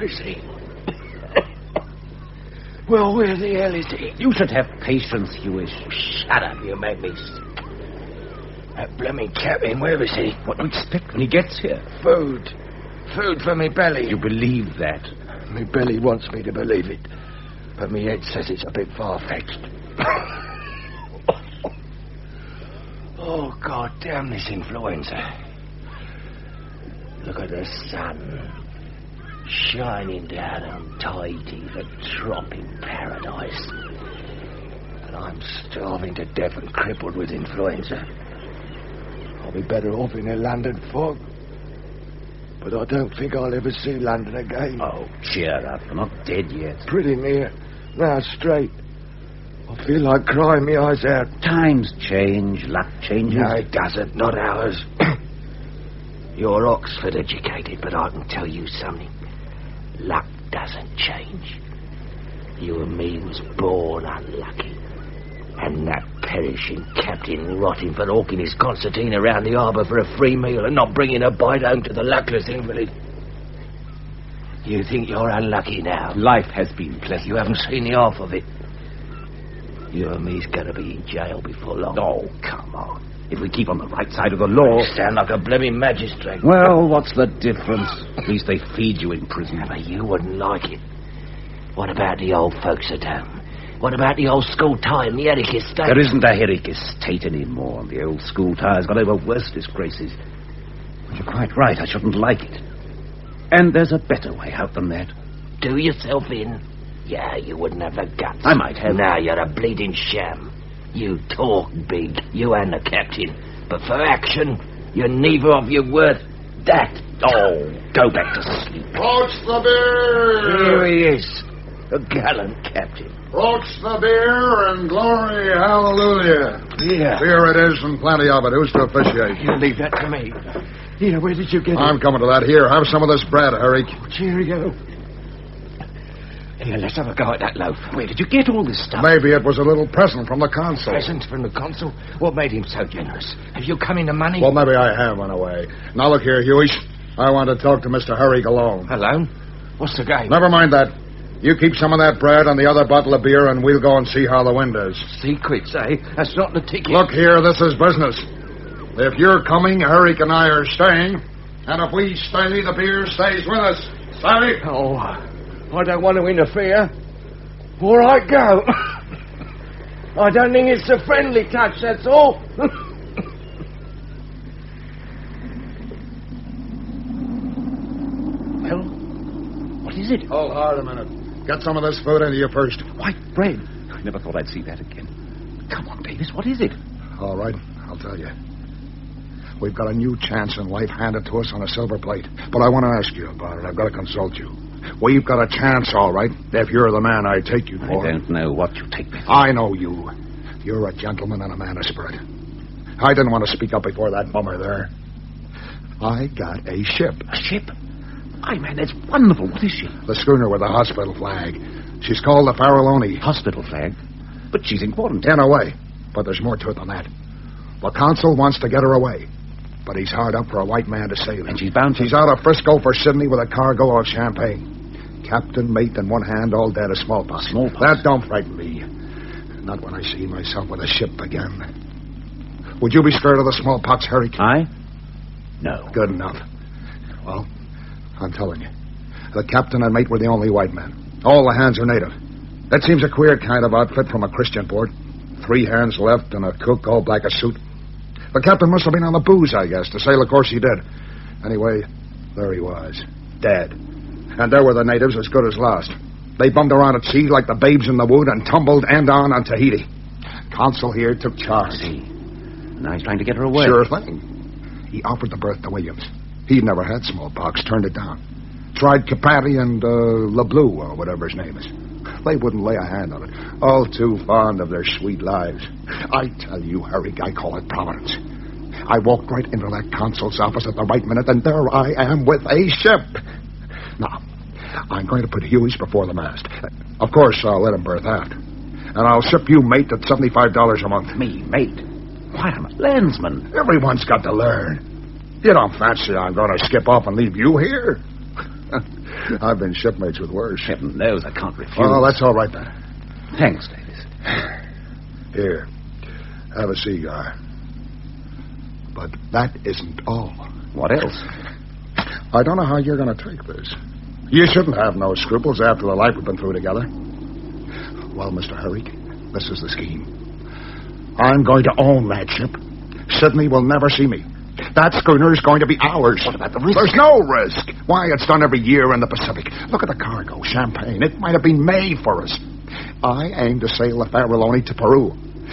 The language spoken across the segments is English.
is he? Well, where the hell is he? You should have patience, Hewish. Shut up, you make me... That blooming captain, where is he? What do you expect when he gets here? Food. Food for me belly. You believe that? Me belly wants me to believe it, but me head says it's a bit far-fetched. Oh, God damn this influenza. Look at the sun shining down on Tahiti, the tropic paradise. And I'm starving to death and crippled with influenza. I'll be better off in a London fog. But I don't think I'll ever see London again. Oh, cheer up. You're not dead yet. Pretty near. Now straight. I feel like crying my eyes out. Times change. Luck changes. No, it doesn't. Not ours. You're Oxford educated, but I can tell you something. Luck doesn't change. You and me was born unlucky. And that perishing captain rotting for hawking his concertina around the harbour for a free meal and not bringing a bite home to the luckless invalid. You think you're unlucky now? Life has been pleasant. You haven't seen the half of it. You and me's going to be in jail before long. Oh, come on. If we keep on the right side of the law... You sound like a blooming magistrate. Well, what's the difference? At least they feed you in prison. Yeah, but you wouldn't like it. What about the old folks at home? What about the old school tie and the Herrick estate? There isn't a Herrick estate anymore. The old school tie's got over worse disgraces. But you're quite right. I shouldn't like it. And there's a better way out than that. Do yourself in? Yeah, you wouldn't have the guts. I might have. Now you're a bleeding sham. You talk big, you and the captain. But for action, you're neither of you worth that. Oh, go back to sleep. Approach the beer! Here he is. A gallant captain. Approach the beer and glory, hallelujah. Yeah. Beer it is and plenty of it. Who's to officiate? You leave that to me. Here, where did you get I'm it? coming to that. Here, have some of this bread, Herrick. Cheerio. Here, let's have a go at that loaf. Where did you get all this stuff? Maybe it was a little present from the consul. Present from the consul? What made him so generous? Have you come in the money? Well, maybe I have, in a way. Now, look here, Huey. I want to talk to Mr. Herrick alone. Alone? What's the game? Never mind that. You keep some of that bread and the other bottle of beer, and we'll go and see how the wind is. Secrets, eh? That's not the ticket. Look here, this is business. If you're coming, Herrick and I are staying. And if we stay, the beer stays with us. Savvy? Oh, I don't want to interfere. All right, go. I don't think it's a friendly touch, that's all. Well, what is it? Hold hard a minute. Get some of this food into you first. White bread. I never thought I'd see that again. Come on, Davis, what is it? All right, I'll tell you. We've got a new chance in life handed to us on a silver plate. But I want to ask you about it. I've got to consult you. We've got a chance, all right, if you're the man I take you for. I don't know what you take me for. I know you. You're a gentleman and a man of spirit. I didn't want to speak up before that bummer there. I got a ship. A ship? Why, man, that's wonderful. What is she? The schooner with the hospital flag. She's called the Farallone. Hospital flag? But she's in quarantine. In a way. But there's more to it than that. The consul wants to get her away. But he's hard up for a white man to sail. And she's bound to... She's out of Frisco for Sydney with a cargo of champagne. Captain, mate, in one hand, all dead of smallpox. Smallpox? That don't frighten me. Not when I see myself with a ship again. Would you be scared of the smallpox, Herrick? I? No. Good enough. Well, I'm telling you. The captain and mate were the only white men. All the hands are native. That seems a queer kind of outfit from a Christian port. 3 hands left and a cook all black a suit. The captain must have been on the booze, I guess, to sail the course he did. Anyway, there he was, dead. And there were the natives as good as lost. They bummed around at sea like the babes in the wood and tumbled end on Tahiti. Consul here took charge. See. Now he's trying to get her away. Sure thing. He offered the berth to Williams. He'd never had smallpox, turned it down. Tried Capati and LeBlue, or whatever his name is. They wouldn't lay a hand on it. All too fond of their sweet lives. I tell you, Herrick, I call it providence. I walked right into that consul's office at the right minute, and there I am with a ship. Now, I'm going to put Huey's before the mast. Of course, I'll let him berth aft. And I'll ship you, mate, at $75 a month. Me, mate? Why, I'm a landsman. Everyone's got to learn. You don't fancy I'm going to skip off and leave you here? I've been shipmates with worse. Heaven knows I can't refuse. Oh, that's all right, then. Thanks, Davis. Here, have a cigar. But that isn't all. What else? I don't know how you're going to take this. You shouldn't have no scruples after the life we've been through together. Well, Mr. Herrick, this is the scheme. I'm going to own that ship. Sydney will never see me. That schooner is going to be ours. What about the risk? There's no risk. Why, it's done every year in the Pacific. Look at the cargo, champagne. It might have been made for us. I aim to sail the Farallone to Peru.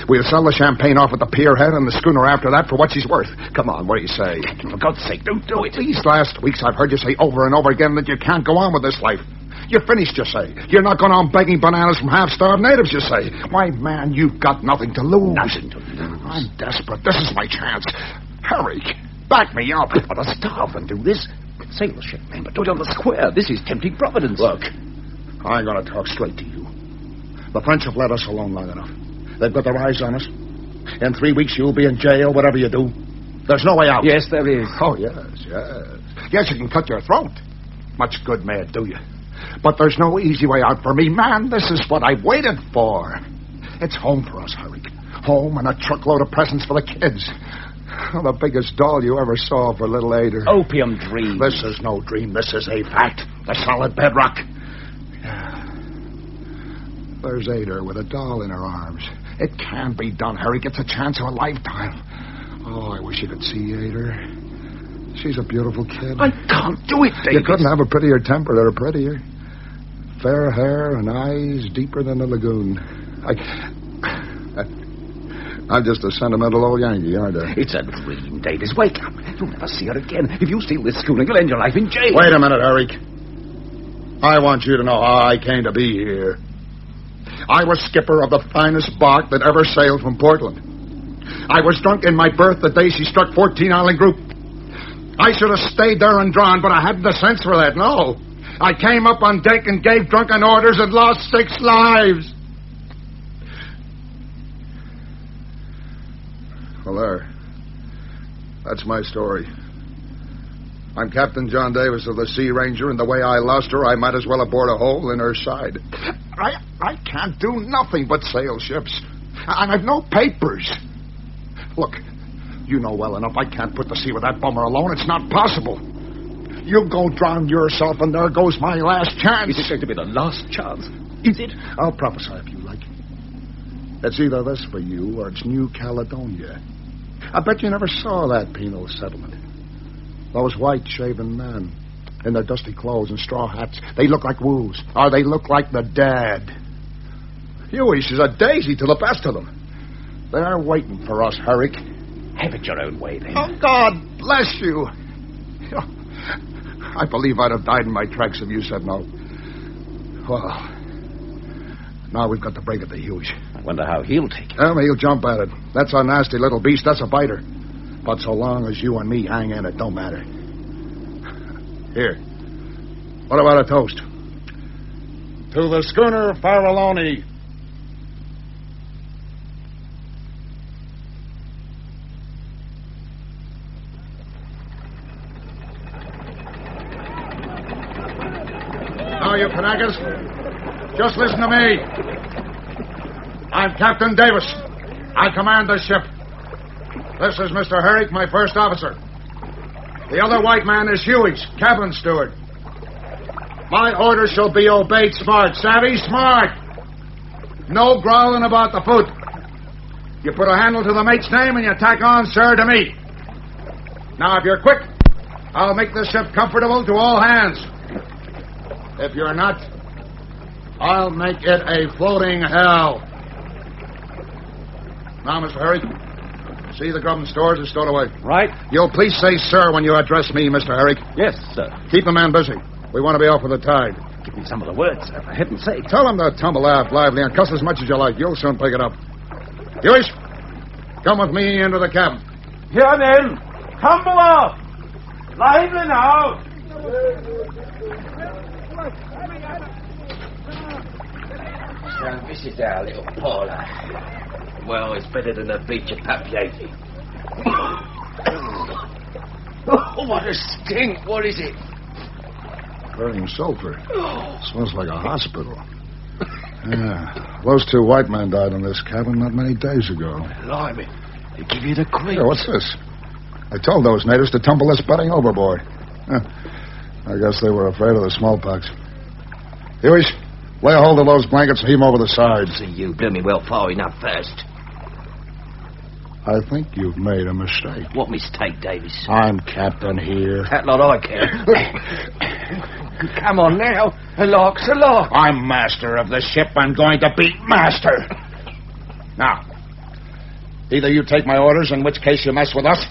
We'll sell the champagne off at the pierhead and the schooner after that for what she's worth. Come on, what do you say? For God's sake, don't do it. These last weeks I've heard you say over and over again that you can't go on with this life. You're finished, you say. You're not going on begging bananas from half-starved natives, you say. Why, man, you've got nothing to lose. Nothing to lose. I'm desperate. This is my chance. Herrick, back me up. But to starve and do this? Sail the ship, man, but do it on the square. This is tempting Providence. Look, I'm going to talk straight to you. The French have let us alone long enough. They've got their eyes on us. In 3 weeks, you'll be in jail, whatever you do. There's no way out. Yes, there is. Oh, yes. Yes, you can cut your throat. Much good may it do you. But there's no easy way out for me. Man, this is what I've waited for. It's home for us, Herrick. Home and a truckload of presents for the kids. The biggest doll you ever saw for little Ada. Opium dream. This is no dream. This is a fact. The solid bedrock. There's Ada with a doll in her arms. It can be done, Herrick. It's a chance of a lifetime. Oh, I wish you could see Ada. She's a beautiful kid. I can't do it, David. You couldn't have a prettier temper or prettier. Fair hair and eyes deeper than the lagoon. I'm just a sentimental old Yankee, aren't I? It's a dream, Davis. Wake up. You'll never see her again. If you steal this schooner, you'll end your life in jail. Wait a minute, Herrick. I want you to know how I came to be here. I was skipper of the finest bark that ever sailed from Portland. I was drunk in my berth the day she struck 14 Island Group. I should have stayed there and drawn, but I hadn't the sense for that, no. I came up on deck and gave drunken orders and lost 6 lives. Well, there. That's my story. I'm Captain John Davis of the Sea Ranger, and the way I lost her, I might as well have bored a hole in her side. I can't do nothing but sail ships. And I've no papers. Look, you know well enough I can't put to sea with that bummer alone. It's not possible. You go drown yourself, and there goes my last chance. Is it going to be the last chance? Is it? I'll prophesy if you like. It's either this for you or it's New Caledonia. I bet you never saw that penal settlement. Those white-shaven men in their dusty clothes and straw hats, they look like wolves, or they look like the dead. Huey's is a daisy to the best of them. They're waiting for us, Herrick. Have it your own way, then. Oh, God bless you. I believe I'd have died in my tracks if you said no. Well, now we've got to break at the Huey's. I wonder how he'll take it. Well, he'll jump at it. That's a nasty little beast. That's a biter. But so long as you and me hang in, it don't matter. Here. What about a toast? To the schooner Farallone. Now, you Kanakas, just listen to me. I'm Captain Davis. I command this ship. This is Mr. Herrick, my first officer. The other white man is Huey's, cabin steward. My orders shall be obeyed smart. Savvy? Smart. No growling about the foot. You put a handle to the mate's name and you tack on, sir, to me. Now, if you're quick, I'll make this ship comfortable to all hands. If you're not, I'll make it a floating hell. Now, Mr. Herrick, see the grub and stores are stowed away. Right. You'll please say sir when you address me, Mr. Herrick. Yes, sir. Keep the man busy. We want to be off with the tide. Give me some of the words, sir, for heaven's sake. Tell him to tumble aft lively and cuss as much as you like. You'll soon pick it up. Huish, come with me into the cabin. Here, men. Tumble off. Lively now. So this is our little parlour. Well, it's better than a beach of Papiati. Oh, what a stink. What is it? Burning sulfur. Smells like a hospital. Yeah. Those 2 white men died in this cabin not many days ago. Blimey. They give you the creep. Hey, what's this? I told those natives to tumble this bedding overboard. I guess they were afraid of the smallpox. Huey, lay a hold of those blankets and heave them over the sides. So you blew me well far enough first. I think you've made a mistake. What mistake, Davis? I'm captain here. That lot I care. Come on now. A lock's a lock. I'm master of the ship. I'm going to be master. Now, either you take my orders, in which case you mess with us,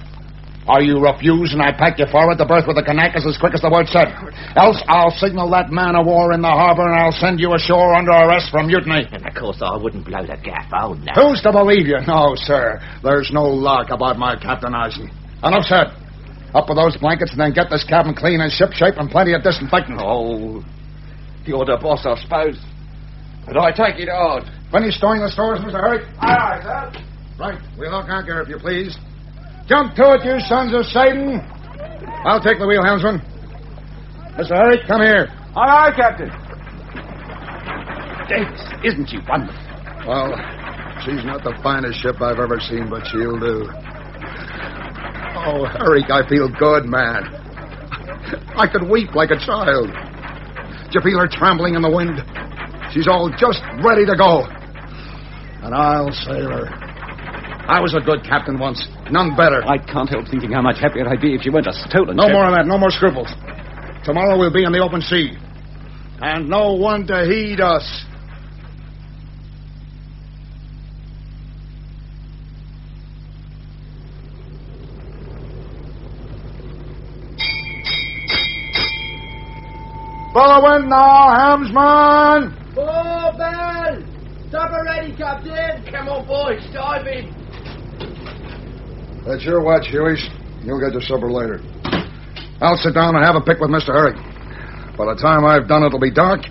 or you refuse and I pack you forward the berth with the Kanakas as quick as the word said. Else I'll signal that man of war in the harbor and I'll send you ashore under arrest for mutiny. And of course I wouldn't blow the gaff. Oh, no. Who's to believe you? No, sir. There's no lark about my captainizing. Enough said. Up with those blankets and then get this cabin clean and shipshape and plenty of disinfectant. Oh, you're the boss, I suppose. But I take it hard. Finish storing the stores, Mr. Herrick? Aye, sir. Right. We'll look anchor, if you please. Jump to it, you sons of Satan. I'll take the wheel, helmsman. Mr. Herrick, come here. Aye, aye, Captain. Davis, isn't she wonderful? Well, she's not the finest ship I've ever seen, but she'll do. Oh, Herrick, I feel good, man. I could weep like a child. Did you feel her trembling in the wind? She's all just ready to go. And I'll sail her. I was a good captain once. None better. I can't help thinking how much happier I'd be if she weren't a stolen No ship. more of that. No more scruples. Tomorrow we'll be in the open sea. And no one to heed us. Follow in now, helmsman! Oh, Bell! Supper ready, Captain. Come on, boys. Dive in. That's your watch, Huey. You'll get your supper later. I'll sit down and have a pick with Mr. Herrick. By the time I've done, it'll be dark,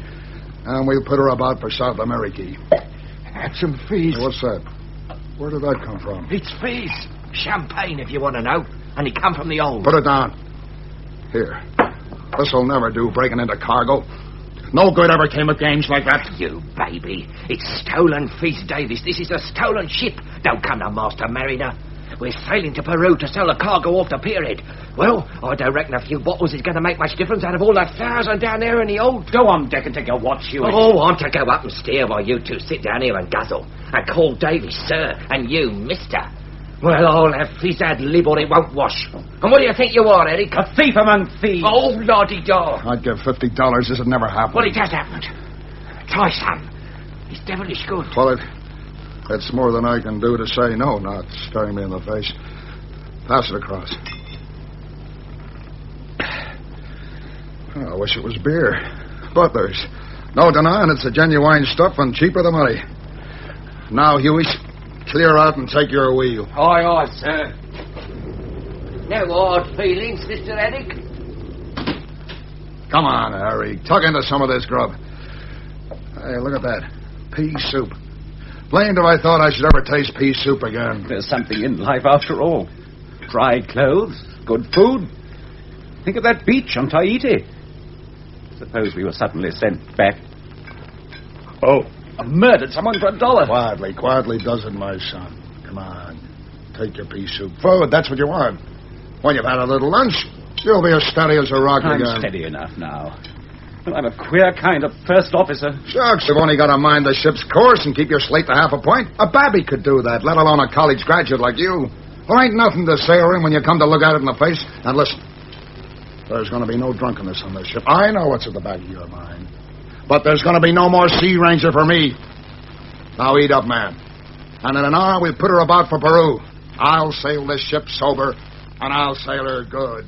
and we'll put her about for South America. Had some fees. Hey, what's that? Where did that come from? It's fees. Champagne, if you want to know. And it come from the old. Put it down. Here. This'll never do, breaking into cargo. No good ever came of games like that. You baby. It's stolen fees, Davis. This is a stolen ship. Don't come to Master Mariner. We're sailing to Peru to sell a cargo off the period. Well, I don't reckon a few bottles is going to make much difference out of all that 1,000 down there in the old. Go on deck and take your watch, Huey. Oh, I'm to go up and steer while you two sit down here and guzzle. And call Davis sir, and you mister. Well, I'll have fizz-ad lib or it won't wash. And what do you think you are, Eric? A thief among thieves. Oh, lordy-da. I'd give $50 this had never happened. Well, it has happened. Try some. It's devilish good. Well, it's more than I can do to say no, not staring me in the face. Pass it across. I wish it was beer. But there's no denying it's a genuine stuff and cheaper than money. Now, Huey, clear out and take your wheel. Aye, aye, sir. No hard feelings, Mr. Eric. Come on, Harry. Tuck into some of this grub. Hey, look at that. Pea soup. Blamed if I thought I should ever taste pea soup again. There's something in life after all. Dry clothes, good food. Think of that beach on Tahiti. Suppose we were suddenly sent back. Oh, I murdered someone for $1. Quietly does it, my son. Come on. Take your pea soup. Food, that's what you want. When you've had a little lunch, you'll be as steady as a rock I'm again. steady enough now. Well, I'm a queer kind of first officer. Shucks, you've only got to mind the ship's course and keep your slate to half a point. A babby could do that, let alone a college graduate like you. There ain't nothing to sailoring when you come to look at it in the face. And listen, there's going to be no drunkenness on this ship. I know what's at the back of your mind. But there's going to be no more Sea Ranger for me. Now eat up, man. And in an hour, we'll put her about for Peru. I'll sail this ship sober, and I'll sail her good.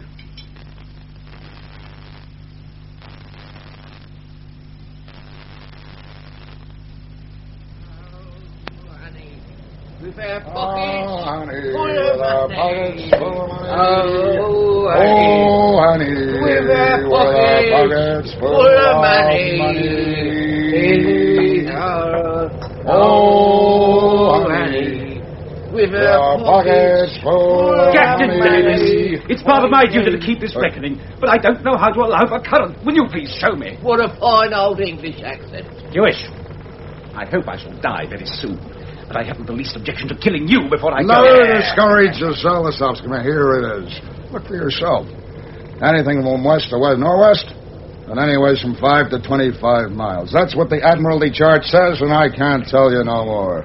With our pockets Oh, honey, full with of our money. pockets full of money. Oh, Oh, honey, with our pockets full of money. Oh, honey, with our Our pockets full of Captain money. Davis, it's part of my duty to keep this reckoning, but I don't know how to allow for current. Will you please show me? What a fine old English accent. Jewish. I hope I shall die very soon, but I haven't the least objection to killing you before I go. Never discourage yourself, Osowski. Here it is. Look for yourself. Anything from west to west, northwest, and anyways from 5 to 25 miles. That's what the Admiralty chart says, and I can't tell you no more.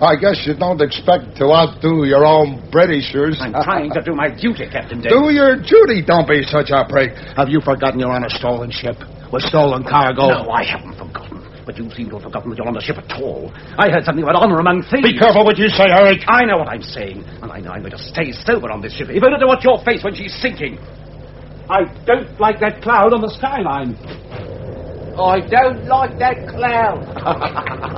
I guess you don't expect to outdo your own Britishers. I'm trying to do my duty, Captain Davis. Do your duty. Don't be such a prig. Have you forgotten you're on a stolen ship with stolen cargo? No, I haven't forgotten. But you seem to have forgotten that you're on the ship at all. I heard something about honor among thieves. Be careful what you say, Eric. I know what I'm saying, and I know I'm going to stay sober on this ship, even to watch your face when she's sinking. I don't like that cloud on the skyline. I don't like that cloud.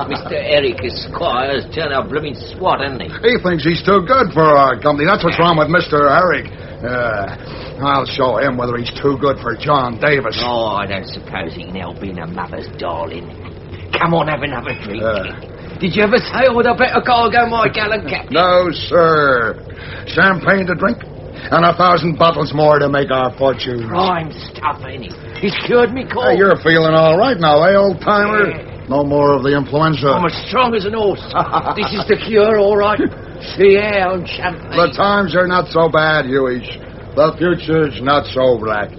Mr. Eric Esquire's turned a blooming swat, hasn't he? He thinks he's too good for our company. That's what's wrong with Mr. Eric. I'll show him whether he's too good for John Davis. Oh, I don't suppose he can help being a mother's darling. Come on, have another drink. Did you ever sail with a better cargo, my gallant captain? No, sir. Champagne to drink and 1,000 bottles more to make our fortune. Prime stuff, ain't he? He's cured me cold. Hey, you're feeling all right now, eh, old-timer? Yeah. No more of the influenza. I'm as strong as an horse. This is the cure, all right. Yeah, and champagne. The times are not so bad, Huish. The future's not so black.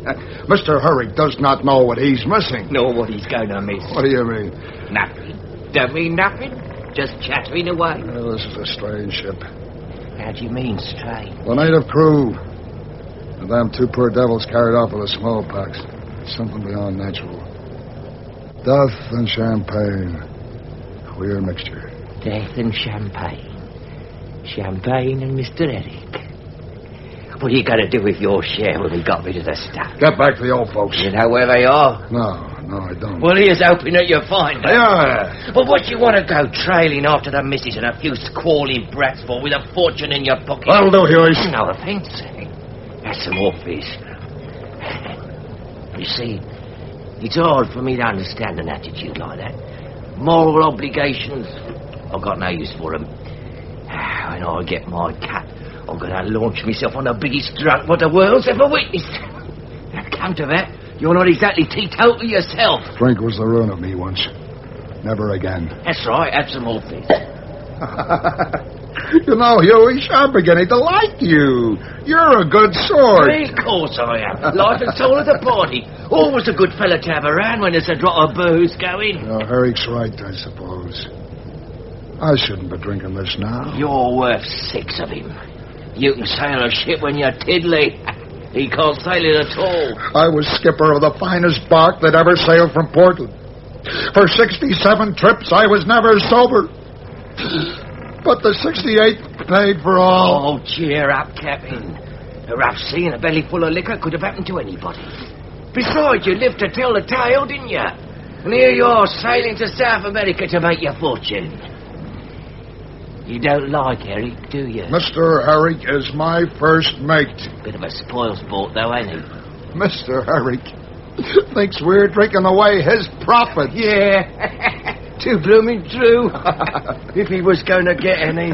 Mr. Herrick does not know what he's missing. Nor what he's going to miss. What do you mean? Nothing. Don't mean nothing. Just chattering away. Well, this is a strange ship. How do you mean, strange? The native crew. The damn two poor devils carried off with the smallpox. Something beyond natural. Death and champagne. Queer mixture. Death and champagne. Champagne and Mr. Eric. What are you going to do with your share when we got rid of the stuff? Get back to the old folks. You know where they are? No, I don't. Well, here's hoping that you'll find them. Yeah. But what do you want to go trailing after the missus and a few squalling brats for with a fortune in your pocket? That'll do, Huish. No offence, eh? That's some more fish. You see, it's hard for me to understand an attitude like that. Moral obligations, I've got no use for them. When I get my cut, I'm going to launch myself on the biggest drunk what the world's ever witnessed. Now, come to that, you're not exactly teetotal yourself. Drink was the ruin of me once. Never again. That's right, have some more fish. You know, Huish, I'm beginning to like you. You're a good sort. Of course I am. Life and soul of the party. Always a good fella to have around when there's a drop of booze going. Herrick's right, I suppose. I shouldn't be drinking this now. You're worth 6 of him. You can sail a ship when you're tiddly. He can't sail it at all. I was skipper of the finest bark that ever sailed from Portland. For 67 trips, I was never sober. But the 68th paid for all. Oh, cheer up, Captain. A rough sea and a belly full of liquor could have happened to anybody. Besides, you lived to tell the tale, didn't you? And here you are, sailing to South America to make your fortune. You don't like Eric, do you? Mr. Herrick is my first mate. Bit of a spoilsport, though, ain't he? Mr. Herrick thinks we're drinking away his profit. Yeah. Too blooming true. If he was going to get any.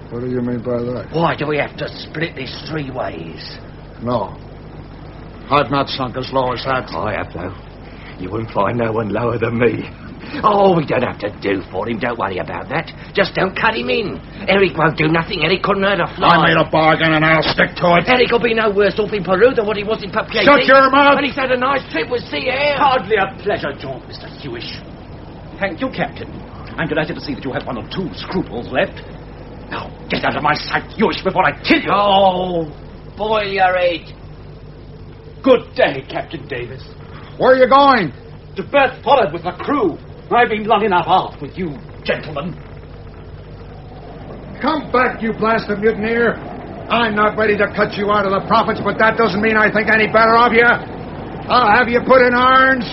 What do you mean by that? Why do we have to split this 3 ways? No. I've not sunk as low as that. I have, though. You wouldn't find no one lower than me. Oh, we don't have to do for him. Don't worry about that. Just don't cut him in. Eric won't do nothing. Eric couldn't hurt a fly. I made a bargain and I'll stick to it. Eric will be no worse off in Peru than what he was in Papier. Shut your mouth! And he's had a nice trip with sea air. Hardly a pleasure jaunt, Mr. Hewish. Thank you, Captain. I'm delighted to see that you have 1 or 2 scruples left. Now, get out of my sight, Hewish, before I kill you. Oh, boil your head. Good day, Captain Davis. Where are you going? To berth forward with the crew. I've been long enough aft with you, gentlemen. Come back, you blasted mutineer. I'm not ready to cut you out of the profits, but that doesn't mean I think any better of you. I'll have you put in irons.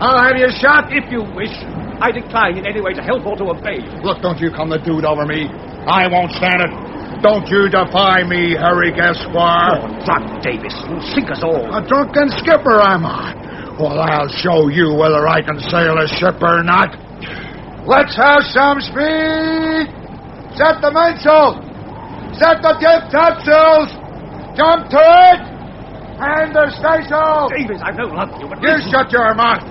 I'll have you shot. If you wish. I decline in any way to help or to obey. Look, don't you come the dude over me. I won't stand it. Don't you defy me, Herrick Esquire. Oh, drunk Davis, you'll sink us all. A drunken skipper, am I? Well, I'll show you whether I can sail a ship or not. Let's have some speed. Set the mainsail! Set the tip topsails! Jump to it! And the staysail! Davis, I don't love you, but You listen. shut your mouth!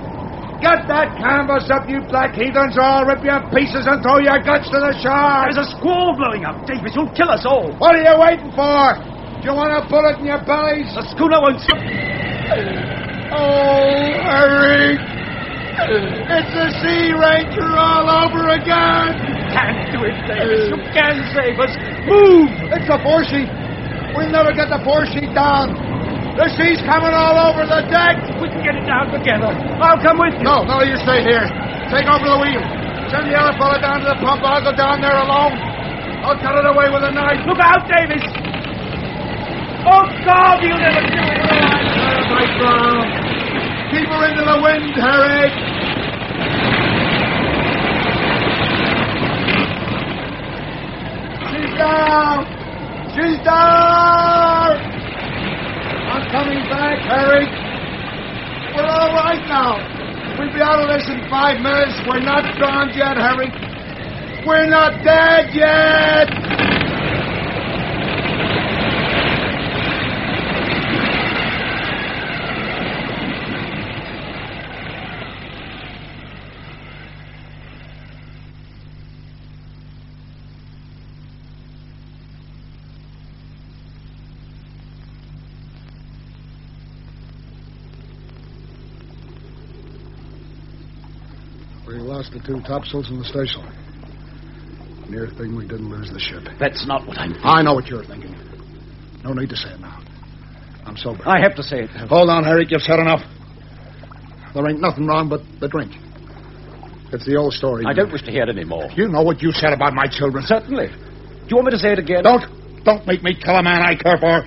Get that canvas up, you black heathens, or I'll rip you to pieces and throw your guts to the shore! There's a squall blowing up. Davis, you'll kill us all. What are you waiting for? Do you want a bullet in your bellies? The schooner won't... Oh, Harry! It's the Sea Ranger all over again! Can't do it, Davis. You can save us. Move! It's the foresheet! We'll never get the foresheet down! The sea's coming all over the deck! We can get it down together. I'll come with you. No, you stay here. Take over the wheel. Send the other fella down to the pump. I'll go down there alone. I'll cut it away with a knife. Look out, Davis. Oh, God, you'll never do it. My God. Keep her into the wind, Harry. She's down. She's down. I'm coming back, Harry. We're all right now. We'll be out of this in 5 minutes. We're not drowned yet, Harry. We're not dead yet. We lost the 2 topsails in the staysail. Near thing we didn't lose the ship. That's not what I'm thinking. I know what you're thinking. No need to say it now. I'm sober. I have to say it. Hold on, Harry. You've said enough. There ain't nothing wrong but the drink. It's the old story. I don't wish to hear it any more. You know what you said about my children. Certainly. Do you want me to say it again? Don't make me kill a man I care for.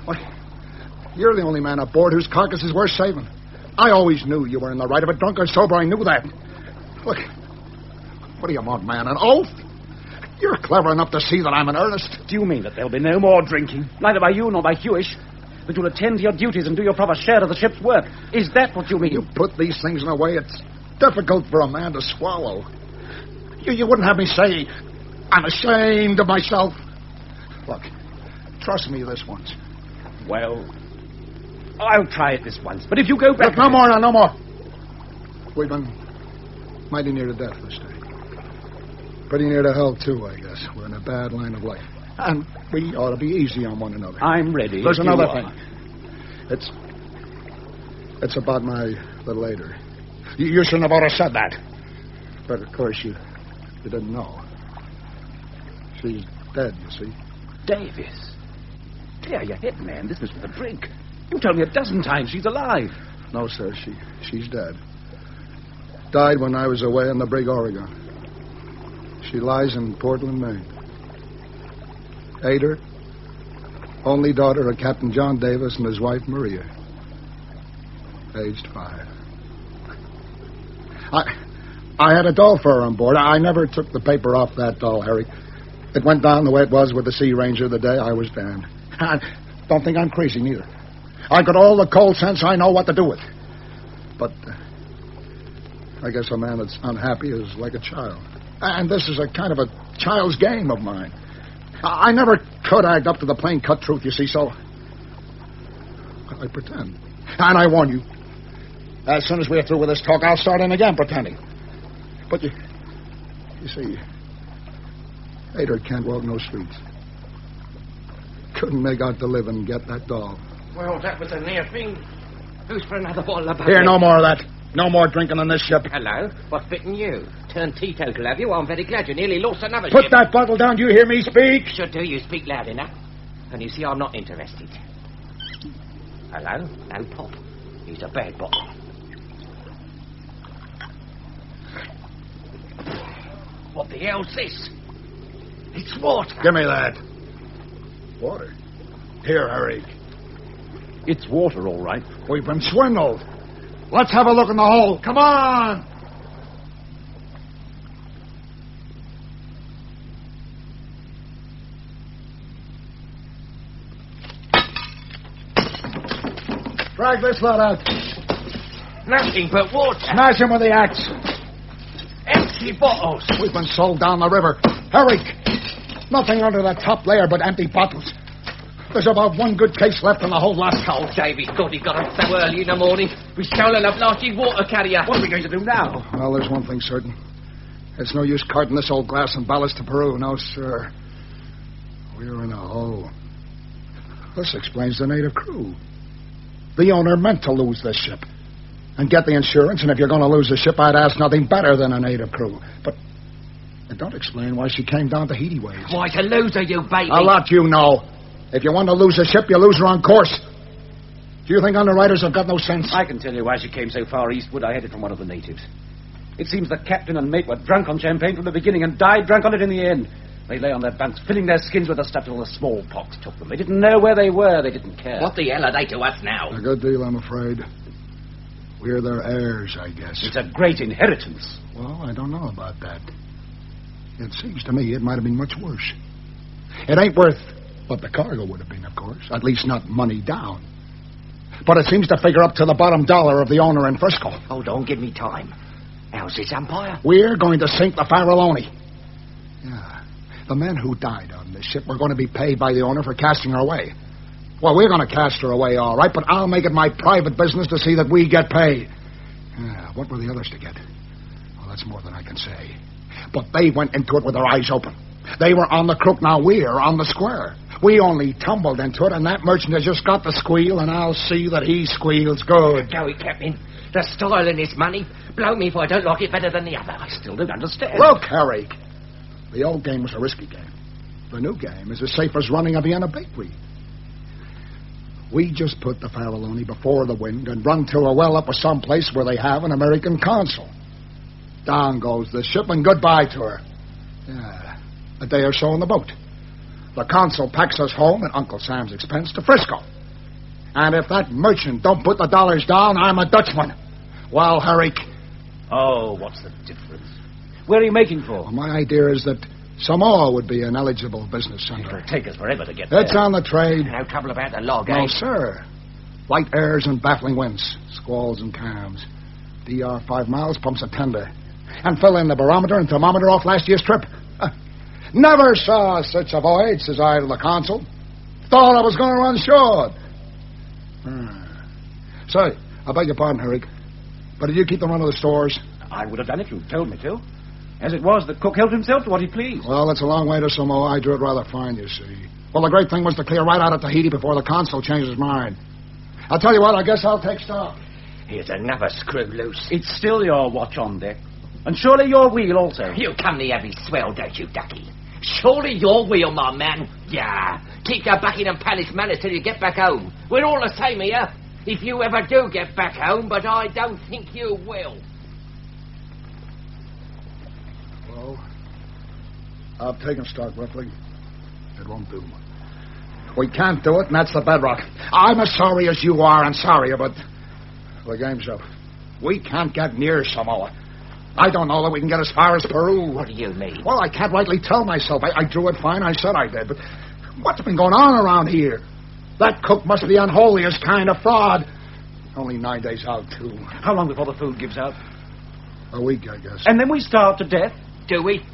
Why, you're the only man aboard whose carcass is worth saving. I always knew you were in the right of it, drunk or sober. I knew that. Look, what do you want, man? An oath? You're clever enough to see that I'm in earnest. Do you mean that there'll be no more drinking? Neither by you nor by Hewish? That you'll attend to your duties and do your proper share of the ship's work? Is that what you mean? You put these things in a way it's difficult for a man to swallow. You wouldn't have me say, I'm ashamed of myself. Look, trust me this once. Well, I'll try it this once. But if you go back... Look, no more now, no more. We've been mighty near to death this day. Pretty near to hell, too, I guess. We're in a bad line of life. And we ought to be easy on one another. I'm ready. There's another thing. It's about my little Ada. You shouldn't have ought to said that. But, of course, you didn't know. She's dead, you see. Davis. Clear your head, man. This was for the drink. You told me 12 times she's alive. No, sir. She's dead. Died when I was away on the brig Oregon. She lies in Portland, Maine. Ada, only daughter of Captain John Davis and his wife, Maria. Aged 5. I had a doll for her on board. I never took the paper off that doll, Harry. It went down the way it was with the Sea Ranger the day I was damned. I don't think I'm crazy, neither. I got all the cold sense I know what to do with. But I guess a man that's unhappy is like a child. And this is a kind of a child's game of mine. I never could act up to the plain cut truth, you see, so I pretend. And I warn you, as soon as we're through with this talk, I'll start in again pretending. But you see, Ada can't walk no streets. Couldn't make out to live and get that doll. Well, that was a near thing. Who's for another bottle of Here, no more of that. No more drinking on this ship. Hello? What's bitten you? Turned teetotal, have you? I'm very glad you nearly lost another Put ship. that bottle down. Do you hear me speak? Should do. You speak loud enough. And you see, I'm not interested. Hello? No pop. He's a bad bottle. What the hell's this? It's water. Give me that. Water? Here, Harry. It's water, all right. We've been swindled. Let's have a look in the hole. Come on! Drag this lot out. Nothing but water. Smash him with the axe. Empty bottles. We've been sold down the river. Harry! Nothing under that top layer but empty bottles. There's about one good case left in the whole lot. Oh, Davy thought he got up so early in the morning. We stolen a blasted water carrier. What are we going to do now? Well, there's one thing certain. It's no use carting this old glass and ballast to Peru. No, sir. We're in a hole. This explains the native crew. The owner meant to lose this ship and get the insurance, and if you're going to lose the ship, I'd ask nothing better than a native crew. But it don't explain why she came down to Tahiti ways. Why, to lose her, you baby. I'll let you know. If you want to lose a ship, you lose her on course. Do you think underwriters have got no sense? I can tell you why she came so far eastward. I had it from one of the natives. It seems the captain and mate were drunk on champagne from the beginning and died drunk on it in the end. They lay on their bunks, filling their skins with the stuff till the smallpox took them. They didn't know where they were. They didn't care. What the hell are they to us now? A good deal, I'm afraid. We're their heirs, I guess. It's a great inheritance. Well, I don't know about that. It seems to me it might have been much worse. It ain't worth what the cargo would have been, of course. At least not money down. But it seems to figure up to the bottom dollar of the owner in Frisco. Hold on, give me time. How's this umpire? We're going to sink the Faralloni. Yeah. The men who died on this ship were going to be paid by the owner for casting her away. Well, we're going to cast her away, all right, but I'll make it my private business to see that we get paid. Yeah, what were the others to get? Well, that's more than I can say. But they went into it with their eyes open. They were on the crook, now we're on the square. We only tumbled into it, and that merchant has just got the squeal, and I'll see that he squeals good. Go it, Captain. The style in this money. Blow me if I don't like it better than the other. I still don't understand. Look, Harry. The old game was a risky game. The new game is as safe as running a Vienna bakery. We just put the Faralloni before the wind and run to a well up or someplace where they have an American consul. Down goes the ship and goodbye to her. Yeah, a day or so on the boat. The consul packs us home at Uncle Sam's expense to Frisco. And if that merchant don't put the dollars down, I'm a Dutchman. Well, Harry... Oh, what's the difference? Where are you making for? Well, my idea is that Samoa would be an eligible business center. It'll take us forever to get there. It's on the trade. No trouble about the log, eh? No, sir. Light airs and baffling winds, squalls and calms. DR 5 miles pumps a tender. And fill in the barometer and thermometer off last year's trip. Never saw such a voyage, says I to the consul. Thought I was going to run short. Say, I beg your pardon, Herrick, but did you keep the run of the stores? I would have done it if you told me to. As it was, the cook helped himself to what he pleased. Well, it's a long way to Samoa. I drew it rather fine, you see. Well, the great thing was to clear right out of Tahiti before the consul changed his mind. I'll tell you what, I guess I'll take stock. Here's another screw loose. It's still your watch on deck. And surely your wheel also. You come the heavy swell, don't you, Ducky? Surely your wheel, my man. Yeah. Keep your Buckingham Palace manners till you get back home. We're all the same here. If you ever do get back home, but I don't think you will. Well, I've taken stock, roughly. It won't do. We can't do it, and that's the bedrock. I'm as sorry as you are, and sorrier, but the game's up. We can't get near Samoa. I don't know that we can get as far as Peru. What do you mean? Well, I can't rightly tell myself. I drew it fine. I said I did. But what's been going on around here? That cook must be unholiest kind of fraud. Only 9 days out, too. How long before the food gives out? A week, I guess. And then we starve to death? Do we?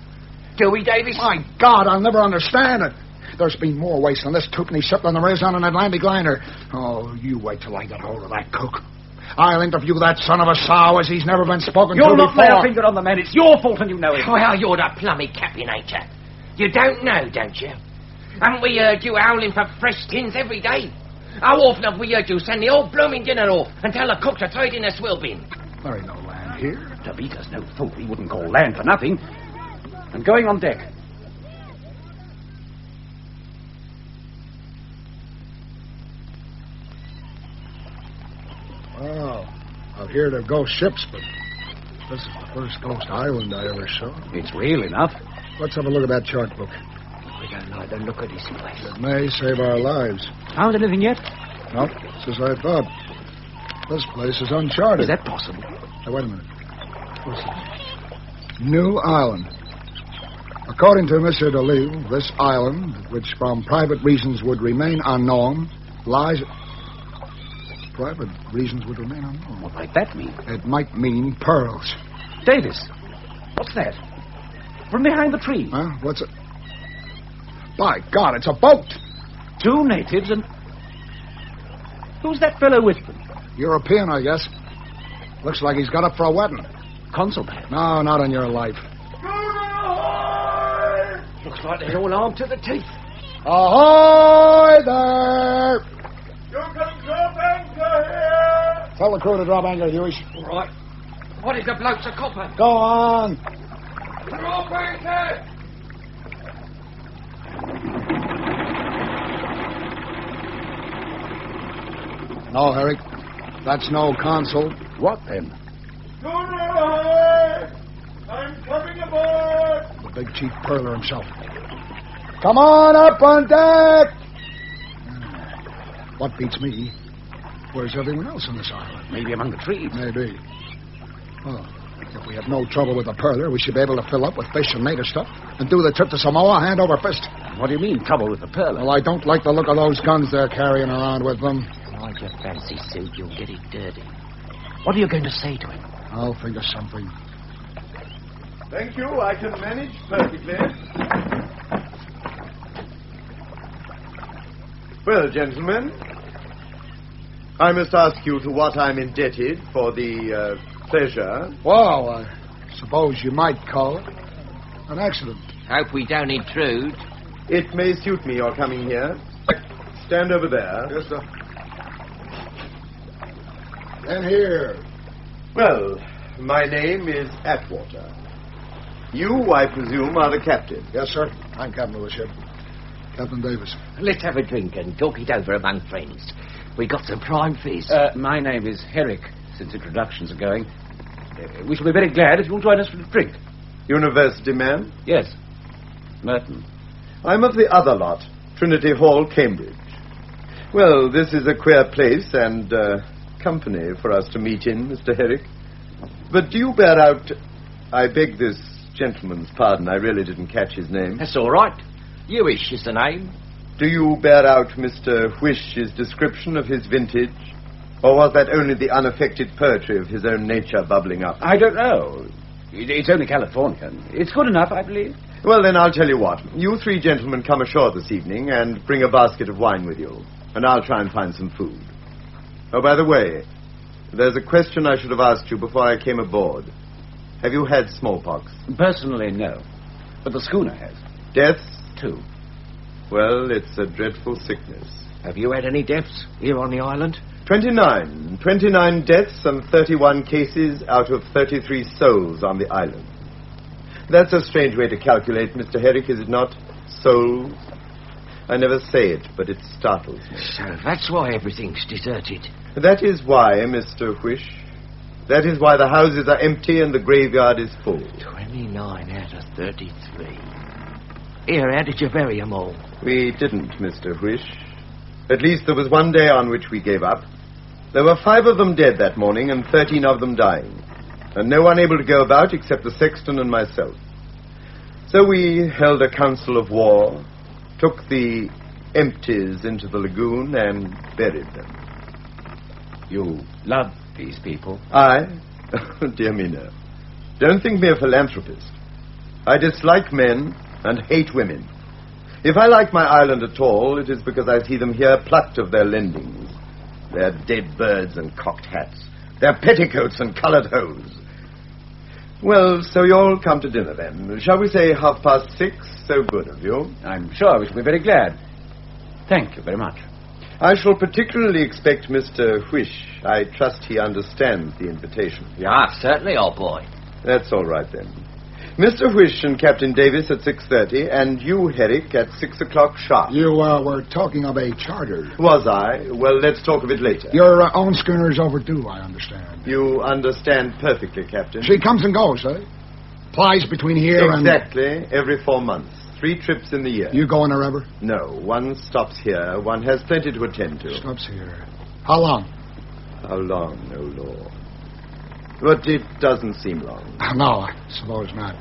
Do we, Davis? My God, I'll never understand it. There's been more waste on this twopenny ship than there is on an Atlantic liner. Oh, you wait till I get hold of that cook. I'll interview that son of a sow as he's never been spoken to before. You'll not lay a finger on the man. It's your fault and you know it. Well, you're the plummy captain, ain't you? You don't know, don't you? Haven't we heard you howling for fresh tins every day? How often have we heard you send the old blooming dinner off and tell the cook to throw it in the swill bin? There ain't no land here. Tabita's no fool. He wouldn't call land for nothing. And going on deck. Oh, out here there go ships, but this is the first ghost island I ever saw. It's real enough. Let's have a look at that chart book. We don't like the look of this place. It may save our lives. Found anything yet? No, it's as I thought. This place is uncharted. Is that possible? Now, wait a minute. What's this? New Island. According to Monsieur de Lille, this island, which from private reasons would remain unknown, lies... Private reasons would remain unknown. What might that mean? It might mean pearls. Davis, what's that? from behind the tree. Huh? What's it? By God, it's a boat. 2 natives and... Who's that fellow with them? European, I guess. Looks like he's got up for a wedding. Consul, perhaps? No, not on your life. Looks like they're all armed to the teeth. Ahoy there! You can drop anchor here! Tell the crew to drop anchor, Huey. All right. What if the bloke's a copper? Go on. Drop anchor! No, Herrick. That's no consul. What then? Ahoy! I'm coming aboard! The big chief pearler himself. Come on up on deck! What beats me, where's everyone else on this island? Maybe among the trees. Maybe. Oh, if we have no trouble with the pearler, we should be able to fill up with fish and native stuff and do the trip to Samoa hand over fist. What do you mean, trouble with the pearler? Well, I don't like the look of those guns they're carrying around with them. Mind your fancy suit, you'll get it dirty. What are you going to say to him? I'll think of something. Thank you, I can manage perfectly. Well, gentlemen, I must ask you to what I'm indebted for the pleasure. Well, I suppose you might call it an accident. Hope we don't intrude. It may suit me your coming here. Stand over there. Yes, sir. And here. Well, my name is Atwater. You, I presume, are the captain. Yes, sir. I'm captain of the ship. Captain Davis. Let's have a drink and talk it over among friends. We got some prime fizz. My name is Herrick, since introductions are going. We shall be very glad if you'll join us for a drink. University man? Yes. Merton. I'm of the other lot, Trinity Hall, Cambridge. Well, this is a queer place and company for us to meet in, Mr. Herrick. But do you bear out... I beg this gentleman's pardon, I really didn't catch his name. That's all right. Ewish is the name. Do you bear out Mr. Whish's description of his vintage? Or was that only the unaffected poetry of his own nature bubbling up? I don't know. It's only Californian. It's good enough, I believe. Well, then I'll tell you what. You 3 gentlemen come ashore this evening and bring a basket of wine with you. And I'll try and find some food. Oh, by the way, there's a question I should have asked you before I came aboard. Have you had smallpox? Personally, no. But the schooner has. Deaths? 2. Well, it's a dreadful sickness. Have you had any deaths here on the island? 29. 29 deaths and 31 cases out of 33 souls on the island. That's a strange way to calculate, Mr. Herrick, is it not? Souls? I never say it, but it startles me. So that's why everything's deserted. That is why, Mr. Whish. That is why the houses are empty and the graveyard is full. 29 out of 33. Here, how did you bury them all? We didn't, Mr. Whish. At least there was one day on which we gave up. There were 5 of them dead that morning and 13 of them dying. And no one able to go about except the sexton and myself. So we held a council of war, took the empties into the lagoon and buried them. You love these people? I? Oh, dear me, no. Don't think me a philanthropist. I dislike men and hate women. If I like my island at all, it is because I see them here plucked of their lendings. Their dead birds and cocked hats. Their petticoats and coloured hose. Well, so you'll come to dinner then. Shall we say 6:30? So good of you. I'm sure we shall be very glad. Thank you very much. I shall particularly expect Mr. Whish. I trust he understands the invitation. Yeah, certainly, old boy. That's all right then. Mr. Whish and Captain Davis at 6:30, and you, Herrick, at 6 o'clock sharp. You were talking of a charter. Was I? Well, let's talk of it later. Your own schooner's overdue, I understand. You understand perfectly, Captain. She comes and goes, eh? Plies between here and... Exactly, every 4 months. 3 trips in the year. You go in her ever? No, one stops here. One has plenty to attend to. Stops here. How long? How long, oh Lord. But it doesn't seem long. No, I suppose not.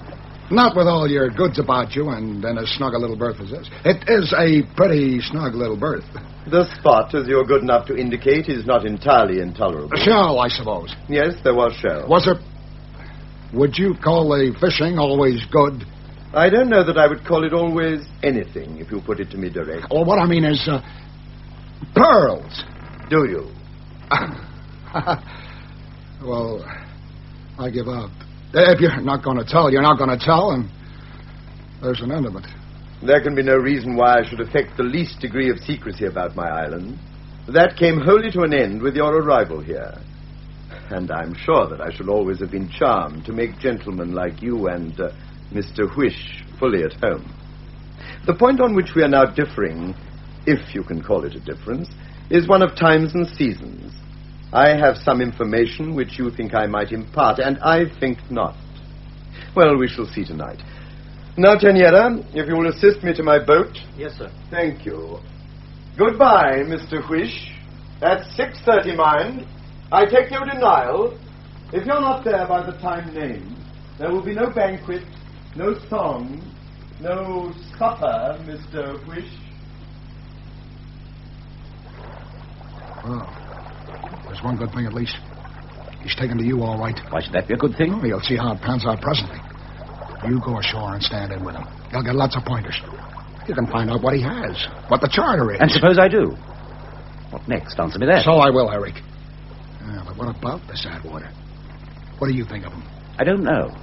Not with all your goods about you and in as snug a little berth as this. It is a pretty snug little berth. The spot, as you're good enough to indicate, is not entirely intolerable. A shell, I suppose. Yes, there was shell. Was there... Would you call the fishing always good? I don't know that I would call it always anything, if you put it to me direct. Well, what I mean is, pearls. Do you? Well, I give up. If you're not going to tell, you're not going to tell, and there's an end of it. There can be no reason why I should affect the least degree of secrecy about my island. That came wholly to an end with your arrival here. And I'm sure that I should always have been charmed to make gentlemen like you and Mr. Whish fully at home. The point on which we are now differing, if you can call it a difference, is one of times and seasons. I have some information which you think I might impart, and I think not. Well, we shall see tonight. Now, Teniera, if you will assist me to my boat. Yes, sir. Thank you. Goodbye, Mr. Whish. At 6:30, mind. I take no denial. If you're not there by the time named, there will be no banquet, no song, no supper, Mr. Whish. Well, there's one good thing at least. He's taken to you all right. Why should that be a good thing? Well, you'll see how it pans out presently. You go ashore and stand in with him. You'll get lots of pointers. You can find out what he has, what the charter is. And suppose I do? What next? Answer me that. So I will, Eric. Yeah, but what about this Atwater? What do you think of him? I don't know.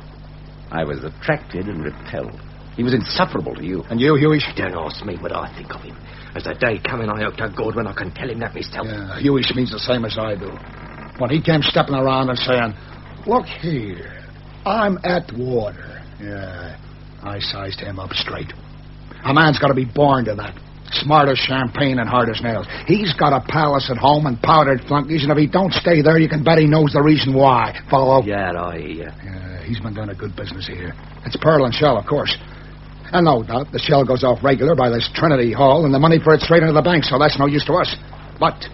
I was attracted and repelled. He was insufferable to you. And you, Huey? Don't ask me what I think of him. As the day coming, I hope to God when I can tell him that myself. Yeah, Huey means the same as I do. When he came stepping around and saying, "Look here, I'm Atwater." Yeah, I sized him up straight. A man's got to be born to that. Smart as champagne and hard as nails. He's got a palace at home and powdered flunkies, and if he don't stay there, you can bet he knows the reason why. Follow? Yeah, I hear you. Yeah, he's been doing a good business here. It's pearl and shell, of course. And no doubt, the shell goes off regular by this Trinity Hall, and the money for it straight into the bank, so that's no use to us. But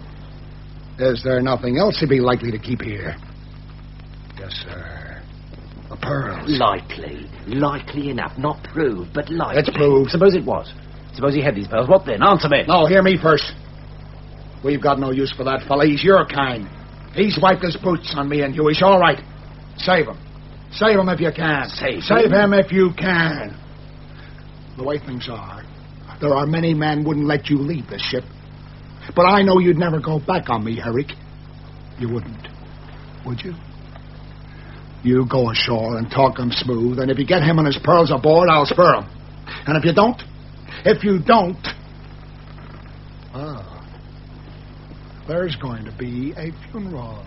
is there nothing else he'd be likely to keep here? Yes, sir. The pearls. Likely enough. Not proved, but likely. It's proved. Suppose it was. Suppose he had these pearls. What then? Answer me. No, hear me first. We've got no use for that fella. He's your kind. He's wiped his boots on me and you. He's all right. Save him. Save him if you can. Save him if you can. The way things are, there are many men wouldn't let you leave this ship. But I know you'd never go back on me, Herrick. You wouldn't, would you? You go ashore and talk him smooth, and if you get him and his pearls aboard, I'll spur him. And if you don't, there's going to be a funeral.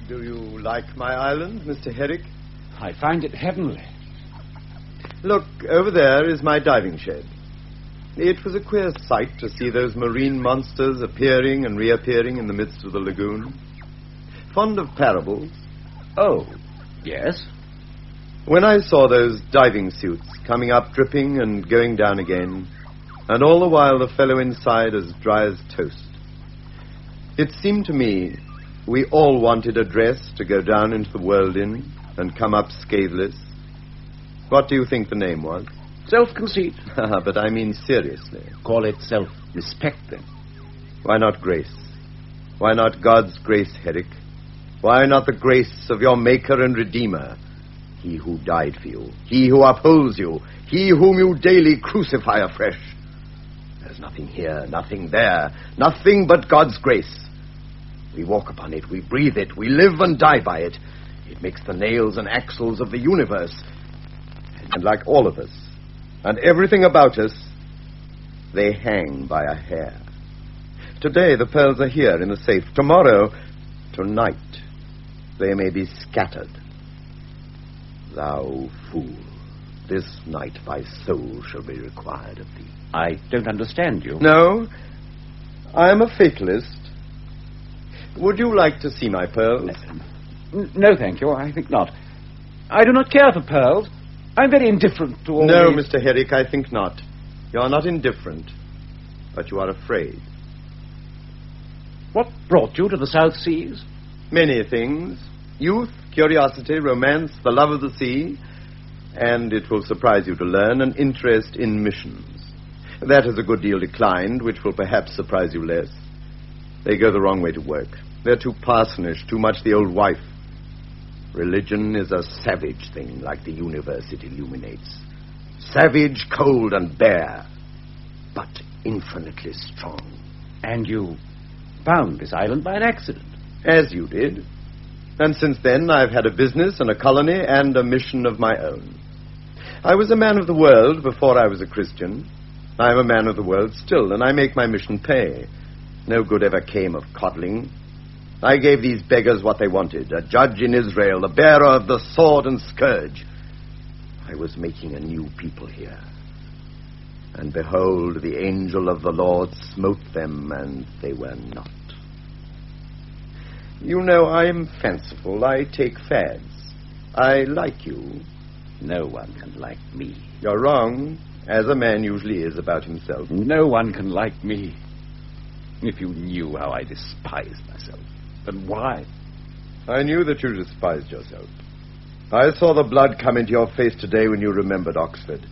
Do you like my island, Mr. Herrick? I find it heavenly. Look, over there is my diving shed. It was a queer sight to see those marine monsters appearing and reappearing in the midst of the lagoon. Fond of parables? Oh, yes. When I saw those diving suits coming up dripping and going down again, and all the while the fellow inside as dry as toast, it seemed to me we all wanted a dress to go down into the world in and come up scatheless. What do you think the name was? Self-conceit. But I mean seriously. Call it self-respect, then. Why not grace? Why not God's grace, Herrick? Why not the grace of your Maker and Redeemer? He who died for you. He who upholds you. He whom you daily crucify afresh. There's nothing here, nothing there. Nothing but God's grace. We walk upon it, we breathe it, we live and die by it. It makes the nails and axles of the universe. And like all of us, and everything about us, they hang by a hair. Today the pearls are here in the safe. Tomorrow, tonight, they may be scattered. Thou fool, this night thy soul shall be required of thee. I don't understand you. No, I am a fatalist. Would you like to see my pearls? No, thank you. I think not. I do not care for pearls. I'm very indifferent to all No, these... Mr. Herrick, I think not. You are not indifferent, but you are afraid. What brought you to the South Seas? Many things. Youth, curiosity, romance, the love of the sea, and it will surprise you to learn, an interest in missions. That has a good deal declined, which will perhaps surprise you less. They go the wrong way to work. They're too parsonish, too much the old wife. Religion is a savage thing, like the universe it illuminates. Savage, cold, and bare, but infinitely strong. And you found this island by an accident. As you did. And since then, I've had a business and a colony and a mission of my own. I was a man of the world before I was a Christian. I'm a man of the world still, and I make my mission pay. No good ever came of coddling. I gave these beggars what they wanted, a judge in Israel, a bearer of the sword and scourge. I was making a new people here. And behold, the angel of the Lord smote them, and they were not. You know, I am fanciful. I take fads. I like you. No one can like me. You're wrong, as a man usually is about himself. No one can like me. If you knew how I despise myself. And why? I knew that you despised yourself. I saw the blood come into your face today when you remembered Oxford.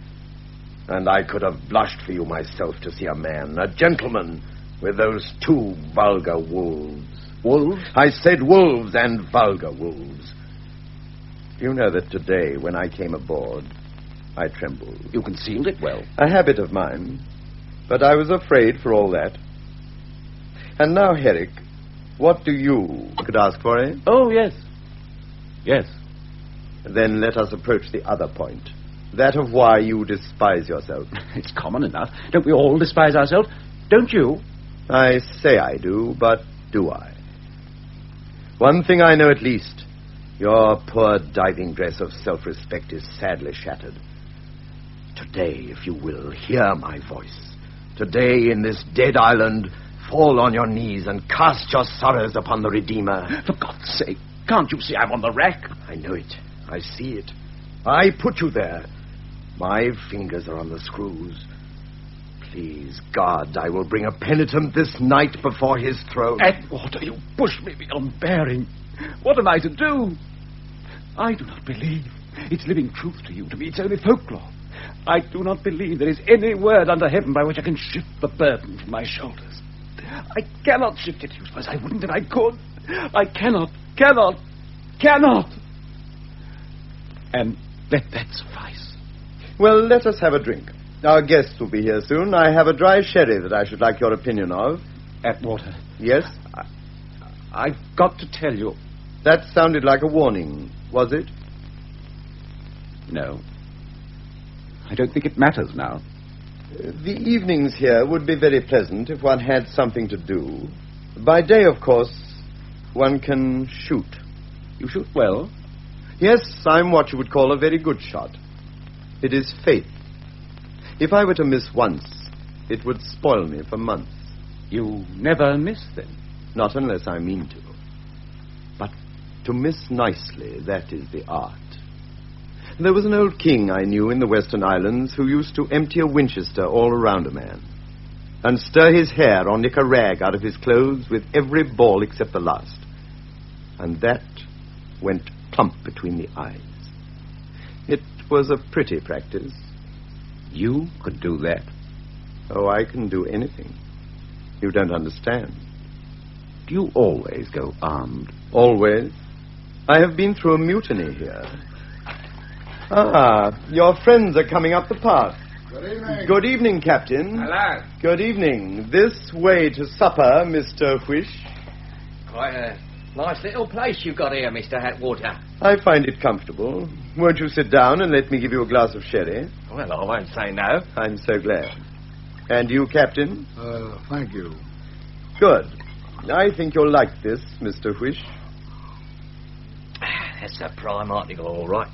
And I could have blushed for you myself to see a man, a gentleman, with those two vulgar wolves. Wolves? I said wolves, and vulgar wolves. You know that today, when I came aboard, I trembled. You concealed it well. A habit of mine. But I was afraid for all that. And now, Herrick, what do you could ask for, eh? Oh, yes. Yes. Then let us approach the other point. That of why you despise yourself. It's common enough. Don't we all despise ourselves? Don't you? I say I do, but do I? One thing I know at least. Your poor diving dress of self-respect is sadly shattered. Today, if you will, hear my voice. Today, in this dead island, fall on your knees and cast your sorrows upon the Redeemer. For God's sake, can't you see I'm on the rack? I know it. I see it. I put you there. My fingers are on the screws. Please, God, I will bring a penitent this night before his throne. Atwater, you push me beyond bearing. What am I to do? I do not believe it's living truth to you. To me, it's only folklore. I do not believe there is any word under heaven by which I can shift the burden from my shoulders. I cannot shift it. You suppose I wouldn't if I could? I cannot. And let that suffice. Well, let us have a drink. Our guests will be here soon. I have a dry sherry that I should like your opinion of. Atwater. Yes? I've got to tell you. That sounded like a warning, was it? No. I don't think it matters now. The evenings here would be very pleasant if one had something to do. By day, of course, one can shoot. You shoot well? Yes, I'm what you would call a very good shot. It is fate. If I were to miss once, it would spoil me for months. You never miss, then? Not unless I mean to. But to miss nicely, that is the art. There was an old king I knew in the Western Islands who used to empty a Winchester all around a man and stir his hair or nick a rag out of his clothes with every ball except the last. And that went plump between the eyes. It was a pretty practice. You could do that? Oh, I can do anything. You don't understand. Do you always go armed? Always. I have been through a mutiny here. Ah, your friends are coming up the path. Good evening. Good evening, Captain. Hello. Good evening. This way to supper, Mr. Whish. Quite a nice little place you've got here, Mr. Atwater. I find it comfortable. Won't you sit down and let me give you a glass of sherry? Well, I won't say no. I'm so glad. And you, Captain? Thank you. Good. I think you'll like this, Mr. Whish. That's a prime article, all right.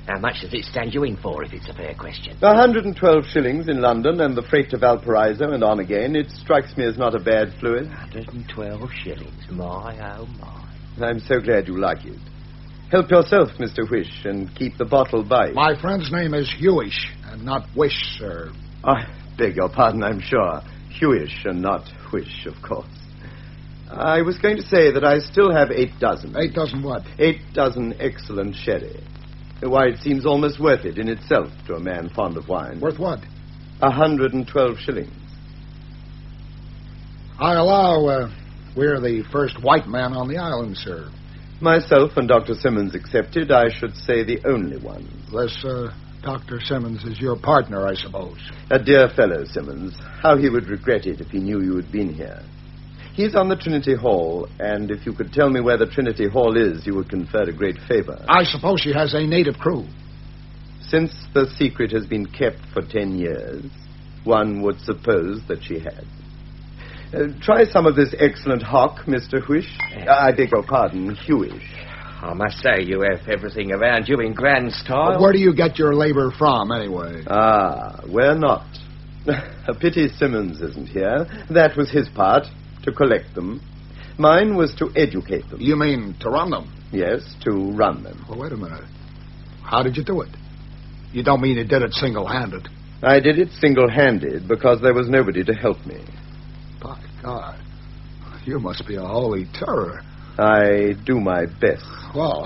How much does it stand you in for, if it's a fair question? 112 shillings in London and the freight to Valparaiso and on again. It strikes me as not a bad fluid. 112 shillings. My, oh, my. I'm so glad you like it. Help yourself, Mr. Whish, and keep the bottle by you. My friend's name is Hewish, and not Wish, sir. I beg your pardon, I'm sure. Hewish and not Whish, of course. I was going to say that I still have 8 dozen. 8 dozen what? 8 dozen excellent sherry. Why, it seems almost worth it in itself to a man fond of wine. Worth what? 112 shillings. I allow we're the first white man on the island, sir. Myself and Dr. Simmons excepted, I should say the only ones. This, Dr. Simmons is your partner, I suppose. A dear fellow, Simmons. How he would regret it if he knew you had been here. He's on the Trinity Hall, and if you could tell me where the Trinity Hall is, you would confer a great favor. I suppose she has a native crew. Since the secret has been kept for 10 years, one would suppose that she had. Try some of this excellent hock, Mr. Whish. I beg your pardon, Hewish. I must say, you have everything around you in grand style. Where do you get your labor from, anyway? Where not? A pity Simmons isn't here. That was his part, to collect them. Mine was to educate them. You mean to run them? Yes, to run them. Well, wait a minute. How did you do it? You don't mean you did it single-handed? I did it single-handed because there was nobody to help me. By God, you must be a holy terror. I do my best. Well,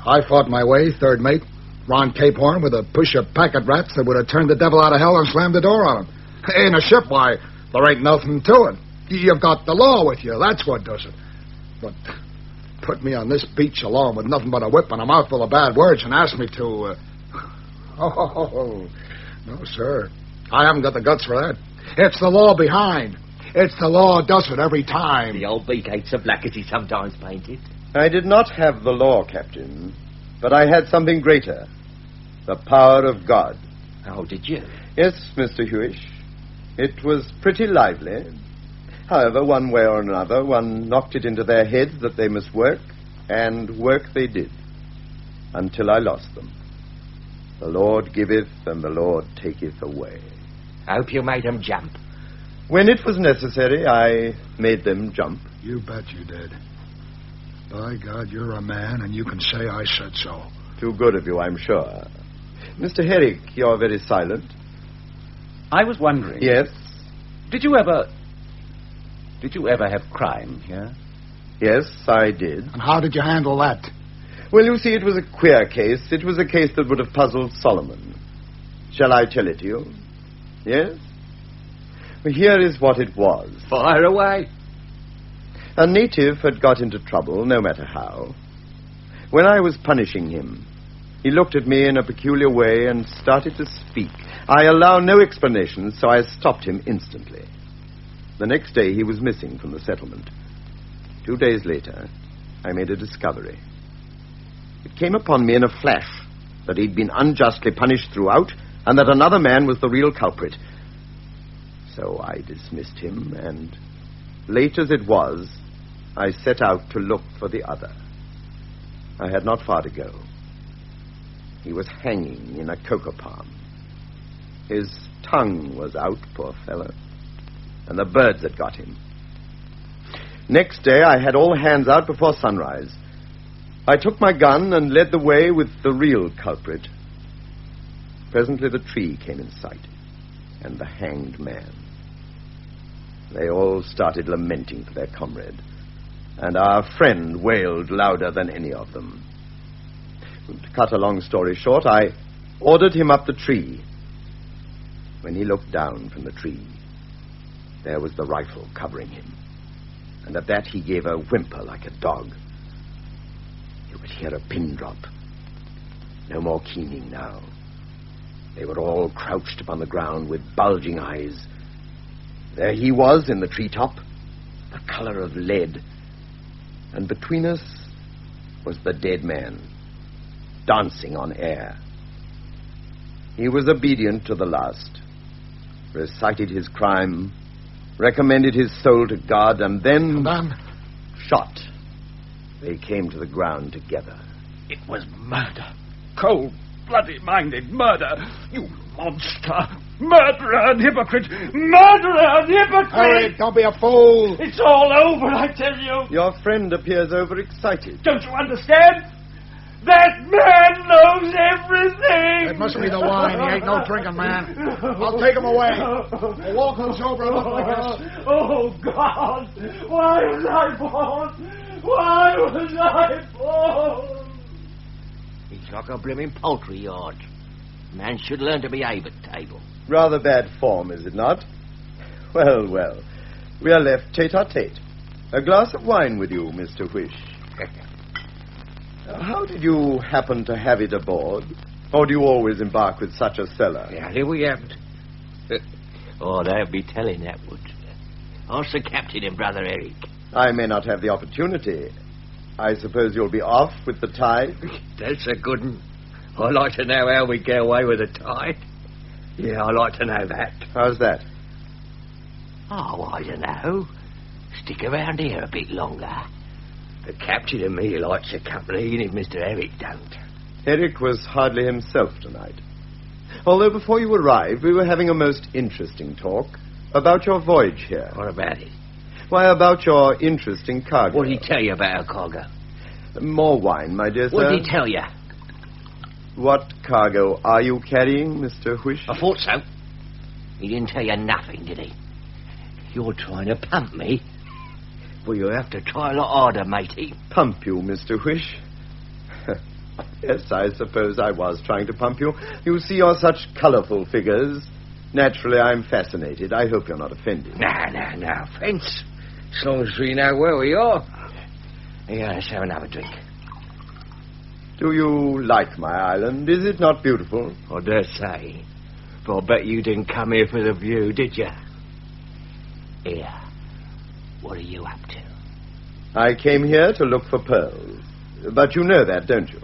I fought my way, third mate, round Cape Horn with a push of packet rats that would have turned the devil out of hell and slammed the door on him. In a ship, why, there ain't nothing to it. You've got the law with you, that's what does it. But put me on this beach alone with nothing but a whip and a mouthful of bad words and ask me to... No, sir. I haven't got the guts for that. It's the law behind. It's the law does it every time. The old beak-gates are black as he sometimes painted. I did not have the law, Captain, but I had something greater. The power of God. Oh, did you? Yes, Mr. Hewish. It was pretty lively. However, one way or another, one knocked it into their heads that they must work, and work they did, until I lost them. The Lord giveth, and the Lord taketh away. I hope you made them jump. When it was necessary, I made them jump. You bet you did. By God, you're a man, and you can say I said so. Too good of you, I'm sure. Mr. Herrick, you're very silent. I was wondering... Yes? Did you ever have crime here? Yes, I did. And how did you handle that? Well, you see, it was a queer case. It was a case that would have puzzled Solomon. Shall I tell it to you? Yes? Well, here is what it was. Fire away. A native had got into trouble, no matter how. When I was punishing him, he looked at me in a peculiar way and started to speak. I allow no explanation, so I stopped him instantly. The next day, he was missing from the settlement. 2 days later, I made a discovery. It came upon me in a flash that he'd been unjustly punished throughout and that another man was the real culprit. So I dismissed him, and late as it was, I set out to look for the other. I had not far to go. He was hanging in a cocoa palm. His tongue was out, poor fellow, and the birds had got him. Next day, I had all hands out before sunrise. I took my gun and led the way with the real culprit. Presently, the tree came in sight, and the hanged man. They all started lamenting for their comrade, and our friend wailed louder than any of them. To cut a long story short, I ordered him up the tree. When he looked down from the tree, there was the rifle covering him, and at that he gave a whimper like a dog. You could hear a pin drop. No more keening now. They were all crouched upon the ground with bulging eyes. There he was in the treetop, the color of lead, and between us was the dead man, dancing on air. He was obedient to the last, recited his crime, recommended his soul to God, and then shot. They came to the ground together. It was murder. Cold-blooded-minded murder. You monster. Murderer and hypocrite. Murderer and hypocrite. Hurry, don't be a fool. It's all over, I tell you. Your friend appears overexcited. Don't you understand? That man knows everything. It must be the wine. He ain't no drinking man. I'll take him away. A walking sober look like this. Oh, God. Why was I born? Why was I born? It's like a blooming poultry yard. Man should learn to behave at table. Rather bad form, is it not? Well, well. We are left tete-a-tete. A glass of wine with you, Mr. Whish. How did you happen to have it aboard? Or do you always embark with such a cellar? Yeah, here we haven't. Oh, they'd be telling that, would you? Ask the captain and Brother Eric. I may not have the opportunity. I suppose you'll be off with the tide? That's a good one. I'd like to know how we get away with the tide. Yeah, I'd like to know that. How's that? Oh, I don't know. Stick around here a bit longer. The captain and me likes the company, even if Mr. Eric don't. Eric was hardly himself tonight. Although before you arrived, we were having a most interesting talk about your voyage here. What about it? Why, about your interesting cargo. What did he tell you about our cargo? More wine, my dear sir. What did he tell you? What cargo are you carrying, Mr. Whish? I thought so. He didn't tell you nothing, did he? You're trying to pump me. Well, you'll have to try a lot harder, matey. Pump you, Mr. Whish? Yes, I suppose I was trying to pump you. You see, you're such colourful figures. Naturally, I'm fascinated. I hope you're not offended. No offence. As long as we know where we are. Yeah, let's have another drink. Do you like my island? Is it not beautiful? I dare say. But I bet you didn't come here for the view, did you? Here. What are you up to? I came here to look for pearls. But you know that, don't you?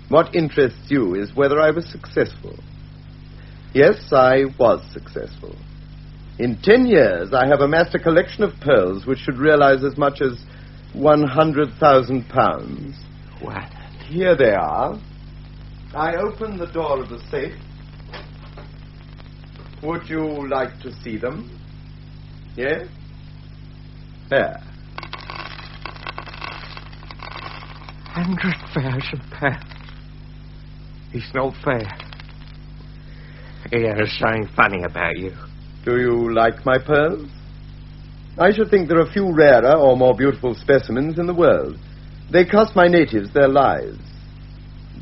What interests you is whether I was successful. Yes, I was successful. In 10 years, I have amassed a collection of pearls which should realize as much as £100,000. What? Here they are. I open the door of the safe. Would you like to see them? Yes? There. £100,000. It's not fair. There's something funny about you. Do you like my pearls? I should think there are few rarer or more beautiful specimens in the world. They cost my natives their lives.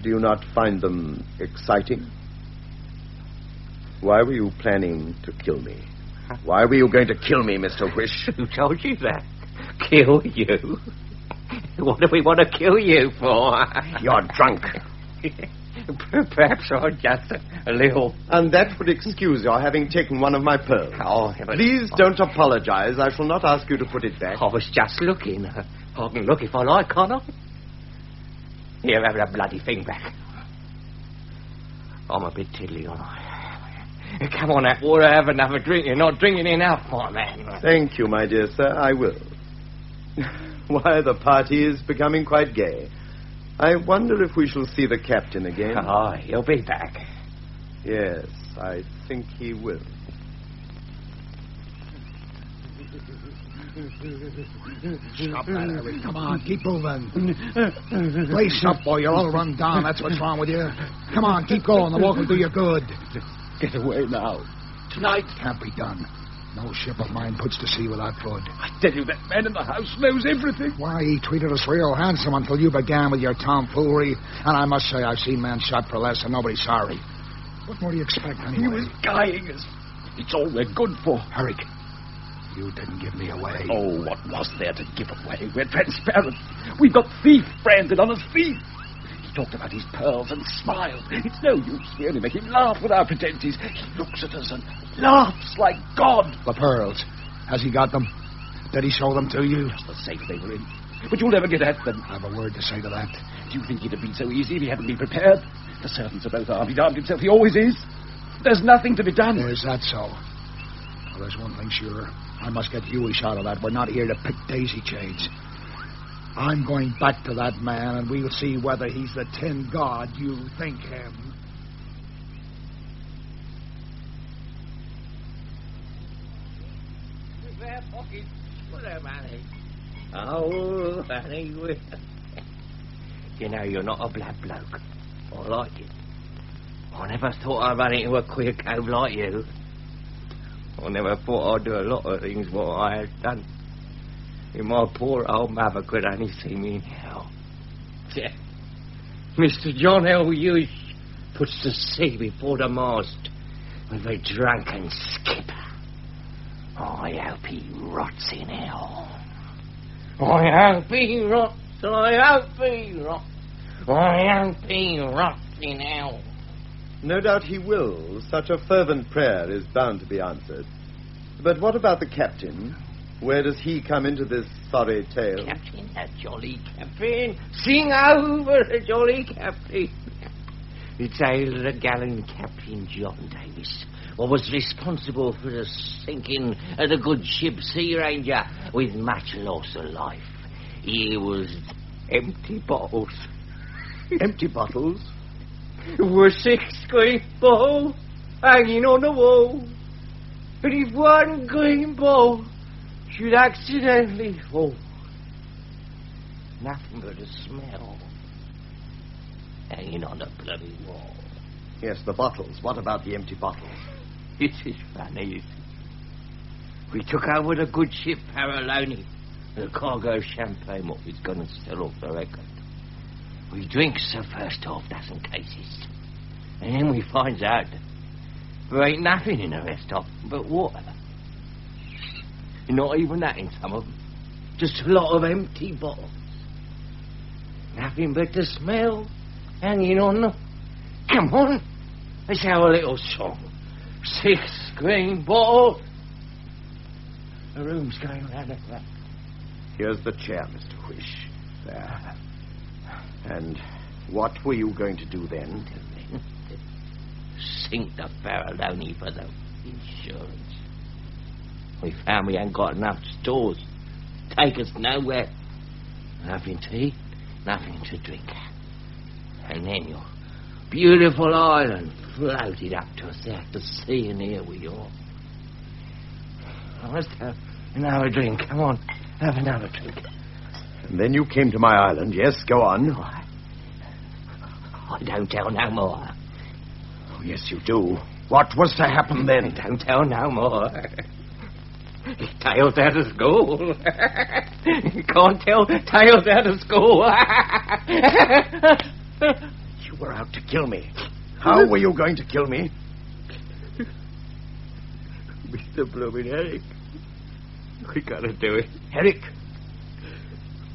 Do you not find them exciting? Why were you planning to kill me? Why were you going to kill me, Mr. Whish? Who told you that? Kill you? What do we want to kill you for? You're drunk. Perhaps I'm just a little... And that would excuse your having taken one of my pearls. Oh, but... Please don't apologize. I shall not ask you to put it back. I was just looking. I can look if I like, can't I? Here, have that bloody thing back. I'm a bit tiddly, aren't I? Come on, Atwater, have another drink. You're not drinking enough, my man. Thank you, my dear sir. I will. Why, the party is becoming quite gay. I wonder if we shall see the captain again. Oh, he'll be back. Yes, I think he will. Stop that, Harry. Come on, keep moving. Lace up, boy. You're all run down. That's what's wrong with you. Come on, keep going. The walk will do you good. Get away now. Tonight can't be done. No ship of mine puts to sea without food. I tell you, that man in the house knows everything. Why, he treated us real handsome until you began with your tomfoolery. And I must say, I've seen men shot for less and nobody's sorry. What more do you expect, anyway? He was guying us. It's all we're good for. Herrick, you didn't give me away. Oh, what was there to give away? We're transparent. We've got thief branded on us, thief. He talked about his pearls and smiled. It's no use. We only make him laugh with our pretenses. He looks at us and laughs like God. The pearls. Has he got them? Did he show them to you? Just the safe they were in. But you'll never get at them. I have a word to say to that. Do you think it'd have been so easy if he hadn't been prepared? The servants are both armed. He's armed himself. He always is. There's nothing to be done. Is that so? Well, there's one thing sure. I must get Huish out of that. We're not here to pick daisy chains. I'm going back to that man, and we'll see whether he's the tin god you think him. Oh, honey. You know, you're not a blood bloke. I like it. I never thought I'd run into a queer cove like you. I never thought I'd do a lot of things what I had done. If my poor old mother could only see me in hell. Yeah. Mr. John L. Hughes puts to sea before the mast. with a drunken skipper. I hope he rots in hell. I hope he rots. I hope he rots. I hope he rots in hell. No doubt he will. Such a fervent prayer is bound to be answered. But what about the captain? Where does he come into this sorry tale? Captain, that jolly captain. Sing over the jolly captain. It's tale of the gallant Captain John Davis, what was responsible for the sinking of the good ship Sea Ranger with much loss of life. Here was empty bottles. Empty bottles? Were 6 green bottles hanging on the wall. And if one green ball should accidentally fall, nothing but a smell hanging on the bloody wall. Yes, the bottles. What about the empty bottles? It is funny. We took over the good ship Paraloni, the cargo champagne what was going to sell off the record. We drinks the first 12 cases, and then we finds out there ain't nothing in the rest of them but water. Not even that in some of them. Just a lot of empty bottles. Nothing but the smell hanging on them. Come on, let's have a little song. 6 green bottles. The room's going round the clock. Here's the chair, Mr. Whish. There. And what were you going to do then? Sink the Faralloni for the insurance. We found we hadn't got enough stores. Take us nowhere. Nothing to eat, nothing to drink. And then your beautiful island floated up to us out to sea, and here we are. I must have another drink. Come on, have another drink. And then you came to my island. Yes, go on. I don't tell no more. Oh, yes, you do. What was to happen then? Don't tell no more. Tales out of school. Can't tell tales out of school. You were out to kill me. How were you going to kill me? Mr. Blooming Herrick. We gotta do it. Herrick?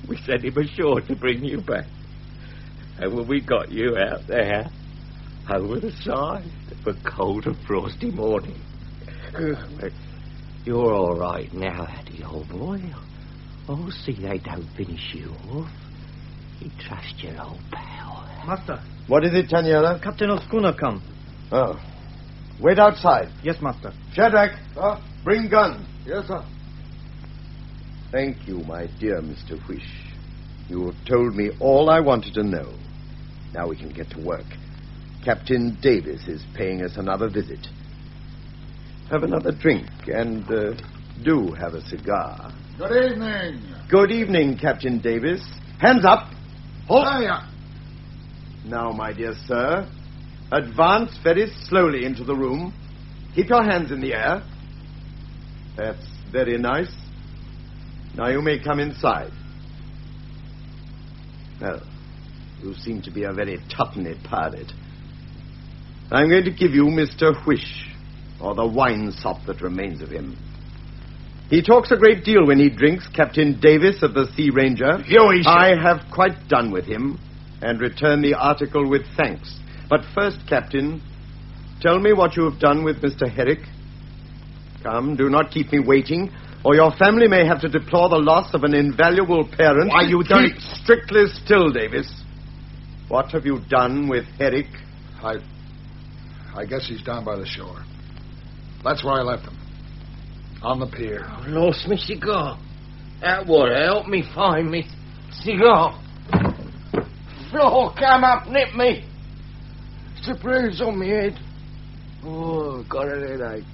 We sent him ashore to bring you back. And when we got you out there, over the side of a cold and frosty morning. You're all right now, Addy, old boy. Oh, see they don't finish you off. You trust your old pal. Master. What is it, Taniela? Captain of schooner come. Oh. Wait outside. Yes, master. Shadrach, bring gun. Yes, sir. Thank you, my dear Mr. Whish. You have told me all I wanted to know. Now we can get to work. Captain Davis is paying us another visit. Have another drink, and do have a cigar. Good evening. Good evening, Captain Davis. Hands up. Halt. Hiya. Now, my dear sir, advance very slowly into the room. Keep your hands in the air. That's very nice. Now you may come inside. Well, you seem to be a very tuppenny pirate. I'm going to give you Mr. Whish, or the wine sop that remains of him. He talks a great deal when he drinks, Captain Davis of the Sea Ranger. I have quite done with him, and return the article with thanks. But first, Captain, tell me what you have done with Mr. Herrick. Come, do not keep me waiting, or your family may have to deplore the loss of an invaluable parent. Why, you don't... Keep strictly still, Davis. What have you done with Herrick? I guess he's down by the shore. That's where I left him. On the pier. I lost me cigar. That would help me find me cigar. Floor, come up, nip me. It's a bruise on me head. Oh, got a headache.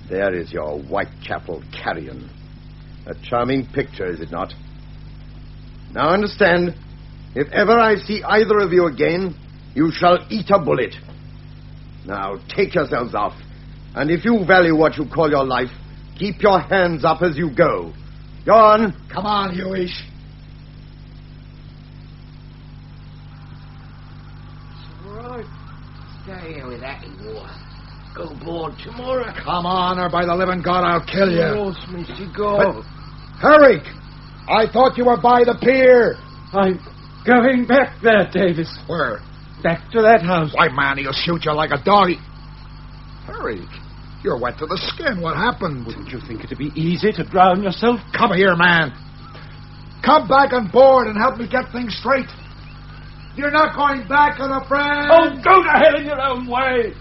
There is your Whitechapel carrion. A charming picture, is it not? Now understand, if ever I see either of you again, you shall eat a bullet. Now take yourselves off, and if you value what you call your life, keep your hands up as you go. Go on. Come on, Huish. It's all right. Stay here with that water. Go aboard tomorrow. Come on, or by the living God, I'll kill you. Lost me cigar. Herrick! I thought you were by the pier. I'm going back there, Davis. Where? Back to that house. Why, man, he'll shoot you like a dog. Herrick, you're wet to the skin. What happened? Wouldn't you think it'd be easy to drown yourself? Come here, man. Come back on board and help me get things straight. You're not going back on a friend. Oh, go to hell in your own way.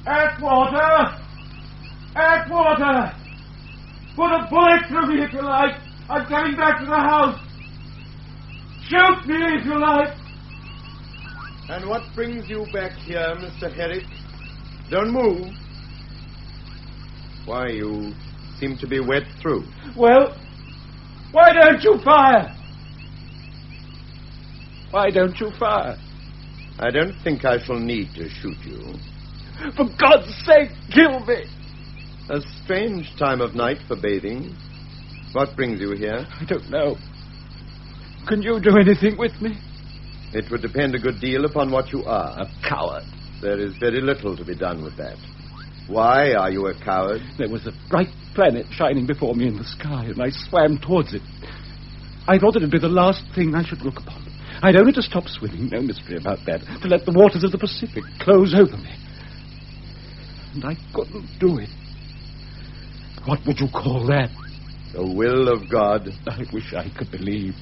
Atwater! Atwater! Put a bullet through me if you like. I'm going back to the house. Shoot me if you like. And what brings you back here, Mr. Herrick? Don't move. Why, you seem to be wet through. Well, why don't you fire? Why don't you fire? I don't think I shall need to shoot you. For God's sake, kill me. A strange time of night for bathing. What brings you here? I don't know. Can you do anything with me? It would depend a good deal upon what you are. A coward. There is very little to be done with that. Why are you a coward? There was a bright planet shining before me in the sky, and I swam towards it. I thought it'd be the last thing I should look upon. I'd only to stop swimming, no mystery about that, to let the waters of the Pacific close over me. And I couldn't do it. What would you call that? The will of God. I wish I could believe.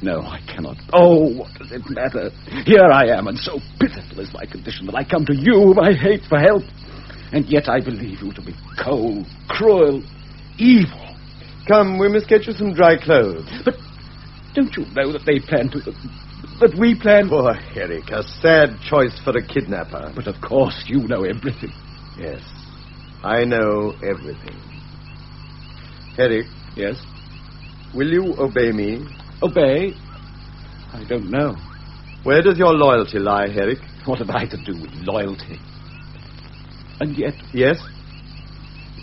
No, I cannot. Oh, what does it matter? Here I am, and so pitiful is my condition that I come to you, whom I hate, for help. And yet I believe you to be cold, cruel, evil. Come, we must get you some dry clothes. But don't you know that they plan to... that we plan... Poor Herrick, a sad choice for a kidnapper. But of course you know everything. Yes, I know everything. Herrick. Yes? Will you obey me? Obey? I don't know. Where does your loyalty lie, Herrick? What have I to do with loyalty? And yet... Yes?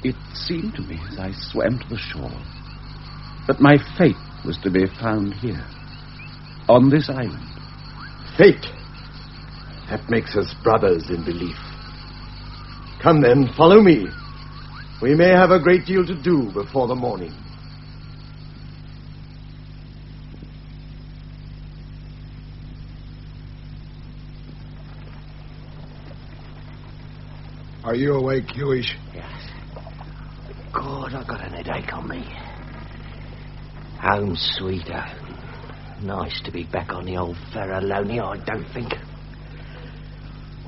It seemed to me as I swam to the shore that my fate was to be found here, on this island. Fate? That makes us brothers in belief. Come then, follow me. We may have a great deal to do before the morning. Are you awake, Hewish? Yes. God, I've got an headache on me. Home sweet home. Nice to be back on the old Farallonia, I don't think.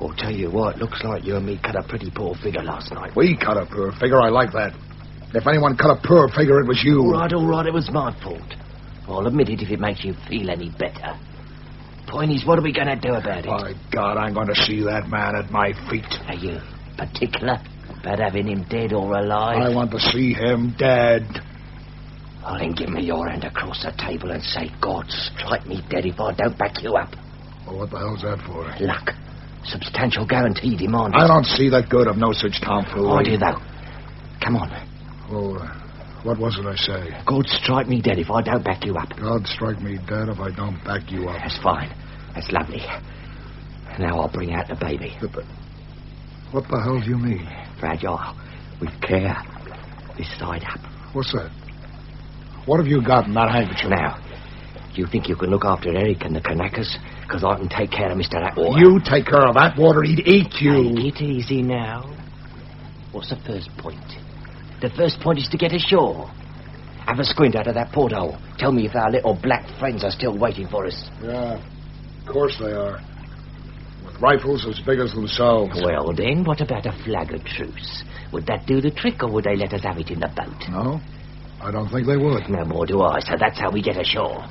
I'll tell you what, looks like you and me cut a pretty poor figure last night. We cut a poor figure, I like that. If anyone cut a poor figure, it was you. All right, it was my fault. I'll admit it if it makes you feel any better. Point is, what are we going to do about it? My God, I'm going to see that man at my feet. Are you particular about having him dead or alive? I want to see him dead. Well, then give me your hand across the table and say, God, strike me dead if I don't back you up. Well, what the hell's that for? Luck. Substantial guarantee demanded. I don't see the good of no such tomfoolery. I do, though. Come on. Well, what was it I say? God, strike me dead if I don't back you up. God strike me dead if I don't back you up. That's fine. That's lovely. Now I'll bring out the baby. What the hell do you mean? Fragile. With care. This side up. What's that? What have you got in that handkerchief? Now, do you think you can look after Eric and the Kanakas? Because I can take care of Mr. Atwater. You take care of Atwater, he'd eat you. Take it easy now. What's the first point? The first point is to get ashore. Have a squint out of that porthole. Tell me if our little black friends are still waiting for us. Yeah, of course they are. With rifles as big as themselves. Well, then, what about a flag of truce? Would that do the trick, or would they let us have it in the boat? No, I don't think they would. No more do I, so that's how we get ashore.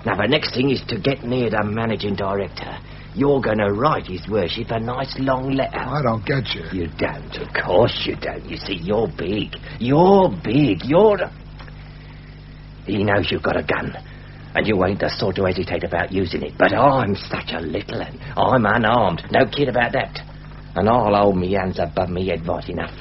Now, the next thing is to get near the managing director. You're going to write His Worship a nice long letter. I don't get you. You don't, of course you don't. You see, you're big. You're big. He knows you've got a gun, and you ain't the sort to hesitate about using it. But I'm such a little un. I'm unarmed. No kid about that. And I'll hold me hands above me head right enough.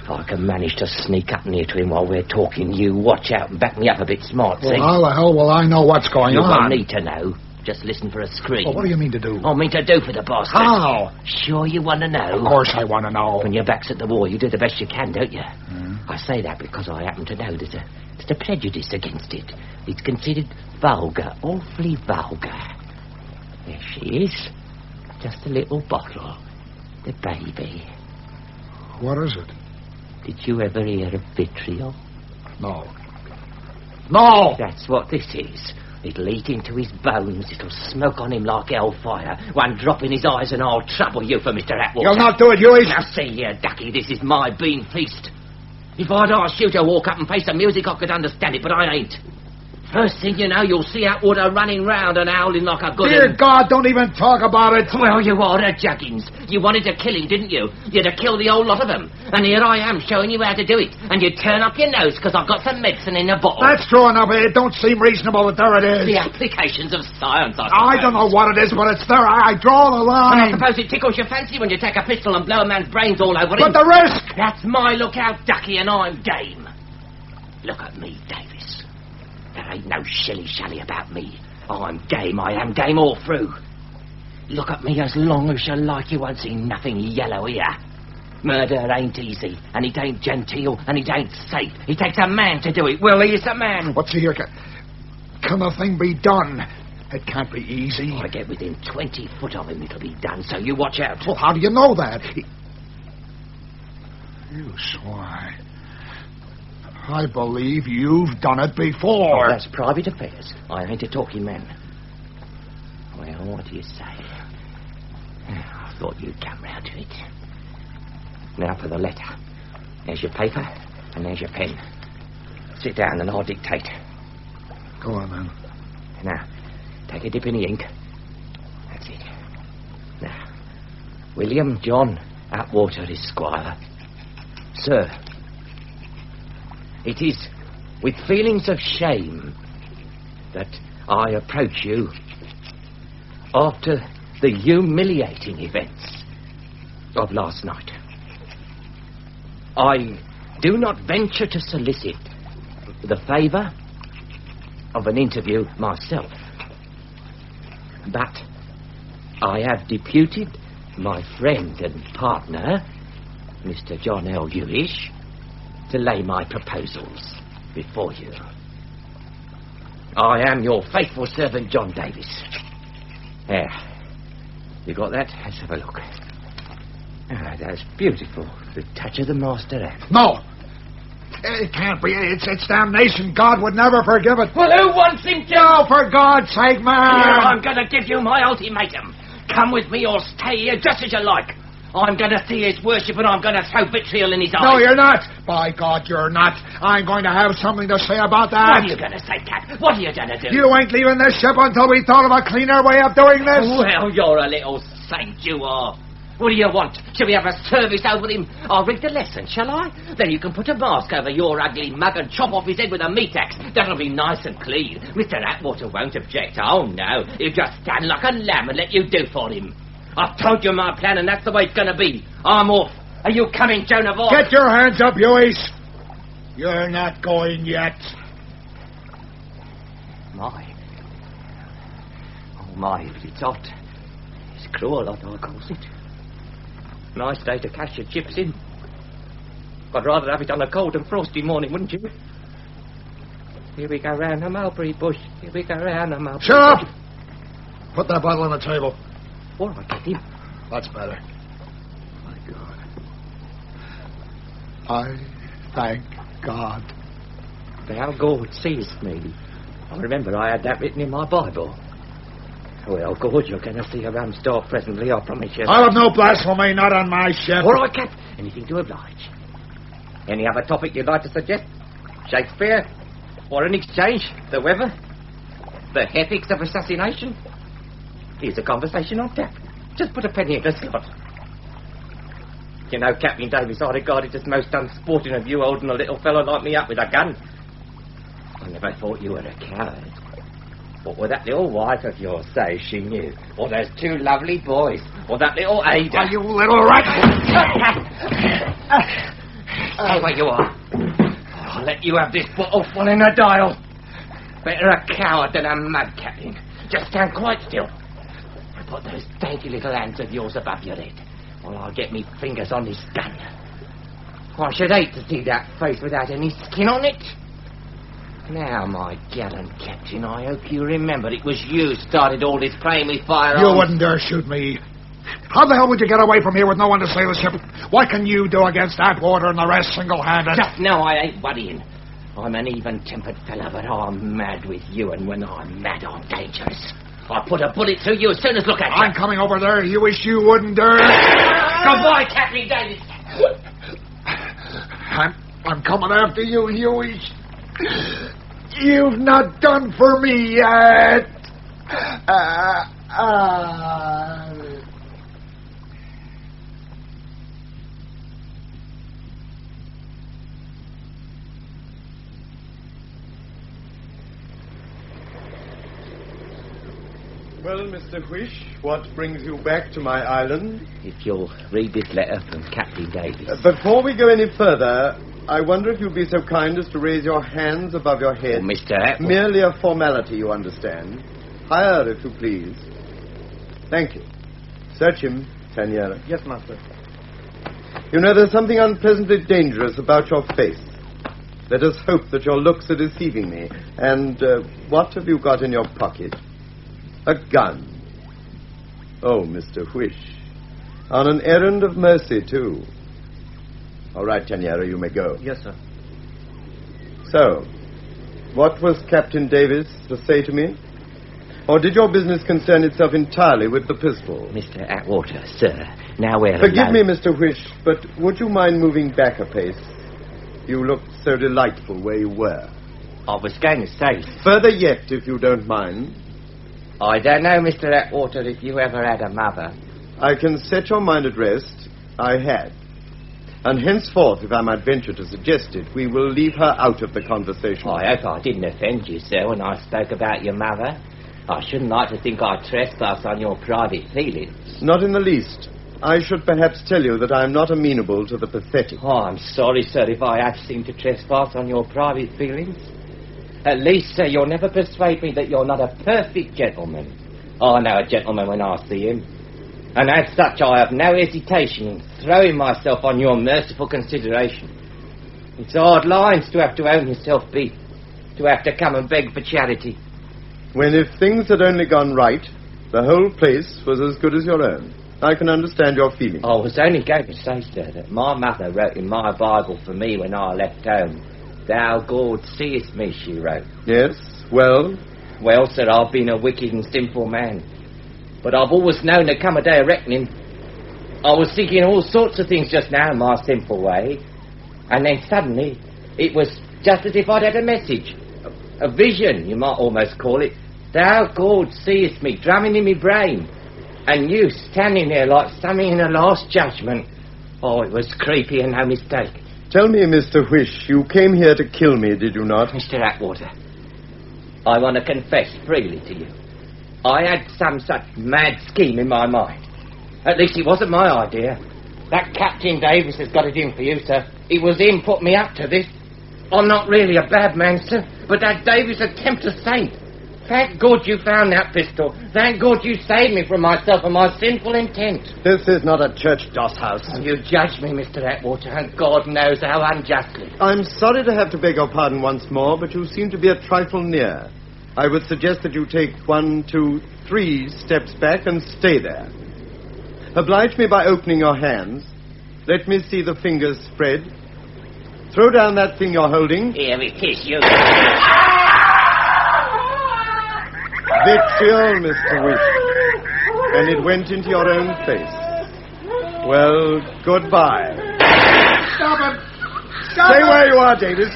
If I can manage to sneak up near to him while we're talking, you watch out and back me up a bit smart, Well, see? how the hell will I know what's going You on? won't need to know. Just listen for a scream. Well, what do you mean to do? I mean to do for the bastard. How? Sure you want to know? Of course I want to know. When your back's at the wall, you do the best you can, don't you? I say that because I happen to know there's a prejudice against it. It's considered vulgar, awfully vulgar. There she is. Just a little bottle. The baby. What is it? Did you ever hear of vitriol? No. No! That's what this is. It'll eat into his bones. It'll smoke on him like hellfire. One drop in his eyes and I'll trouble you for Mr. Atwater. You'll not do it, Huey. Now see here, Ducky, this is my bean feast. If I'd asked you to walk up and face the music, I could understand it, but I ain't. First thing you know, you'll see Atwater running round and howling like a good... Dear God, don't even talk about it. Well, you order juggins. You wanted to kill him, didn't you? You'd have killed the whole lot of them. And here I am showing you how to do it. And you turn up your nose because I've got some medicine in a bottle. That's true enough. It don't seem reasonable, but there it is. The applications of science, I suppose. I don't know what it is, but it's there. I draw the line. And I suppose it tickles your fancy when you take a pistol and blow a man's brains all over But him. the risk! That's my lookout, Ducky, and I'm game. Look at me, Davis. There ain't no shilly-shally about me. I'm game, I am game all through. Look at me as long as you like, you won't see nothing yellow here. Murder ain't easy, and it ain't genteel, and it ain't safe. It takes a man to do it. Willie is a man. What's here? Can the thing be done? It can't be easy. I get within 20 foot of him, it'll be done, so you watch out. Well, how do you know that? You swine. I believe you've done it before. Oh, that's private affairs. I ain't a talking man. Well, what do you say? I thought you'd come round to it. Now for the letter. There's your paper, and there's your pen. Sit down and I'll dictate. Go on, then. Now, take a dip in the ink. That's it. Now, William John Atwater, Esquire. Sir, it is with feelings of shame that I approach you after the humiliating events of last night. I do not venture to solicit the favour of an interview myself, but I have deputed my friend and partner, Mr. John L. Ewish, to lay my proposals before you. I am your faithful servant, John Davis. There. You got that? Let's have a look. Ah, that's beautiful. The touch of the master hand. No! It can't be. It's damnation. God would never forgive it. Well, who wants him to? No, for God's sake, man! Here, I'm going to give you my ultimatum. Come with me or stay here just as you like. I'm going to see his worship and I'm going to throw vitriol in his eyes. No, you're not. By God, you're not. I'm going to have something to say about that. What are you going to say, Cap? What are you going to do? You ain't leaving this ship until we thought of a cleaner way of doing this. Well, you're a little saint, you are. What do you want? Shall we have a service over him? I'll read the lesson, shall I? Then you can put a mask over your ugly mug and chop off his head with a meat axe. That'll be nice and clean. Mr. Atwater won't object. Oh, no. He'll just stand like a lamb and let you do for him. I've told you my plan, and that's the way it's going to be. I'm off. Are you coming, Joan of Arc? Get your hands up, Huey. You're not going yet. My. Oh, my, but it's hot. It's cruel, I calls it. Nice day to cash your chips in. I'd rather have it on a cold and frosty morning, wouldn't you? Here we go round the mulberry bush. Here we go round the mulberry Shut bush. up! Put that bottle on the table. All right, Captain. That's better. My God. I thank God. Thou God seest me. I remember I had that written in my Bible. Well, good, you're going to see a rum store presently, I promise you. I'll have no blasphemy, not on my ship. All right, Cap. Anything to oblige. Any other topic you'd like to suggest? Shakespeare? Foreign exchange? The weather? The ethics of assassination? Here's a conversation on tap. Just put a penny in the slot. You know, Captain Davis, I regard it as most unsporting of you holding a little fellow like me up with a gun. I never thought you were a coward. What with that little wife of yours say she knew? Or those two lovely boys? Or that little Ada? Oh, you little rat! Stay where you are. I'll let you have this bottle full in a dial. Better a coward than a mad captain. Just stand quite still. And put those dainty little hands of yours above your head, while I get me fingers on this gun. I should hate to see that face without any skin on it. Now, my gallant captain, I hope you remember it was you started all this playing with firearms. You wouldn't dare shoot me. How the hell would you get away from here with no one to sail the ship? What can you do against Atwater and the rest single-handed? Just now I ain't worrying. I'm an even-tempered fella, but I'm mad with you, and when I'm mad, I'm dangerous. I'll put a bullet through you as soon as look at you. I'm coming over there. You wish you wouldn't dare. Goodbye, Captain Davis. I'm coming after you, Huey. You've not done for me yet. Well, Mr. Whish, what brings you back to my island? If you'll read this letter from Captain Davis. Before we go any further, I wonder if you'll be so kind as to raise your hands above your head. Oh, Mr. Atwater. Merely a formality, you understand. Higher, if you please. Thank you. Search him, Taniera. Yes, master. You know, there's something unpleasantly dangerous about your face. Let us hope that your looks are deceiving me. And what have you got in your pocket? A gun. Oh, Mr. Whish. On an errand of mercy, too. All right, Taniera, you may go. Yes, sir. So, what was Captain Davis to say to me? Or did your business concern itself entirely with the pistol? Mr. Atwater, sir, now we're Forgive alone. me, Mr. Whish, but would you mind moving back a pace? You looked so delightful where you were. I was going to say... Further yet, if you don't mind. I don't know, Mr. Atwater, if you ever had a mother. I can set your mind at rest. I had. And henceforth, if I might venture to suggest it, we will leave her out of the conversation. I hope I didn't offend you, sir, when I spoke about your mother. I shouldn't like to think I trespass on your private feelings. Not in the least. I should perhaps tell you that I am not amenable to the pathetic. Oh, I'm sorry, sir, if I have seemed to trespass on your private feelings. At least, sir, you'll never persuade me that you're not a perfect gentleman. I know a gentleman when I see him. And as such, I have no hesitation in throwing myself on your merciful consideration. It's hard lines to have to own yourself beef, to have to come and beg for charity. When if things had only gone right, the whole place was as good as your own. I can understand your feelings. I was only going to say, sir, that my mother wrote in my Bible for me when I left home. Thou, God, seest me, she wrote. Yes, well? Well, sir, I've been a wicked and sinful man. But I've always known there come a day of reckoning. I was seeking all sorts of things just now in my sinful way. And then suddenly, it was just as if I'd had a message. A vision, you might almost call it. Thou, God, seest me, drumming in my brain. And you standing there like something in the Last Judgment. Oh, it was creepy and no mistake. Tell me, Mr. Whish, you came here to kill me, did you not? Mr. Atwater, I want to confess freely to you. I had some such mad scheme in my mind. At least it wasn't my idea. That Captain Davis has got it in for you, sir. It was him put me up to this. I'm not really a bad man, sir, but that Davis attempts a saint. Thank God you found that pistol. Thank God you saved me from myself and my sinful intent. This is not a church doss house. You judge me, Mr. Atwater, and God knows how unjustly. I'm sorry to have to beg your pardon once more, but you seem to be a trifle near. I would suggest that you take 1, 2, 3 steps back and stay there. Oblige me by opening your hands. Let me see the fingers spread. Throw down that thing you're holding. Here it is, you... Vitriol, Mr. Whish. And it went into your own face. Well, goodbye. Stop it! Stop Stay it! where you are, Davis.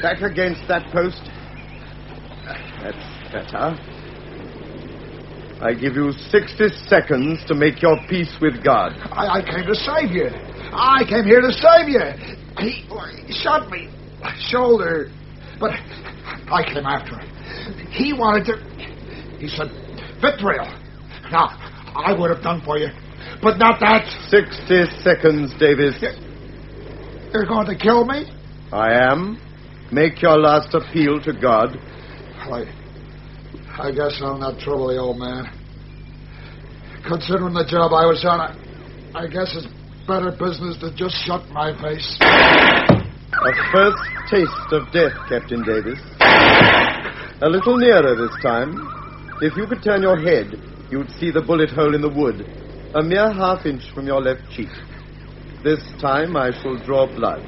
Back against that post. That's better. I give you 60 seconds to make your peace with God. I came to save you. I came here to save you. He shot me. Shoulder. But I came after him. He wanted to... He said, vitriol. Now, I would have done for you. But not that. 60 seconds, Davis. You're going to kill me? I am. Make your last appeal to God. I guess I'll not trouble the old man. Considering the job I was on, I guess it's better business to just shut my face. A first taste of death, Captain Davis. A little nearer this time. If you could turn your head, you'd see the bullet hole in the wood, a mere half-inch from your left cheek. This time I shall draw blood.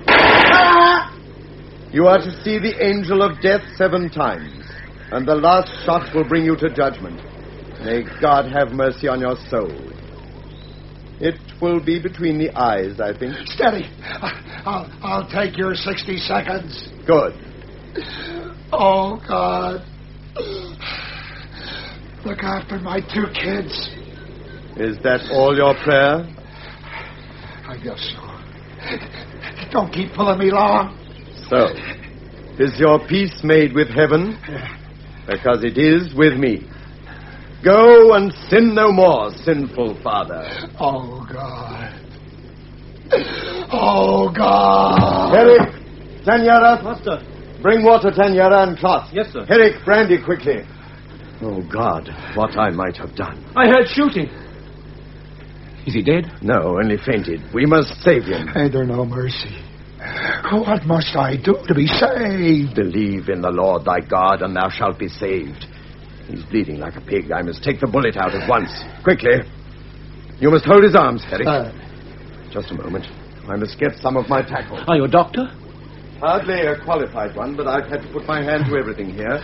You are to see the angel of death 7 times, and the last shot will bring you to judgment. May God have mercy on your soul. It will be between the eyes, I think. Steady. I'll take your 60 seconds. Good. Oh, God. Look after my 2 kids. Is that all your prayer? I guess so. Don't keep pulling me long. So, is your peace made with heaven? Because it is with me. Go and sin no more, sinful father. Oh, God. Oh, God. Herrick, Tanyara. Master. Bring water, Tanyara, and cloth. Yes, sir. Herrick, brandy quickly. Oh, God, what I might have done. I heard shooting. Is he dead? No, only fainted. We must save him. Ain't there no mercy? What must I do to be saved? Believe in the Lord thy God, and thou shalt be saved. He's bleeding like a pig. I must take the bullet out at once. Quickly. You must hold his arms, Herrick. Just a moment. I must get some of my tackle. Are you a doctor? Hardly a qualified one, but I've had to put my hand to everything here.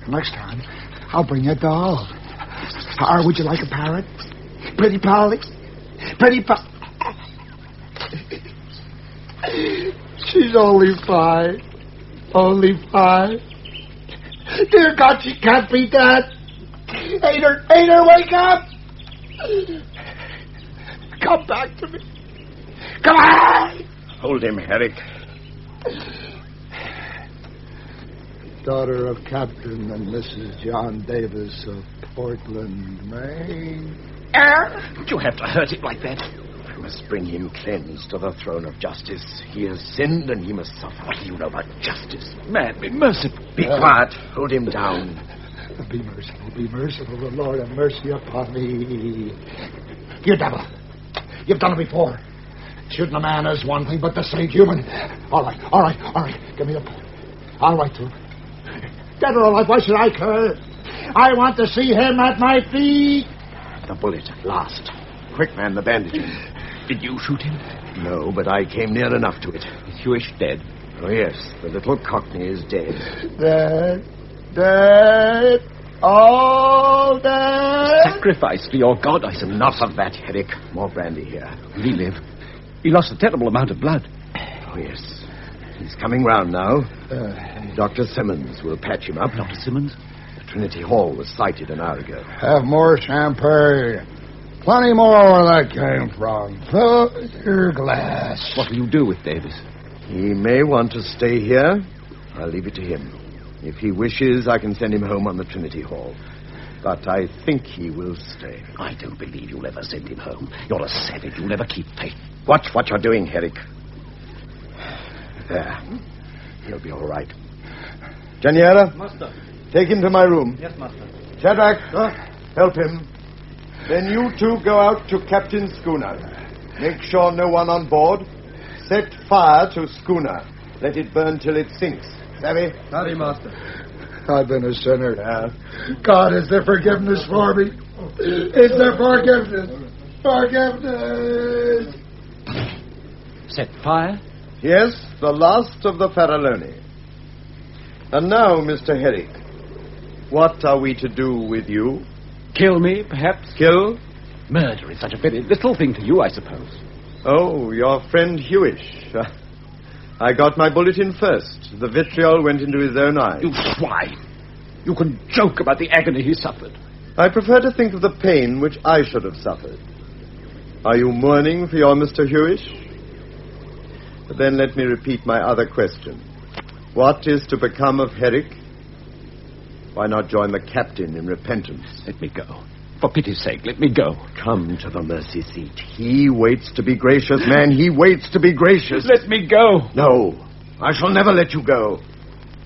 Next time, I'll bring you a doll. Or would you like a parrot? Pretty Polly? Pretty Polly? She's only 5. Only 5. Dear God, she can't be dead. Ader, wake up! Come back to me. Come on! Hold him, Herrick. Daughter of Captain and Mrs. John Davis of Portland, Maine. Don't you have to hurt it like that? I must bring him cleansed to the throne of justice. He has sinned and he must suffer. What do you know about justice? Man, be merciful. Be quiet. Hold him down. Be merciful, be merciful. The Lord have mercy upon me. You devil. You've done it before. Shooting a man is one thing, but to save human. All right. Give me up. I'll write to him. Dead or alive, why should I care? I want to see him at my feet. The bullet at last. Quick, man, the bandages. Did you shoot him? No, but I came near enough to it. Is Hewish dead? Oh, yes. The little cockney is dead. Dead. All dead. Sacrifice to your God, I suppose. Enough of that, Herrick. More brandy here. Will he live? He lost a terrible amount of blood. Oh, yes. He's coming round now. Dr. Simmons will patch him up. Dr. Simmons? The Trinity Hall was sighted an hour ago. Have more champagne. Plenty more where that came from. Fill your glass. What will you do with Davis? He may want to stay here. I'll leave it to him. If he wishes, I can send him home on the Trinity Hall. But I think he will stay. I don't believe you'll ever send him home. You're a savage. You'll never keep faith. Watch what you're doing, Herrick. There. He'll be all right. Janiera? Master. Take him to my room. Yes, master. Shadrach, help him. Then you two go out to Captain's schooner. Make sure no one on board. Set fire to schooner. Let it burn till it sinks. Savvy? Savvy, master. I've been a sinner. God, is there forgiveness for me? Is there forgiveness? Forgiveness! Set fire? Yes, the last of the Faralloni. And now, Mr. Herrick, what are we to do with you? Kill me, perhaps? Kill? Murder is such a very little thing to you, I suppose. Oh, your friend Hewish. I got my bullet in first. The vitriol went into his own eye. You swine! You can joke about the agony he suffered. I prefer to think of the pain which I should have suffered. Are you mourning for your Mr. Hewish? Then let me repeat my other question. What is to become of Herrick? Why not join the captain in repentance? Let me go. For pity's sake, let me go. Come to the mercy seat. He waits to be gracious, man. He waits to be gracious. Let me go. No, I shall never let you go.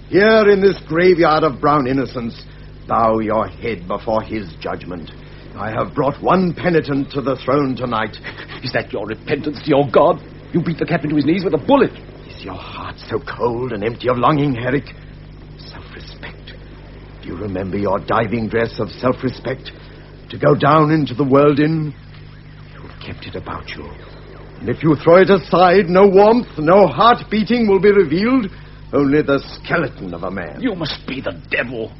Here in this graveyard of brown innocence, bow your head before his judgment. I have brought one penitent to the throne tonight. Is that your repentance to your God? You beat the captain to his knees with a bullet. Is your heart so cold and empty of longing, Herrick? Self-respect. Do you remember your diving dress of self-respect? To go down into the world in? You've kept it about you. And if you throw it aside, no warmth, no heart beating will be revealed. Only the skeleton of a man. You must be the devil.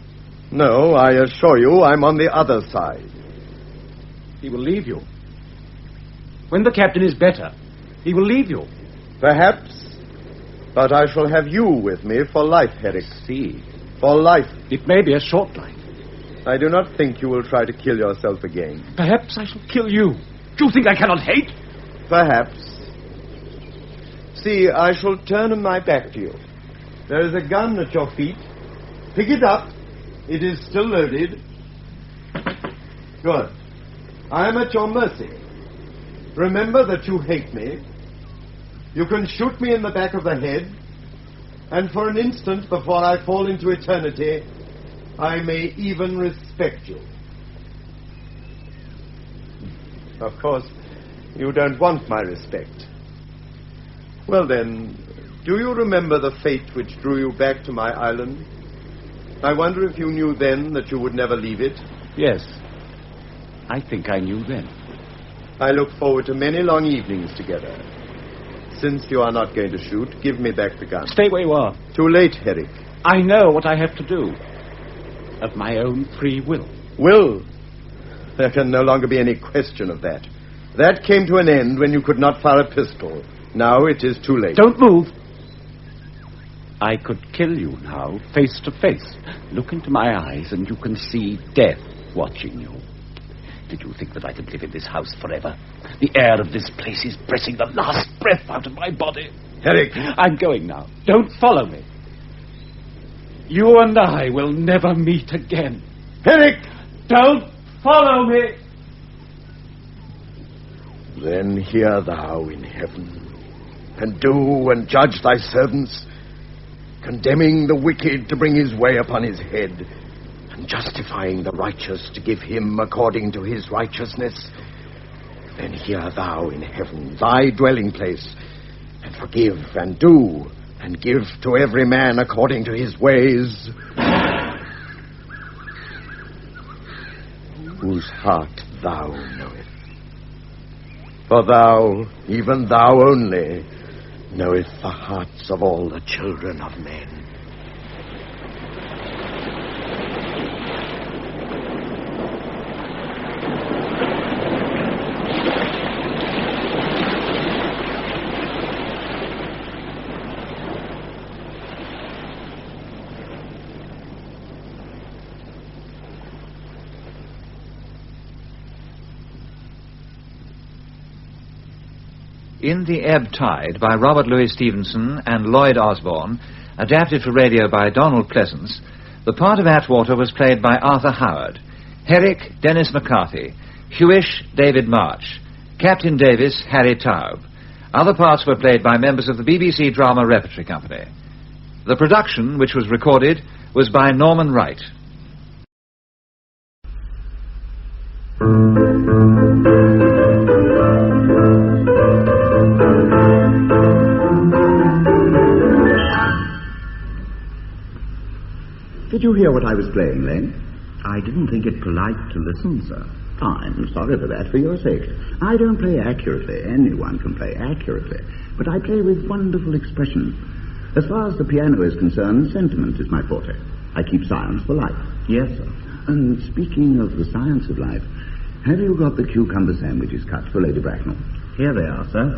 No, I assure you, I'm on the other side. He will leave you. When the captain is better, he will leave you. Perhaps. But I shall have you with me for life, Herrick. See. For life. It may be a short life. I do not think you will try to kill yourself again. Perhaps I shall kill you. Do you think I cannot hate? Perhaps. See, I shall turn my back to you. There is a gun at your feet. Pick it up. It is still loaded. Good. I am at your mercy. Remember that you hate me. You can shoot me in the back of the head, and for an instant before I fall into eternity, I may even respect you. Of course, you don't want my respect. Well then, do you remember the fate which drew you back to my island? I wonder if you knew then that you would never leave it? Yes. I think I knew then. I look forward to many long evenings together. Since you are not going to shoot, give me back the gun. Stay where you are. Too late, Herrick. I know what I have to do. Of my own free will. Will? There can no longer be any question of that. That came to an end when you could not fire a pistol. Now it is too late. Don't move. I could kill you now, face to face. Look into my eyes and you can see death watching you. Did you think that I could live in this house forever? The air of this place is pressing the last breath out of my body. Herrick! I'm going now. Don't follow me. You and I will never meet again. Herrick! Don't follow me! Then hear thou in heaven, and do and judge thy servants, condemning the wicked to bring his way upon his head, and justifying the righteous to give him according to his righteousness. Then hear thou in heaven, thy dwelling place, and forgive and do, and give to every man according to his ways. Whose heart thou knowest. For thou, even thou only, knoweth the hearts of all the children of men. In the Ebb Tide by Robert Louis Stevenson and Lloyd Osborne, adapted for radio by Donald Pleasance, the part of Atwater was played by Arthur Howard, Herrick, Dennis McCarthy, Hewish, David March, Captain Davis, Harry Taub. Other parts were played by members of the BBC Drama Repertory Company. The production, which was recorded, was by Norman Wright. Did you hear what I was playing, Lane? I didn't think it polite to listen, sir. I'm sorry for that, for your sake. I don't play accurately. Anyone can play accurately. But I play with wonderful expression. As far as the piano is concerned, sentiment is my forte. I keep silence for life. Yes, sir. And speaking of the science of life, have you got the cucumber sandwiches cut for Lady Bracknell? Here they are, sir.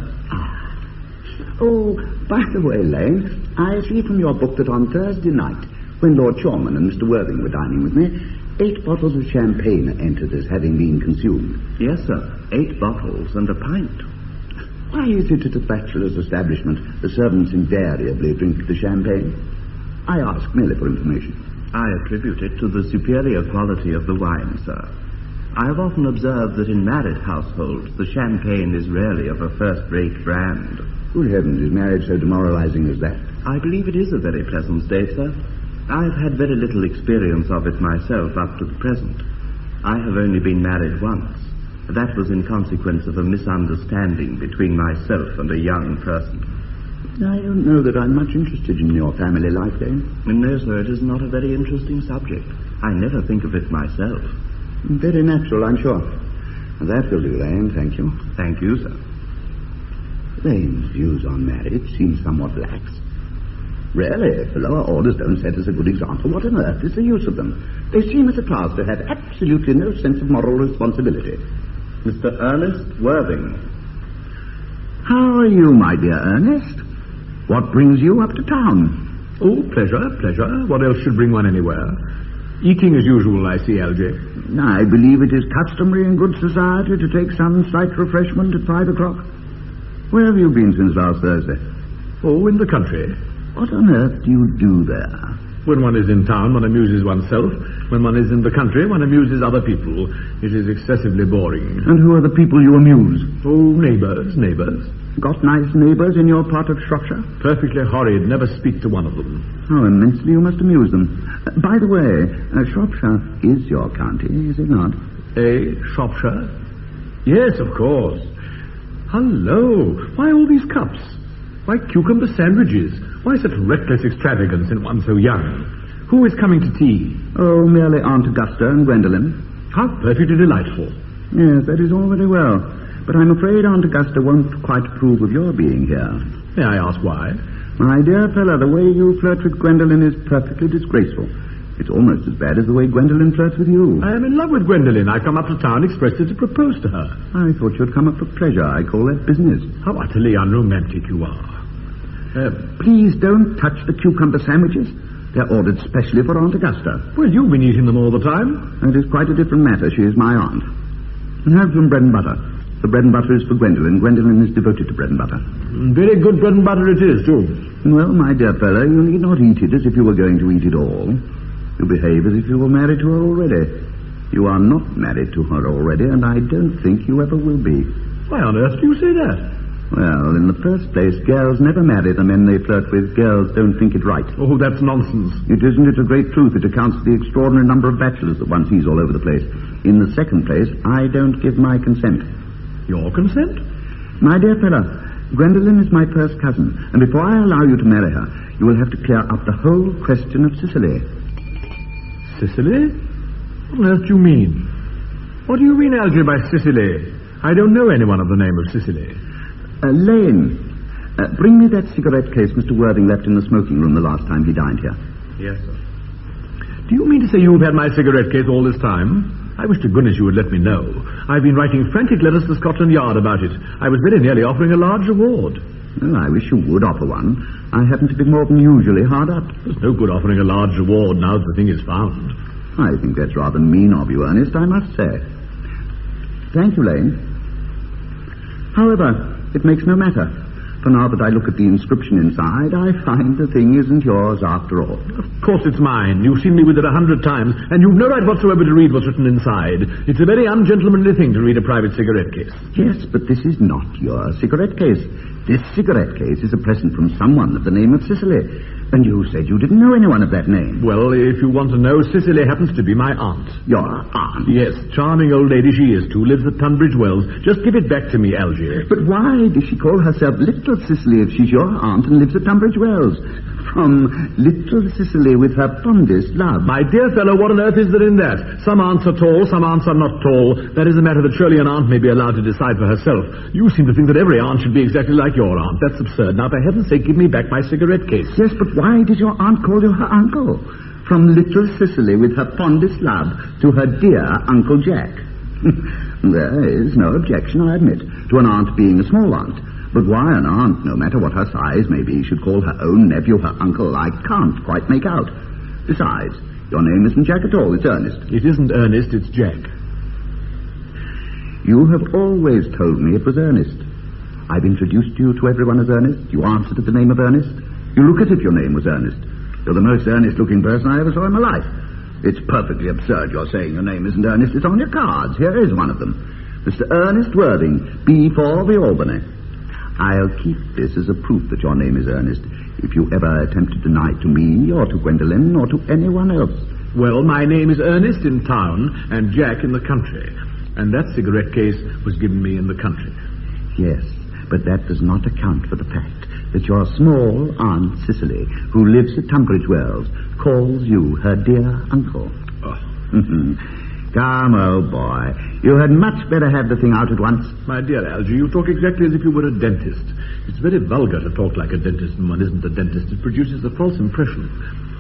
Oh, by the way, Lane, I see from your book that on Thursday night, when Lord Shorman and Mr. Worthing were dining with me, 8 bottles of champagne entered as having been consumed. Yes, sir. 8 bottles and a pint. Why is it at a bachelor's establishment the servants invariably drink the champagne? I ask merely for information. I attribute it to the superior quality of the wine, sir. I have often observed that in married households the champagne is rarely of a first-rate brand. Good heavens, is marriage so demoralizing as that? I believe it is a very pleasant state, sir. I've had very little experience of it myself up to the present. I have only been married once. That was in consequence of a misunderstanding between myself and a young person. I don't know that I'm much interested in your family life, Dane. No, sir, it is not a very interesting subject. I never think of it myself. Very natural, I'm sure. That will do, Lane, thank you. Thank you, sir. Lane's views on marriage seem somewhat lax. Really, if the lower orders don't set us a good example, what on earth is the use of them? They seem as a class to have absolutely no sense of moral responsibility. Mr. Ernest Worthing. How are you, my dear Ernest? What brings you up to town? Oh, pleasure. What else should bring one anywhere? Eating as usual, I see, Algy. I believe it is customary in good society to take some slight refreshment at 5 o'clock. Where have you been since last Thursday? Oh, in the country. What on earth do you do there? When one is in town, one amuses oneself. When one is in the country, one amuses other people. It is excessively boring. And who are the people you amuse? Oh, neighbours. Got nice neighbours in your part of Shropshire? Perfectly horrid. Never speak to one of them. How immensely you must amuse them. By the way, Shropshire is your county, is it not? Shropshire? Yes, of course. Hello. Why all these cups? Why cucumber sandwiches? Why such reckless extravagance in one so young? Who is coming to tea? Oh, merely Aunt Augusta and Gwendolen. How perfectly delightful. Yes, that is all very well. But I'm afraid Aunt Augusta won't quite approve of your being here. May I ask why? My dear fellow, the way you flirt with Gwendolen is perfectly disgraceful. It's almost as bad as the way Gwendolen flirts with you. I am in love with Gwendolen. I come up to town expressly to propose to her. I thought you'd come up for pleasure. I call that business. How utterly unromantic you are. Please don't touch the cucumber sandwiches. They're ordered specially for Aunt Augusta. Well, you've been eating them all the time. It is quite a different matter. She is my aunt. And have some bread and butter. The bread and butter is for Gwendolen. Gwendolen is devoted to bread and butter. Very good bread and butter it is, too. Well, my dear fellow, you need not eat it as if you were going to eat it all. You behave as if you were married to her already. You are not married to her already, and I don't think you ever will be. Why on earth do you say that? Well, in the first place, girls never marry the men they flirt with. Girls don't think it right. Oh, that's nonsense. It isn't. It's a great truth. It accounts for the extraordinary number of bachelors that one sees all over the place. In the second place, I don't give my consent. Your consent? My dear fellow, Gwendolen is my first cousin, and before I allow you to marry her, you will have to clear up the whole question of Sicily. Sicily? What on earth do you mean? What do you mean, Algy, by Sicily? I don't know anyone of the name of Sicily. Lane, bring me that cigarette case Mr. Worthing left in the smoking room the last time he dined here. Yes, sir. Do you mean to say you've had my cigarette case all this time? I wish to goodness you would let me know. I've been writing frantic letters to Scotland Yard about it. I was very nearly offering a large reward. Well, I wish you would offer one. I happen to be more than usually hard up. There's no good offering a large reward now that the thing is found. I think that's rather mean of you, Ernest, I must say. Thank you, Lane. However, it makes no matter. For now that I look at the inscription inside, I find the thing isn't yours after all. Of course it's mine. You've seen me with it 100 times, and you've no right whatsoever to read what's written inside. It's a very ungentlemanly thing to read a private cigarette case. Yes, but this is not your cigarette case. This cigarette case is a present from someone of the name of Cicely. And you said you didn't know anyone of that name. Well, if you want to know, Cicely happens to be my aunt. Your aunt? Yes, charming old lady she is, too. Lives at Tunbridge Wells. Just give it back to me, Algy. But why does she call herself Little Cicely if she's your aunt and lives at Tunbridge Wells? From Little Cicely with her fondest love. My dear fellow, what on earth is there in that? Some aunts are tall, some aunts are not tall. That is a matter that surely an aunt may be allowed to decide for herself. You seem to think that every aunt should be exactly like your aunt. That's absurd. Now, for heaven's sake, give me back my cigarette case. Yes, but why does your aunt call you her uncle? From Little Cicely with her fondest love to her dear Uncle Jack. There is no objection, I admit, to an aunt being a small aunt. But why an aunt, no matter what her size may be, should call her own nephew her uncle, I can't quite make out. Besides, your name isn't Jack at all, it's Ernest. It isn't Ernest, it's Jack. You have always told me it was Ernest. I've introduced you to everyone as Ernest. You answered at the name of Ernest. You look as if your name was Ernest. You're the most earnest-looking person I ever saw in my life. It's perfectly absurd you're saying your name isn't Ernest. It's on your cards. Here is one of them. Mr. Ernest Worthing, B4 the Albany. I'll keep this as a proof that your name is Ernest if you ever attempt to deny it to me or to Gwendolen or to anyone else. Well, my name is Ernest in town and Jack in the country. And that cigarette case was given me in the country. Yes, but that does not account for the fact that your small Aunt Cicely, who lives at Tunbridge Wells, calls you her dear uncle. Oh. Come, old boy. You had much better have the thing out at once. My dear Algy, you talk exactly as if you were a dentist. It's very vulgar to talk like a dentist when one isn't a dentist. It produces a false impression.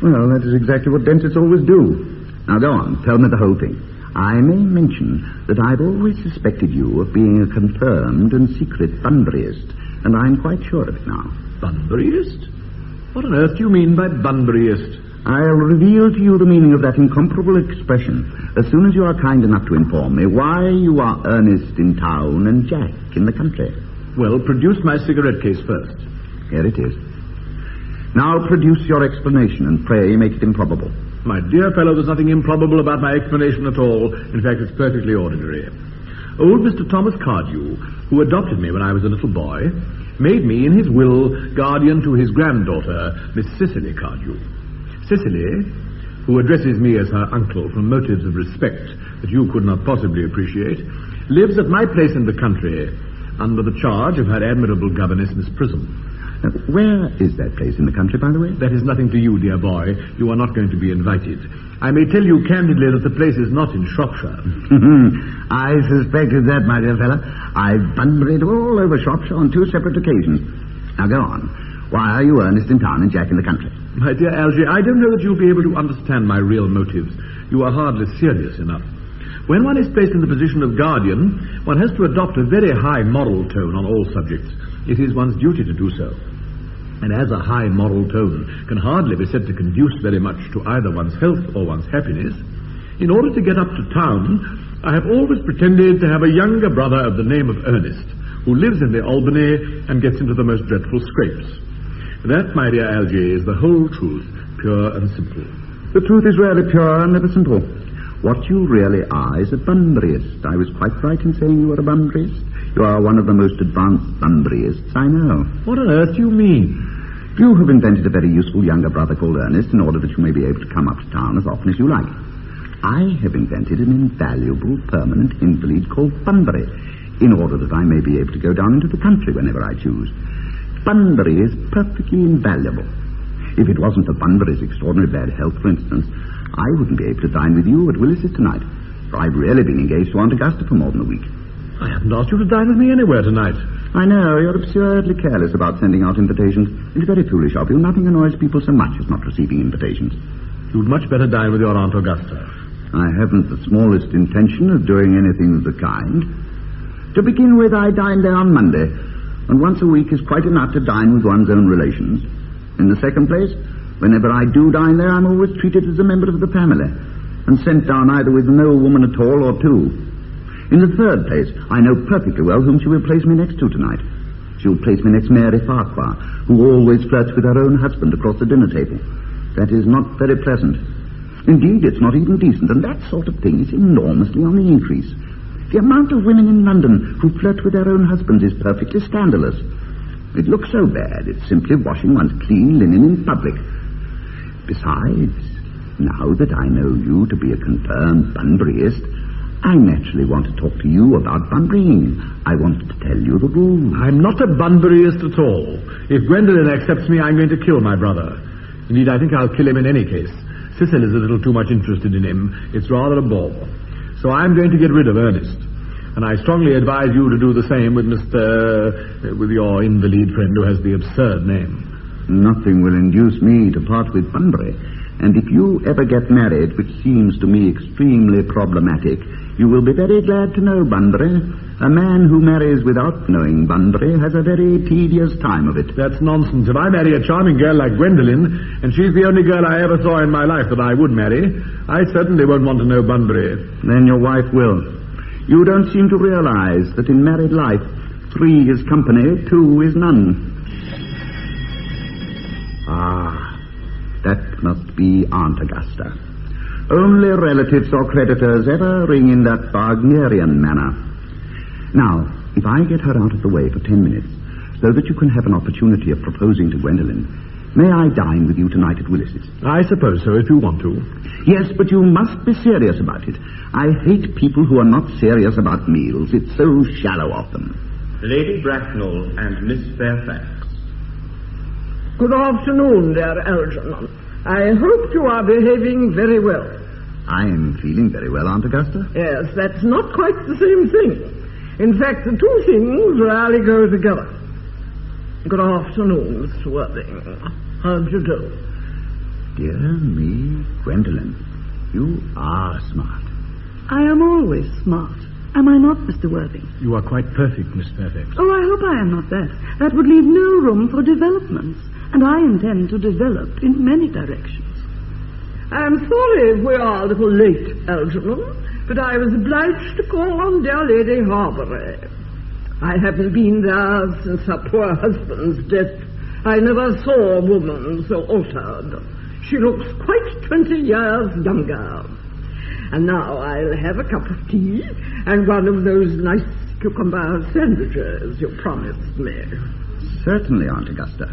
Well, that is exactly what dentists always do. Now, go on. Tell me the whole thing. I may mention that I've always suspected you of being a confirmed and secret Bunburyist, and I'm quite sure of it now. Bunburyist? What on earth do you mean by Bunburyist? I'll reveal to you the meaning of that incomparable expression as soon as you are kind enough to inform me why you are Ernest in town and Jack in the country. Well, produce my cigarette case first. Here it is. Now produce your explanation and pray make it improbable. My dear fellow, there's nothing improbable about my explanation at all. In fact, it's perfectly ordinary. Old Mr. Thomas Cardew, who adopted me when I was a little boy, made me, in his will, guardian to his granddaughter, Miss Cicely Cardew. Cicely, who addresses me as her uncle from motives of respect that you could not possibly appreciate, lives at my place in the country under the charge of her admirable governess, Miss Prism. Where is that place in the country, by the way? That is nothing to you, dear boy. You are not going to be invited. I may tell you candidly that the place is not in Shropshire. I suspected that, my dear fellow. I've Bunburyed all over Shropshire on 2 separate occasions. Now, go on. Why are you Ernest in town and Jack in the country? My dear Algy, I don't know that you'll be able to understand my real motives. You are hardly serious enough. When one is placed in the position of guardian, one has to adopt a very high moral tone on all subjects. It is one's duty to do so. And as a high moral tone can hardly be said to conduce very much to either one's health or one's happiness, in order to get up to town, I have always pretended to have a younger brother of the name of Ernest, who lives in the Albany and gets into the most dreadful scrapes. That, my dear Algy, is the whole truth, pure and simple. The truth is really pure and never simple. What you really are is a Bunburyist. I was quite right in saying you were a Bunburyist. You are one of the most advanced Bunburyists I know. What on earth do you mean? You have invented a very useful younger brother called Ernest in order that you may be able to come up to town as often as you like. I have invented an invaluable permanent invalid called Bunbury in order that I may be able to go down into the country whenever I choose. Bunbury is perfectly invaluable. If it wasn't for Bunbury's extraordinary bad health, for instance, I wouldn't be able to dine with you at Willis's tonight, for I've really been engaged to Aunt Augusta for more than a week. I haven't asked you to dine with me anywhere tonight. I know, you're absurdly careless about sending out invitations. It's very foolish of you. Nothing annoys people so much as not receiving invitations. You'd much better dine with your Aunt Augusta. I haven't the smallest intention of doing anything of the kind. To begin with, I dine there on Monday, and once a week is quite enough to dine with one's own relations. In the second place, whenever I do dine there, I'm always treated as a member of the family, and sent down either with no woman at all or 2. In the third place, I know perfectly well whom she will place me next to tonight. She will place me next Mary Farquhar, who always flirts with her own husband across the dinner table. That is not very pleasant. Indeed, it's not even decent, and that sort of thing is enormously on the increase. The amount of women in London who flirt with their own husbands is perfectly scandalous. It looks so bad, it's simply washing one's clean linen in public. Besides, now that I know you to be a confirmed Bunburyist, I naturally want to talk to you about Bunburying. I wanted to tell you the rules. I'm not a Bunburyist at all. If Gwendolen accepts me, I'm going to kill my brother. Indeed, I think I'll kill him in any case. Cicely's a little too much interested in him. It's rather a bore. So I'm going to get rid of Ernest. And I strongly advise you to do the same with with your invalid friend who has the absurd name. Nothing will induce me to part with Bunbury. And if you ever get married, which seems to me extremely problematic, you will be very glad to know Bunbury. A man who marries without knowing Bunbury has a very tedious time of it. That's nonsense. If I marry a charming girl like Gwendolen, and she's the only girl I ever saw in my life that I would marry, I certainly won't want to know Bunbury. Then your wife will. You don't seem to realize that in married life, 3 is company, 2 is none. That must be Aunt Augusta. Only relatives or creditors ever ring in that Wagnerian manner. Now, if I get her out of the way for 10 minutes, so that you can have an opportunity of proposing to Gwendolen, may I dine with you tonight at Willis's? I suppose so, if you want to. Yes, but you must be serious about it. I hate people who are not serious about meals. It's so shallow of them. Lady Bracknell and Miss Fairfax. Good afternoon, dear Algernon. I hope you are behaving very well. I'm feeling very well, Aunt Augusta. Yes, that's not quite the same thing. In fact, the two things rarely go together. Good afternoon, Mr. Worthing. How do you do? Dear me, Gwendolen, you are smart. I am always smart. Am I not, Mr. Worthing? You are quite perfect, Miss Fairfax. Oh, I hope I am not that. That would leave no room for developments, and I intend to develop in many directions. I'm sorry if we are a little late, Algernon, but I was obliged to call on dear Lady Harbury. I haven't been there since her poor husband's death. I never saw a woman so altered. She looks quite 20 years younger. And now I'll have a cup of tea and one of those nice cucumber sandwiches you promised me. Certainly, Aunt Augusta.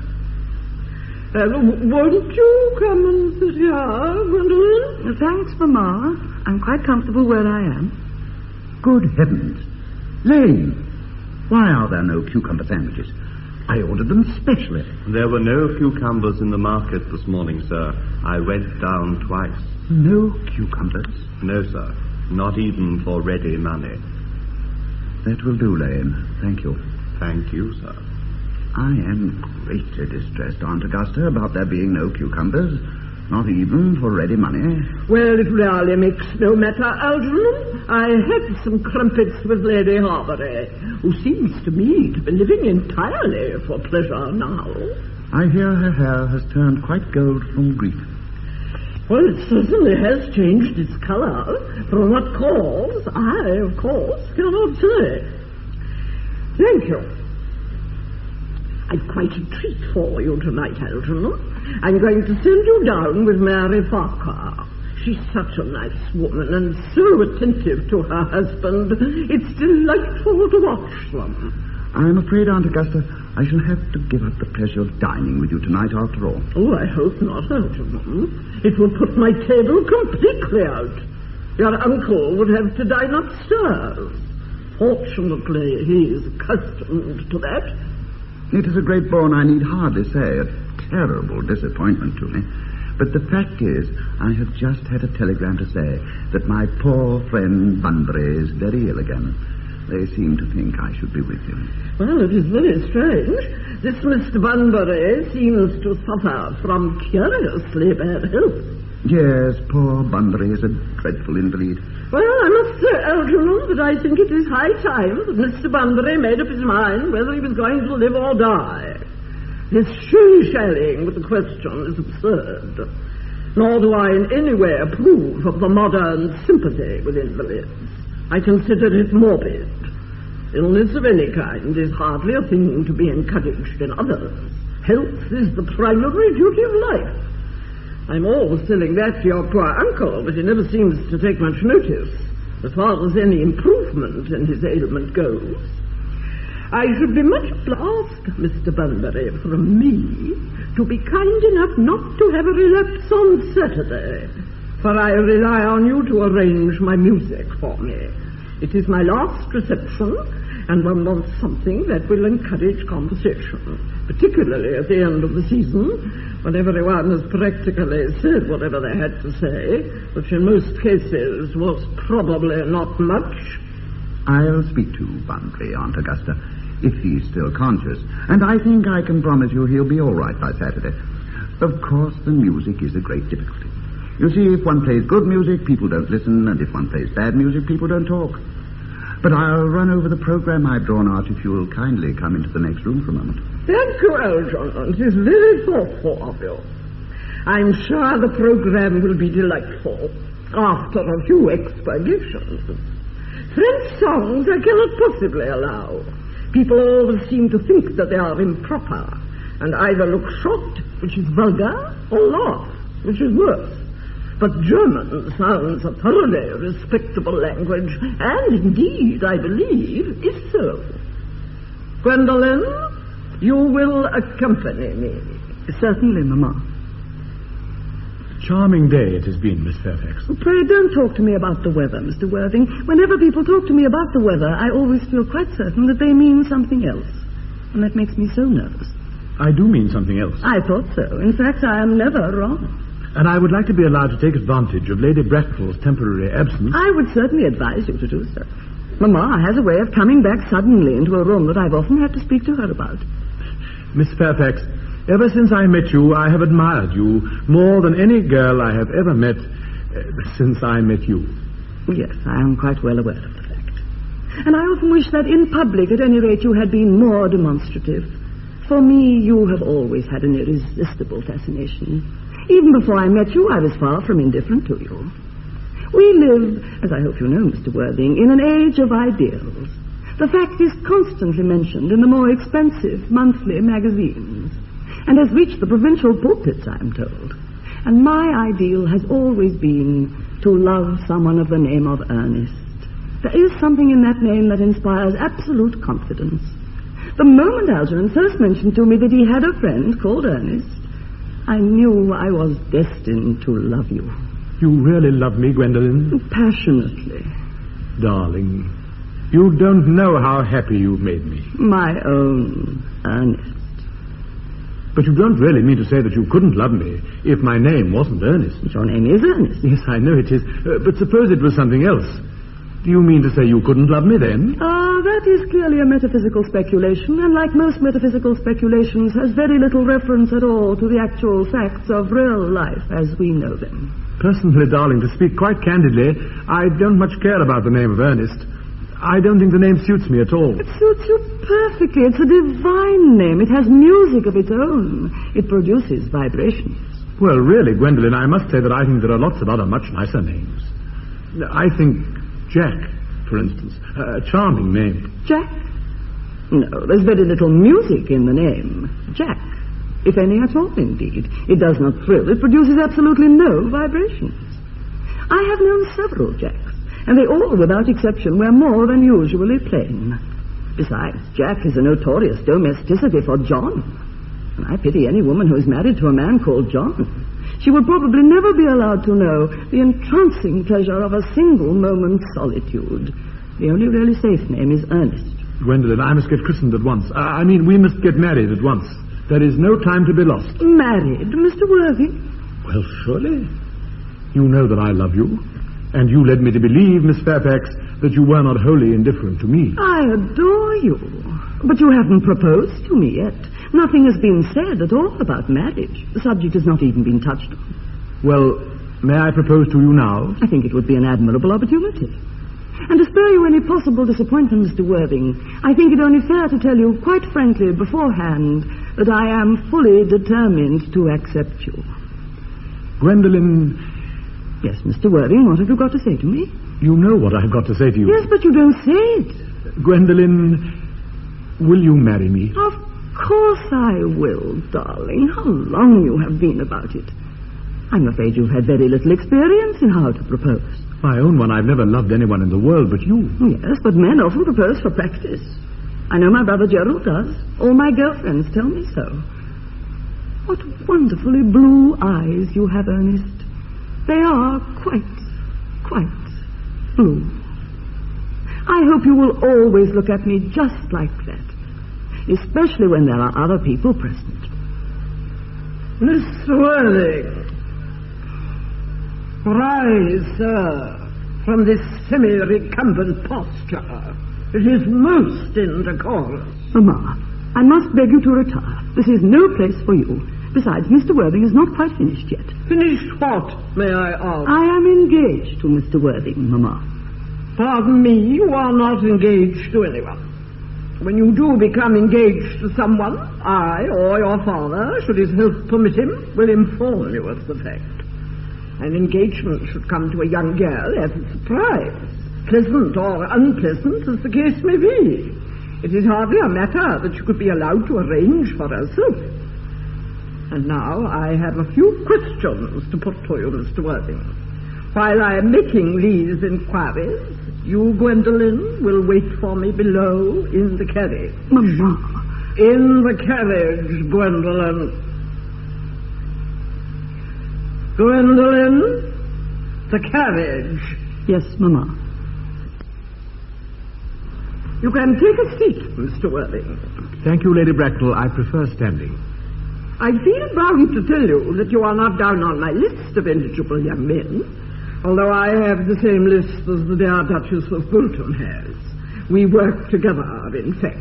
Won't you come and sit here, Gwendolen? Thanks, Mamma. I'm quite comfortable where I am. Good heavens. Lane, why are there no cucumber sandwiches? I ordered them specially. There were no cucumbers in the market this morning, sir. I went down twice. No cucumbers? No, sir. Not even for ready money. That will do, Lane. Thank you. Thank you, sir. I am greatly distressed, Aunt Augusta, about there being no cucumbers, not even for ready money. Well, it really makes no matter, Algernon. I had some crumpets with Lady Harbury, who seems to me to be living entirely for pleasure now. I hear her hair has turned quite gold from grief. Well, it certainly has changed its colour. From what cause, I, of course, cannot say. Thank you. I've quite a treat for you tonight, Algernon. I'm going to send you down with Mary Farquhar. She's such a nice woman and so attentive to her husband. It's delightful to watch them. I'm afraid, Aunt Augusta, I shall have to give up the pleasure of dining with you tonight after all. Oh, I hope not, Algernon. It will put my table completely out. Your uncle would have to dine upstairs. Fortunately, he is accustomed to that. It is a great bore, and I need hardly say a terrible disappointment to me. But the fact is, I have just had a telegram to say that my poor friend Bunbury is very ill again. They seem to think I should be with him. Well, it is very strange. This Mr. Bunbury seems to suffer from curiously bad health. Yes, poor Bunbury is a dreadful invalid. Well, I must say, Algernon, that I think it is high time that Mr. Bunbury made up his mind whether he was going to live or die. This shilly-shallying with the question is absurd. Nor do I in any way approve of the modern sympathy with invalids. I consider it morbid. Illness of any kind is hardly a thing to be encouraged in others. Health is the primary duty of life. I'm always telling that to your poor uncle, but he never seems to take much notice, as far as any improvement in his ailment goes. I should be much obliged, Mr. Bunbury, from me, to be kind enough not to have a relapse on Saturday, for I rely on you to arrange my music for me. It is my last reception, and one wants something that will encourage conversation, particularly at the end of the season, when everyone has practically said whatever they had to say, which in most cases was probably not much. I'll speak to Bunbury, Aunt Augusta, if he's still conscious, and I think I can promise you he'll be all right by Saturday. Of course, the music is a great difficulty. You see, if one plays good music, people don't listen, and if one plays bad music, people don't talk. But I'll run over the program I've drawn out if you'll kindly come into the next room for a moment. Thank you, Algernon. It is very thoughtful of you. I'm sure the program will be delightful after a few expurgations. French songs I cannot possibly allow. People always seem to think that they are improper, and either look shocked, which is vulgar, or laugh, which is worse. But German sounds a thoroughly respectable language, and indeed, I believe, is so. Gwendolen, You will accompany me. Certainly, Mamma. Charming day it has been, Miss Fairfax. Pray don't talk to me about the weather, Mr. Worthing. Whenever people talk to me about the weather, I always feel quite certain that they mean something else. And that makes me so nervous. I do mean something else. I thought so. In fact, I am never wrong. And I would like to be allowed to take advantage of Lady Bracknell's temporary absence. I would certainly advise you to do so. Mamma has a way of coming back suddenly into a room that I've often had to speak to her about. Miss Fairfax, ever since I met you, I have admired you more than any girl I have ever met since I met you. Yes, I am quite well aware of the fact. And I often wish that in public, at any rate, you had been more demonstrative. For me, you have always had an irresistible fascination. Even before I met you, I was far from indifferent to you. We live, as I hope you know, Mr. Worthing, in an age of ideals. The fact is constantly mentioned in the more expensive monthly magazines, and has reached the provincial pulpits, I am told. And my ideal has always been to love someone of the name of Ernest. There is something in that name that inspires absolute confidence. The moment Algernon first mentioned to me that he had a friend called Ernest, I knew I was destined to love you. You really love me, Gwendolen? Passionately. Darling, you don't know how happy you've made me. My own Ernest. But you don't really mean to say that you couldn't love me if my name wasn't Ernest. Your name is Ernest. Yes, I know it is. But suppose it was something else. Do you mean to say you couldn't love me then? That is clearly a metaphysical speculation, and like most metaphysical speculations, has very little reference at all to the actual facts of real life as we know them. Personally, darling, to speak quite candidly, I don't much care about the name of Ernest. I don't think the name suits me at all. It suits you perfectly. It's a divine name. It has music of its own. It produces vibrations. Well, really, Gwendolen, I must say that I think there are lots of other much nicer names. I think Jack, for instance, a charming name. Jack? No, there's very little music in the name. Jack. If any at all, indeed. It does not thrill. It produces absolutely no vibrations. I have known several Jacks, and they all, without exception, were more than usually plain. Besides, Jack is a notorious domesticity for John. And I pity any woman who is married to a man called John. She would probably never be allowed to know the entrancing pleasure of a single moment's solitude. The only really safe name is Ernest. Gwendolen, I must get christened at once. I mean, we must get married at once. There is no time to be lost. Married, Mr. Worthing? Well, surely. You know that I love you. And you led me to believe, Miss Fairfax, that you were not wholly indifferent to me. I adore you. But you haven't proposed to me yet. Nothing has been said at all about marriage. The subject has not even been touched on. Well, may I propose to you now? I think it would be an admirable opportunity. And to spare you any possible disappointment, Mr. Worthing, I think it only fair to tell you quite frankly beforehand that I am fully determined to accept you. Gwendolen... Yes, Mr. Worthing, what have you got to say to me? You know what I've got to say to you. Yes, but you don't say it. Gwendolen, will you marry me? Of course I will, darling. How long you have been about it. I'm afraid you've had very little experience in how to propose. My own one, I've never loved anyone in the world but you. Yes, but men often propose for practice. I know my brother Gerald does. All my girlfriends tell me so. What wonderfully blue eyes you have, Ernest. They are quite blue. I hope you will always look at me just like that, especially when there are other people present. Mr. Worthing, rise, sir, from this semi-recumbent posture. It is most indecorous. Mamma, I must beg you to retire. This is no place for you. Besides, Mr. Worthing is not quite finished yet. Finished what, may I ask? I am engaged to Mr. Worthing, Mamma. Pardon me, you are not engaged to anyone. When you do become engaged to someone, I or your father, should his health permit him, will inform you of the fact. An engagement should come to a young girl as a surprise, pleasant or unpleasant as the case may be. It is hardly a matter that you could be allowed to arrange for herself. And now I have a few questions to put to you, Mr. Worthing. While I am making these inquiries, you, Gwendolen, will wait for me below in the carriage. Mamma, In the carriage, Gwendolen. Gwendolen, the carriage. Yes, Mamma. You can take a seat, Mr. Worthing. Thank you, Lady Bracknell. I prefer standing. I feel bound to tell you that you are not down on my list of eligible young men, although I have the same list as the dear Duchess of Bolton has. We work together, in fact.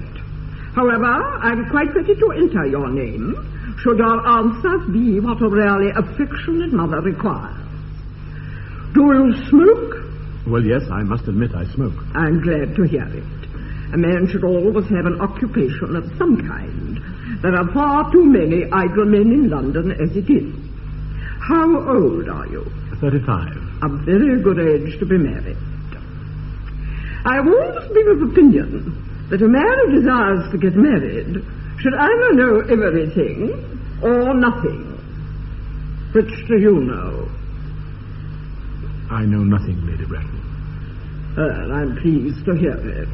However, I'm quite ready to enter your name, should your answers be what a really affectionate mother requires. Do you smoke? Well, yes, I must admit I smoke. I'm glad to hear it. A man should always have an occupation of some kind. There are far too many idle men in London as it is. How old are you? 35. A very good age to be married. I've always been of opinion that a man who desires to get married should either know everything or nothing. Which do you know? I know nothing, Lady Bracknell. Well, I'm pleased to hear it.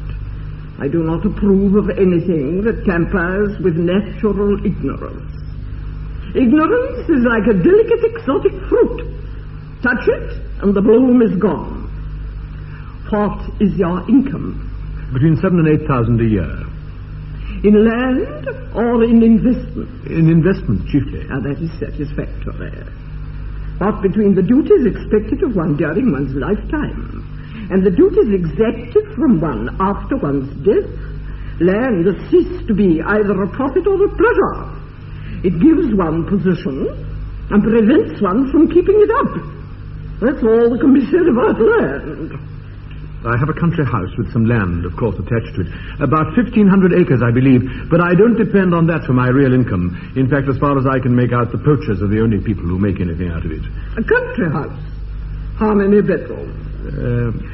I do not approve of anything that tampers with natural ignorance. Ignorance is like a delicate exotic fruit. Touch it, and the bloom is gone. What is your income? Between 7,000 and 8,000 a year. In land or in investment? In investment, chiefly. That is satisfactory. What between the duties expected of one during one's lifetime and the duties exacted from one after one's death, land has ceased to be either a profit or a pleasure. It gives one position and prevents one from keeping it up. That's all that can be said about land. I have a country house with some land, of course, attached to it. About 1,500 acres, I believe, but I don't depend on that for my real income. In fact, as far as I can make out, the poachers are the only people who make anything out of it. A country house? How many bedrooms?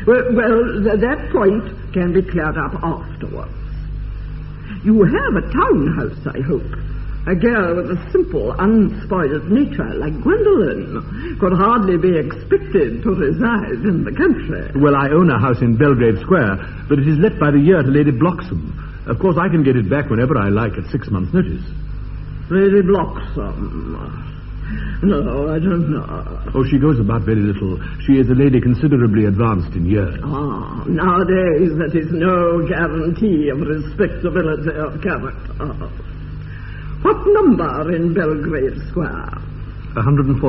Well, that point can be cleared up afterwards. You have a townhouse, I hope. A girl with a simple, unspoiled nature like Gwendolen could hardly be expected to reside in the country. Well, I own a house in Belgrave Square, but it is let by the year to Lady Bloxham. Of course, I can get it back whenever I like at 6 months' notice. Lady Bloxham? No, I don't know. Oh, she goes about very little. She is a lady considerably advanced in years. Nowadays that is no guarantee of respectability of character. What number in Belgrave Square? 149.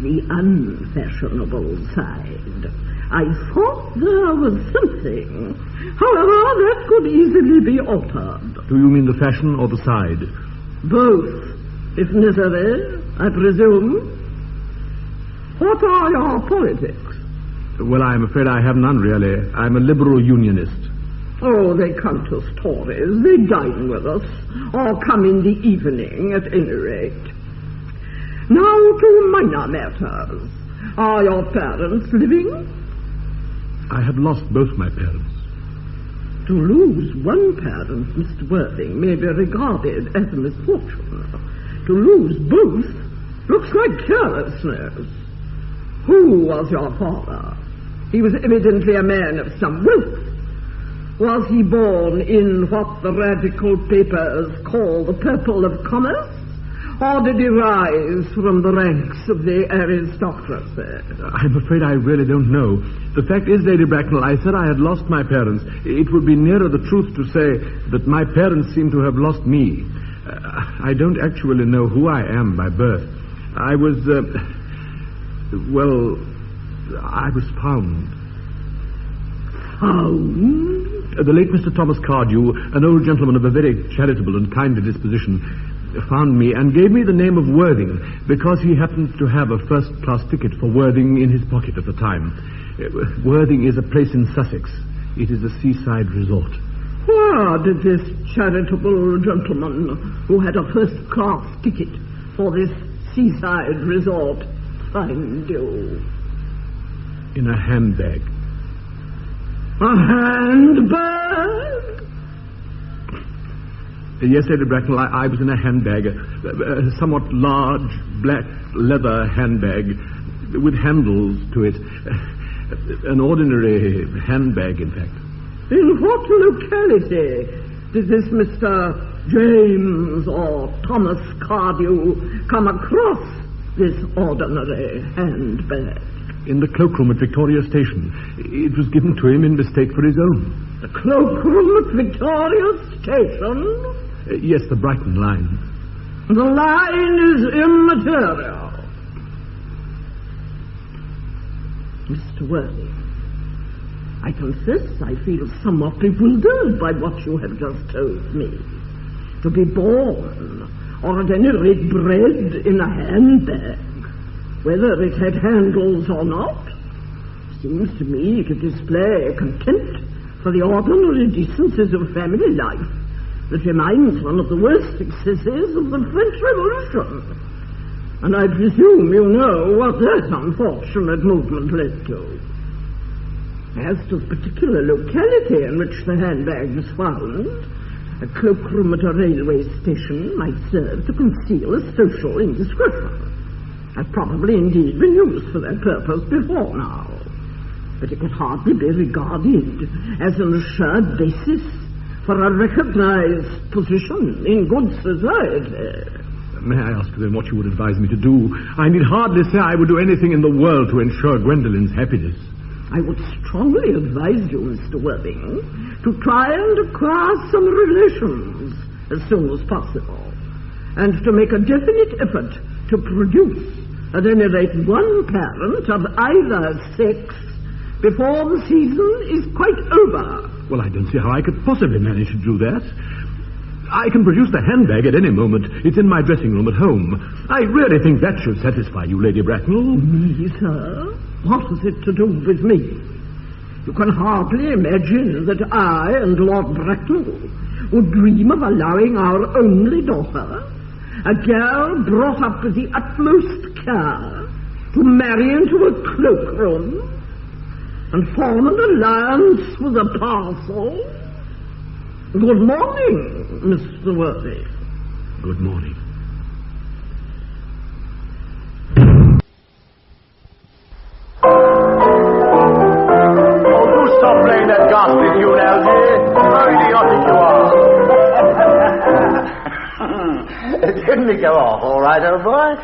The unfashionable side. I thought there was something. However, that could easily be altered. Do you mean the fashion or the side? Both, if necessary, I presume. What are your politics? Well, I'm afraid I have none, really. I'm a liberal unionist. Oh, they come to Tories. They dine with us, or come in the evening, at any rate. Now to minor matters. Are your parents living? I have lost both my parents. To lose one parent, Mr. Worthing, may be regarded as a misfortune. To lose both looks like carelessness. Who was your father? He was evidently a man of some wealth. Was he born in what the radical papers call the purple of commerce? Or did he rise from the ranks of the aristocracy? I'm afraid I really don't know. The fact is, Lady Bracknell, I said I had lost my parents. It would be nearer the truth to say that my parents seem to have lost me. I don't actually know who I am by birth. I was found. Found? The late Mr. Thomas Cardew, an old gentleman of a very charitable and kindly disposition, found me and gave me the name of Worthing because he happened to have a first-class ticket for Worthing in his pocket at the time. Worthing is a place in Sussex. It is a seaside resort. Where did this charitable gentleman who had a first-class ticket for this seaside resort find you? In a handbag. A handbag? Yes, Lady Bracknell, I was in a handbag, a somewhat large black leather handbag with handles to it. An ordinary handbag, in fact. In what locality did this Mr. James or Thomas Cardew come across this ordinary handbag? In the cloakroom at Victoria Station. It was given to him in mistake for his own. The cloakroom at Victoria Station? Yes, the Brighton line. The line is immaterial. Mr. Worthing, I confess I feel somewhat bewildered by what you have just told me. To be born, or at any rate bred in a handbag, whether it had handles or not, seems to me to display contempt for the ordinary decencies of family life that reminds one of the worst excesses of the French Revolution. And I presume you know what that unfortunate movement led to. As to the particular locality in which the handbag was found, a cloakroom at a railway station might serve to conceal a social indiscretion. I've probably indeed been used for that purpose before now. But it could hardly be regarded as an assured basis for a recognized position in good society. May I ask you then what you would advise me to do? I need hardly say I would do anything in the world to ensure Gwendolyn's happiness. I would strongly advise you, Mr. Worthing, to try and acquire some relations as soon as possible, and to make a definite effort to produce, at any rate, one parent of either sex before the season is quite over. Well, I don't see how I could possibly manage to do that. I can produce the handbag at any moment. It's in my dressing room at home. I really think that should satisfy you, Lady Bracknell. Me, sir? What has it to do with me? You can hardly imagine that I and Lord Bracknell would dream of allowing our only daughter, a girl brought up with the utmost care, to marry into a cloakroom and form an alliance with a parcel. Good morning, Mr. Worthing. Good morning. Oh, do stop playing that ghastly tune, Algy. How idiotic you are. Didn't it go off all right, old boy?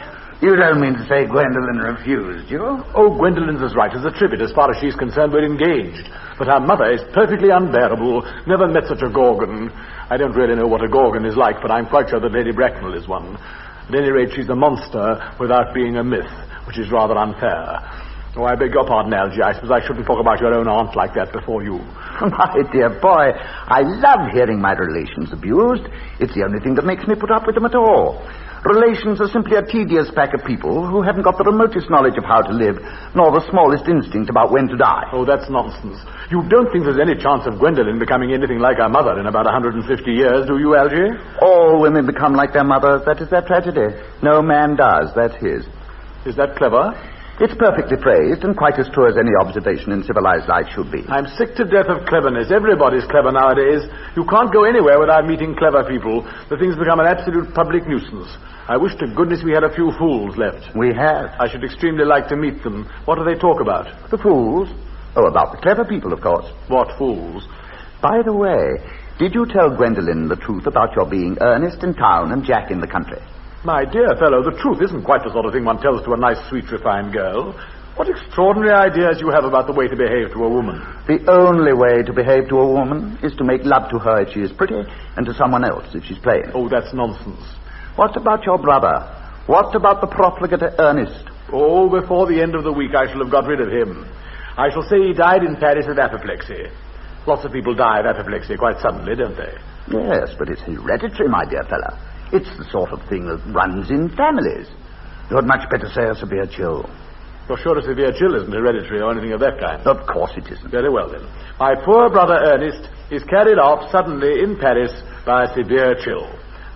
You don't mean to say Gwendolen refused you? Oh, Gwendolyn's as right as a trivet. As far as she's concerned, we're engaged. But her mother is perfectly unbearable. Never met such a gorgon. I don't really know what a gorgon is like, but I'm quite sure that Lady Bracknell is one. At any rate, she's a monster without being a myth, which is rather unfair. Oh, I beg your pardon, Algy. I suppose I shouldn't talk about your own aunt like that before you. My dear boy, I love hearing my relations abused. It's the only thing that makes me put up with them at all. Relations are simply a tedious pack of people who haven't got the remotest knowledge of how to live, nor the smallest instinct about when to die. Oh, that's nonsense. You don't think there's any chance of Gwendolyn becoming anything like her mother in about 150 years, do you, Algy? All women become like their mothers. That is their tragedy. No man does. That's his. Is that clever? It's perfectly phrased and quite as true as any observation in civilized life should be. I'm sick to death of cleverness. Everybody's clever nowadays. You can't go anywhere without meeting clever people. The thing's become an absolute public nuisance. I wish to goodness we had a few fools left. We have. I should extremely like to meet them. What do they talk about? The fools? Oh, about the clever people, of course. What fools? By the way, did you tell Gwendolen the truth about your being Ernest in town and Jack in the country? My dear fellow, the truth isn't quite the sort of thing one tells to a nice, sweet, refined girl. What extraordinary ideas you have about the way to behave to a woman. The only way to behave to a woman is to make love to her if she is pretty, and to someone else if she's plain. Oh, that's nonsense. What about your brother? What about the profligate Ernest? Oh, before the end of the week I shall have got rid of him. I shall say he died in Paris of apoplexy. Lots of people die of apoplexy quite suddenly, don't they? Yes, but it's hereditary, my dear fellow. It's the sort of thing that runs in families. You'd much better say a severe chill. You're sure a severe chill isn't hereditary or anything of that kind? Of course it isn't. Very well, then. My poor brother Ernest is carried off suddenly in Paris by a severe chill.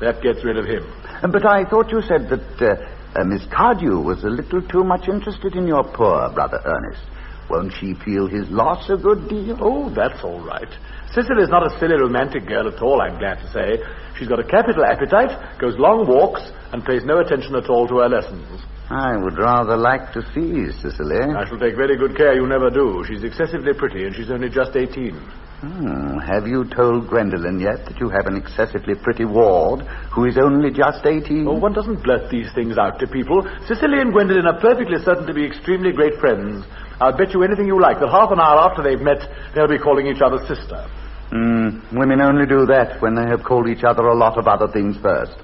That gets rid of him. But I thought you said that Miss Cardew was a little too much interested in your poor brother Ernest. Won't she feel his loss a good deal? Oh, that's all right. Cicely's not a silly romantic girl at all, I'm glad to say. She's got a capital appetite, goes long walks, and pays no attention at all to her lessons. I would rather like to see Cicely. I shall take very good care you never do. She's excessively pretty, and she's only just 18. Have you told Gwendolen yet that you have an excessively pretty ward who is only just 18? Oh, one doesn't blurt these things out to people. Cicely and Gwendolen are perfectly certain to be extremely great friends. I'll bet you anything you like that half an hour after they've met, they'll be calling each other sister. Women only do that when they have called each other a lot of other things first.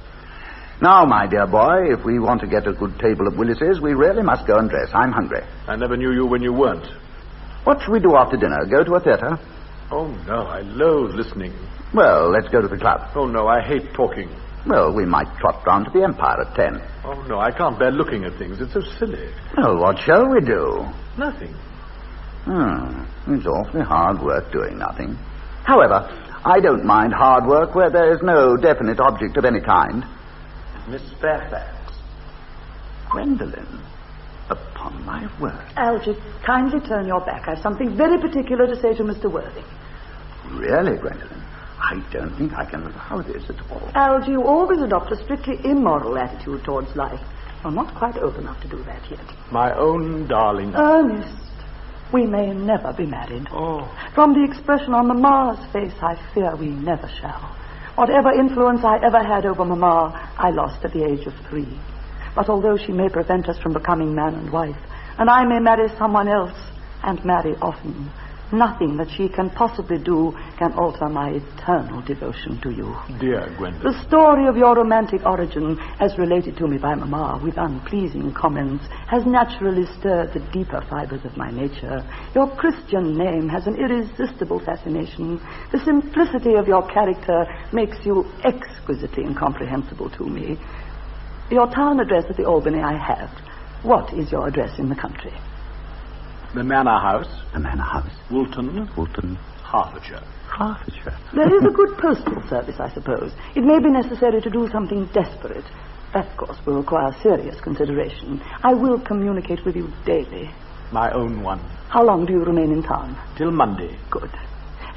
Now, my dear boy, if we want to get a good table at Willis's, we really must go and dress. I'm hungry. I never knew you when you weren't. What shall we do after dinner? Go to a theatre? Oh, no, I loathe listening. Well, let's go to the club. Oh, no, I hate talking. Well, we might trot round to the Empire at 10. Oh, no, I can't bear looking at things. It's so silly. Well, what shall we do? Nothing. It's awfully hard work doing nothing. However, I don't mind hard work where there is no definite object of any kind. Miss Fairfax. Gwendolen. Upon my word. Algy, kindly turn your back. I have something very particular to say to Mr. Worthing. Really, Gwendolen? I don't think I can allow this at all. Algy, you always adopt a strictly immoral attitude towards life. I'm not quite old enough to do that yet. My own darling. Ernest, we may never be married. Oh. From the expression on Mamma's face, I fear we never shall. Whatever influence I ever had over Mamma, I lost at the age of 3. But although she may prevent us from becoming man and wife, and I may marry someone else, and marry often, nothing that she can possibly do can alter my eternal devotion to you. Dear Gwendolen. The story of your romantic origin, as related to me by Mamma with unpleasing comments, has naturally stirred the deeper fibers of my nature. Your Christian name has an irresistible fascination. The simplicity of your character makes you exquisitely incomprehensible to me. Your town address at the Albany I have. What is your address in the country? The Manor House. The Manor House. Woolton. Woolton. Hertfordshire. Hertfordshire. There is a good postal service, I suppose. It may be necessary to do something desperate. That, of course, will require serious consideration. I will communicate with you daily. My own one. How long do you remain in town? Till Monday. Good.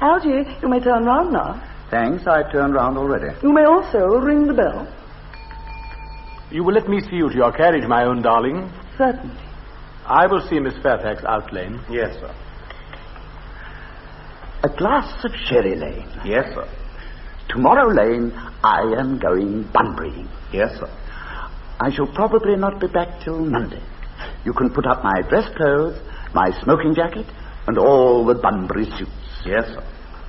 Algy, you may turn round now. Thanks, I've turned round already. You may also ring the bell. You will let me see you to your carriage, my own darling? Certainly. I will see Miss Fairfax out, Lane. Yes, sir. A glass of sherry, Lane. Yes, sir. Tomorrow, Lane, I am going bunburying. Yes, sir. I shall probably not be back till Monday. You can put up my dress clothes, my smoking jacket, and all the Bunbury suits. Yes, sir.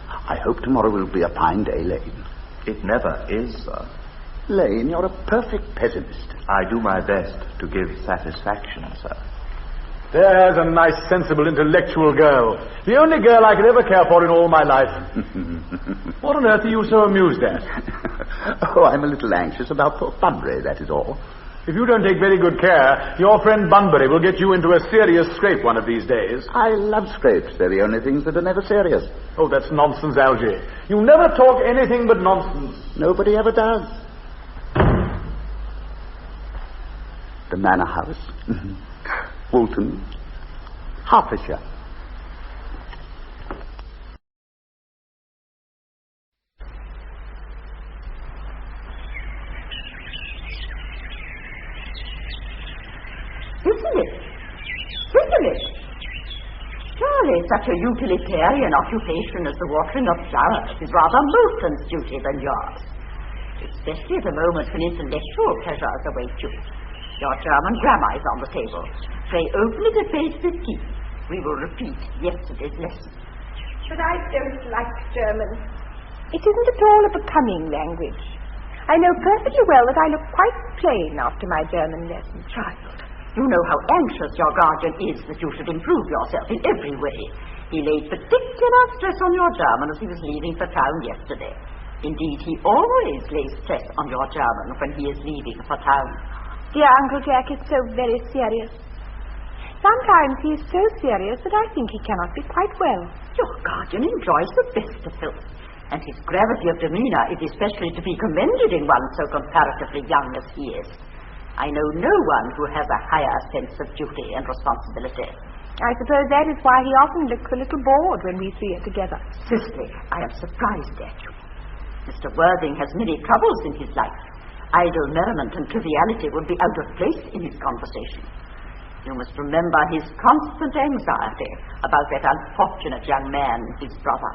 I hope tomorrow will be a fine day, Lane. It never is, sir. Lane, you're a perfect pessimist. I do my best to give satisfaction, sir. There's a nice, sensible, intellectual girl. The only girl I could ever care for in all my life. What on earth are you so amused at? Oh, I'm a little anxious about poor Bunbury, that is all. If you don't take very good care, your friend Bunbury will get you into a serious scrape one of these days. I love scrapes. They're the only things that are never serious. Oh, that's nonsense, Algy. You never talk anything but nonsense. Nobody ever does. The Manor House. Woolton. Hertfordshire. Isn't it? Surely such a utilitarian occupation as the watering of flowers is rather Moulton's duty than yours. Especially at a moment when intellectual pleasures await you. Your German grammar is on the table. Pray open it at page 15. We will repeat yesterday's lesson. But I don't like German. It isn't at all a becoming language. I know perfectly well that I look quite plain after my German lesson. Child, you know how anxious your guardian is that you should improve yourself in every way. He laid particular stress on your German as he was leaving for town yesterday. Indeed, he always lays stress on your German when he is leaving for town. Dear Uncle Jack is so very serious. Sometimes he is so serious that I think he cannot be quite well. Your guardian enjoys the best of health, and his gravity of demeanor is especially to be commended in one so comparatively young as he is. I know no one who has a higher sense of duty and responsibility. I suppose that is why he often looks a little bored when we three are together. Cicely, I am surprised at you. Mr. Worthing has many troubles in his life. Idle merriment and triviality would be out of place in his conversation. You must remember his constant anxiety about that unfortunate young man, his brother.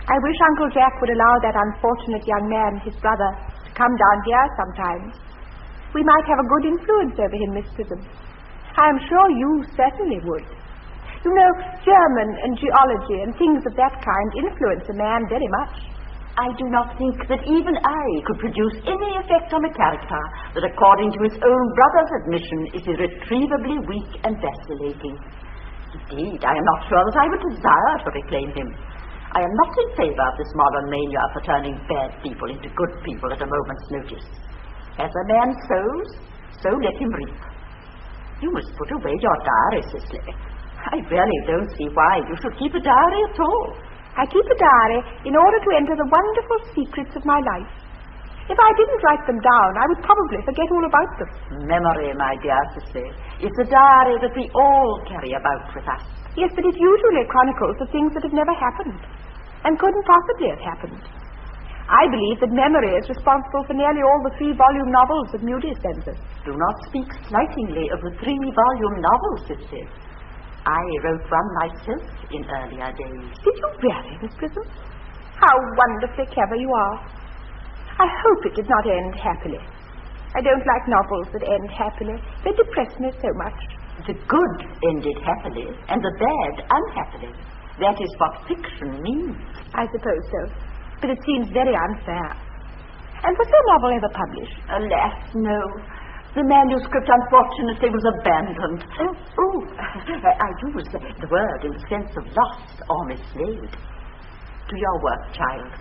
I wish Uncle Jack would allow that unfortunate young man, his brother, to come down here sometimes. We might have a good influence over him, Miss Prism. I am sure you certainly would. You know, German and geology and things of that kind influence a man very much. I do not think that even I could produce any effect on a character that, according to his own brother's admission, is irretrievably weak and vacillating. Indeed, I am not sure that I would desire to reclaim him. I am not in favor of this modern mania for turning bad people into good people at a moment's notice. As a man sows, so let him reap. You must put away your diary, Cicely. I really don't see why you should keep a diary at all. I keep a diary in order to enter the wonderful secrets of my life. If I didn't write them down, I would probably forget all about them. Memory, my dear Cicely, is a diary that we all carry about with us. Yes, but it usually chronicles the things that have never happened and couldn't possibly have happened. I believe that memory is responsible for nearly all the 3-volume novels that Moody sends us. Do not speak slightingly of the 3-volume novels, Cicely. I wrote one myself in earlier days. Did you really, Miss Prism? How wonderfully clever you are. I hope it did not end happily. I don't like novels that end happily. They depress me so much. The good ended happily, and the bad unhappily. That is what fiction means. I suppose so. But it seems very unfair. And was your novel ever published? Alas, no. The manuscript, unfortunately, was abandoned. I use the word in the sense of lost or mislaid. To your work, child.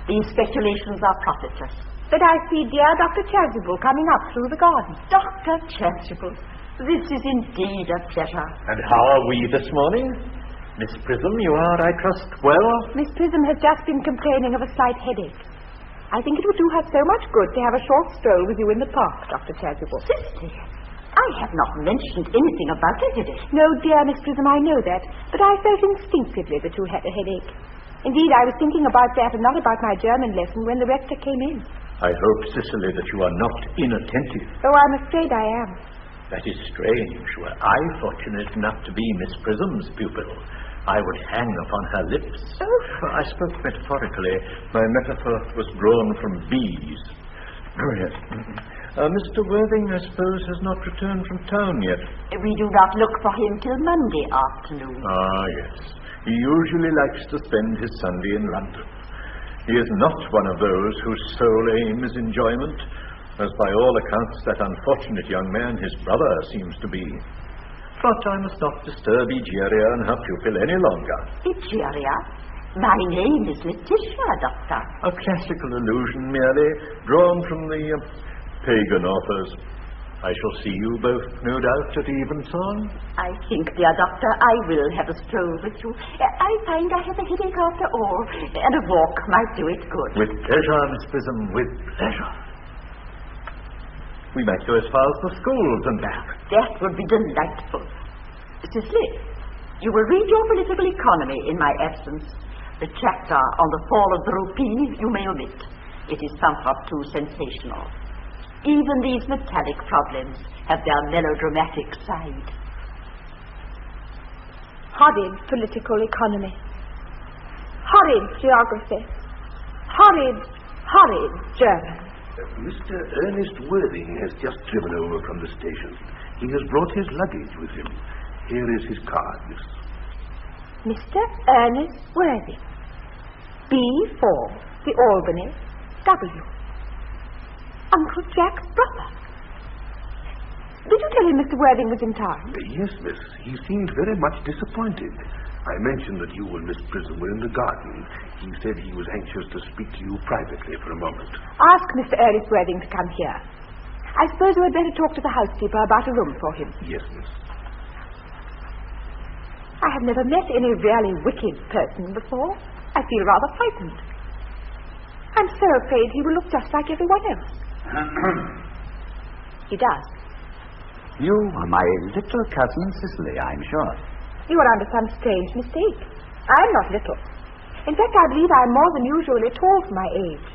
These speculations are profitless. But I see dear Dr. Chasuble coming up through the garden. Dr. Chasuble, this is indeed a pleasure. And how are we this morning? Miss Prism, you are, I trust, well? Miss Prism has just been complaining of a slight headache. I think it would do her so much good to have a short stroll with you in the park, Dr. Chasuble. Cicely, I have not mentioned anything about a headache. No, dear Miss Prism, I know that. But I felt instinctively that you had a headache. Indeed, I was thinking about that and not about my German lesson when the rector came in. I hope, Cicely, that you are not inattentive. Oh, I'm afraid I am. That is strange. Were I fortunate enough to be Miss Prism's pupil, I would hang upon her lips. Oh. I spoke metaphorically. My metaphor was drawn from bees. Oh, yes. Mr. Worthing, I suppose, has not returned from town yet. We do not look for him till Monday afternoon. Ah, yes. He usually likes to spend his Sunday in London. He is not one of those whose sole aim is enjoyment, as by all accounts that unfortunate young man, his brother, seems to be. But I must not disturb Egeria and her pupil any longer. Egeria? My name is Letitia, Doctor. A classical allusion, merely, drawn from the pagan authors. I shall see you both, no doubt, at evensong. I think, dear Doctor, I will have a stroll with you. I find I have a headache after all, and a walk might do it good. With pleasure, Miss Prism, with pleasure. We might go as far as the schools and back. That would be delightful. Cicely, you will read your political economy in my absence. The chapter on the fall of the rupee you may omit. It is somewhat too sensational. Even these metallic problems have their melodramatic side. Horrid political economy. Horrid geography. Horrid German. Mr. Ernest Worthing has just driven over from the station. He has brought his luggage with him. Here is his card, miss. Mr. Ernest Worthing. B4, the Albany, W. Uncle Jack's brother. Did you tell him Mr. Worthing was in town? Yes, miss. He seemed very much disappointed. I mentioned that you and Miss Prism were in the garden. He said he was anxious to speak to you privately for a moment. Ask Mr. Ernest Worthing to come here. I suppose you had better talk to the housekeeper about a room for him. Yes, miss. I have never met any really wicked person before. I feel rather frightened. I'm so afraid he will look just like everyone else. He does. You are my little cousin Cicely, I'm sure. You are under some strange mistake. I'm not little. In fact, I believe I'm more than usually tall for my age.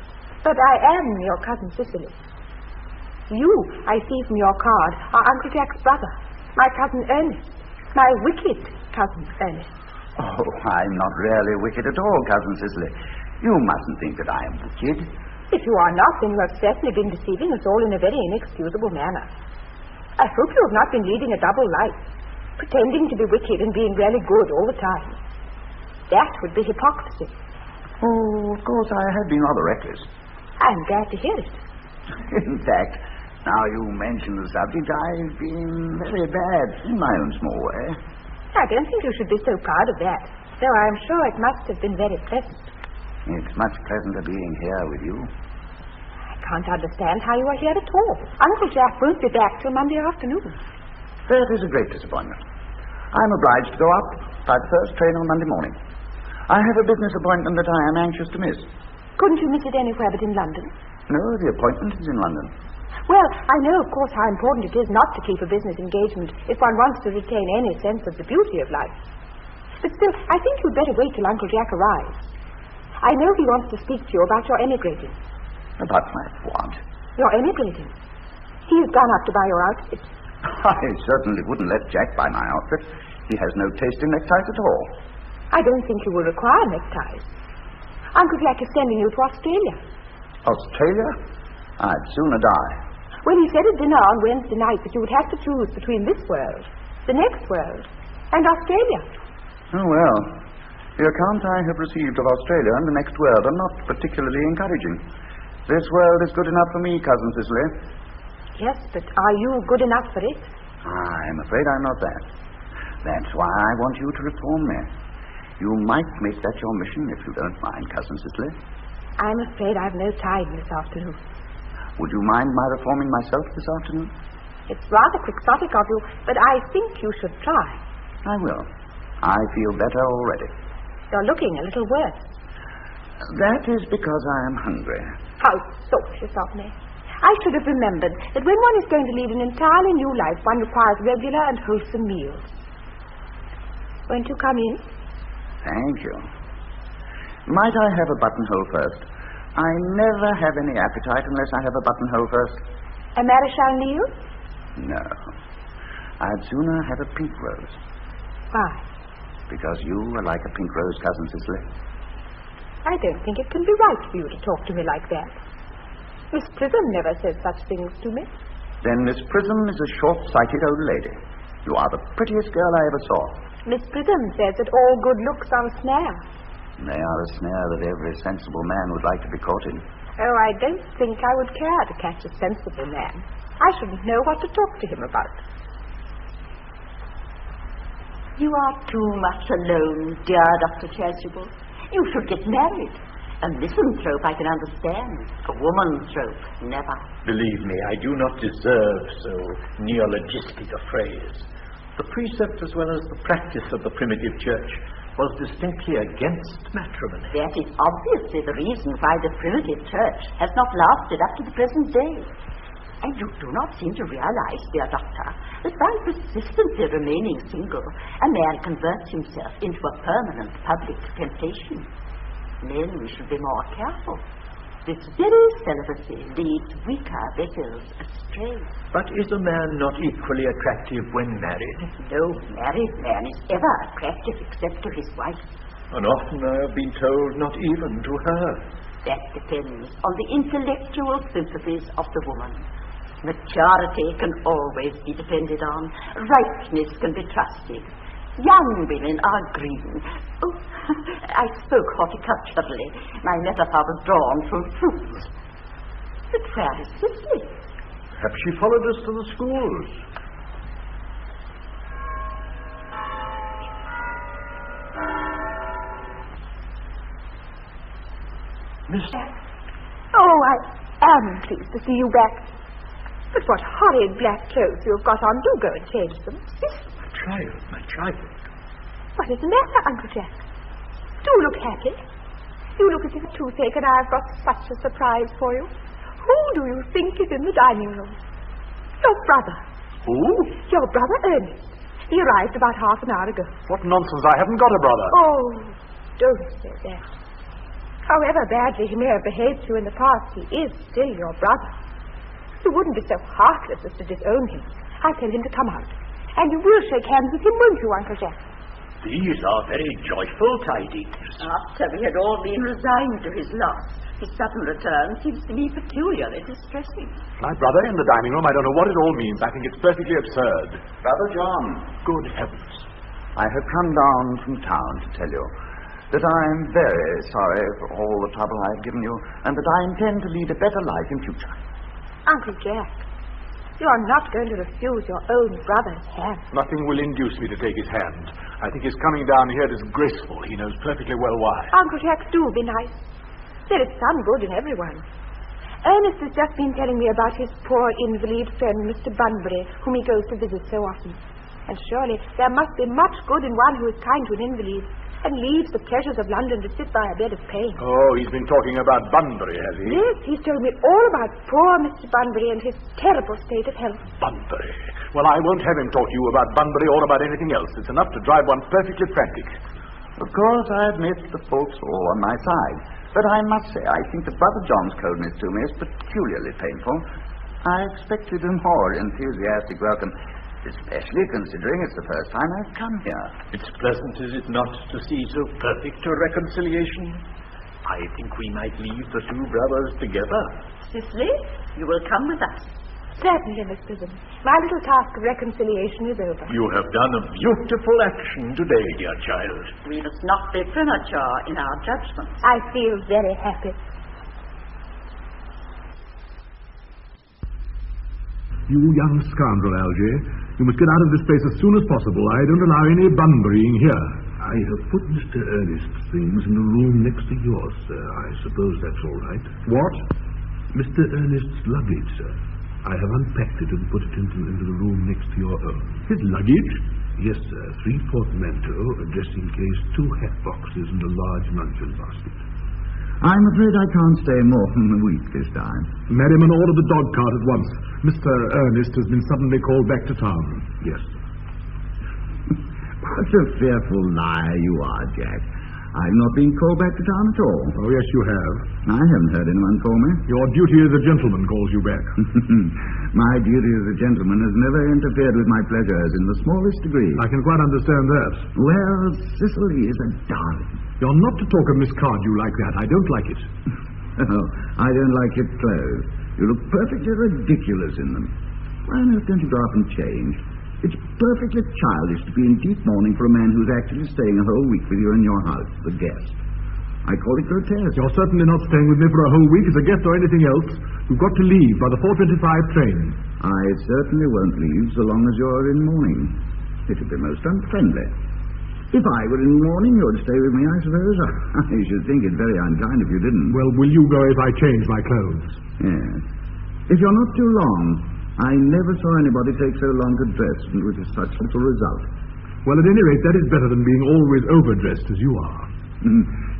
But I am your cousin Cicely. You, I see from your card, are Uncle Jack's brother, my cousin Ernest, my wicked cousin Ernest. Oh, I'm not really wicked at all, Cousin Cicely. You mustn't think that I am wicked. If you are not, then you have certainly been deceiving us all in a very inexcusable manner. I hope you have not been leading a double life, pretending to be wicked and being really good all the time. That would be hypocrisy. Oh, of course, I have been rather reckless. I'm glad to hear it. In fact, now you mention the subject, I've been very bad in my own small way. I don't think you should be so proud of that, though I am sure it must have been very pleasant. It's much pleasanter being here with you. I can't understand how you are here at all. Uncle Jack won't be back till Monday afternoon. That is a great disappointment. I'm obliged to go up by the first train on Monday morning. I have a business appointment that I am anxious to miss. Couldn't you miss it anywhere but in London? No, the appointment is in London. Well, I know, of course, how important it is not to keep a business engagement if one wants to retain any sense of the beauty of life. But still, I think you'd better wait till Uncle Jack arrives. I know he wants to speak to you about your emigrating. About my what? Your emigrating. He's gone up to buy your outfit. I certainly wouldn't let Jack buy my outfit. He has no taste in neckties at all. I don't think you will require neckties. Uncle Jack is sending you to Australia. Australia? I'd sooner die. Well, he said at dinner on Wednesday night that you would have to choose between this world, the next world, and Australia. Oh, well. The account I have received of Australia and the next world are not particularly encouraging. This world is good enough for me, Cousin Cicely. Yes, but are you good enough for it? I'm afraid I'm not that. That's why I want you to reform me. You might make that your mission if you don't mind, Cousin Cicely. I'm afraid I've no time this afternoon. Would you mind my reforming myself this afternoon? It's rather quixotic of you, but I think you should try. I will. I feel better already. You're looking a little worse. That is because I am hungry. How thoughtless of me. I should have remembered that when one is going to lead an entirely new life, one requires regular and wholesome meals. Won't you come in? Thank you. Might I have a buttonhole first? I never have any appetite unless I have a buttonhole first. A marital meal? No. I'd sooner have a pink rose. Why? Because you are like a pink rose, Cousin Cicely. I don't think it can be right for you to talk to me like that. Miss Prism never said such things to me. Then Miss Prism is a short-sighted old lady. You are the prettiest girl I ever saw. Miss Prism says that all good looks are a snare. They are a snare that every sensible man would like to be caught in. Oh, I don't think I would care to catch a sensible man. I shouldn't know what to talk to him about. You are too much alone, dear Dr. Chasuble. You should get married. A misanthrope I can understand. A womanthrope, never. Believe me, I do not deserve so neologistic a phrase. The precept as well as the practice of the primitive church was distinctly against matrimony. That is obviously the reason why the primitive church has not lasted up to the present day. And you do not seem to realize, dear doctor, that by persistently remaining single, a man converts himself into a permanent public temptation. Men should be more careful. This very celibacy leads weaker vessels astray. But is a man not equally attractive when married? No married man is ever attractive except to his wife. And often I have been told not even to her. That depends on the intellectual sympathies of the woman. Maturity can always be depended on. Ripeness can be trusted. Young women are green. Oh, I spoke horticulturally. My metaphor was drawn from fruits. But where is Cicely? Perhaps she followed us to the schools. Miss... Oh, I am pleased to see you back. But what horrid black clothes you have got on. Do go and change them. My child. What is the matter, Uncle Jack? Do look happy. You look as if toothache and I've got such a surprise for you. Who do you think is in the dining room? Your brother. Who? Your brother Ernest. He arrived about half an hour ago. What nonsense. I haven't got a brother. Oh, don't say that. However badly he may have behaved to you in the past, he is still your brother. You wouldn't be so heartless as to disown him. I'll tell him to come out. And you will shake hands with him, won't you, Uncle Jack? These are very joyful tidings. After we had all been resigned to his loss, his sudden return seems to me peculiarly distressing. My brother in the dining room, I don't know what it all means. I think it's perfectly absurd. Brother John. Good heavens. I have come down from town to tell you that I am very sorry for all the trouble I have given you, and that I intend to lead a better life in future. Uncle Jack, you are not going to refuse your own brother's hand. Nothing will induce me to take his hand. I think his coming down here is disgraceful. He knows perfectly well why. Uncle Jack, do be nice. There is some good in everyone. Ernest has just been telling me about his poor invalid friend, Mr. Bunbury, whom he goes to visit so often. And surely there must be much good in one who is kind to an invalid and leaves the pleasures of London to sit by a bed of pain. Oh, he's been talking about Bunbury, has he? Yes, he's told me all about poor Mr. Bunbury and his terrible state of health. Bunbury. Well, I won't have him talk to you about Bunbury or about anything else. It's enough to drive one perfectly frantic. Of course, I admit the faults are all on my side. But I must say, I think that Brother John's coldness to me is peculiarly painful. I expected a more enthusiastic welcome, especially considering it's the first time I've come here. It's pleasant, is it not, to see so perfect a reconciliation? I think we might leave the two brothers together. Cicely, you will come with us. Certainly, Miss Prism. My little task of reconciliation is over. You have done a beautiful action today, dear child. We must not be premature in our judgment. I feel very happy. You young scoundrel, Algy. You must get out of this place as soon as possible. I don't allow any bunburying here. I have put Mr. Ernest's things in the room next to yours, sir. I suppose that's all right. What? Mr. Ernest's luggage, sir. I have unpacked it and put it into the room next to your own. His luggage? Yes, sir. 3 portmanteaux, a dressing case, 2 hat boxes, and a large luncheon basket. I'm afraid I can't stay more than a week this time. Merriman, order the dog cart at once. Mr. Ernest has been suddenly called back to town. Yes. What a fearful liar you are, Jack. I've not been called back to town at all. Oh, yes, you have. I haven't heard anyone call me. Your duty as a gentleman calls you back. My duty as a gentleman has never interfered with my pleasures in the smallest degree. I can quite understand that. Well, Cicely is a darling. You're not to talk of Miss Cardew like that. I don't like it. Oh, I don't like your clothes. You look perfectly ridiculous in them. Why on earth don't you go up and change? It's perfectly childish to be in deep mourning for a man who's actually staying a whole week with you in your house, the guest. I call it grotesque. You're certainly not staying with me for a whole week as a guest or anything else. You've got to leave by the 4:25 train. I certainly won't leave so long as you're in mourning. It would be most unfriendly. If I were in mourning, you'd stay with me, I suppose. I should think it very unkind if you didn't. Well, will you go if I change my clothes? Yes. If you're not too long. I never saw anybody take so long to dress and with such little result. Well, at any rate, that is better than being always overdressed as you are.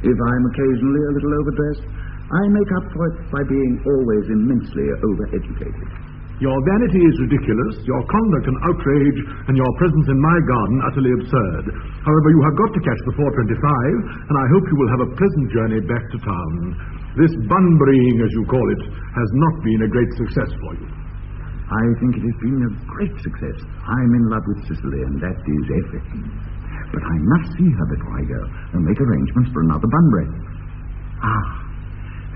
If I'm occasionally a little overdressed, I make up for it by being always immensely overeducated. Your vanity is ridiculous, your conduct an outrage, and your presence in my garden utterly absurd. However, you have got to catch the 4:25, and I hope you will have a pleasant journey back to town. This bunburying, as you call it, has not been a great success for you. I think it has been a great success. I'm in love with Cicely, and that is everything. But I must see her before I go and make arrangements for another Bunbury. Ah,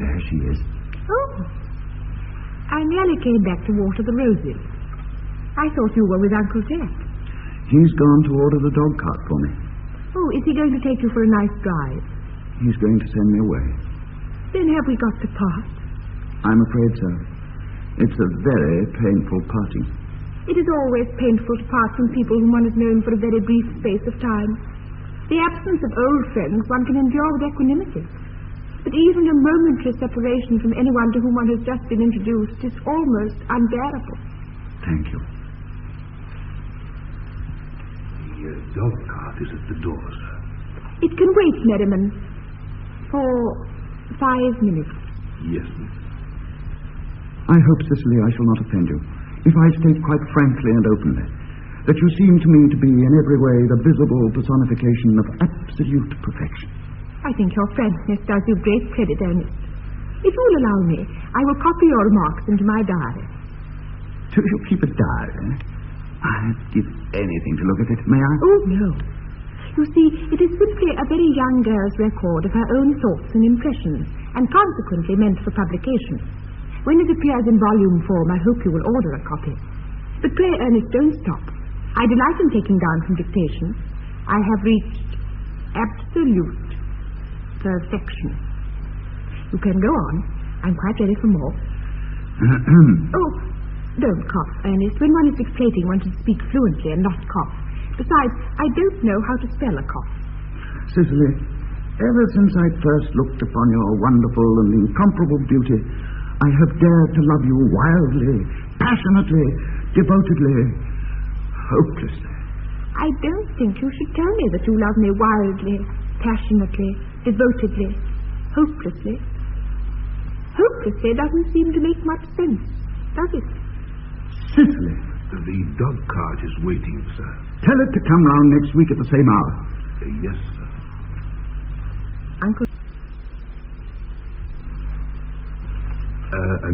there she is. Oh, I nearly came back to water the roses. I thought you were with Uncle Jack. He's gone to order the dog cart for me. Oh, is he going to take you for a nice drive? He's going to send me away. Then have we got to part? I'm afraid so. It's a very painful parting. It is always painful to part from people whom one has known for a very brief space of time. The absence of old friends one can endure with equanimity. But even a momentary separation from anyone to whom one has just been introduced is almost unbearable. Thank you. The dog cart is at the door, sir. It can wait, Merriman, for 5 minutes. Yes, miss. I hope, Cicely, I shall not offend you if I state quite frankly and openly that you seem to me to be in every way the visible personification of absolute perfection. I think your frankness does you great credit, Ernest. If you will allow me, I will copy your remarks into my diary. Do you keep a diary? I'd give anything to look at it, may I? Oh, no. You see, it is simply a very young girl's record of her own thoughts and impressions, and consequently meant for publication. When it appears in volume form, I hope you will order a copy. But pray, Ernest, don't stop. I delight in taking down from dictation. I have reached absolute perfection. You can go on. I'm quite ready for more. Oh, don't cough, Ernest. When one is dictating, one should speak fluently and not cough. Besides, I don't know how to spell a cough. Cicely, ever since I first looked upon your wonderful and incomparable beauty, I have dared to love you wildly, passionately, devotedly, hopelessly. I don't think you should tell me that you love me wildly, passionately, devotedly, hopelessly. Hopelessly doesn't seem to make much sense, does it? Cicely. The dog cart is waiting, sir. Tell it to come round next week at the same hour. Yes, sir. Uncle...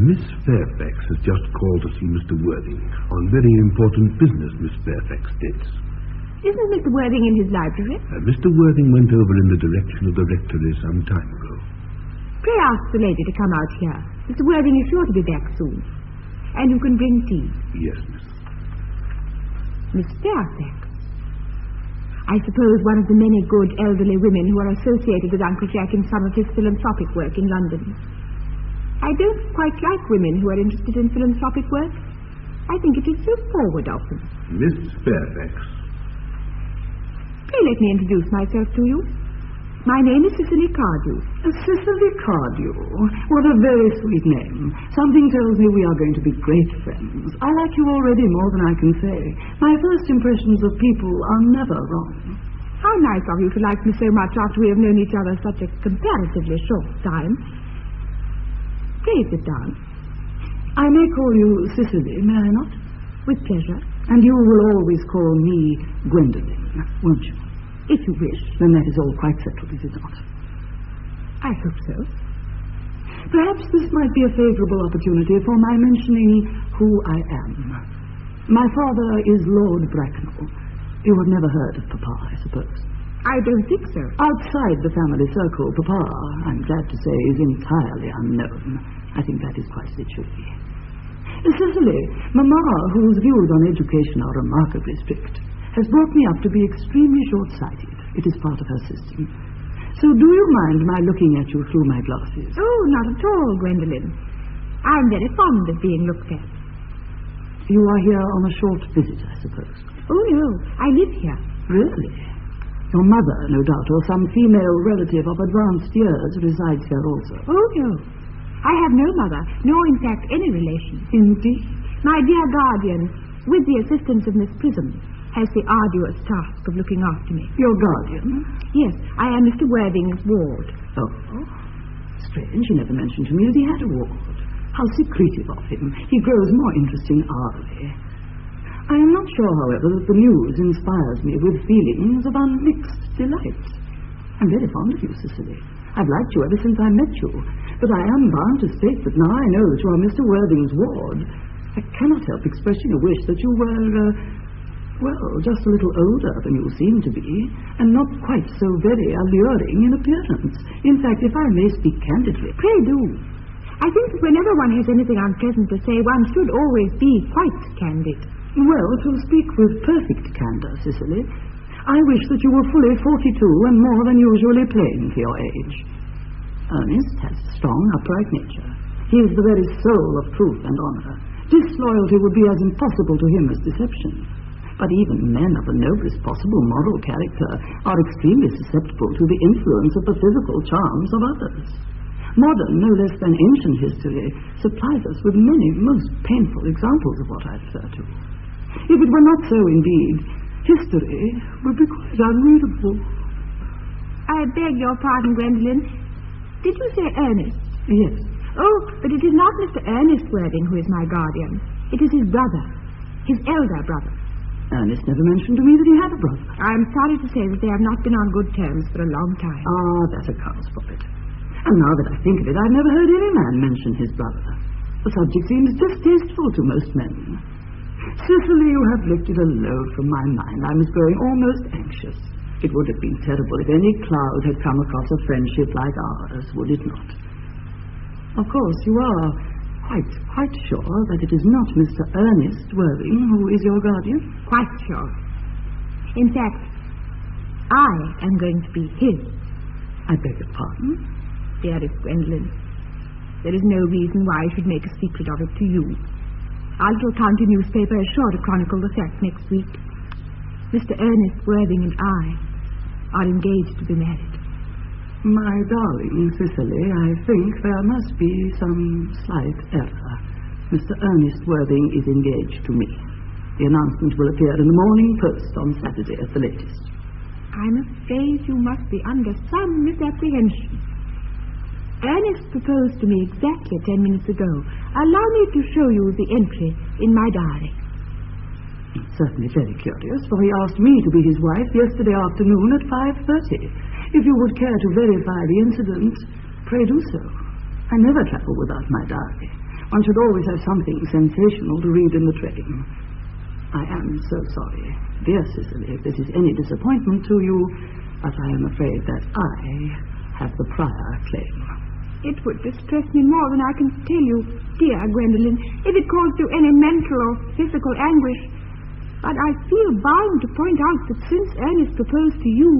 Miss Fairfax has just called to see Mr. Worthing on very important business, Miss Fairfax states. Isn't Mr. Worthing in his library? Mr. Worthing went over in the direction of the rectory some time ago. Pray ask the lady to come out here. Mr. Worthing is sure to be back soon. And you can bring tea. Yes, miss. Miss Fairfax. I suppose one of the many good elderly women who are associated with Uncle Jack in some of his philanthropic work in London. I don't quite like women who are interested in philanthropic work. I think it is so forward of them. Miss Fairfax. Pray let me introduce myself to you. My name is Cicely Cardew. Cicely Cardew. What a very sweet name. Something tells me we are going to be great friends. I like you already more than I can say. My first impressions of people are never wrong. How nice of you to like me so much after we have known each other such a comparatively short time. Pray sit down. I may call you Cicely, may I not? With pleasure. And you will always call me Gwendolen, won't you? If you wish. Then that is all quite settled, is it not? I hope so. Perhaps this might be a favourable opportunity for my mentioning who I am. My father is Lord Bracknell. You have never heard of Papa, I suppose. I don't think so. Outside the family circle, Papa, I'm glad to say, is entirely unknown. I think that is quite as it should be. Cicely, Mamma, whose views on education are remarkably strict, has brought me up to be extremely short-sighted. It is part of her system. So do you mind my looking at you through my glasses? Oh, not at all, Gwendolen. I'm very fond of being looked at. You are here on a short visit, I suppose. Oh, no, I live here. Really? Your mother, no doubt, or some female relative of advanced years resides here also. Oh, no. I have no mother, nor, in fact, any relation. Indeed? My dear guardian, with the assistance of Miss Prism, has the arduous task of looking after me. Your guardian? Yes, I am Mr. Worthing's ward. Oh, strange. He never mentioned to me that he had a ward. How secretive of him. He grows more interesting hourly. I am not sure, however, that the news inspires me with feelings of unmixed delight. I'm very fond of you, Cicely. I've liked you ever since I met you. But I am bound to state that now I know that you are Mr. Worthing's ward, I cannot help expressing a wish that you were, just a little older than you seem to be, and not quite so very alluring in appearance. In fact, if I may speak candidly... Pray do. I think that whenever one has anything unpleasant to say, one should always be quite candid. Well, to speak with perfect candour, Cicely, I wish that you were fully 42 and more than usually plain for your age. Ernest has a strong, upright nature. He is the very soul of truth and honour. Disloyalty would be as impossible to him as deception. But even men of the noblest possible moral character are extremely susceptible to the influence of the physical charms of others. Modern, no less than ancient history supplies us with many most painful examples of what I refer to. If it were not so indeed, history would be quite unreadable. I beg your pardon, Gwendolen. Did you say Ernest? Yes. Oh, but it is not Mr. Ernest Worthing who is my guardian. It is his brother, his elder brother. Ernest never mentioned to me that he had a brother. I'm sorry to say that they have not been on good terms for a long time. Ah, that accounts for it. And now that I think of it, I've never heard any man mention his brother. The subject seems distasteful to most men. Cicely, you have lifted a load from my mind. I was growing almost anxious. It would have been terrible if any cloud had come across a friendship like ours, would it not? Of course, you are quite sure that it is not Mr. Ernest Worthing who is your guardian? Quite sure. In fact, I am going to be his. I beg your pardon? Dearest Gwendolen, there is no reason why I should make a secret of it to you. Our little county newspaper is sure to chronicle the fact next week. Mr. Ernest Worthing and I are engaged to be married. My darling Cicely, I think there must be some slight error. Mr. Ernest Worthing is engaged to me. The announcement will appear in the Morning Post on Saturday at the latest. I'm afraid you must be under some misapprehension. Ernest proposed to me exactly 10 minutes ago. Allow me to show you the entry in my diary. It's certainly very curious, for he asked me to be his wife yesterday afternoon at 5:30. If you would care to verify the incident, pray do so. I never travel without my diary. One should always have something sensational to read in the train. I am so sorry, dear Cicely, if this is any disappointment to you, but I am afraid that I have the prior claim. It would distress me more than I can tell you, dear Gwendolen, if it caused you any mental or physical anguish. But I feel bound to point out that since Ernest proposed to you,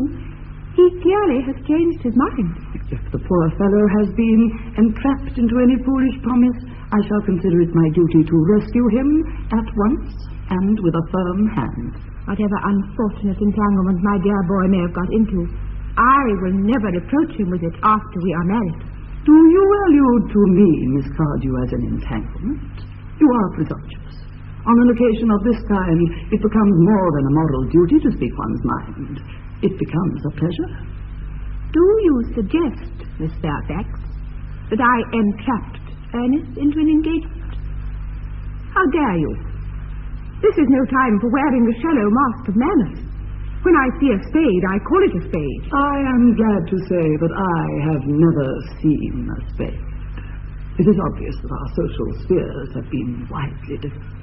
he clearly has changed his mind. If the poor fellow has been entrapped into any foolish promise, I shall consider it my duty to rescue him at once and with a firm hand. Whatever unfortunate entanglement my dear boy may have got into, I will never reproach him with it after we are married. Do you allude to me, Miss Cardew, as an entanglement? You are presumptuous. On an occasion of this kind, it becomes more than a moral duty to speak one's mind. It becomes a pleasure. Do you suggest, Miss Fairfax, that I entrapped Ernest into an engagement? How dare you? This is no time for wearing the shallow mask of manners. When I see a spade, I call it a spade. I am glad to say that I have never seen a spade. It is obvious that our social spheres have been widely different.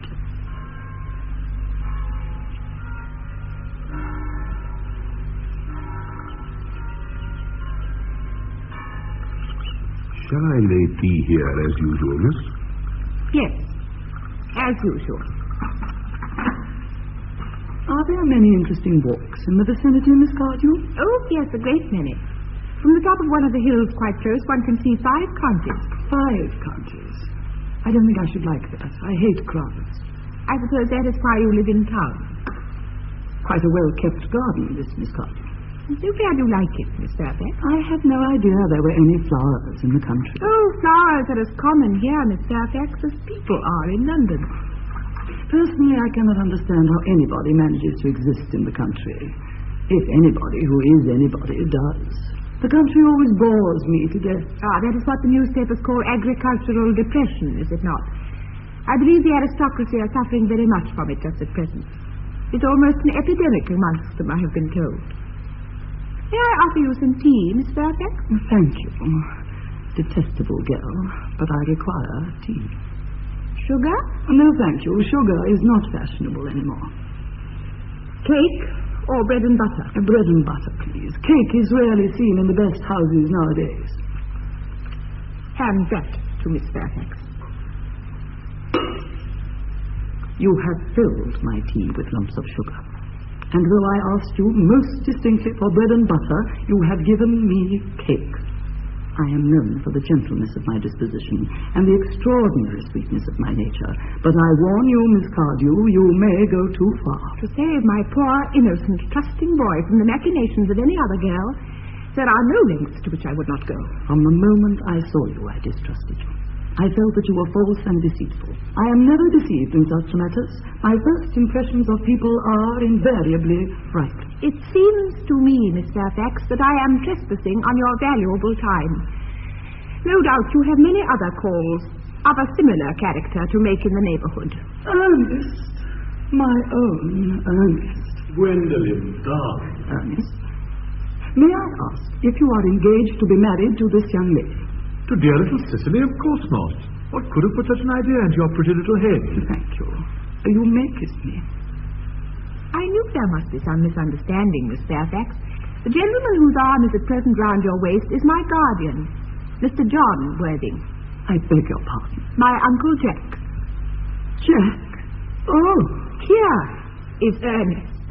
Shall I lay tea here as usual, miss? Yes, as usual. Are there many interesting walks in the vicinity, Miss Cardew? Oh, yes, a great many. From the top of one of the hills quite close, one can see 5 counties. 5 counties? I don't think I should like that. I hate crowds. I suppose that is why you live in town. Quite a well-kept garden, this, Miss Cardew. So glad you like it, Miss Fairfax. I had no idea there were any flowers in the country. Oh, flowers are as common here, Miss Fairfax, as people are in London. Personally, I cannot understand how anybody manages to exist in the country. If anybody who is anybody does. The country always bores me to death. That is what the newspapers call agricultural depression, is it not? I believe the aristocracy are suffering very much from it just at present. It's almost an epidemic amongst them, I have been told. May I offer you some tea, Miss Fairfax? Thank you. Detestable girl, but I require tea. Sugar? No, thank you. Sugar is not fashionable anymore. Cake or bread and butter? Bread and butter, please. Cake is rarely seen in the best houses nowadays. Hand that to Miss Fairfax. You have filled my tea with lumps of sugar. And though I asked you most distinctly for bread and butter, you have given me cake. I am known for the gentleness of my disposition and the extraordinary sweetness of my nature. But I warn you, Miss Cardew, you may go too far. To save my poor, innocent, trusting boy from the machinations of any other girl, there are no lengths to which I would not go. From the moment I saw you, I distrusted you. I felt that you were false and deceitful. I am never deceived in such matters. My first impressions of people are invariably right. It seems to me, Miss Fairfax, that I am trespassing on your valuable time. No doubt you have many other calls of a similar character to make in the neighborhood. Ernest, my own Ernest. Gwendolen, darling. Ernest, may I ask if you are engaged to be married to this young lady? To dear little Cicely? Of course not. What could have put such an idea into your pretty little head? Thank you. You may kiss me. I knew there must be some misunderstanding, Miss Fairfax. The gentleman whose arm is at present round your waist is my guardian, Mr. John Worthing. I beg your pardon. My Uncle Jack. Jack? Oh. Here is Ernest.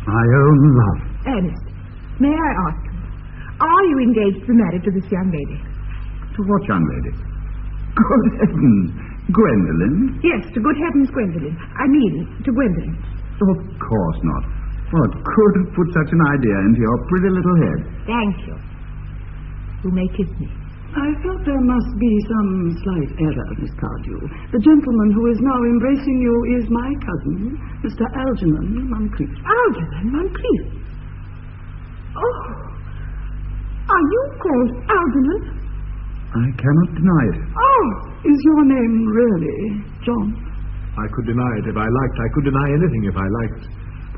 My own love. Ernest, may I ask you, are you engaged to be married to this young lady? To what young lady? Good heavens, Gwendolen? Yes, to good heavens, Gwendolen. I mean, to Gwendolen. Of course not. What could have put such an idea into your pretty little head? Thank you. You may kiss me. I felt there must be some slight error, Miss Cardew. The gentleman who is now embracing you is my cousin, Mr. Algernon Moncrief. Algernon Moncrief? Oh, are you called Algernon? I cannot deny it. Oh, is your name really John? I could deny it if I liked. I could deny anything if I liked.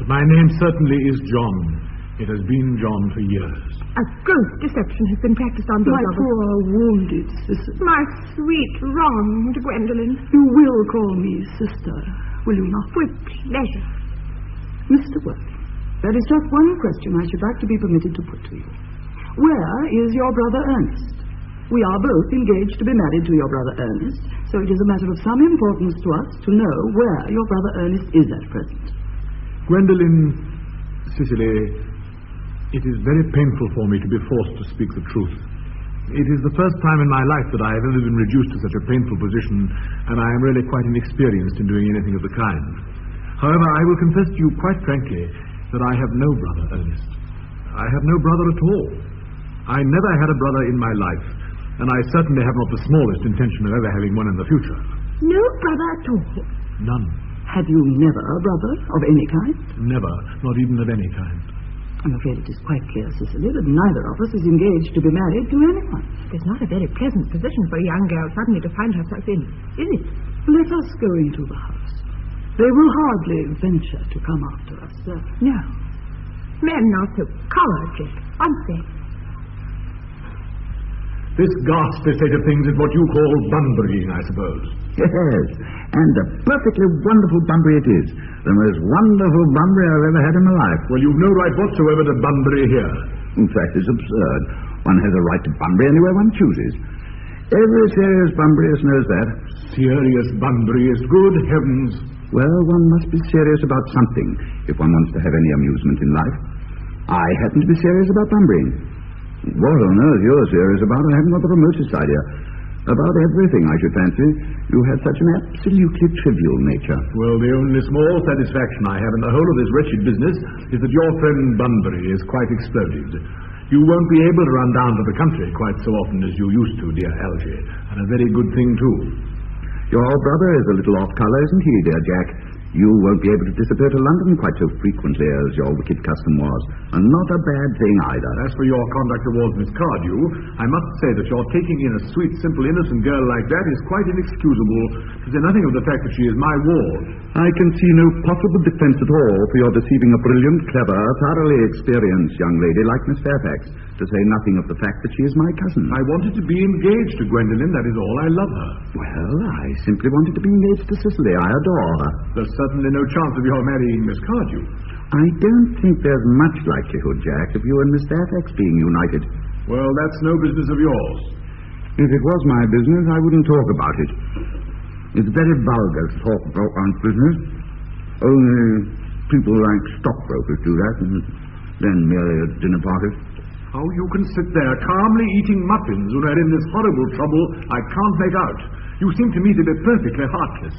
But my name certainly is John. It has been John for years. A gross deception has been practiced on both my of us. poor wounded sister. My sweet, wronged Gwendolen. You will call me sister, will you not? With pleasure. Mr. Worthing, there is just one question I should like to be permitted to put to you. Where is your brother Ernest? We are both engaged to be married to your brother Ernest, so it is a matter of some importance to us to know where your brother Ernest is at present. Gwendolen, Cicely, it is very painful for me to be forced to speak the truth. It is the first time in my life that I have ever been reduced to such a painful position, and I am really quite inexperienced in doing anything of the kind. However, I will confess to you quite frankly that I have no brother, Ernest. I have no brother at all. I never had a brother in my life, and I certainly have not the smallest intention of ever having one in the future. No brother at all? None. Have you never a brother of any kind? Never, not even of any kind. I'm afraid it is quite clear, Cicely, that neither of us is engaged to be married to anyone. It is not a very pleasant position for a young girl suddenly to find herself in, is it? Let us go into the house. They will hardly venture to come after us, sir. No. Men are so cowardly, aren't they? This ghastly state of things is what you call bunburying, I suppose. Yes, and a perfectly wonderful bunbury it is. The most wonderful bunbury I've ever had in my life. Well, you've no right whatsoever to bunbury here. In fact, it's absurd. One has a right to bunbury anywhere one chooses. Every serious bunburyist knows that. Serious bunburyist, good heavens. Well, one must be serious about something if one wants to have any amusement in life. I happen to be serious about bunburying. What on earth you're serious about, I haven't got the remotest idea. About everything, I should fancy. You have such an absolutely trivial nature. Well, the only small satisfaction I have in the whole of this wretched business is that your friend Bunbury is quite exploded. You won't be able to run down to the country quite so often as you used to, dear Algy. And a very good thing, too. Your brother is a little off colour, isn't he, dear Jack? You won't be able to disappear to London quite so frequently as your wicked custom was. And not a bad thing either. As for your conduct towards Miss Cardew, I must say that your taking in a sweet, simple, innocent girl like that is quite inexcusable, to say nothing of the fact that she is my ward. I can see no possible defence at all for your deceiving a brilliant, clever, thoroughly experienced young lady like Miss Fairfax, to say nothing of the fact that she is my cousin. I wanted to be engaged to Gwendolen, that is all. I love her. Well, I simply wanted to be engaged to Cicely. I adore her. There's certainly no chance of your marrying Miss Cardew. I don't think there's much likelihood, Jack, of you and Miss Fairfax being united. Well, that's no business of yours. If it was my business, I wouldn't talk about it. It's very vulgar to talk about one's business. Only people like stockbrokers do that, and then merely at dinner parties. How you can sit there calmly eating muffins when we're in this horrible trouble, I can't make out. You seem to me to be perfectly heartless.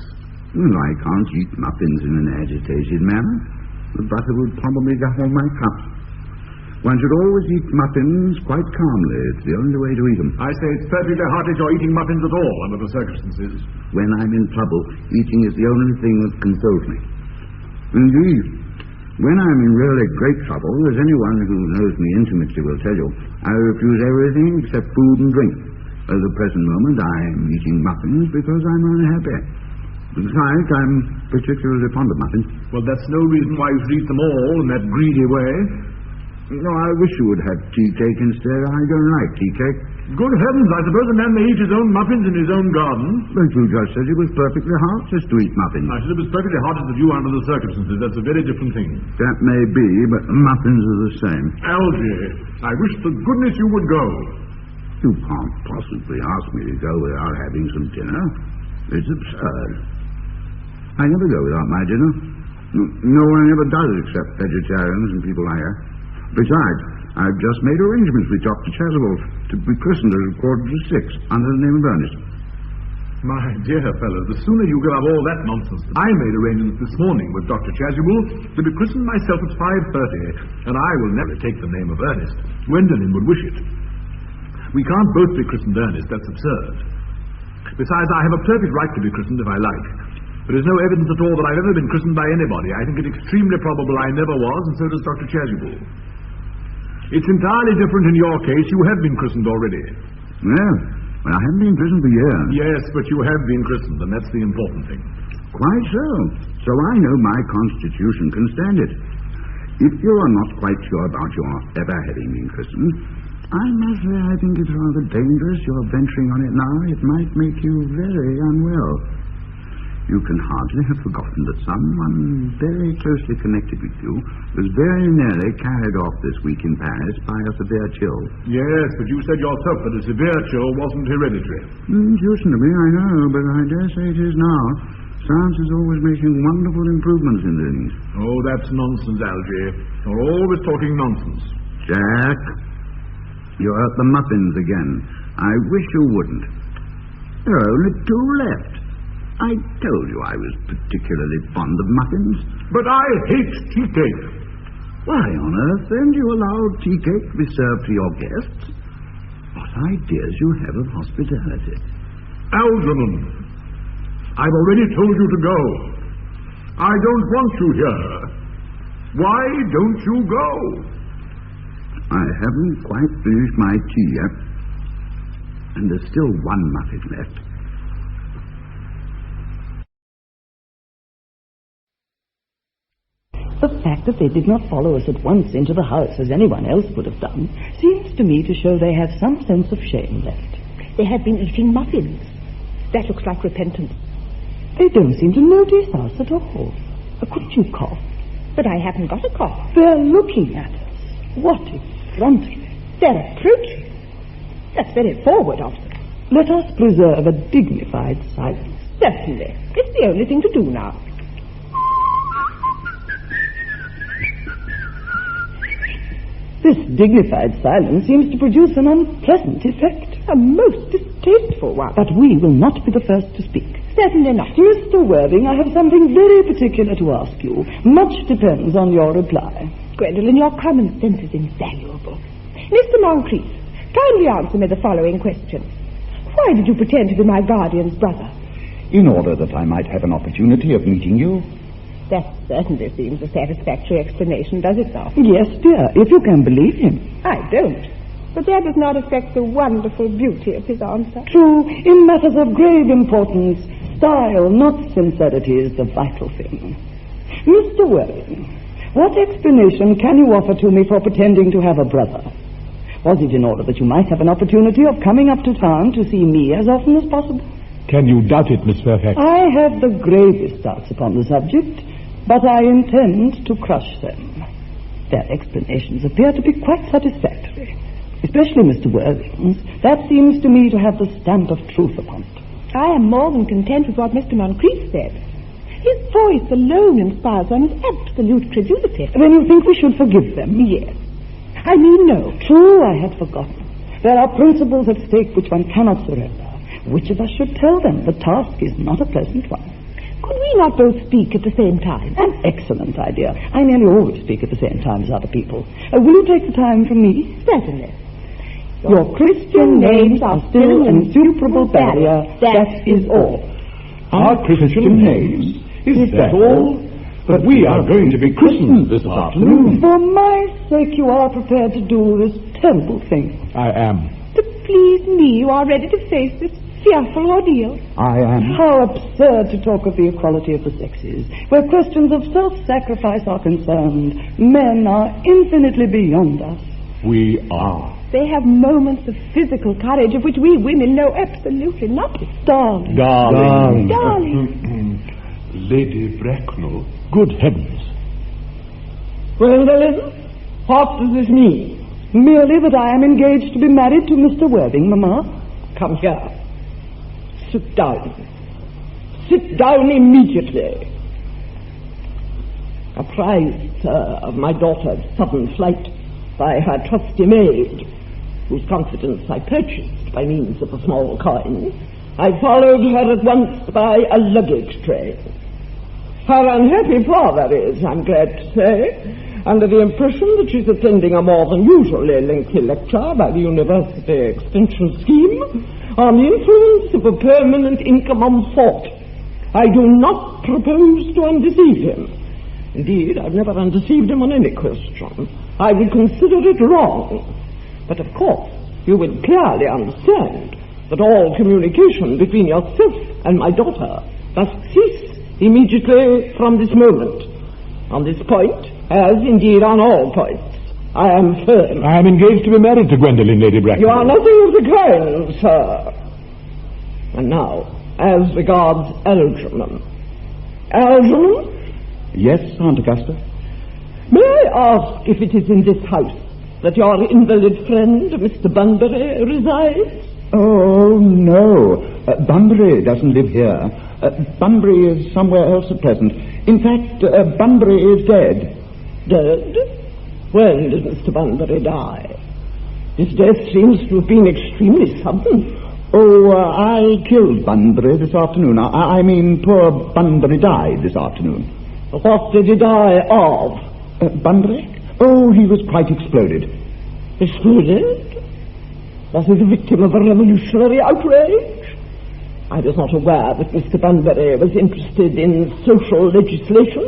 Well, I can't eat muffins in an agitated manner. The butter would probably get on my cups. One should always eat muffins quite calmly. It's the only way to eat them. I say it's perfectly heartless you're eating muffins at all under the circumstances. When I'm in trouble, eating is the only thing that consoles me. Indeed, when I'm in really great trouble, as anyone who knows me intimately will tell you, I refuse everything except food and drink. At the present moment, I'm eating muffins because I'm unhappy. Besides, I'm particularly fond of muffins. Well, that's no reason why you should eat them all in that greedy way. No, I wish you would have tea cake instead. I don't like tea cake. Good heavens, I suppose a man may eat his own muffins in his own garden. But you just said it was perfectly hard just to eat muffins. I said it was perfectly hard to you under the circumstances. That's a very different thing. That may be, but muffins are the same. Algy, I wish to goodness you would go. You can't possibly ask me to go without having some dinner. It's absurd. I never go without my dinner. No one ever does except vegetarians and people like that. Besides, I've just made arrangements with Dr. Chasuble to be christened at 5:45 under the name of Ernest. My dear fellow, the sooner you give up all that nonsense. I made arrangements this morning with Dr. Chasuble to be christened myself at 5:30, and I will never take the name of Ernest. Gwendolen would wish it. We can't both be christened Ernest. That's absurd. Besides, I have a perfect right to be christened if I like. There is no evidence at all that I've ever been christened by anybody. I think it extremely probable I never was, and so does Dr. Chasuble. It's entirely different in your case. You have been christened already. Well, I haven't been christened for years. Yes, but you have been christened, and that's the important thing. Quite so. So I know my constitution can stand it. If you are not quite sure about your ever having been christened, I must say I think it's rather dangerous you're venturing on it now. It might make you very unwell. You can hardly have forgotten that someone very closely connected with you was very nearly carried off this week in Paris by a severe chill. Yes, but you said yourself that a severe chill wasn't hereditary. It used to be, I know, but I dare say it is now. Science is always making wonderful improvements in things. Oh, that's nonsense, Algy. You're always talking nonsense. Jack, you're at the muffins again. I wish you wouldn't. There are only 2 left. I told you I was particularly fond of muffins. But I hate tea cake. Why on earth, then, do you allow tea cake to be served to your guests? What ideas you have of hospitality. Algernon, I've already told you to go. I don't want you here. Why don't you go? I haven't quite finished my tea yet. And there's still 1 muffin left. The fact that they did not follow us at once into the house as anyone else would have done seems to me to show they have some sense of shame left. They have been eating muffins. That looks like repentance. They don't seem to notice us at all. Couldn't you cough? But I haven't got a cough. They're looking at us. What effrontery. They're approaching. That's very forward of them. Let us preserve a dignified silence. Certainly. It's the only thing to do now. This dignified silence seems to produce an unpleasant effect. A most distasteful one. But we will not be the first to speak. Certainly not. Mr. Worthing, I have something very particular to ask you. Much depends on your reply. Gwendolen, your common sense is invaluable. Mr. Moncrief, kindly answer me the following question. Why did you pretend to be my guardian's brother? In order that I might have an opportunity of meeting you. That certainly seems a satisfactory explanation, does it not? Yes, dear, if you can believe him. I don't. But that does not affect the wonderful beauty of his answer. True, in matters of grave importance, style, not sincerity, is the vital thing. Mr. Worthing, what explanation can you offer to me for pretending to have a brother? Was it in order that you might have an opportunity of coming up to town to see me as often as possible? Can you doubt it, Miss Fairfax? I have the gravest doubts upon the subject, but I intend to crush them. Their explanations appear to be quite satisfactory, especially Mr. Worthing's. That seems to me to have the stamp of truth upon it. I am more than content with what Mr. Moncrief said. His voice alone inspires one's absolute credulity. Then you think we should forgive them? Yes. I mean, no. True, I had forgotten. There are principles at stake which one cannot surrender. Which of us should tell them? The task is not a pleasant one. Could we not both speak at the same time? An excellent idea. I nearly always speak at the same time as other people. Will you take the time from me? Certainly. Your Christian names are still an insuperable barrier. That is all. Our Christian names? Is that all? But we are going to be christened this afternoon. For my sake, you are prepared to do this terrible thing. I am. To please me, you are ready to face this fearful ordeal. I am. How absurd to talk of the equality of the sexes. Where questions of self-sacrifice are concerned, men are infinitely beyond us. We are. They have moments of physical courage of which we women know absolutely nothing. Darling. Darling. Lady Bracknell, good heavens. Gwendolen, what does this mean? Merely that I am engaged to be married to Mr. Worthing, Mamma. Come here. Sit down. Sit down immediately. Apprised, sir, of my daughter's sudden flight by her trusty maid, whose confidence I purchased by means of a small coin, I followed her at once by a luggage train. Her unhappy father is, I'm glad to say, under the impression that she's attending a more than usually lengthy lecture by the University Extension Scheme on the influence of a permanent income on thought. I do not propose to undeceive him. Indeed, I've never undeceived him on any question. I would consider it wrong. But of course, you will clearly understand that all communication between yourself and my daughter must cease immediately from this moment. On this point, as indeed on all points, I am firm. I am engaged to be married to Gwendolen, Lady Bracknell. You are nothing of the kind, sir. And now, as regards Algernon. Algernon? Yes, Aunt Augusta? May I ask if it is in this house that your invalid friend, Mr. Bunbury, resides? Oh, no. Bunbury doesn't live here. Bunbury is somewhere else at present. In fact, Bunbury is dead. Dead? When did Mr. Bunbury die? His death seems to have been extremely sudden. Oh, I killed Bunbury this afternoon. I mean, poor Bunbury died this afternoon. What did he die of? Bunbury? Oh, he was quite exploded. Exploded? Was he the victim of a revolutionary outrage? I was not aware that Mr. Bunbury was interested in social legislation.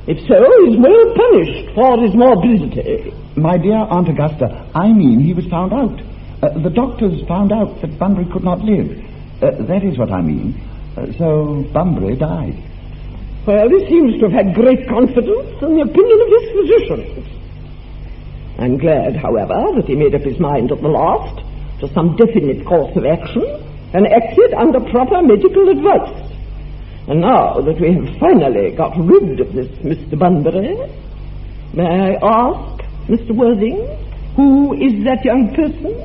If so, he's well punished for his morbidity. My dear Aunt Augusta, I mean he was found out. The doctors found out that Bunbury could not live. That is what I mean. So Bunbury died. Well, he seems to have had great confidence in the opinion of his physicians. I'm glad, however, that he made up his mind at the last to some definite course of action and acted under proper medical advice. And now that we have finally got rid of this Mr. Bunbury, may I ask, Mr. Worthing, who is that young person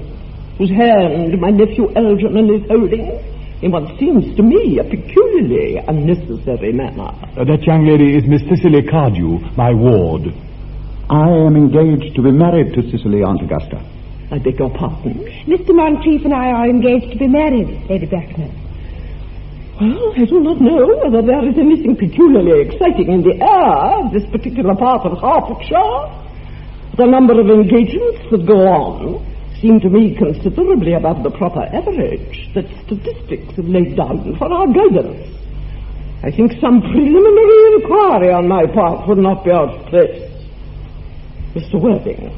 whose hand my nephew Algernon is holding in what seems to me a peculiarly unnecessary manner? That young lady is Miss Cicely Cardew, my ward. I am engaged to be married to Cicely, Aunt Augusta. I beg your pardon? Mr. Monteith and I are engaged to be married, Lady Bracknell. Well, I do not know whether there is anything peculiarly exciting in the air of this particular part of Hertfordshire. The number of engagements that go on seem to me considerably above the proper average that statistics have laid down for our guidance. I think some preliminary inquiry on my part would not be out of place. Mr. Worthing,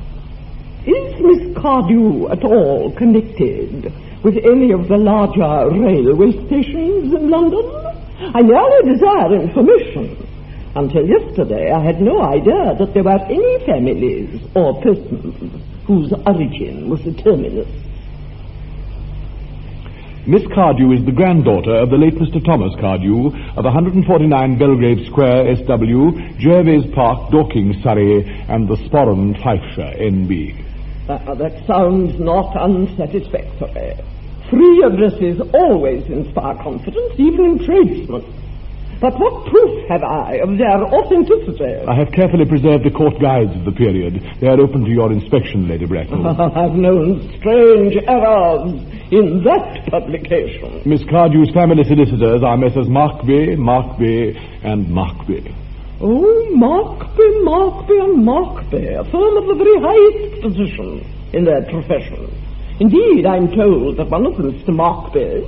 is Miss Cardew at all connected with any of the larger railway stations in London? I merely desire information. Until yesterday, I had no idea that there were any families or persons whose origin was the terminus. Miss Cardew is the granddaughter of the late Mr. Thomas Cardew of 149 Belgrave Square, SW, Jervis Park, Dorking, Surrey, and the Sporran, Fifeshire, NB. That sounds not unsatisfactory. Free addresses always inspire confidence, even in tradesmen. But what proof have I of their authenticity? I have carefully preserved the court guides of the period. They are open to your inspection, Lady Bracknell. I've known strange errors in that publication. Miss Cardew's family solicitors are Messrs. Markby, and Markby. Oh, Markby, and Markby, a firm of the very highest position in their profession. Indeed, I'm told that one of Mr. Markby's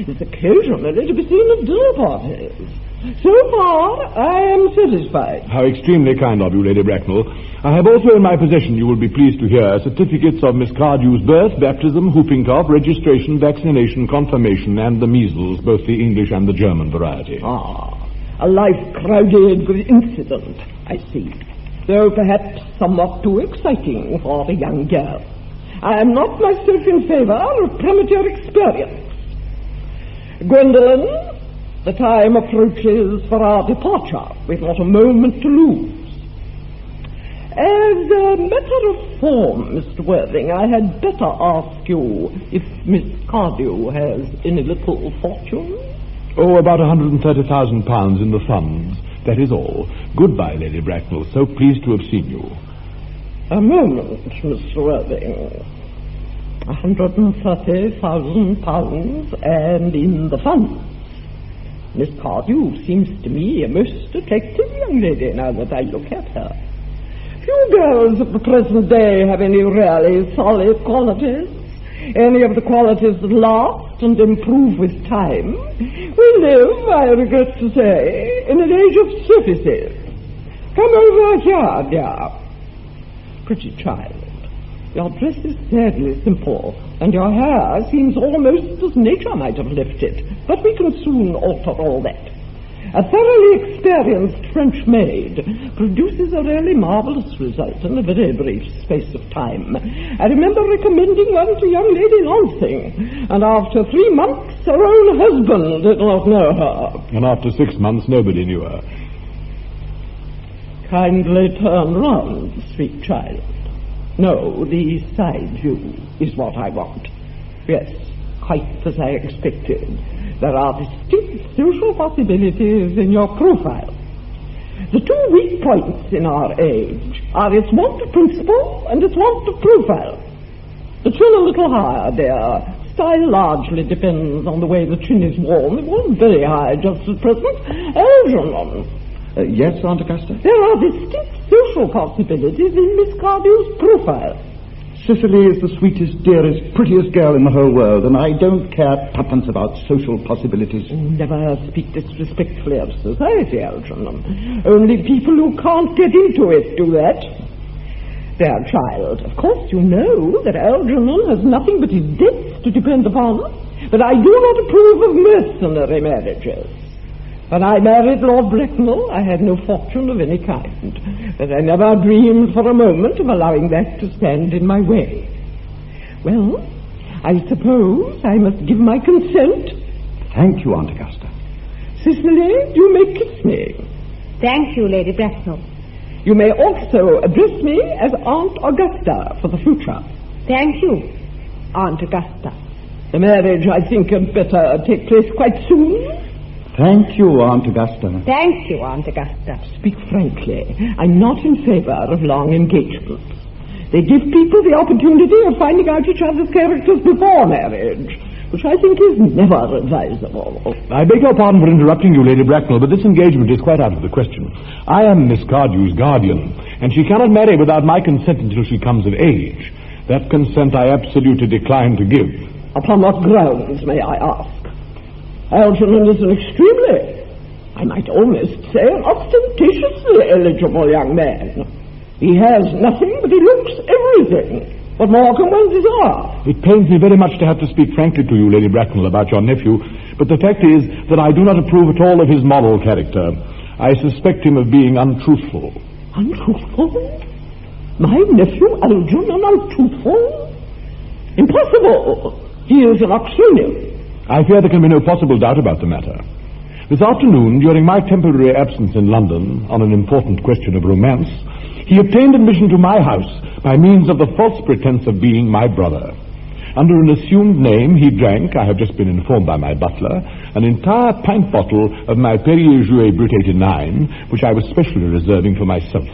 is occasionally to be seen at dinner parties. So far, I am satisfied. How extremely kind of you, Lady Bracknell. I have also in my possession, you will be pleased to hear, certificates of Miss Cardew's birth, baptism, whooping cough, registration, vaccination, confirmation, and the measles, both the English and the German variety. A life crowded with incident, I see. Though perhaps somewhat too exciting for a young girl. I am not myself in favor of premature experience. Gwendolen, the time approaches for our departure. We've not a moment to lose. As a matter of form, Mr. Worthing, I had better ask you if Miss Cardew has any little fortune? Oh, about £130,000 in the funds. That is all. Goodbye, Lady Bracknell. So pleased to have seen you. A moment, Mr. Worthing. £130,000 and in the funds. Miss Cardew seems to me a most attractive young lady now that I look at her. Few girls of the present day have any really solid qualities. Any of the qualities that last and improve with time. We live, I regret to say, in an age of surfaces. Come over here, dear. Pretty child. Your dress is sadly simple, and your hair seems almost as nature might have left it. But we can soon alter all that. A thoroughly experienced French maid produces a really marvelous result in a very brief space of time. I remember recommending one to young Lady Lansing, and after 3 months her own husband did not know her. And after 6 months nobody knew her. Kindly turn round, sweet child. No, the side view is what I want. Yes, quite as I expected. There are distinct social possibilities in your profile. The two weak points in our age are its want of principle and its want of profile. The chin a little higher, dear. Style largely depends on the way the chin is worn. It wasn't very high just at present. Algernon. Yes, Aunt Augusta? There are distinct social possibilities in Miss Cardew's profile. Cicely is the sweetest, dearest, prettiest girl in the whole world, and I don't care tuppence about social possibilities. Never speak disrespectfully of society, Algernon. Only people who can't get into it do that. Dear child, of course you know that Algernon has nothing but his debts to depend upon, but I do not approve of mercenary marriages. When I married Lord Bracknell, I had no fortune of any kind, but I never dreamed for a moment of allowing that to stand in my way. Well, I suppose I must give my consent. Thank you, Aunt Augusta. Cicely, you may kiss me. Thank you, Lady Bracknell. You may also address me as Aunt Augusta for the future. Thank you, Aunt Augusta. The marriage, I think, had better take place quite soon. Thank you, Aunt Augusta. Thank you, Aunt Augusta. Speak frankly, I'm not in favor of long engagements. They give people the opportunity of finding out each other's characters before marriage, which I think is never advisable. I beg your pardon for interrupting you, Lady Bracknell, but this engagement is quite out of the question. I am Miss Cardew's guardian, and she cannot marry without my consent until she comes of age. That consent I absolutely decline to give. Upon what grounds, may I ask? Algernon is an extremely, I might almost say, an ostentatiously eligible young man. He has nothing, but he looks everything. What more can one desire? It pains me very much to have to speak frankly to you, Lady Bracknell, about your nephew, but the fact is that I do not approve at all of his moral character. I suspect him of being untruthful. Untruthful? My nephew Algernon untruthful? Impossible! He is an Oxonian. I fear there can be no possible doubt about the matter. This afternoon, during my temporary absence in London on an important question of romance, he obtained admission to my house by means of the false pretense of being my brother. Under an assumed name, he drank, I have just been informed by my butler, an entire pint bottle of my Perrier Jouet Brut 89, which I was specially reserving for myself.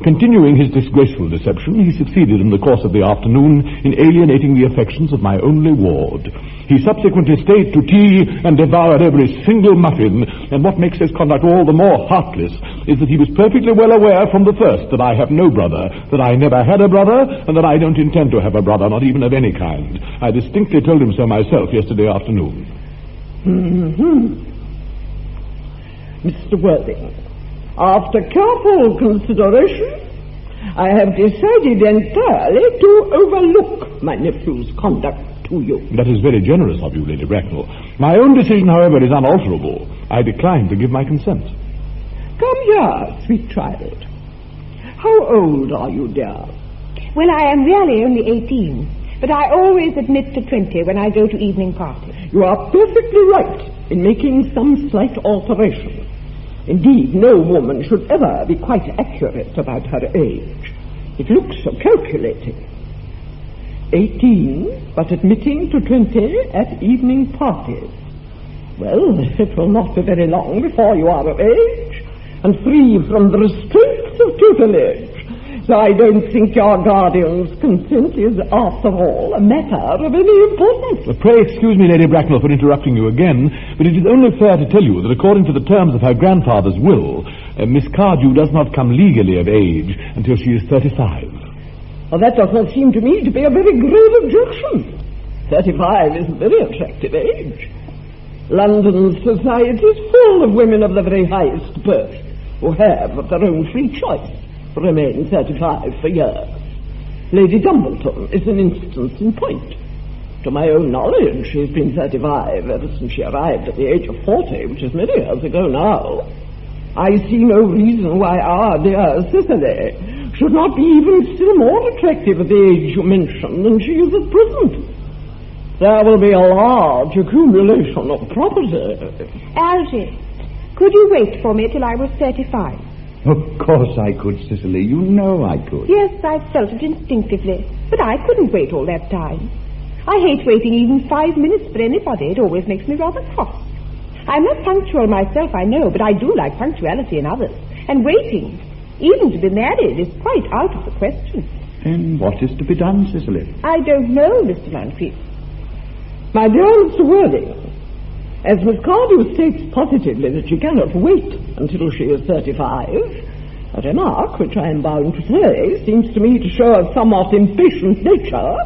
Continuing his disgraceful deception, he succeeded in the course of the afternoon in alienating the affections of my only ward. He subsequently stayed to tea and devoured every single muffin, and what makes his conduct all the more heartless is that he was perfectly well aware from the first that I have no brother, that I never had a brother, and that I don't intend to have a brother, not even of any kind. I distinctly told him so myself yesterday afternoon. Mr. Worthing, after careful consideration, I have decided entirely to overlook my nephew's conduct to you. That is very generous of you, Lady Bracknell. My own decision, however, is unalterable. I decline to give my consent. Come here, sweet child. How old are you, dear? Well, I am really only 18, but I always admit to 20 when I go to evening parties. You are perfectly right in making some slight alteration. Indeed, no woman should ever be quite accurate about her age. It looks so calculating. 18, but admitting to 20 at evening parties. Well, it will not be very long before you are of age and free from the restraints of tutelage. So I don't think your guardian's consent is, after all, a matter of any importance. Pray excuse me, Lady Bracknell, for interrupting you again, but it is only fair to tell you that according to the terms of her grandfather's will, Miss Cardew does not come legally of age until she is 35. Well, that does not seem to me to be a very grave objection. 35 is a very attractive age. London society is full of women of the very highest birth who have, of their own free choice, remained 35 for years. Lady Dumbleton is an instance in point. To my own knowledge, she has been 35 ever since she arrived at the age of 40, which is many years ago now. I see no reason why our dear Cicely should not be even still more attractive at the age you mentioned than she is at present. There will be a large accumulation of property. Algy, could you wait for me till I was 35? Of course I could, Cicely. You know I could. Yes, I felt it instinctively, but I couldn't wait all that time. I hate waiting even 5 minutes for anybody. It always makes me rather cross. I'm not punctual myself, I know, but I do like punctuality in others. And waiting, even to be married, is quite out of the question. And what is to be done, Cicely? I don't know, Mr. Moncrief. My dear Mr. Worthing, as Miss Cardew states positively that she cannot wait until she is 35, a remark which I am bound to say seems to me to show a somewhat impatient nature,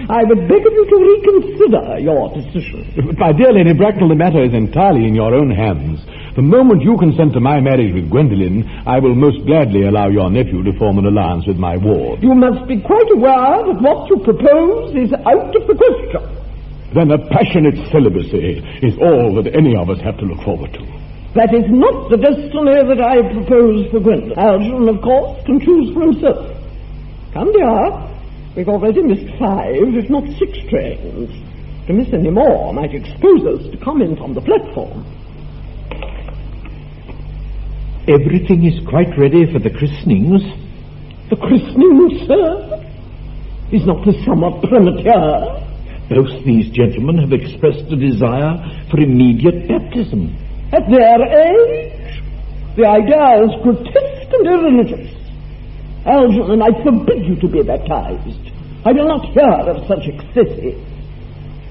I would beg of you to reconsider your decision. My dear Lady Bracknell, the matter is entirely in your own hands. The moment you consent to my marriage with Gwendolen, I will most gladly allow your nephew to form an alliance with my ward. You must be quite aware that what you propose is out of the question. Then a passionate celibacy is all that any of us have to look forward to. That is not the destiny that I propose for Gwendolen. Algernon, of course, can choose for himself. Come, dear. We've already missed 5, if not 6 trains. To miss any more might expose us to comment on the platform. Everything is quite ready for the christenings. The christening, sir? Is not this somewhat premature? Both these gentlemen have expressed a desire for immediate baptism. At their age? The idea is grotesque and irreligious. Algernon, I forbid you to be baptized. I will not hear of such excesses.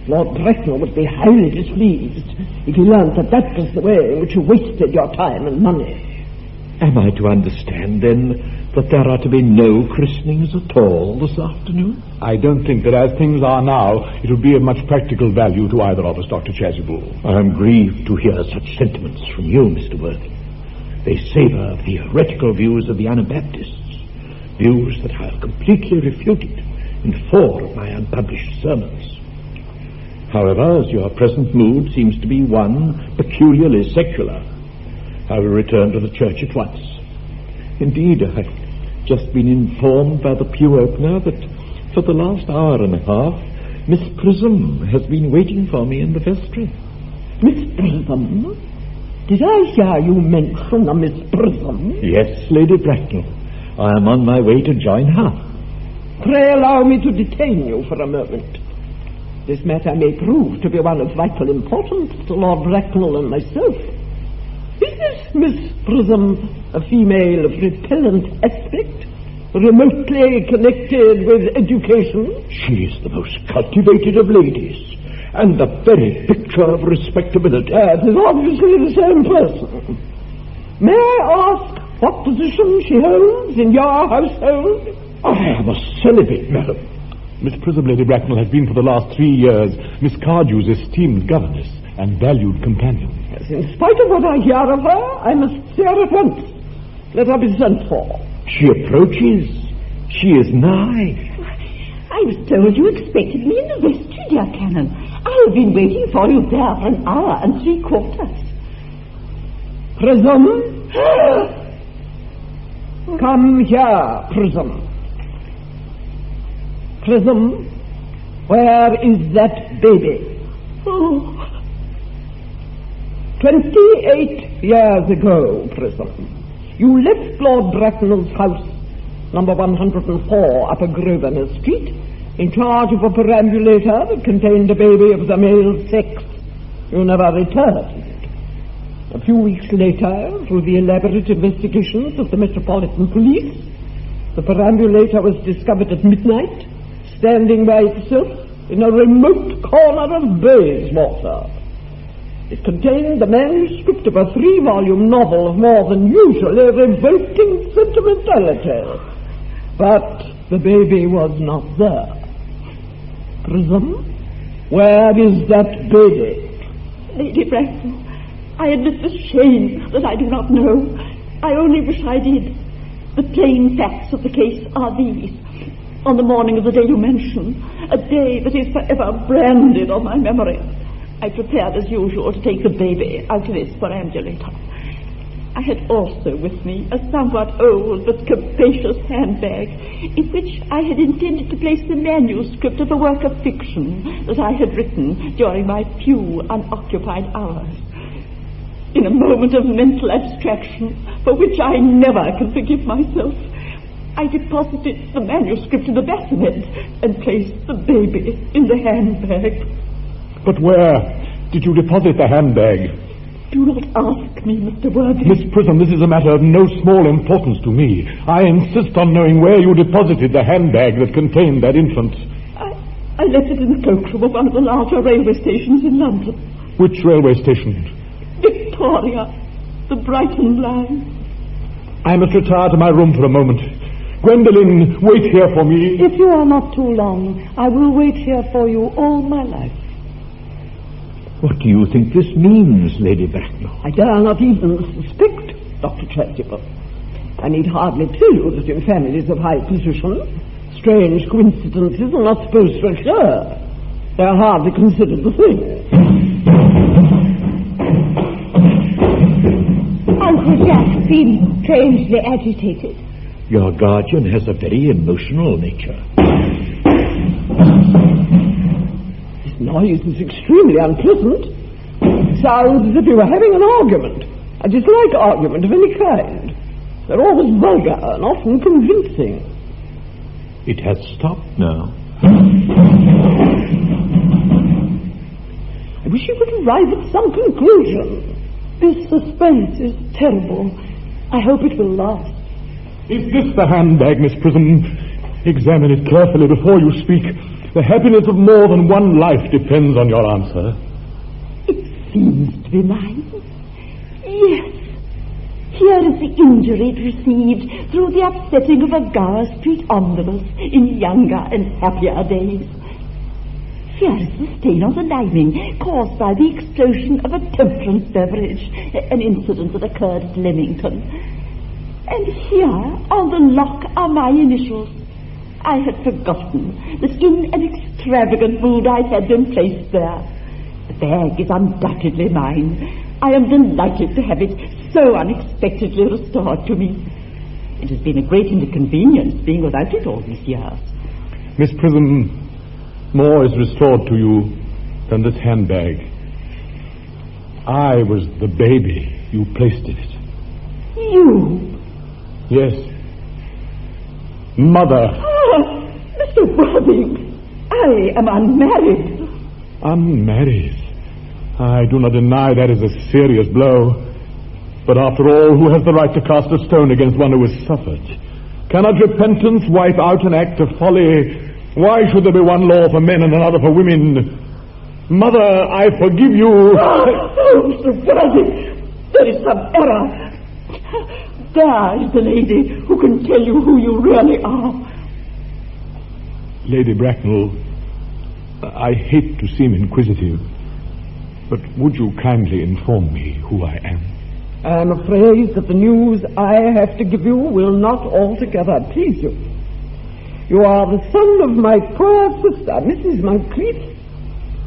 Lord Bracknell would be highly displeased if he learned that that was the way in which you wasted your time and money. Am I to understand, then, that there are to be no christenings at all this afternoon? I don't think that as things are now, it would be of much practical value to either of us, Dr. Chasuble. I am grieved to hear such sentiments from you, Mr. Worthing. They savour of the heretical views of the Anabaptists, views that I have completely refuted in 4 of my unpublished sermons. However, as your present mood seems to be one peculiarly secular, I will return to the church at once. Indeed, I've just been informed by the pew opener that for the last hour and a half, Miss Prism has been waiting for me in the vestry. Miss Prism? Did I hear you mention a Miss Prism? Yes, Lady Bracknell. I am on my way to join her. Pray allow me to detain you for a moment. This matter may prove to be one of vital importance to Lord Bracknell and myself. Is this Miss Prism a female of repellent aspect, remotely connected with education? She is the most cultivated of ladies, and the very picture of respectability. It is obviously the same person. May I ask what position she holds in your household? I am a celibate, madam. Miss Prism, Lady Bracknell, has been for the last 3 years Miss Cardew's esteemed governess, and valued companion. Yes, in spite of what I hear of her, I must say her at once. Let her be sent for. She approaches. She is nigh. I was told you expected me in the vestry, dear Canon. I have been waiting for you there for an hour and 3/4. Prism? Come here, Prism. Prism, where is that baby? 28 years ago, Prism, you left Lord Bracknell's house, number 104, Upper Grosvenor Street, in charge of a perambulator that contained a baby of the male sex. You never returned. A few weeks later, through the elaborate investigations of the Metropolitan Police, the perambulator was discovered at midnight, standing by itself in a remote corner of Bayswater. It contained the manuscript of a 3-volume novel of more than usually revolting sentimentality. But the baby was not there. Prism, where is that baby? Lady Bracknell, I admit with shame that I do not know. I only wish I did. The plain facts of the case are these. On the morning of the day you mention, a day that is forever branded on my memory, I prepared as usual to take the baby out of its perambulator. I had also with me a somewhat old but capacious handbag in which I had intended to place the manuscript of a work of fiction that I had written during my few unoccupied hours. In a moment of mental abstraction, for which I never can forgive myself, I deposited the manuscript in the bassinet and placed the baby in the handbag. But where did you deposit the handbag? Do not ask me, Mr. Worthing. Miss Prism, this is a matter of no small importance to me. I insist on knowing where you deposited the handbag that contained that infant. I left it in the cloakroom of one of the larger railway stations in London. Which railway station? Victoria, the Brighton line. I must retire to my room for a moment. Gwendolen, wait here for me. If you are not too long, I will wait here for you all my life. What do you think this means, Lady Bracknell? I dare not even suspect, Dr. Chasuble. I need hardly tell you that in families of high position, strange coincidences are not supposed to occur. They are hardly considered the thing. Uncle Jack seems strangely agitated. Your guardian has a very emotional nature. This noise is extremely unpleasant. It sounds as if you were having an argument. I dislike argument of any kind. They're always vulgar and often convincing. It has stopped now. I wish you could arrive at some conclusion. This suspense is terrible. I hope it will last. Is this the handbag, Miss Prism? Examine it carefully before you speak. The happiness of more than one life depends on your answer. It seems to be mine. Yes. Here is the injury it received through the upsetting of a Gower Street omnibus in younger and happier days. Here is the stain on the lining caused by the explosion of a temperance beverage, an incident that occurred at Leamington. And here on the lock are my initials. I had forgotten that in an extravagant mood I had them placed there. The bag is undoubtedly mine. I am delighted to have it so unexpectedly restored to me. It has been a great inconvenience being without it all these years. Miss Prism, more is restored to you than this handbag. I was the baby you placed in it. You? Yes. Mother. Ah, Mr. Worthing, I am unmarried. Unmarried? I do not deny that is a serious blow. But after all, who has the right to cast a stone against one who has suffered? Cannot repentance wipe out an act of folly? Why should there be one law for men and another for women? Mother, I forgive you. Oh, Mr. Worthing, there is some error. There is the lady who can tell you who you really are. Lady Bracknell, I hate to seem inquisitive, But would you kindly inform me who I am? I'm afraid that the news I have to give you will not altogether please you. You are the son of my poor sister, Mrs. Moncrief,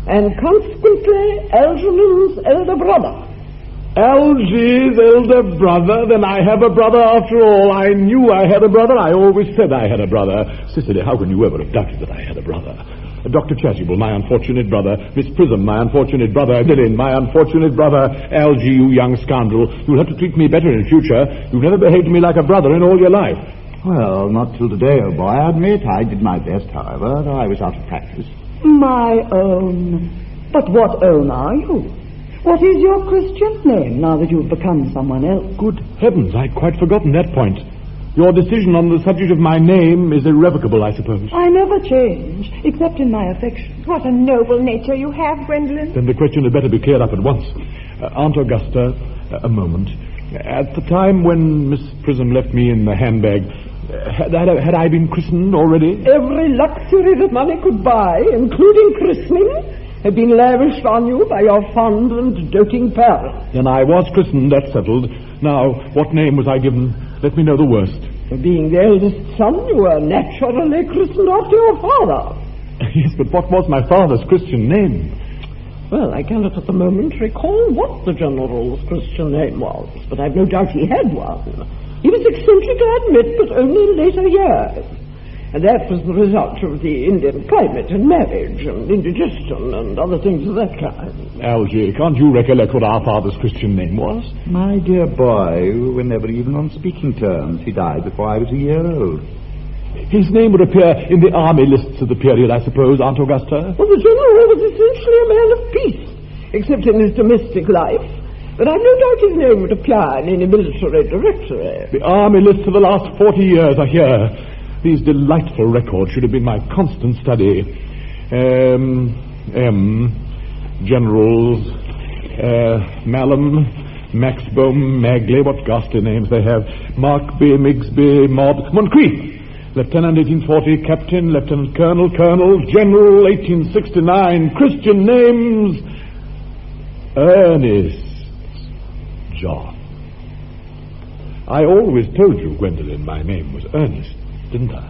and consequently Algernon's elder brother. Algy's elder brother? Then I have a brother after all. I knew I had a brother. I always said I had a brother. Cicely, how can you ever have doubted that I had a brother? Dr. Chasuble, my unfortunate brother. Miss Prism, my unfortunate brother. Dillon, my unfortunate brother. Algy, you young scoundrel. You'll have to treat me better in future. You've never behaved to me like a brother in all your life. Well, not till today, old boy, I admit. I did my best, however, though I was out of practice. My own. But what own are you? What is your Christian name now that you've become someone else? Good heavens, I'd quite forgotten that point. Your decision on the subject of my name is irrevocable, I suppose. I never change, except in my affection. What a noble nature you have, Gwendolen. Then the question had better be cleared up at once. Aunt Augusta, a moment. At the time when Miss Prism left me in the handbag, had I been christened already? Every luxury that money could buy, including christening, had been lavished on you by your fond and doting parents. Then I was christened, that's settled. Now, what name was I given? Let me know the worst. For being the eldest son, you were naturally christened after your father. Yes, but what was my father's Christian name? Well, I cannot at the moment recall what the General's Christian name was, but I've no doubt he had one. He was eccentric, I admit, but only in later years. And that was the result of the Indian climate and marriage and indigestion and other things of that kind. Algy, can't you recollect what our father's Christian name was? My dear boy, we were never even on speaking terms. He died before I was a year old. His name would appear in the army lists of the period, I suppose, Aunt Augusta? Well, the General was essentially a man of peace, except in his domestic life. But I've no doubt his name would appear in any military directory. The army lists of the last 40 years are here. These delightful records should have been my constant study. Generals, Mallam, Maxbohm, Magley, what ghastly names they have. Markby, Migsby, Mobb, Moncrief. Lieutenant 1840, Captain, Lieutenant Colonel, Colonel, General 1869, Christian names, Ernest, John. I always told you, Gwendolen, my name was Ernest, didn't I?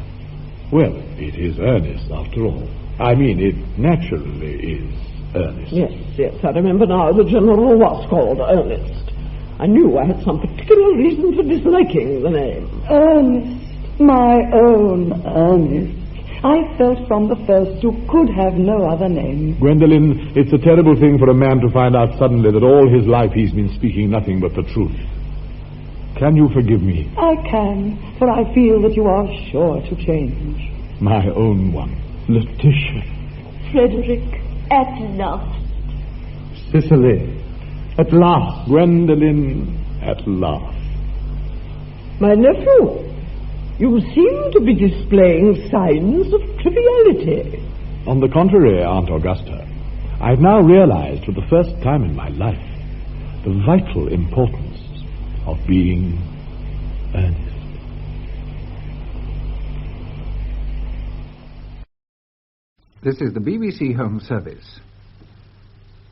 Well, it is Ernest, after all. I mean, it naturally is Ernest. Yes, I remember now the General was called Ernest. I knew I had some particular reason for disliking the name. Ernest. My own Ernest. I felt from the first you could have no other name. Gwendolen, it's a terrible thing for a man to find out suddenly that all his life he's been speaking nothing but the truth. Can you forgive me? I can, for I feel that you are sure to change. My own one, Letitia. Frederick, at last. Cicely, at last. Gwendolen, at last. My nephew, you seem to be displaying signs of triviality. On the contrary, Aunt Augusta, I've now realized for the first time in my life the vital importance of being earnest. This is the BBC Home Service.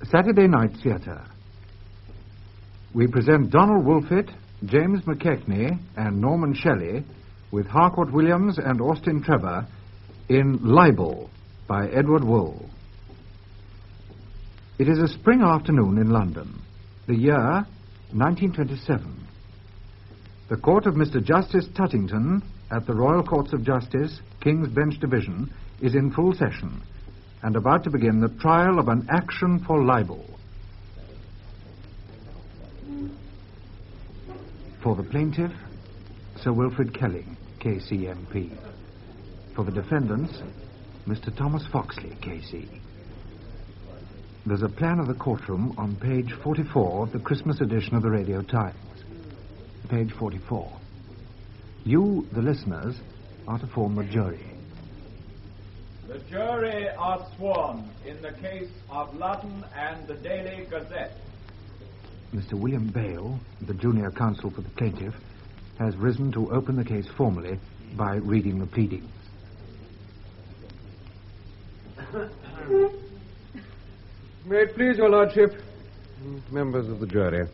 Saturday Night Theatre. We present Donald Wolfett, James McKechnie, and Norman Shelley with Harcourt Williams and Austin Trevor in Libel by Edward Wool. It is a spring afternoon in London, the year 1927. The court of Mr. Justice Tuttington at the Royal Courts of Justice, King's Bench Division, is in full session and about to begin the trial of an action for libel. For the plaintiff, Sir Wilfrid Kelly, KCMP. For the defendants, Mr. Thomas Foxley, KC. There's a plan of the courtroom on page 44 of the Christmas edition of the Radio Times. Page 44. You, the listeners, are to form the jury. The jury are sworn in the case of Ludden and the Daily Gazette. Mr. William Bale, the junior counsel for the plaintiff, has risen to open the case formally by reading the pleadings. May it please your lordship, members of the jury.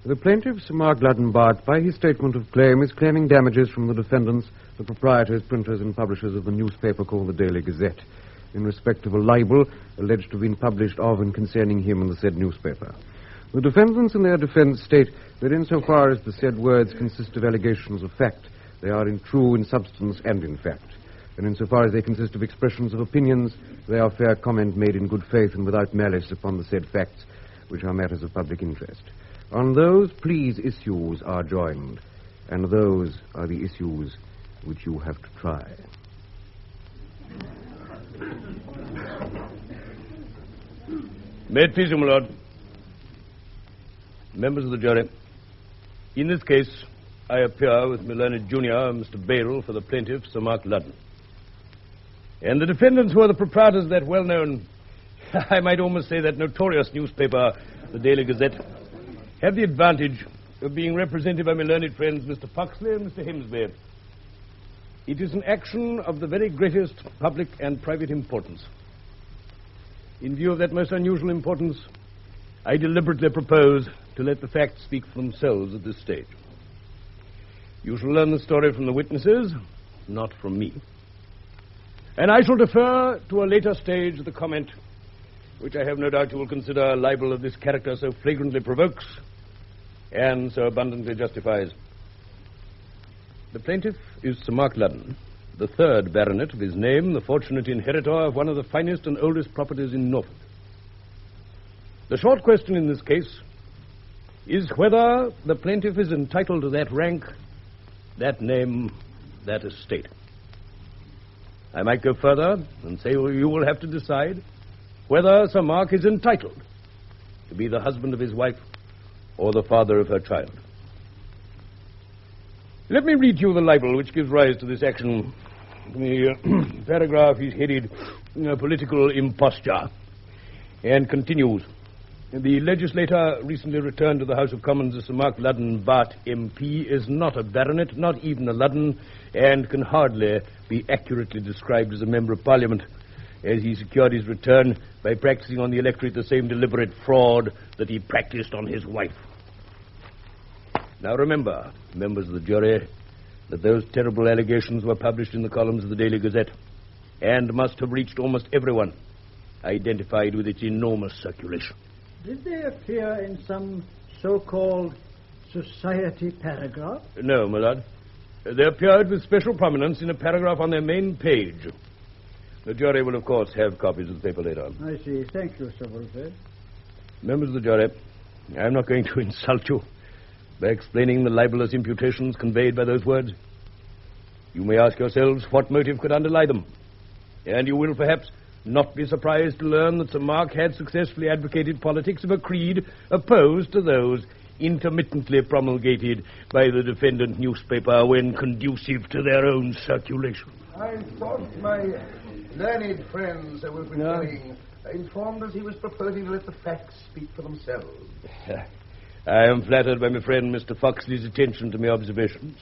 The plaintiff, Sir Mark Ludden-Bart, by his statement of claim, is claiming damages from the defendants, the proprietors, printers, and publishers of the newspaper called the Daily Gazette, in respect of a libel alleged to have been published of and concerning him in the said newspaper. The defendants in their defense state that insofar as the said words consist of allegations of fact, they are true in substance and in fact. And insofar as they consist of expressions of opinions, they are fair comment made in good faith and without malice upon the said facts, which are matters of public interest. On those pleas issues are joined, and those are the issues which you have to try. May it please you, my lord. Members of the jury, in this case, I appear with my learned junior, Mr. Bale, for the plaintiff, Sir Mark Ludden. And the defendants who are the proprietors of that well-known, I might almost say that notorious newspaper, the Daily Gazette, have the advantage of being represented by my learned friends, Mr. Foxley and Mr. Hemsby. It is an action of the very greatest public and private importance. In view of that most unusual importance, I deliberately propose to let the facts speak for themselves at this stage. You shall learn the story from the witnesses, not from me. And I shall defer to a later stage of the comment, which I have no doubt you will consider a libel of this character so flagrantly provokes and so abundantly justifies. The plaintiff is Sir Mark Ludden, the third baronet of his name, the fortunate inheritor of one of the finest and oldest properties in Norfolk. The short question in this case is whether the plaintiff is entitled to that rank, that name, that estate. I might go further and say you will have to decide whether Sir Mark is entitled to be the husband of his wife or the father of her child. Let me read you the libel which gives rise to this action. The paragraph is headed Political Imposture and continues. The legislator recently returned to the House of Commons as Sir Mark Ludden-Bart MP is not a baronet, not even a Ludden, and can hardly be accurately described as a member of Parliament, as he secured his return by practicing on the electorate the same deliberate fraud that he practiced on his wife. Now remember, members of the jury, that those terrible allegations were published in the columns of the Daily Gazette and must have reached almost everyone identified with its enormous circulation. Did they appear in some so-called society paragraph? No, my lord. They appeared with special prominence in a paragraph on their main page. The jury will, of course, have copies of the paper later on. I see. Thank you, Sir Wilfred. Members of the jury, I'm not going to insult you by explaining the libelous imputations conveyed by those words. You may ask yourselves what motive could underlie them, and you will perhaps not be surprised to learn that Sir Mark had successfully advocated politics of a creed opposed to those intermittently promulgated by the defendant newspaper when conducive to their own circulation. I thought my learned friend, Sir Wilfred Kelling, informed us he was proposing to let the facts speak for themselves. I am flattered by my friend Mr. Foxley's attention to my observations.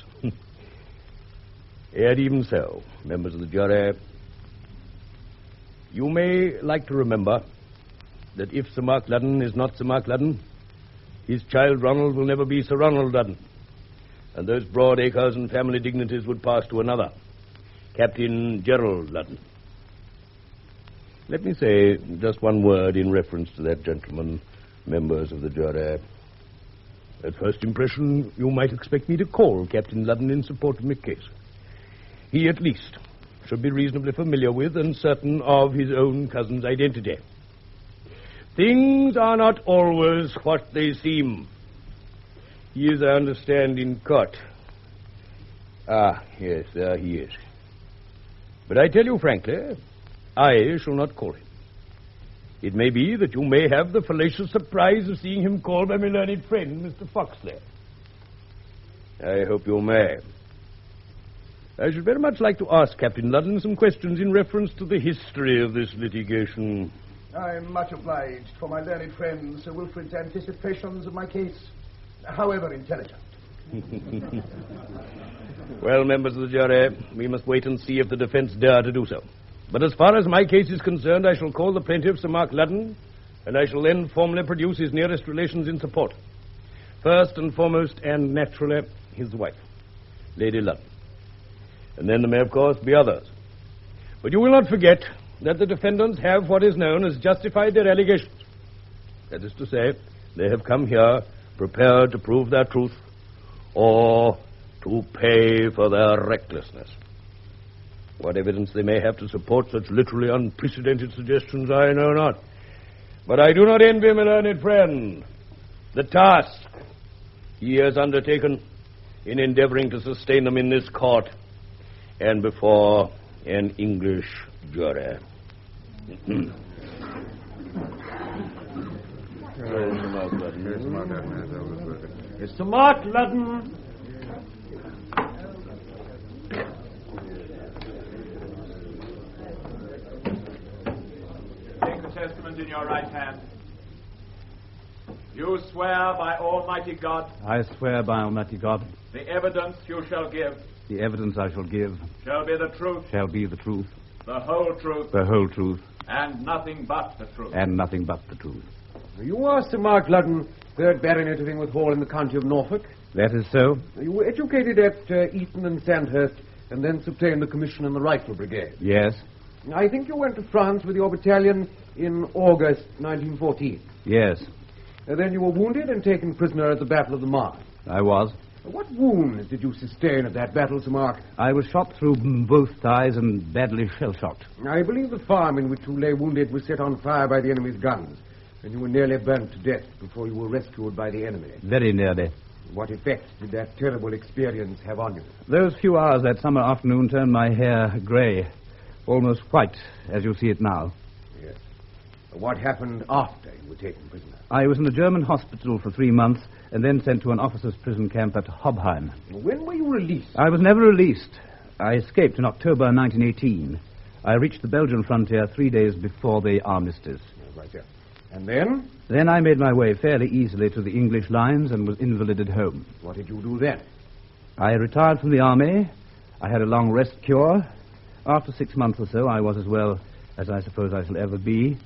Yet even so, members of the jury, you may like to remember that if Sir Mark Ludden is not Sir Mark Ludden, his child Ronald will never be Sir Ronald Ludden, and those broad acres and family dignities would pass to another, Captain Gerald Ludden. Let me say just one word in reference to that gentleman, members of the jury. At first impression, you might expect me to call Captain Ludden in support of my case. He, at least, should be reasonably familiar with and certain of his own cousin's identity. Things are not always what they seem. He is, I understand, in court. Ah, yes, there he is. But I tell you frankly, I shall not call him. It may be that you may have the fallacious surprise of seeing him called by my learned friend, Mr. Foxley. I hope you may. I should very much like to ask Captain Ludden some questions in reference to the history of this litigation. I'm much obliged for my learned friend Sir Wilfred's anticipations of my case, however intelligent. Well, members of the jury, we must wait and see if the defense dare to do so. But as far as my case is concerned, I shall call the plaintiff, Sir Mark Ludden, and I shall then formally produce his nearest relations in support. First and foremost, and naturally, his wife, Lady Ludden. And then there may, of course, be others. But you will not forget that the defendants have what is known as justified their allegations. That is to say, they have come here prepared to prove their truth or to pay for their recklessness. What evidence they may have to support such literally unprecedented suggestions, I know not. But I do not envy my learned friend the task he has undertaken in endeavoring to sustain them in this court and before an English jury. Mr. Mark Ludden. Take the testament in your right hand. You swear by Almighty God. I swear by Almighty God. The evidence you shall give. The evidence I shall give. Shall be the truth. Shall be the truth. The whole truth. The whole truth. And nothing but the truth. And nothing but the truth. You are Sir Mark Ludden, 3rd Baronet of Ingworth Hall in the county of Norfolk. That is so. You were educated at Eton and Sandhurst and thence obtained a commission in the Rifle Brigade. Yes. I think you went to France with your battalion in August 1914. Yes. Then you were wounded and taken prisoner at the Battle of the Marne. I was. What wounds did you sustain at that battle, Sir Mark? I was shot through both thighs and badly shell-shocked. I believe the farm in which you lay wounded was set on fire by the enemy's guns, and you were nearly burnt to death before you were rescued by the enemy. Very nearly. What effect did that terrible experience have on you? Those few hours that summer afternoon turned my hair grey, almost white, as you see it now. Yes. What happened after you were taken prisoner? I was in a German hospital for 3 months and then sent to an officers' prison camp at Hobheim. When were you released? I was never released. I escaped in October 1918. I reached the Belgian frontier 3 days before the armistice. Right, yeah. And then? Then I made my way fairly easily to the English lines and was invalided home. What did you do then? I retired from the army. I had a long rest cure. After 6 months or so, I was as well as I suppose I shall ever be,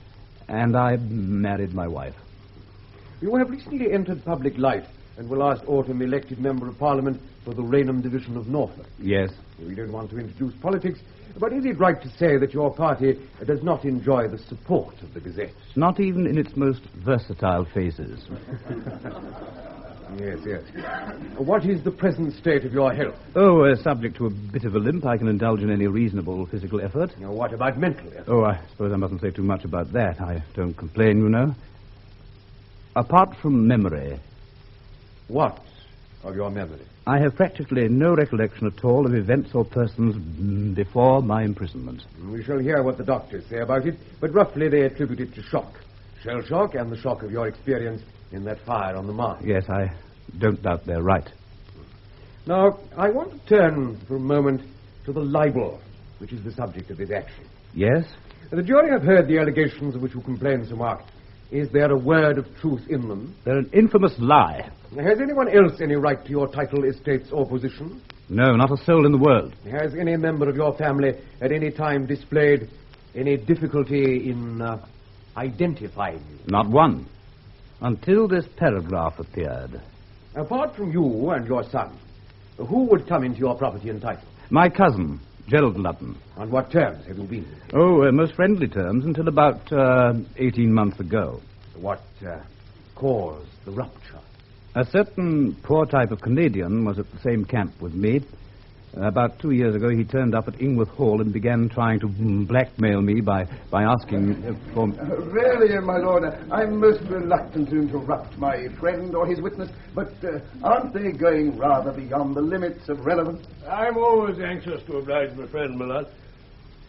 and I married my wife. You have recently entered public life and were last autumn elected Member of Parliament for the Raynham Division of Norfolk. Yes. We don't want to introduce politics, but is it right to say that your party does not enjoy the support of the Gazette? Not even in its most versatile phases. Yes, yes. What is the present state of your health? Oh, subject to a bit of a limp, I can indulge in any reasonable physical effort. Now, what about mental effort? Oh, I suppose I mustn't say too much about that. I don't complain, you know. Apart from memory. What of your memory? I have practically no recollection at all of events or persons before my imprisonment. We shall hear what the doctors say about it, but roughly they attribute it to shock. Shell shock and the shock of your experience in that fire on the Marne. Yes, I don't doubt they're right. Now, I want to turn for a moment to the libel, which is the subject of this action. Yes? The jury have heard the allegations of which you complain, Sir Mark. Is there a word of truth in them? They're an infamous lie. Has anyone else any right to your title, estates, or position? No, not a soul in the world. Has any member of your family at any time displayed any difficulty in identifying you? Not one. Until this paragraph appeared. Apart from you and your son, who would come into your property and title? My cousin, Gerald Ludden. On what terms have you been? Oh, most friendly terms until about 18 months ago. What caused the rupture? A certain poor type of Canadian was at the same camp with me. About 2 years ago, he turned up at Ingworth Hall and began trying to blackmail me by asking for... Really, my lord, I'm most reluctant to interrupt my friend or his witness, but aren't they going rather beyond the limits of relevance? I'm always anxious to oblige my friend, my lord.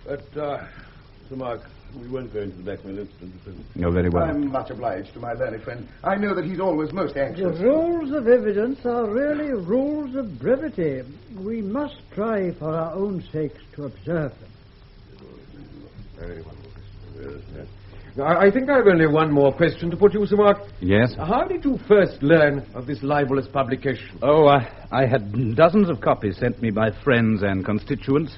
But, Sir Mark, we won't go into the blackmail incident. Oh, very well. I'm much obliged to my learned friend. I know that he's always most anxious. The rules of evidence are really rules of brevity. We must try for our own sakes to observe them. I think I've only one more question to put you, Sir Mark. Yes? How did you first learn of this libelous publication? Oh, I had dozens of copies sent me by friends and constituents,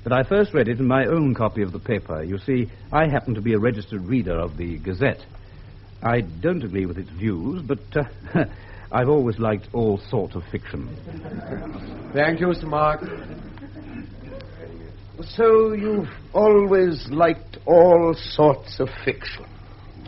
but I first read it in my own copy of the paper. You see, I happen to be a registered reader of the Gazette, I don't agree with its views, but I've always liked all sorts of fiction. Thank you, Mr. Mark. So you've always liked all sorts of fiction,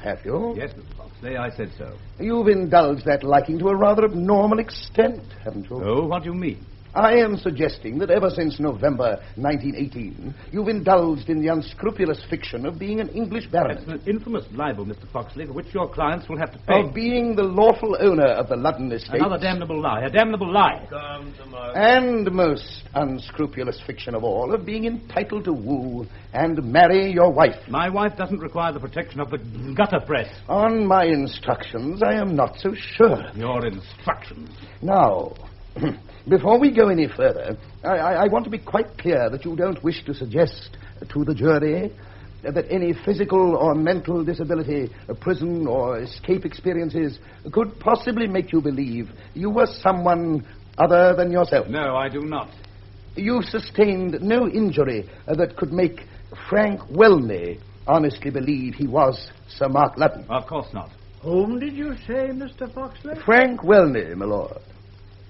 have you? Yes, Mr. Foxley, I said so. You've indulged that liking to a rather abnormal extent, haven't you? Oh, what do you mean? I am suggesting that ever since November 1918, you've indulged in the unscrupulous fiction of being an English baronet. That's an infamous libel, Mr. Foxley, for which your clients will have to pay. Of being the lawful owner of the Ludden estate. Another damnable lie, a damnable lie. Come to my... And most unscrupulous fiction of all, of being entitled to woo and marry your wife. My wife doesn't require the protection of the gutter press. On my instructions, I am not so sure. Your instructions? Now... Before we go any further, I want to be quite clear that you don't wish to suggest to the jury that any physical or mental disability, prison or escape experiences could possibly make you believe you were someone other than yourself. No, I do not. You sustained no injury that could make Frank Welney honestly believe he was Sir Mark Ludden. Of course not. Whom did you say, Mr. Foxley? Frank Welney, my lord.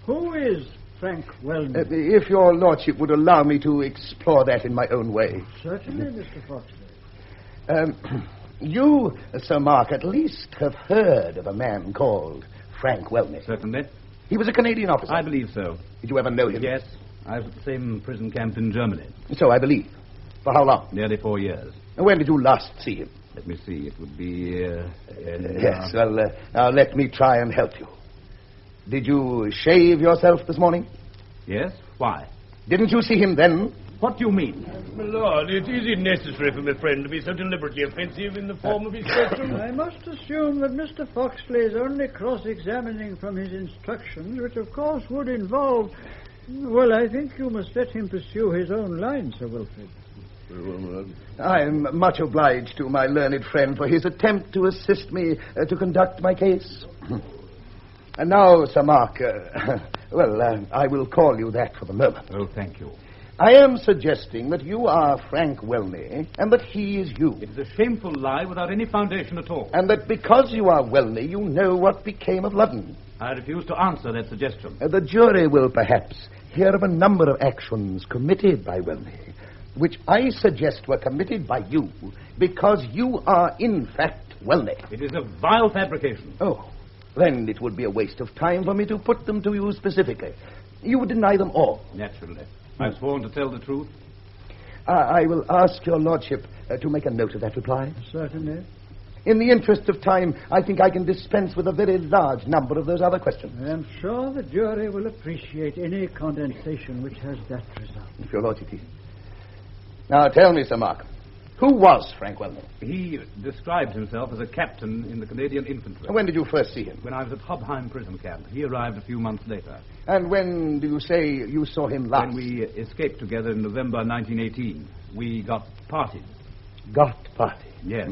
Who is Frank Welney? If your lordship would allow me to explore that in my own way. Certainly, Mr. Foxley. You, Sir Mark, at least have heard of a man called Frank Welney. Certainly. He was a Canadian officer. I believe so. Did you ever know him? Yes. I was at the same prison camp in Germany. So I believe. For how long? Nearly 4 years. When did you last see him? Let me see. It would be... Yes, well, now let me try and help you. Did you shave yourself this morning? Yes. Why? Didn't you see him then? What do you mean? My lord, is it necessary for my friend to be so deliberately offensive in the form of his question? I must assume that Mr. Foxley is only cross-examining from his instructions, which of course would involve... Well, I think you must let him pursue his own line, Sir Wilfrid. I'm much obliged to my learned friend for his attempt to assist me to conduct my case. And now, Sir Mark, I will call you that for the moment. Oh, thank you. I am suggesting that you are Frank Welney and that he is you. It is a shameful lie without any foundation at all. And that because you are Welney, you know what became of Ludden. I refuse to answer that suggestion. The jury will perhaps hear of a number of actions committed by Welney, which I suggest were committed by you because you are in fact Welney. It is a vile fabrication. Oh, then it would be a waste of time for me to put them to you specifically. You would deny them all. Naturally. I've sworn to tell the truth. I will ask your lordship to make a note of that reply. Certainly. In the interest of time, I think I can dispense with a very large number of those other questions. I am sure the jury will appreciate any condensation which has that result. If your lordship please. Now tell me, Sir Mark, who was Frank Welney? He described himself as a captain in the Canadian infantry. When did you first see him? When I was at Hobheim prison camp. He arrived a few months later. And when do you say you saw him last? When we escaped together in November 1918. We got parted. Got parted? Yes.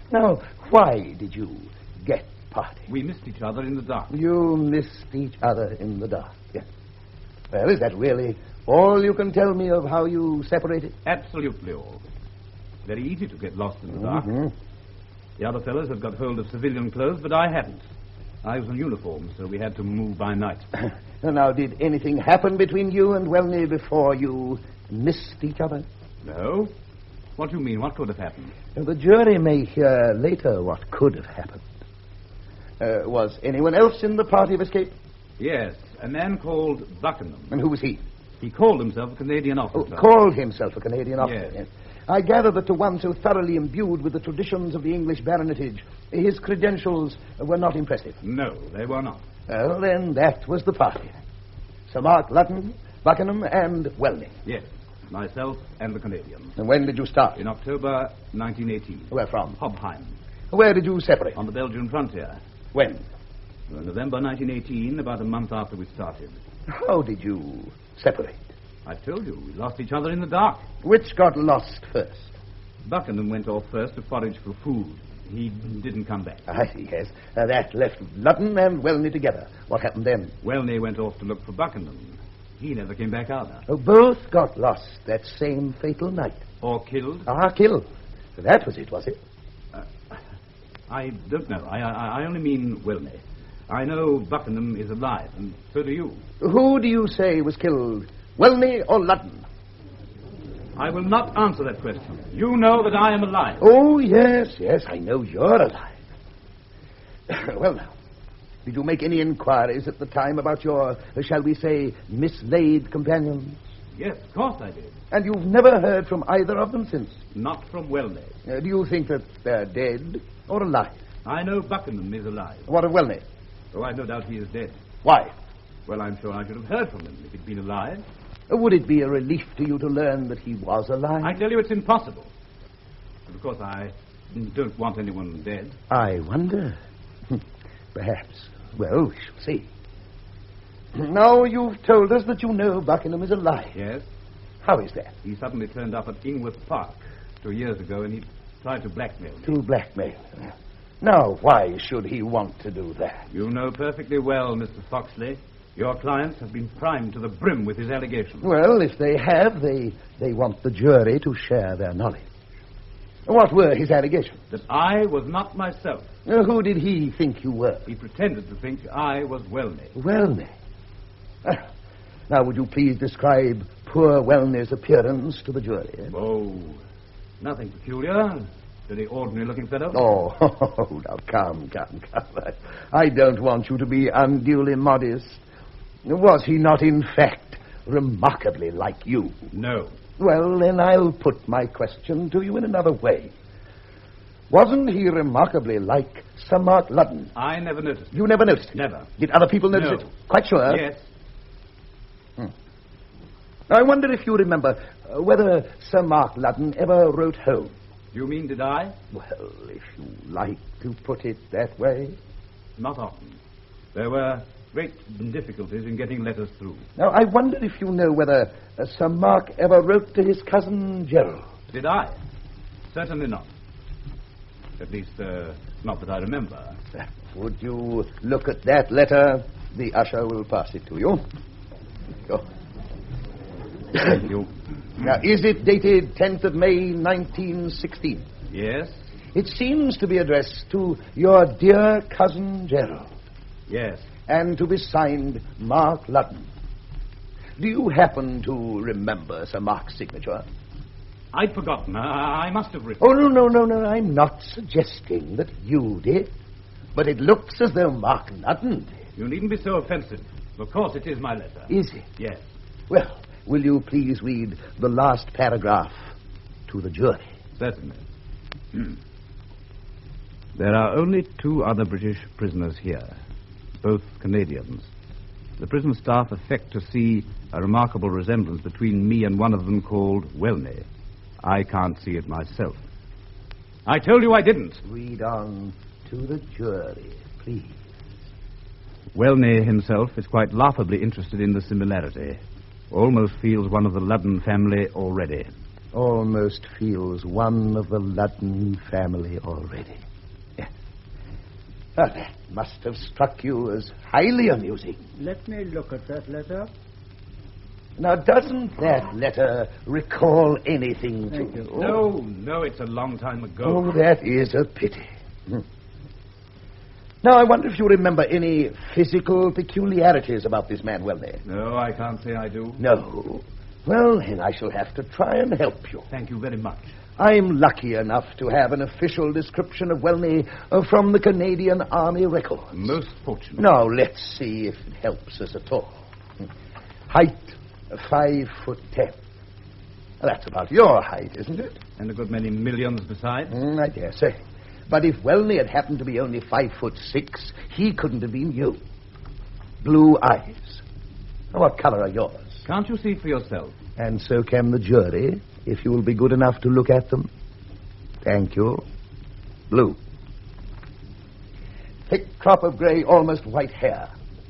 Now, why did you get parted? We missed each other in the dark. You missed each other in the dark, yes. Well, is that really all you can tell me of how you separated? Absolutely all. Very easy to get lost in the dark. The other fellows had got hold of civilian clothes, but I hadn't. I was in uniform, so we had to move by night. Now, did anything happen between you and Welney before you missed each other? No. What do you mean? What could have happened? The jury may hear later what could have happened. Was anyone else in the party of escape? Yes, a man called Buckingham. And who was he? He called himself a Canadian officer. Called himself a Canadian officer? Yes. I gather that to one so thoroughly imbued with the traditions of the English baronetage, his credentials were not impressive. No, they were not. Well, then, that was the party. Sir Mark Ludden, Buckingham, and Welney. Yes, myself and the Canadian. And when did you start? In October 1918. Where from? Hobheim. Where did you separate? On the Belgian frontier. When? November 1918, about a month after we started. How did you separate? I told you, we lost each other in the dark. Which got lost first? Buckingham went off first to forage for food. He didn't come back. I see, yes. That left Ludden and Welney together. What happened then? Welney went off to look for Buckingham. He never came back either. Both got lost that same fatal night. Or killed? Killed. That was it, was it? I don't know. I only mean Welney. I know Buckingham is alive, and so do you. Who do you say was killed, Welney or Ludden? I will not answer that question. You know that I am alive. Oh, yes, I know you're alive. Well, now, did you make any inquiries at the time about your, shall we say, mislaid companions? Yes, of course I did. And you've never heard from either of them since? Not from Welney. Do you think that they're dead or alive? I know Buckingham is alive. What of Welney? Oh, I've no doubt he is dead. Why? Well, I'm sure I should have heard from him if he'd been alive. Would it be a relief to you to learn that he was alive? I tell you it's impossible. But of course, I don't want anyone dead. I wonder. Perhaps. Well, we shall see. Now you've told us that you know Buckingham is alive. Yes. How is that? He suddenly turned up at Ingworth Park 2 years ago, and he tried to blackmail me. To blackmail? Now, why should he want to do that? You know perfectly well, Mr. Foxley. Your clients have been primed to the brim with his allegations. Well, if they have, they want the jury to share their knowledge. What were his allegations? That I was not myself. Who did he think you were? He pretended to think I was Welney. Welney? Now, would you please describe poor Welney's appearance to the jury? Oh, nothing peculiar. Very ordinary-looking fellow. Oh, now, come. I don't want you to be unduly modest. Was he not, in fact, remarkably like you? No. Well, then I'll put my question to you in another way. Wasn't he remarkably like Sir Mark Ludden? I never noticed. You never noticed it? Never. Did other people notice it? Quite sure? Yes. I wonder if you remember whether Sir Mark Ludden ever wrote home. You mean, did I? Well, if you like to put it that way. Not often. There were great difficulties in getting letters through. Now, I wonder if you know whether Sir Mark ever wrote to his cousin Gerald. Did I? Certainly not. At least, not that I remember. Would you look at that letter? The usher will pass it to you. Go. Thank you. Now, is it dated 10th of May, 1916? Yes. It seems to be addressed to your dear cousin Gerald. Yes. And to be signed Mark Ludden. Do you happen to remember Sir Mark's signature? I'd forgotten. I must have written. Oh, no. I'm not suggesting that you did. But it looks as though Mark Ludden did. You needn't be so offensive. Of course it is my letter. Is it? Yes. Well, will you please read the last paragraph to the jury? Certainly. There are only 2 other British prisoners here, both Canadians. The prison staff affect to see a remarkable resemblance between me and one of them called Welney. I can't see it myself. I told you I didn't. Read on to the jury, please. Welney himself is quite laughably interested in the similarity. Almost feels one of the Ludden family already. Almost feels one of the Ludden family already. Yes. Well, that must have struck you as highly amusing. Let me look at that letter. Now, doesn't that letter recall anything to you? No, it's a long time ago. Oh, that is a pity. Now, I wonder if you remember any physical peculiarities about this man, Welney. No, I can't say I do. No. Well, then I shall have to try and help you. Thank you very much. I'm lucky enough to have an official description of Welney from the Canadian Army records. Most fortunate. Now, let's see if it helps us at all. Height, 5'10". That's about your height, isn't it? And a good many millions besides. I dare say. But if Welney had happened to be only 5'6", he couldn't have been you. Blue eyes. What color are yours? Can't you see for yourself? And so can the jury, if you will be good enough to look at them. Thank you. Blue. Thick crop of gray, almost white hair.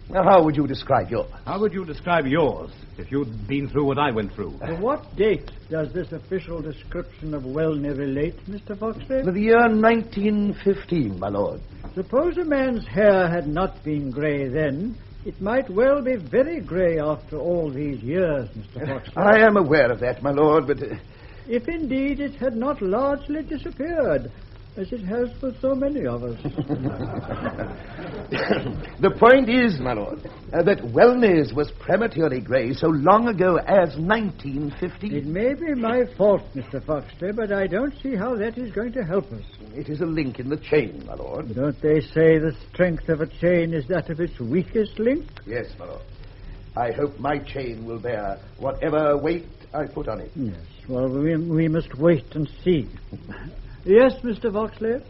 Now, how would you describe yours? How would you describe yours if you'd been through what I went through? To what date does this official description of Welney relate, Mr. Foxley? To the year 1915, my lord. Suppose a man's hair had not been grey then, it might well be very grey after all these years, Mr. Foxley. I am aware of that, my lord, but... If indeed it had not largely disappeared, as it has for so many of us. The point is, my lord, that wellness was prematurely grey so long ago as 1915. It may be my fault, Mr. Foxley, but I don't see how that is going to help us. It is a link in the chain, my lord. Don't they say the strength of a chain is that of its weakest link? Yes, my lord. I hope my chain will bear whatever weight I put on it. Yes, well, we must wait and see. Yes, Mr. Foxley?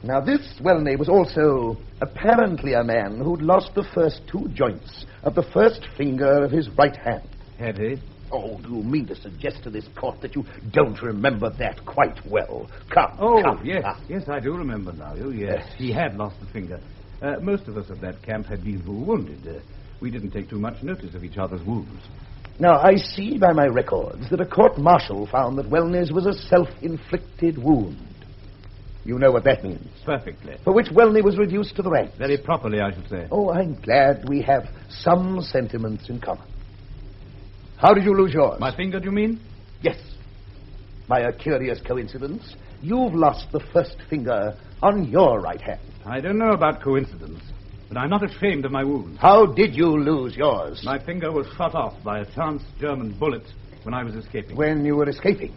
Now, this Wellney was also apparently a man who'd lost the first 2 joints of the first finger of his right hand. Had he? Oh, do you mean to suggest to this court that you don't remember that quite well? Come, come. Yes, I do remember now. Oh, yes. He had lost the finger. Most of us at that camp had been wounded. We didn't take too much notice of each other's wounds. Now, I see by my records that a court-martial found that Wellney's was a self-inflicted wound. You know what that means? Perfectly. For which Wellney was reduced to the ranks. Very properly, I should say. Oh, I'm glad we have some sentiments in common. How did you lose yours? My finger, do you mean? Yes. By a curious coincidence, you've lost the first finger on your right hand. I don't know about coincidence, but I'm not ashamed of my wound. How did you lose yours? My finger was shot off by a chance German bullet when I was escaping. When you were escaping?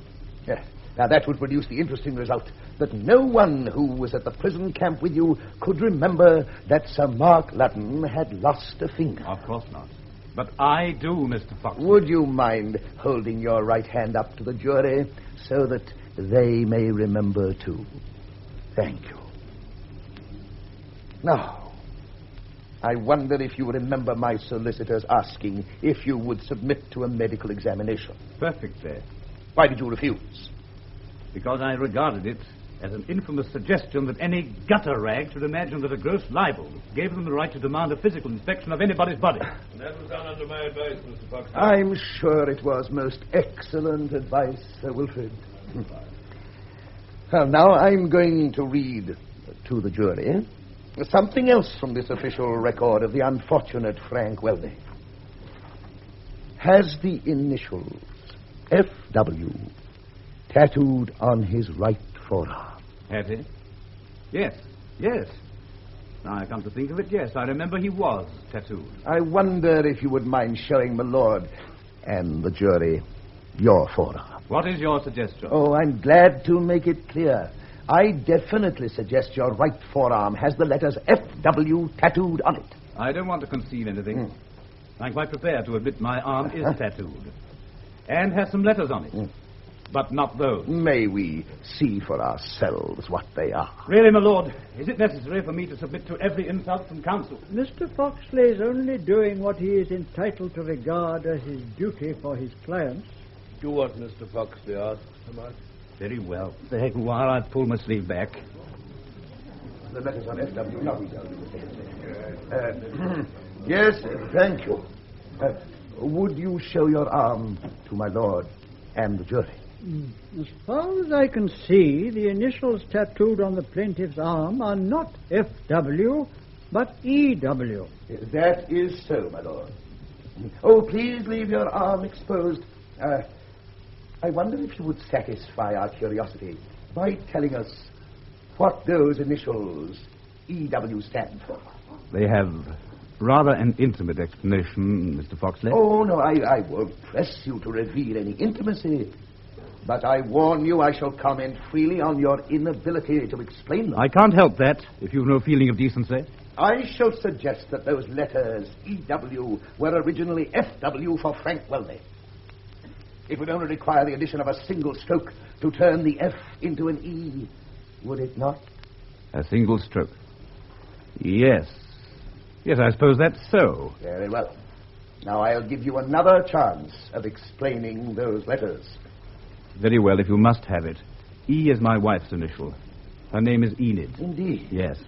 Yes. Now, that would produce the interesting result that no one who was at the prison camp with you could remember that Sir Mark Ludden had lost a finger. Of course not. But I do, Mr. Fox. Would you mind holding your right hand up to the jury so that they may remember, too? Thank you. Now, I wonder if you remember my solicitors asking if you would submit to a medical examination. Perfectly. Why did you refuse? Because I regarded it as an infamous suggestion that any gutter rag should imagine that a gross libel gave them the right to demand a physical inspection of anybody's body. That was done under my advice, Mr. Fox. I'm sure it was most excellent advice, Sir Wilfrid. Well, now I'm going to read to the jury something else from this official record of the unfortunate Frank Welby. Has the initials F.W. tattooed on his right forearm. Had he? Yes. Now I come to think of it, yes. I remember he was tattooed. I wonder if you would mind showing my lord and the jury your forearm. What is your suggestion? Oh, I'm glad to make it clear. I definitely suggest your right forearm has the letters F.W. tattooed on it. I don't want to concede anything. I'm quite prepared to admit my arm is tattooed. And has some letters on it. But not those. May we see for ourselves what they are? Really, my lord, is it necessary for me to submit to every insult from counsel? Mr. Foxley is only doing what he is entitled to regard as his duty for his clients. Do what Mr. Foxley asked, Sir Mark. Very well. While I pull my sleeve back. The letters on F.W. Yes, thank you. Would you show your arm to my lord and the jury? As far as I can see, the initials tattooed on the plaintiff's arm are not F.W., but E.W. That is so, my lord. Oh, please leave your arm exposed. I wonder if you would satisfy our curiosity by telling us what those initials E.W. stand for. They have rather an intimate explanation, Mr. Foxley. Oh, no, I won't press you to reveal any intimacy. But I warn you I shall comment freely on your inability to explain them. I can't help that, if you've no feeling of decency. I shall suggest that those letters, E.W., were originally F.W. for Frank Welby. It would only require the addition of a single stroke to turn the F into an E, would it not? A single stroke. Yes, I suppose that's so. Very well. Now I'll give you another chance of explaining those letters. Very well, if you must have it. E is my wife's initial. Her name is Enid. Indeed. Yes.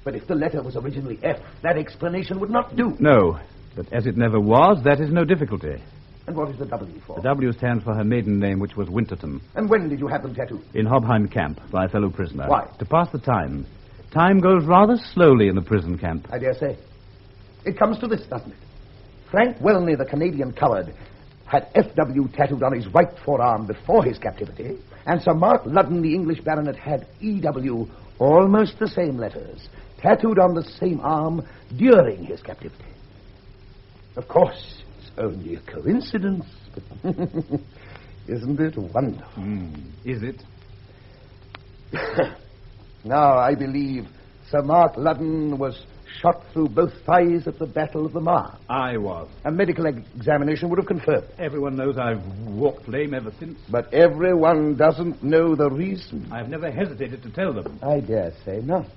But if the letter was originally F, that explanation would not do. No, but as it never was, that is no difficulty. And what is the W for? The W stands for her maiden name, which was Winterton. And when did you have them tattooed? In Hobheim camp, by a fellow prisoner. Why? To pass the time. Time goes rather slowly in the prison camp. I dare say. It comes to this, doesn't it? Frank Welney, the Canadian coward, had F.W. tattooed on his right forearm before his captivity, and Sir Mark Ludden, the English baronet, had E.W., almost the same letters, tattooed on the same arm during his captivity. Of course, it's only a coincidence, but isn't it wonderful? Is it? Now, I believe Sir Mark Ludden was shot through both thighs at the Battle of the Marne. I was. A medical examination would have confirmed. Everyone knows I've walked lame ever since. But everyone doesn't know the reason. I've never hesitated to tell them. I dare say not.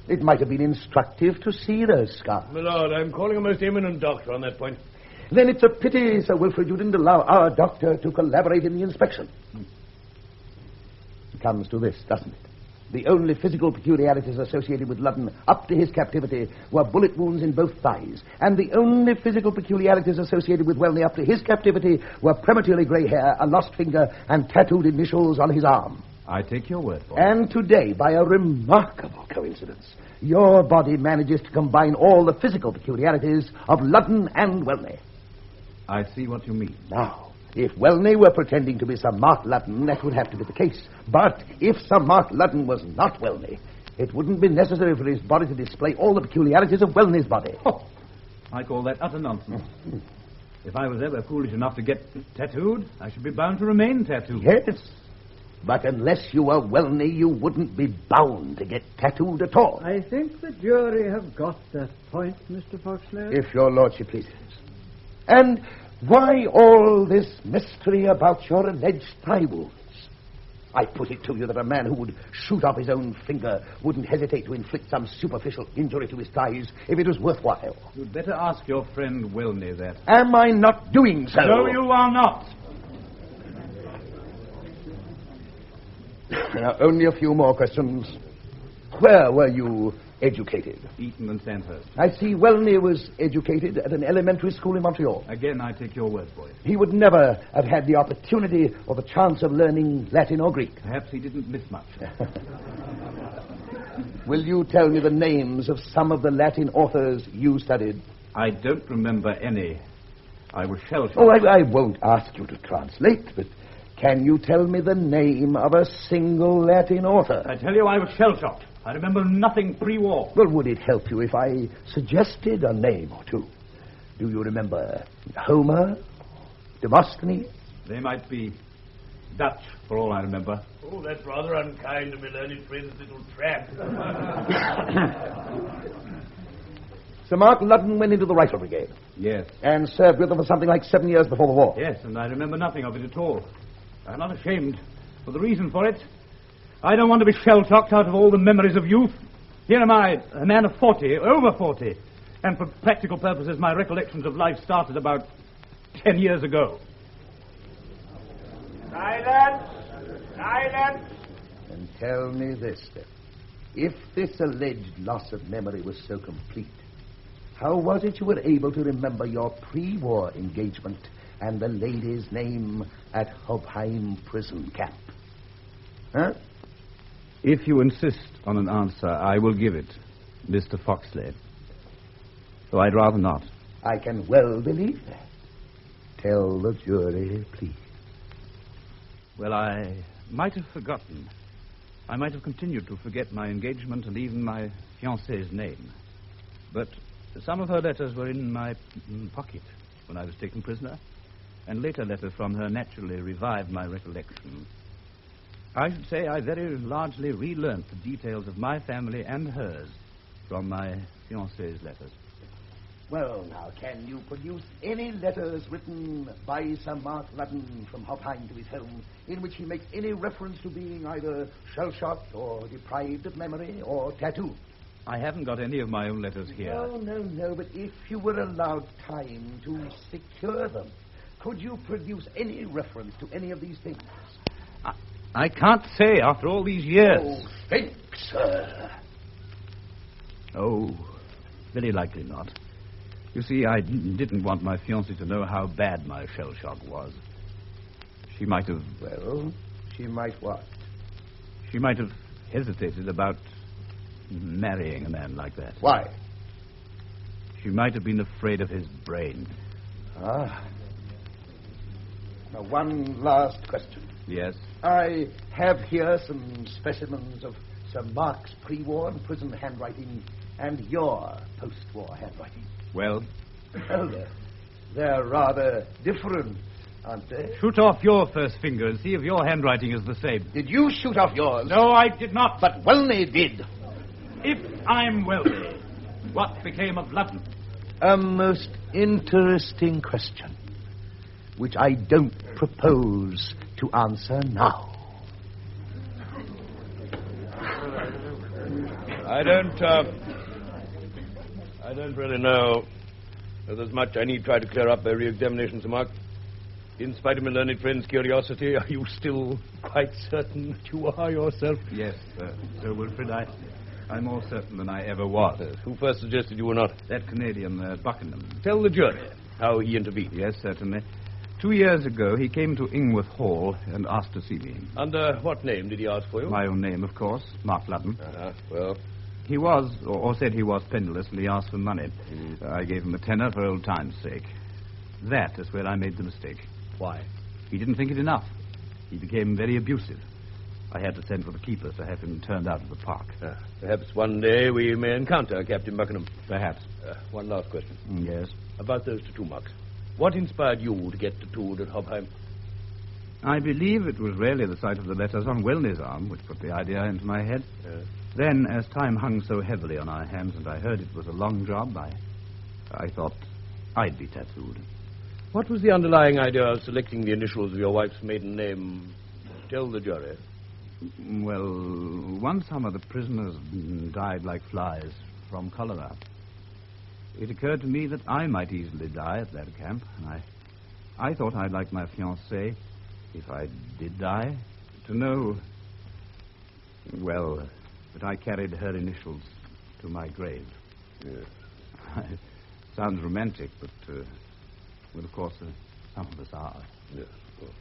It might have been instructive to see those scars. My lord, I'm calling a most eminent doctor on that point. Then it's a pity, Sir Wilfrid, you didn't allow our doctor to collaborate in the inspection. It comes to this, doesn't it? The only physical peculiarities associated with Ludden up to his captivity were bullet wounds in both thighs. And the only physical peculiarities associated with Welney up to his captivity were prematurely grey hair, a lost finger, and tattooed initials on his arm. I take your word for it. And today, by a remarkable coincidence, your body manages to combine all the physical peculiarities of Ludden and Welney. I see what you mean. Now, if Welney were pretending to be Sir Mark Ludden, that would have to be the case. But if Sir Mark Ludden was not Welney, it wouldn't be necessary for his body to display all the peculiarities of Welney's body. Oh, I call that utter nonsense. If I was ever foolish enough to get tattooed, I should be bound to remain tattooed. Yes, but unless you were Welney, you wouldn't be bound to get tattooed at all. I think the jury have got that point, Mr. Foxley. If your lordship pleases. And why all this mystery about your alleged thigh wounds? I put it to you that a man who would shoot off his own finger wouldn't hesitate to inflict some superficial injury to his thighs if it was worthwhile. You'd better ask your friend Welney that. Am I not doing so? No, you are not. Now, only a few more questions. Where were you educated? Eton and Sandhurst. I see Welney was educated at an elementary school in Montreal. Again, I take your word for it. He would never have had the opportunity or the chance of learning Latin or Greek. Perhaps he didn't miss much. Will you tell me the names of some of the Latin authors you studied? I don't remember any. I was shell-shocked. Oh, I won't ask you to translate, but can you tell me the name of a single Latin author? I tell you, I was shell-shocked. I remember nothing pre-war. Well, would it help you if I suggested a name or two? Do you remember Homer? Demosthenes? They might be Dutch, for all I remember. Oh, that's rather unkind to my learned friend's little tramp. Sir Mark Ludden went into the Rifle Brigade. Yes. And served with them for something like 7 years before the war. Yes, and I remember nothing of it at all. I'm not ashamed. For the reason for it, I don't want to be shell-shocked out of all the memories of youth. Here am I, a man of 40, over 40. And for practical purposes, my recollections of life started about 10 years ago. Silence! Silence! And tell me this, then. If this alleged loss of memory was so complete, how was it you were able to remember your pre-war engagement and the lady's name at Hobheim prison camp? Huh? If you insist on an answer, I will give it, Mr. Foxley. Though I'd rather not. I can well believe that. Tell the jury, please. Well, I might have forgotten. I might have continued to forget my engagement and even my fiancée's name. But some of her letters were in my pocket when I was taken prisoner, and later letters from her naturally revived my recollection. I should say I very largely relearnt the details of my family and hers from my fiancée's letters. Well, now, can you produce any letters written by Sir Mark Ludden from Hobheim to his home in which he makes any reference to being either shell-shocked or deprived of memory or tattooed? I haven't got any of my own letters here. No, but if you were allowed time to secure them, could you produce any reference to any of these things? I can't say after all these years. Oh, think, sir. Oh, very likely not. You see, I didn't want my fiancée to know how bad my shell shock was. She might have... Well, she might what? She might have hesitated about marrying a man like that. Why? She might have been afraid of his brain. Ah. Now, one last question. Yes? I have here some specimens of Sir Mark's pre-war and prison handwriting and your post-war handwriting. Well? Well, they're rather different, aren't they? Shoot off your first finger and see if your handwriting is the same. Did you shoot off yours? No, I did not. But Welney did. If I'm wealthy, what became of Ludden? A most interesting question, which I don't propose to answer now. I don't really know if there's much I need try to clear up by re-examination, Sir Mark. In spite of my learned friend's curiosity, are you still quite certain that you are yourself? Yes, Sir Wilfrid, I'm more certain than I ever was. Who first suggested you were not? That Canadian, Buckingham. Tell the jury how he intervened. Yes, certainly. 2 years ago, he came to Ingworth Hall and asked to see me. Under what name did he ask for you? My own name, of course, Mark Ludden. Well? He was, or said he was, penniless, and he asked for money. I gave him a tenner for old time's sake. That is where I made the mistake. Why? He didn't think it enough. He became very abusive. I had to send for the keepers to have him turned out of the park. Perhaps one day we may encounter Captain Buckingham. Perhaps. One last question. Yes? About those tattoo marks. What inspired you to get tattooed at Hobheim? I believe it was really the sight of the letters on Welney's arm which put the idea into my head. Then, as time hung so heavily on our hands and I heard it was a long job, I thought I'd be tattooed. What was the underlying idea of selecting the initials of your wife's maiden name? Tell the jury. Well, one summer the prisoners died like flies from cholera. It occurred to me that I might easily die at that camp, and I thought I'd like my fiancée, if I did die, to know, well, that I carried her initials to my grave. Yes. It sounds romantic, but, well, of course, some of us are. Yes, of course.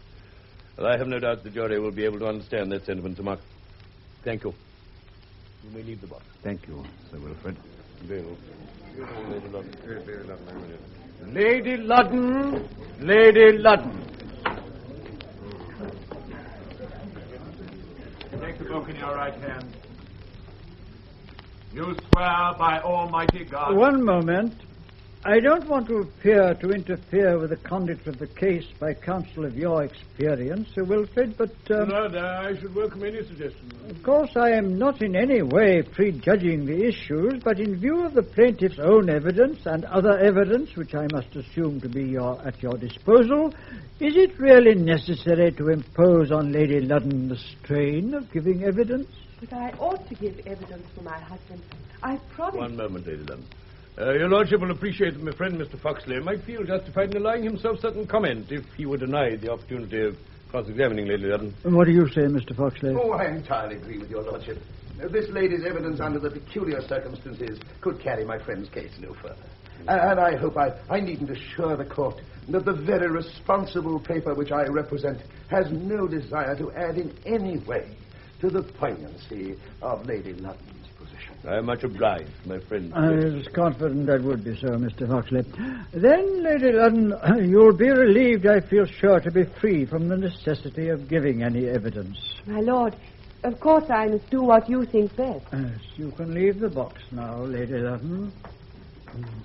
Well, I have no doubt the jury will be able to understand that sentiment, Sir Mark. Thank you. You may leave the box. Thank you, Sir Wilfrid. Lady Ludden! Lady Ludden! Take the book in your right hand. You swear by Almighty God... One moment. I don't want to appear to interfere with the conduct of the case by counsel of your experience, Sir Wilfrid, but... No, I should welcome any suggestion. Of course, I am not in any way prejudging the issues, but in view of the plaintiff's own evidence and other evidence, which I must assume to be at your disposal, is it really necessary to impose on Lady Ludden the strain of giving evidence? But I ought to give evidence for my husband. I promise... One moment, Lady Ludden. Your Lordship will appreciate that my friend Mr. Foxley might feel justified in allowing himself certain comment if he were denied the opportunity of cross-examining Lady Ludden. And what do you say, Mr. Foxley? Oh, I entirely agree with your Lordship. This lady's evidence under the peculiar circumstances could carry my friend's case no further. And I hope I needn't assure the court that the very responsible paper which I represent has no desire to add in any way to the poignancy of Lady Ludden's position. I am much obliged, my friend. I was confident that would be so, Mr. Foxley. Then, Lady Ludden, you'll be relieved, I feel sure, to be free from the necessity of giving any evidence. My lord, of course I must do what you think best. Yes, you can leave the box now, Lady Ludden.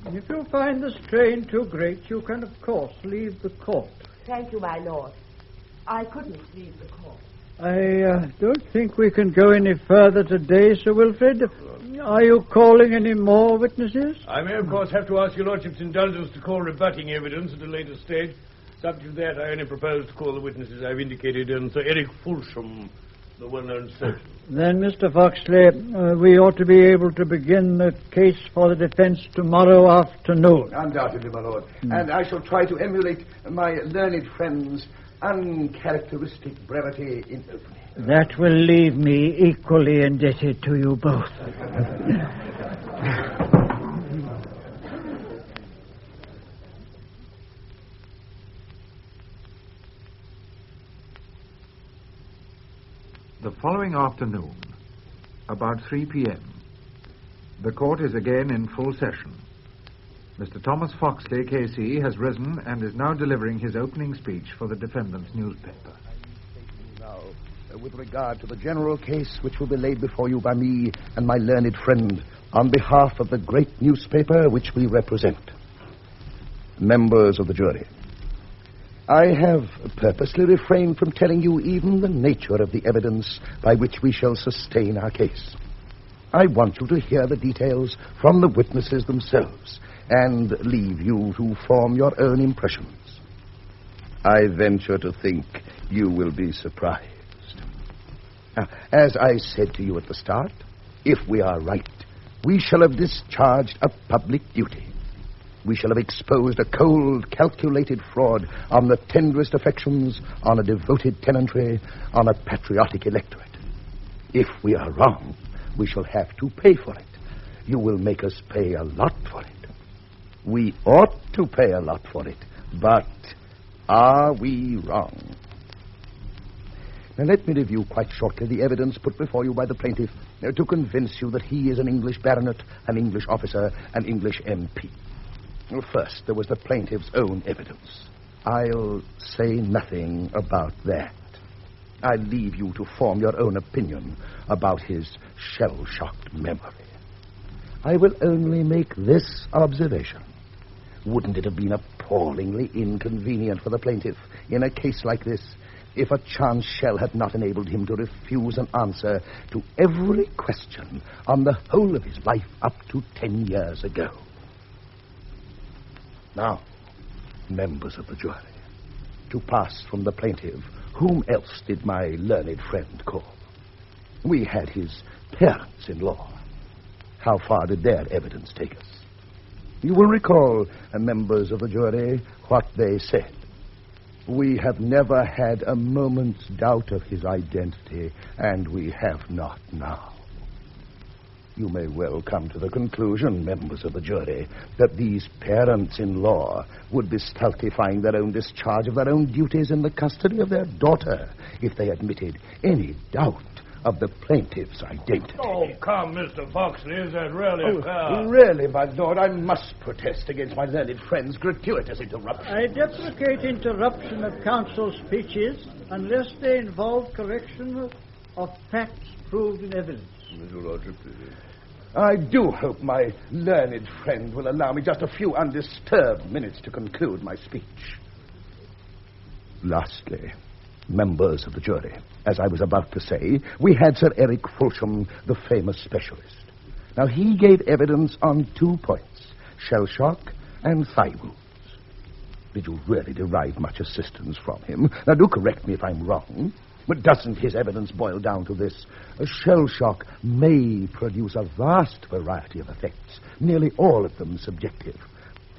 If you find the strain too great, you can, of course, leave the court. Thank you, my lord. I couldn't leave the court. I don't think we can go any further today, Sir Wilfrid. Are you calling any more witnesses? I may, of course, have to ask your Lordship's indulgence to call rebutting evidence at a later stage. Subject to that, I only propose to call the witnesses I've indicated and Sir Eric Fulsham, the well-known surgeon. Then, Mr. Foxley, we ought to be able to begin the case for the defense tomorrow afternoon. Undoubtedly, my lord. And I shall try to emulate my learned friend's uncharacteristic brevity in opening. That will leave me equally indebted to you both. The following afternoon, about 3 p.m., the court is again in full session. Mr. Thomas Foxley, K.C., has risen and is now delivering his opening speech for the defendant's newspaper. Now, with regard to the general case which will be laid before you by me and my learned friend on behalf of the great newspaper which we represent. Members of the jury, I have purposely refrained from telling you even the nature of the evidence by which we shall sustain our case. I want you to hear the details from the witnesses themselves and leave you to form your own impressions. I venture to think you will be surprised. Now, as I said to you at the start, if we are right, we shall have discharged a public duty. We shall have exposed a cold, calculated fraud on the tenderest affections, on a devoted tenantry, on a patriotic electorate. If we are wrong, we shall have to pay for it. You will make us pay a lot for it. We ought to pay a lot for it, but are we wrong? Now, let me review quite shortly the evidence put before you by the plaintiff to convince you that he is an English baronet, an English officer, an English MP. First, there was the plaintiff's own evidence. I'll say nothing about that. I leave you to form your own opinion about his shell-shocked memory. I will only make this observation. Wouldn't it have been appallingly inconvenient for the plaintiff in a case like this if a chance shell had not enabled him to refuse an answer to every question on the whole of his life up to 10 years ago? Now, members of the jury, to pass from the plaintiff, whom else did my learned friend call? We had his parents-in-law. How far did their evidence take us? You will recall, members of the jury, what they said. We have never had a moment's doubt of his identity, and we have not now. You may well come to the conclusion, members of the jury, that these parents-in-law would be stultifying their own discharge of their own duties in the custody of their daughter if they admitted any doubt of the plaintiff's identity. Oh, come, Mr. Foxley, is that really Really, my lord, I must protest against my learned friend's gratuitous interruption. I deprecate interruption of counsel speeches unless they involve correction of facts proved in evidence. Mr. Roger, please. I do hope my learned friend will allow me just a few undisturbed minutes to conclude my speech. Lastly, members of the jury, as I was about to say, we had Sir Eric Fulsham, the famous specialist. Now, he gave evidence on 2 points, shell shock and thigh wounds. Did you really derive much assistance from him? Now, do correct me if I'm wrong, but doesn't his evidence boil down to this? A shell shock may produce a vast variety of effects, nearly all of them subjective.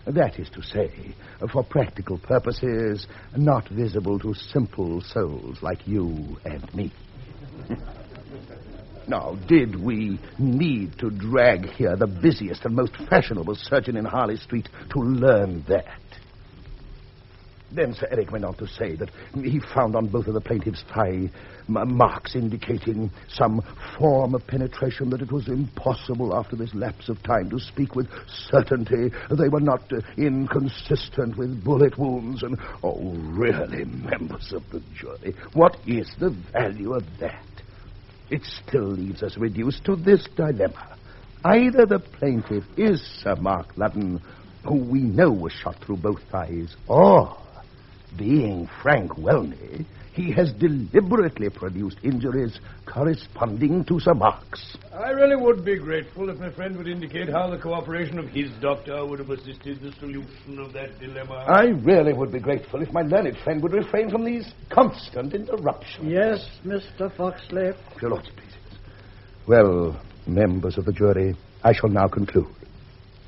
That is to say, for practical purposes, not visible to simple souls like you and me. Now, did we need to drag here the busiest and most fashionable surgeon in Harley Street to learn that? Then Sir Eric went on to say that he found on both of the plaintiff's thigh marks indicating some form of penetration, that it was impossible after this lapse of time to speak with certainty. They were not inconsistent with bullet wounds. And, oh, really, members of the jury, what is the value of that? It still leaves us reduced to this dilemma. Either the plaintiff is Sir Mark Ludden, who we know was shot through both thighs, or, being Frank Welney, he has deliberately produced injuries corresponding to Sir Mark's. I really would be grateful if my friend would indicate how the cooperation of his doctor would have assisted the solution of that dilemma. I really would be grateful if my learned friend would refrain from these constant interruptions. Yes, Mr. Foxley. If your lordship pleases. Well, members of the jury, I shall now conclude.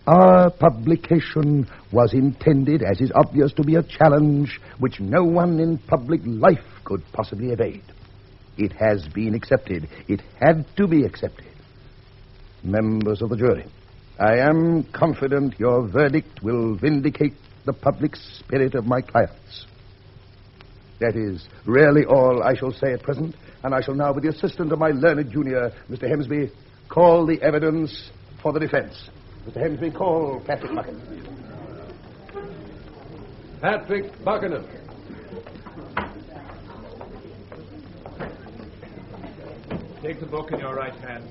Our publication was intended, as is obvious, to be a challenge which no one in public life could possibly evade. It has been accepted. It had to be accepted. Members of the jury, I am confident your verdict will vindicate the public spirit of my clients. That is really all I shall say at present, and I shall now, with the assistance of my learned junior, Mr. Hemsby, call the evidence for the defense. Mr. Hemsby, call Patrick Bucket. Patrick Buckingham. Take the book in your right hand.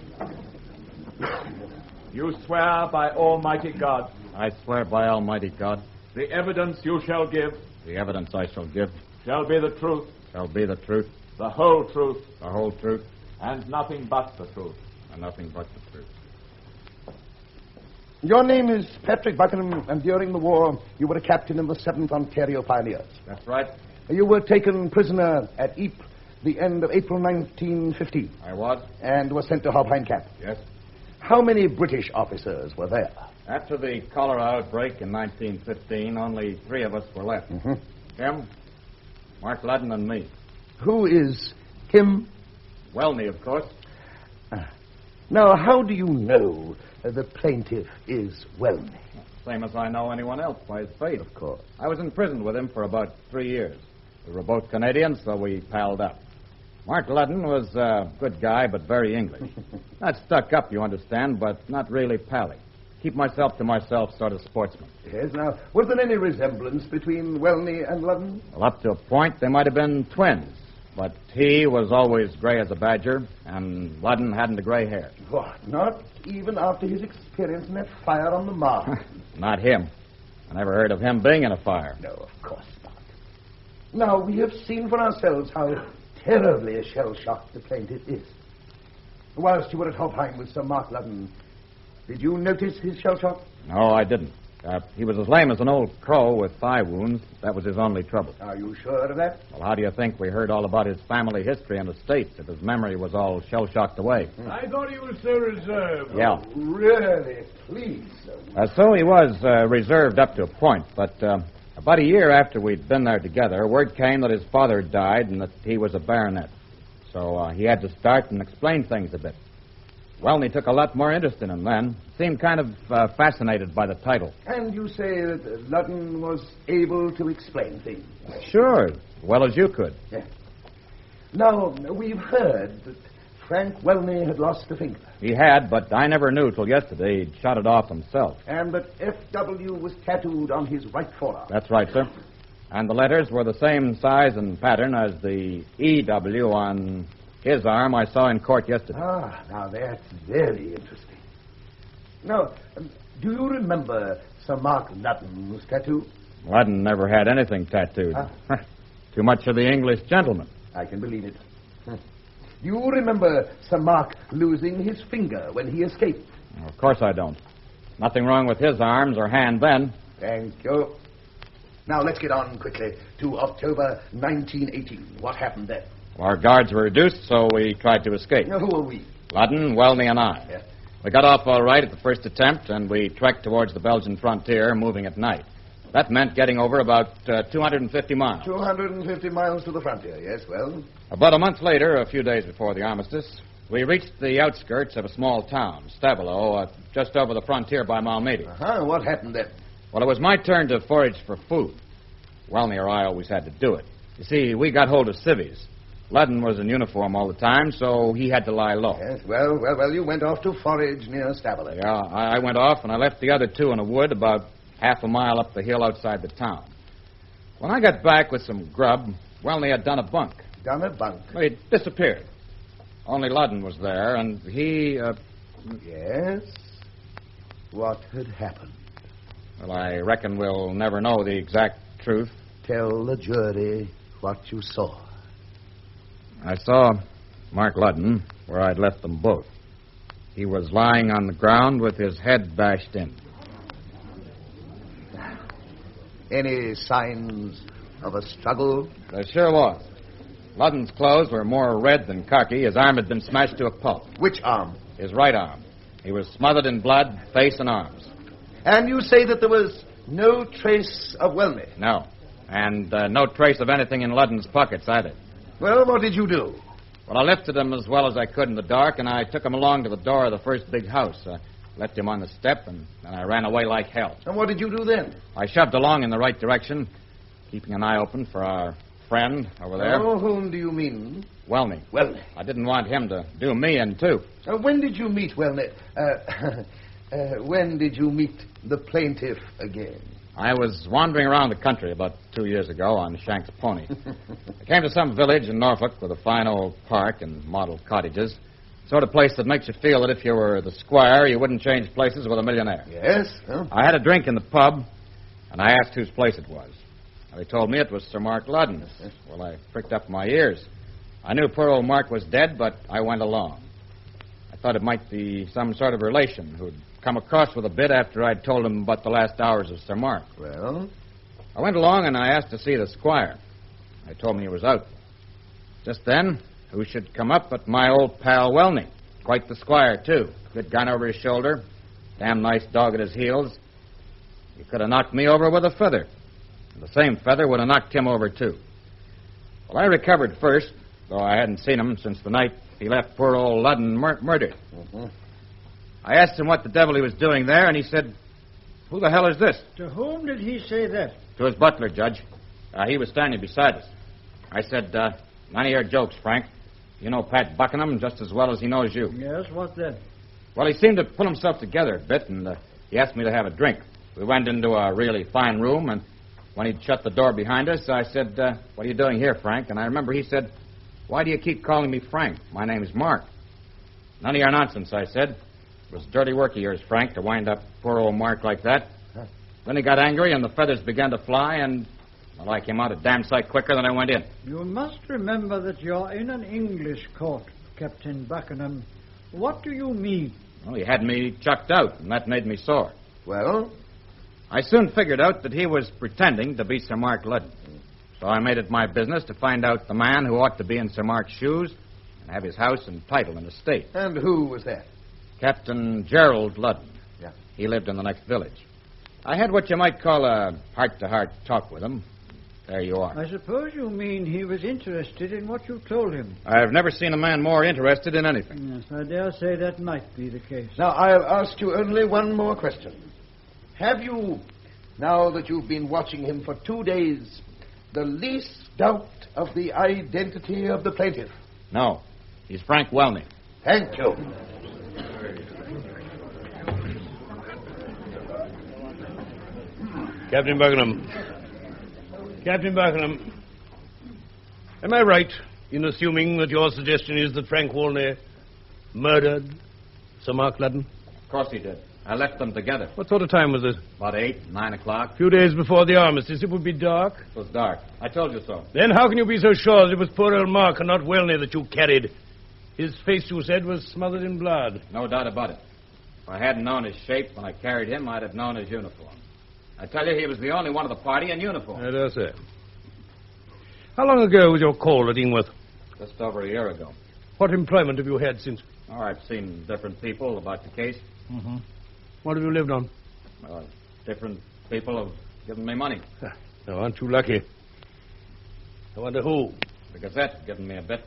You swear by Almighty God. I swear by Almighty God. The evidence you shall give. The evidence I shall give. Shall be the truth. Shall be the truth. The whole truth. The whole truth. And nothing but the truth. And nothing but the truth. Your name is Patrick Buckingham, and during the war, you were a captain in the 7th Ontario Pioneers. That's right. You were taken prisoner at Ypres the end of April 1915. I was. And were sent to Hobheim Camp. Yes. How many British officers were there? After the cholera outbreak in 1915, only 3 of us were left. Mm-hmm. Him, Mark Ludden, and me. Who is him? Welney, of course. Now, how do you know the plaintiff is Welney? Same as I know anyone else by his face. Of course. I was in prison with him for about 3 years. We were both Canadians, so we palled up. Mark Ludden was a good guy, but very English. Not stuck up, you understand, but not really pally. Keep myself to myself sort of sportsman. Yes, now, was there any resemblance between Welney and Ludden? Well, up to a point, they might have been twins. But he was always gray as a badger, and Ludden hadn't the gray hair. What, not even after his experience in that fire on the Mars? Not him. I never heard of him being in a fire. No, of course not. Now, we have seen for ourselves how terribly shell-shocked the plaintiff is. Whilst you were at Hofheim with Sir Mark Ludden, did you notice his shell shock? No, I didn't. He was as lame as an old crow with thigh wounds. That was his only trouble. Are you sure of that? Well, how do you think we heard all about his family history and estates if his memory was all shell-shocked away? I thought he was so reserved. Yeah. Oh, really? Please, sir. So he was reserved up to a point, but about a year after we'd been there together, word came that his father died and that he was a baronet. So he had to start and explain things a bit. Welney took a lot more interest in him then. Seemed kind of fascinated by the title. And you say that Ludden was able to explain things? Sure, as well as you could. Yeah. Now, we've heard that Frank Welney had lost a finger. He had, but I never knew till yesterday he'd shot it off himself. And that F.W. was tattooed on his right forearm. That's right, sir. And the letters were the same size and pattern as the E.W. on his arm I saw in court yesterday. Ah, now that's very interesting. Now, do you remember Sir Mark Ludden's tattoo? Ludden never had anything tattooed. Too much of the English gentleman. I can believe it. Do you remember Sir Mark losing his finger when he escaped? Of course I don't. Nothing wrong with his arms or hand then. Thank you. Now, let's get on quickly to October 1918. What happened then? Our guards were reduced, so we tried to escape. Now, who are we? Ludden, Welney, and I. Yeah. We got off all right at the first attempt, and we trekked towards the Belgian frontier, moving at night. That meant getting over about 250 miles. 250 miles to the frontier, yes, well. About a month later, a few days before the armistice, we reached the outskirts of a small town, Stavelot, just over the frontier by Malmedy. What happened then? Well, it was my turn to forage for food. Welney or I always had to do it. You see, we got hold of civvies. Ludden was in uniform all the time, so he had to lie low. Yes, well, you went off to forage near Stavelot. Yeah, I went off, and I left the other two in a wood about half a mile up the hill outside the town. When I got back with some grub, Welney had done a bunk. Done a bunk? Well, he disappeared. Only Ludden was there, and he... Yes? What had happened? Well, I reckon we'll never know the exact truth. Tell the jury what you saw. I saw Mark Ludden where I'd left them both. He was lying on the ground with his head bashed in. Any signs of a struggle? There sure was. Ludden's clothes were more red than khaki. His arm had been smashed to a pulp. Which arm? His right arm. He was smothered in blood, face and arms. And you say that there was no trace of Welney? No. And no trace of anything in Ludden's pockets either. Well, what did you do? Well, I lifted him as well as I could in the dark, and I took him along to the door of the first big house. Left him on the step, and then I ran away like hell. And what did you do then? I shoved along in the right direction, keeping an eye open for our friend over there. Oh, whom do you mean? Welney. Welney. I didn't want him to do me in, too. When did you meet Welney? When did you meet the plaintiff again? I was wandering around the country about 2 years ago on Shank's pony. I came to some village in Norfolk with a fine old park and model cottages. Sort of place that makes you feel that if you were the squire, you wouldn't change places with a millionaire. Yes? Well? I had a drink in the pub, and I asked whose place it was. They told me it was Sir Mark Ludden's. Well, I pricked up my ears. I knew poor old Mark was dead, but I went along. I thought it might be some sort of relation who'd come across with a bit after I'd told him about the last hours of Sir Mark. Well? I went along and I asked to see the squire. They told me he was out. Just then, who should come up but my old pal Welney. Quite the squire, too. Good gun over his shoulder. Damn nice dog at his heels. He could have knocked me over with a feather. And the same feather would have knocked him over, too. Well, I recovered first, though I hadn't seen him since the night he left poor old Ludden murdered. Mm-hmm. I asked him what the devil he was doing there, and he said, "Who the hell is this?" To whom did he say that? To his butler, Judge. He was standing beside us. I said, "None of your jokes, Frank. You know Pat Buckingham just as well as he knows you." Yes, what then? Well, he seemed to pull himself together a bit, and he asked me to have a drink. We went into a really fine room, and when he'd shut the door behind us, I said, "What are you doing here, Frank?" And I remember he said, "Why do you keep calling me Frank? My name's Mark." "None of your nonsense," I said. "It was dirty work of yours, Frank, to wind up poor old Mark like that." Then he got angry, and the feathers began to fly, and, well, I came out a damn sight quicker than I went in. You must remember that you're in an English court, Captain Buckingham. What do you mean? Well, he had me chucked out, and that made me sore. Well? I soon figured out that he was pretending to be Sir Mark Ludden. So I made it my business to find out the man who ought to be in Sir Mark's shoes and have his house and title and estate. And who was that? Captain Gerald Ludden. Yeah. He lived in the next village. I had what you might call a heart-to-heart talk with him. There you are. I suppose you mean he was interested in what you told him. I've never seen a man more interested in anything. Yes, I dare say that might be the case. Now, I'll ask you only one more question. Have you, now that you've been watching him for 2 days, the least doubt of the identity of the plaintiff? No. He's Frank Welney. Thank you. Captain Buckingham. Captain Buckingham. Am I right in assuming that your suggestion is that Frank Welney murdered Sir Mark Ludden? Of course he did. I left them together. What sort of time was it? About 8, 9 o'clock. A few days before the armistice. It would be dark. It was dark. I told you so. Then how can you be so sure that it was poor old Mark and not Welney that you carried? His face, you said, was smothered in blood. No doubt about it. If I hadn't known his shape when I carried him, I'd have known his uniform. I tell you, he was the only one of the party in uniform. I dare say. How long ago was your call at Ingworth? Just over a year ago. What employment have you had since? Oh, I've seen different people about the case. Mm-hmm. What have you lived on? Different people have given me money. Now, aren't you lucky? I wonder who? The Gazette given me a bit.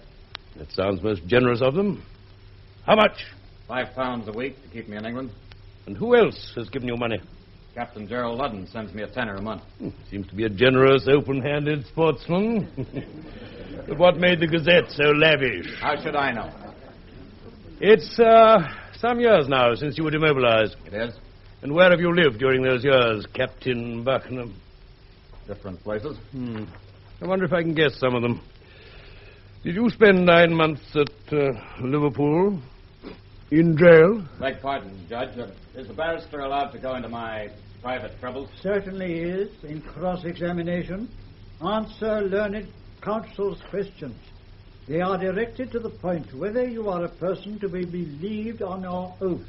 That sounds most generous of them. How much? £5 a week to keep me in England. And who else has given you money? Captain Gerald Ludden sends me a tenner a month. Seems to be a generous, open-handed sportsman. But what made the Gazette so lavish? How should I know? It's some years now since you were demobilized. It is. And where have you lived during those years, Captain Buckingham? Different places. I wonder if I can guess some of them. Did you spend 9 months at Liverpool? In jail? Beg pardon, Judge. Is the barrister allowed to go into my private troubles? Certainly is, in cross-examination. Answer learned counsel's questions. They are directed to the point whether you are a person to be believed on your oath.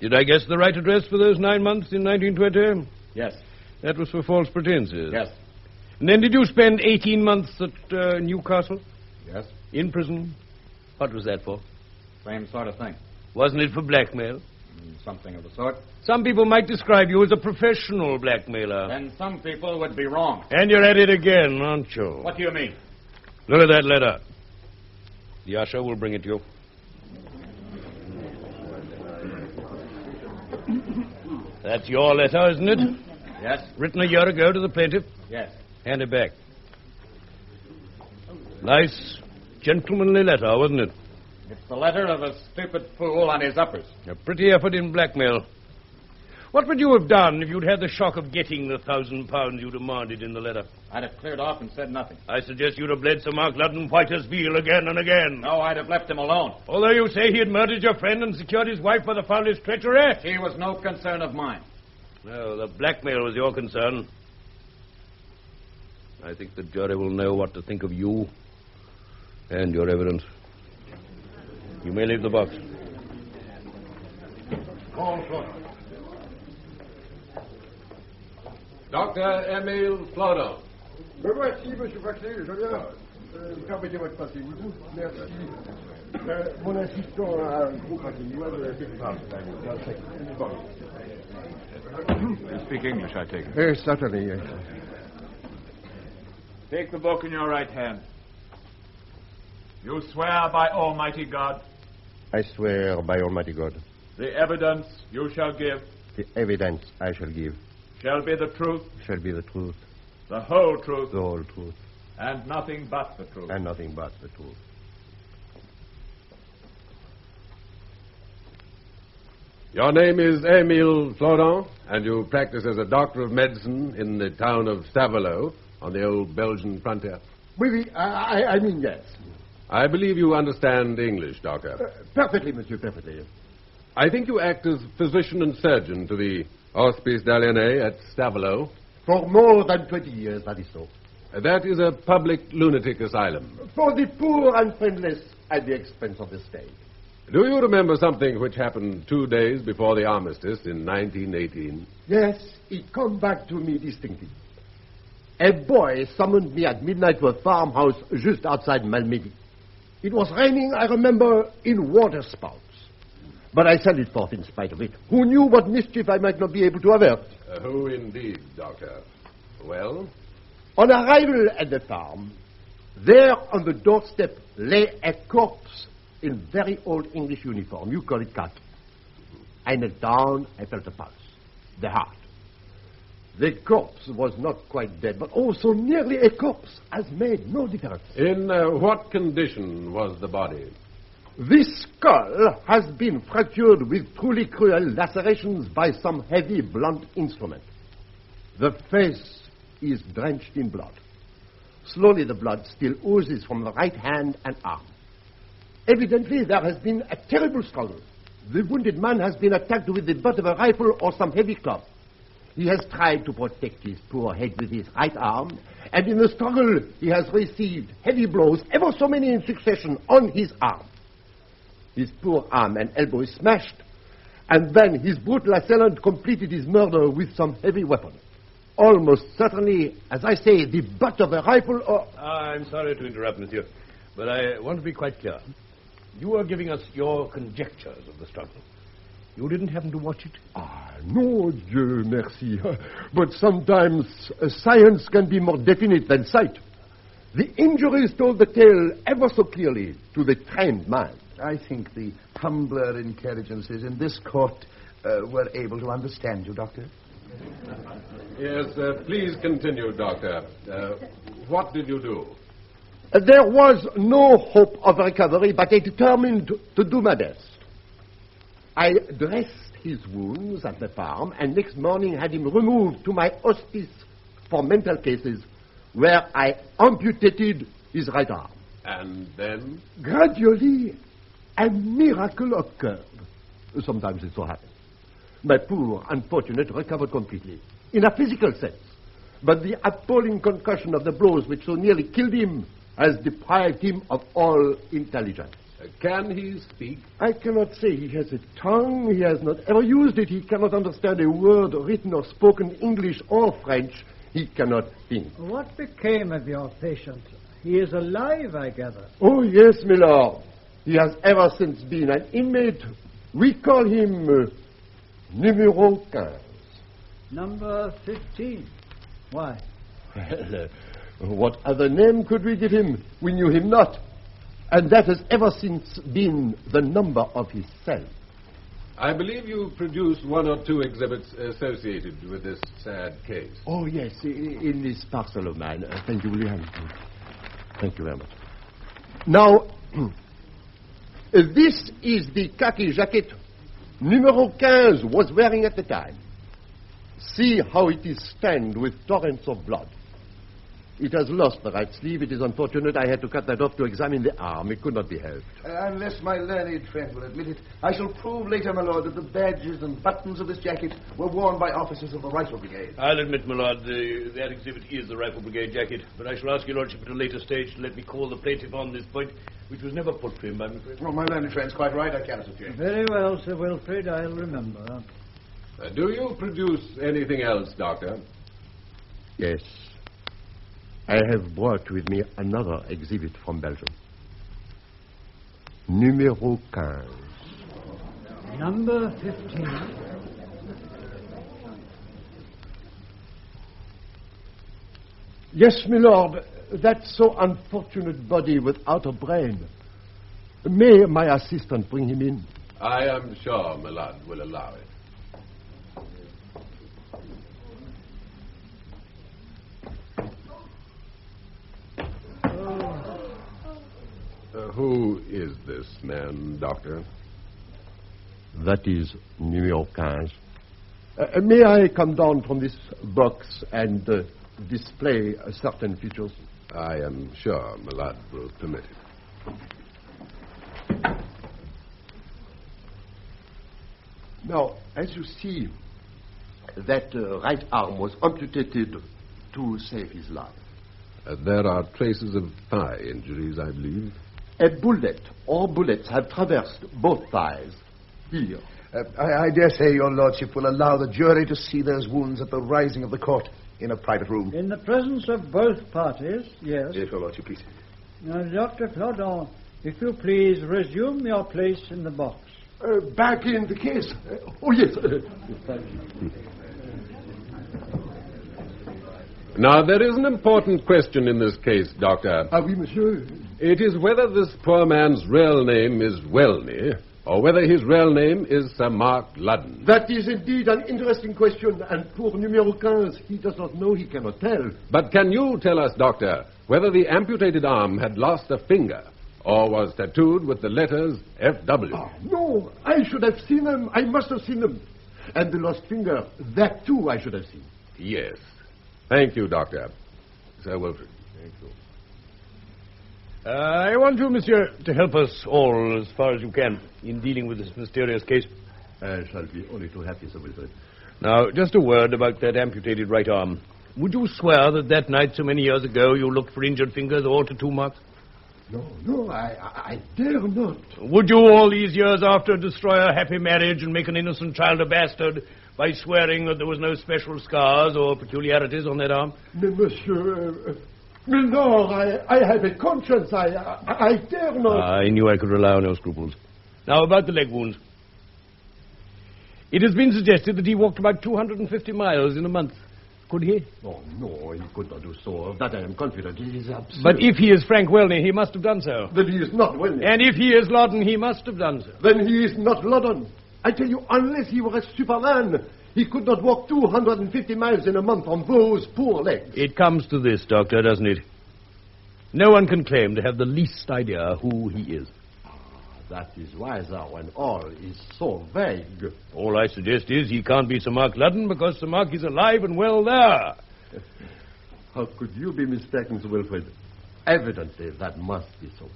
Did I guess the right address for those 9 months in 1920? Yes. That was for false pretenses? Yes. And then did you spend 18 months at Newcastle? Yes. In prison? What was that for? Same sort of thing. Wasn't it for blackmail? Something of the sort. Some people might describe you as a professional blackmailer. Then some people would be wrong. And you're at it again, aren't you? What do you mean? Look at that letter. The usher will bring it to you. That's your letter, isn't it? Yes. Written a year ago to the plaintiff? Yes. Hand it back. Nice, gentlemanly letter, wasn't it? It's the letter of a stupid fool on his uppers. A pretty effort in blackmail. What would you have done if you'd had the shock of getting the £1,000 you demanded in the letter? I'd have cleared off and said nothing. I suggest you'd have bled Sir Mark Ludden white as veal again and again. No, I'd have left him alone. Although you say he had murdered your friend and secured his wife by the foulest treachery? She was no concern of mine. No, the blackmail was your concern. I think the jury will know what to think of you and your evidence. You may leave the box. Call for Dr. Emile Flodon. Me voici, monsieur Foxley, je viens. Permettez-moi de passer, vous. Merci. Mon assistant a un groupe à You speak English, I take it. Yes, certainly, yes. Take the book in your right hand. You swear by Almighty God. I swear by Almighty God. The evidence you shall give. The evidence I shall give. Shall be the truth. Shall be the truth. The whole truth. The whole truth. And nothing but the truth. And nothing but the truth. Your name is Emile Flodon, and you practice as a doctor of medicine in the town of Stavelot on the old Belgian frontier. Oui, I mean yes. I believe you understand English, Doctor. Perfectly, monsieur, perfectly. I think you act as physician and surgeon to the Hospice d'Aliénés at Stavelot. For more than 20 years, that is so. That is a public lunatic asylum. For the poor and friendless at the expense of the state. Do you remember something which happened 2 days before the armistice in 1918? Yes, it come back to me distinctly. A boy summoned me at midnight to a farmhouse just outside Malmedy. It was raining, I remember, in water spouts. But I sent it forth in spite of it. Who knew what mischief I might not be able to avert? Who indeed, Doctor? Well? On arrival at the farm, there on the doorstep lay a corpse in very old English uniform. You call it khaki. I knelt down, I felt the pulse, the heart. The corpse was not quite dead, but also nearly a corpse, has made no difference. In what condition was the body? This skull has been fractured with truly cruel lacerations by some heavy blunt instrument. The face is drenched in blood. Slowly the blood still oozes from the right hand and arm. Evidently there has been a terrible struggle. The wounded man has been attacked with the butt of a rifle or some heavy club. He has tried to protect his poor head with his right arm, and in the struggle he has received heavy blows, ever so many in succession, on his arm. His poor arm and elbow is smashed, and then his brutal assailant completed his murder with some heavy weapon. Almost certainly, as I say, the butt of a rifle or... I'm sorry to interrupt, monsieur, but I want to be quite clear. You are giving us your conjectures of the struggle. You didn't happen to watch it? No, Dieu merci. But sometimes science can be more definite than sight. The injuries told the tale ever so clearly to the trained mind. I think the humbler intelligences in this court were able to understand you, Doctor. Yes, please continue, Doctor. What did you do? There was no hope of recovery, but I determined to do my best. I dressed his wounds at the farm, and next morning had him removed to my hospice for mental cases, where I amputated his right arm. And then? Gradually, a miracle occurred. Sometimes it so happens. My poor unfortunate recovered completely, in a physical sense. But the appalling concussion of the blows which so nearly killed him has deprived him of all intelligence. Can he speak? I cannot say he has a tongue. He has not ever used it. He cannot understand a word written or spoken English or French. He cannot think. What became of your patient? He is alive, I gather. Oh, yes, my lord. He has ever since been an inmate. We call him Numero 15. Number 15. Why? Well, what other name could we give him? We knew him not. And that has ever since been the number of his cell. I believe you produced 1 or 2 exhibits associated with this sad case. Oh, yes, in this parcel of mine. Thank you, William. Thank you very much. Now, this is the khaki jacket Numero 15 was wearing at the time. See how it is stained with torrents of blood. It has lost the right sleeve. It is unfortunate I had to cut that off to examine the arm. It could not be helped. Unless my learned friend will admit it, I shall prove later, my lord, that the badges and buttons of this jacket were worn by officers of the Rifle Brigade. I'll admit, my lord, that exhibit is the Rifle Brigade jacket, but I shall ask your lordship at a later stage to let me call the plaintiff on this point, which was never put to him, I'm afraid. Well, my learned friend's quite right. I cannot object. Very well, Sir Wilfrid, I'll remember. Do you produce anything else, Doctor? Yes. I have brought with me another exhibit from Belgium. Numéro 15. Number 15. Yes, my lord. That so unfortunate body without a brain. May my assistant bring him in? I am sure my lord will allow it. Who is this man, Doctor? That is numéro 15. May I come down from this box and display certain features? I am sure my lord will permit it. Now, as you see, that right arm was amputated to save his life. There are traces of thigh injuries, I believe. A bullet or bullets have traversed both thighs. Here. I dare say your lordship will allow the jury to see those wounds at the rising of the court in a private room. In the presence of both parties, yes. Yes, your lordship, please. Now, Dr. Flodon, if you please, resume your place in the box. Back in the case. Oh, yes. Thank you. Now, there is an important question in this case, Doctor. Ah, oui, monsieur. It is whether this poor man's real name is Welney, or whether his real name is Sir Mark Ludden. That is indeed an interesting question, and poor numéro 15, he does not know, he cannot tell. But can you tell us, Doctor, whether the amputated arm had lost a finger, or was tattooed with the letters F.W.? Oh, no, I should have seen them. I must have seen them. And the lost finger, that too I should have seen. Yes. Thank you, Doctor. Sir Wilfrid. Thank you. I want you, monsieur, to help us all as far as you can in dealing with this mysterious case. I shall be only too happy, Sir Wilfrid. Now, just a word about that amputated right arm. Would you swear that night so many years ago you looked for injured fingers or tattoo marks? No, I dare not. Would you all these years after destroy a happy marriage and make an innocent child a bastard by swearing that there was no special scars or peculiarities on that arm? Mais, monsieur... no, I have a conscience. I dare not. I knew I could rely on your scruples. Now, about the leg wounds. It has been suggested that he walked about 250 miles in a month. Could he? Oh, no, he could not do so. Of that I am confident. It is absurd. But if he is Frank Welney, he must have done so. Then he is not Welney. And if he is Loudon, he must have done so. Then he is not Loudon. I tell you, unless he were a Superman, he could not walk 250 miles in a month on those poor legs. It comes to this, Doctor, doesn't it? No one can claim to have the least idea who he is. That is wiser when all is so vague. All I suggest is he can't be Sir Mark Ludden because Sir Mark is alive and well there. How could you be mistaken, Sir Wilfrid? Evidently, that must be so.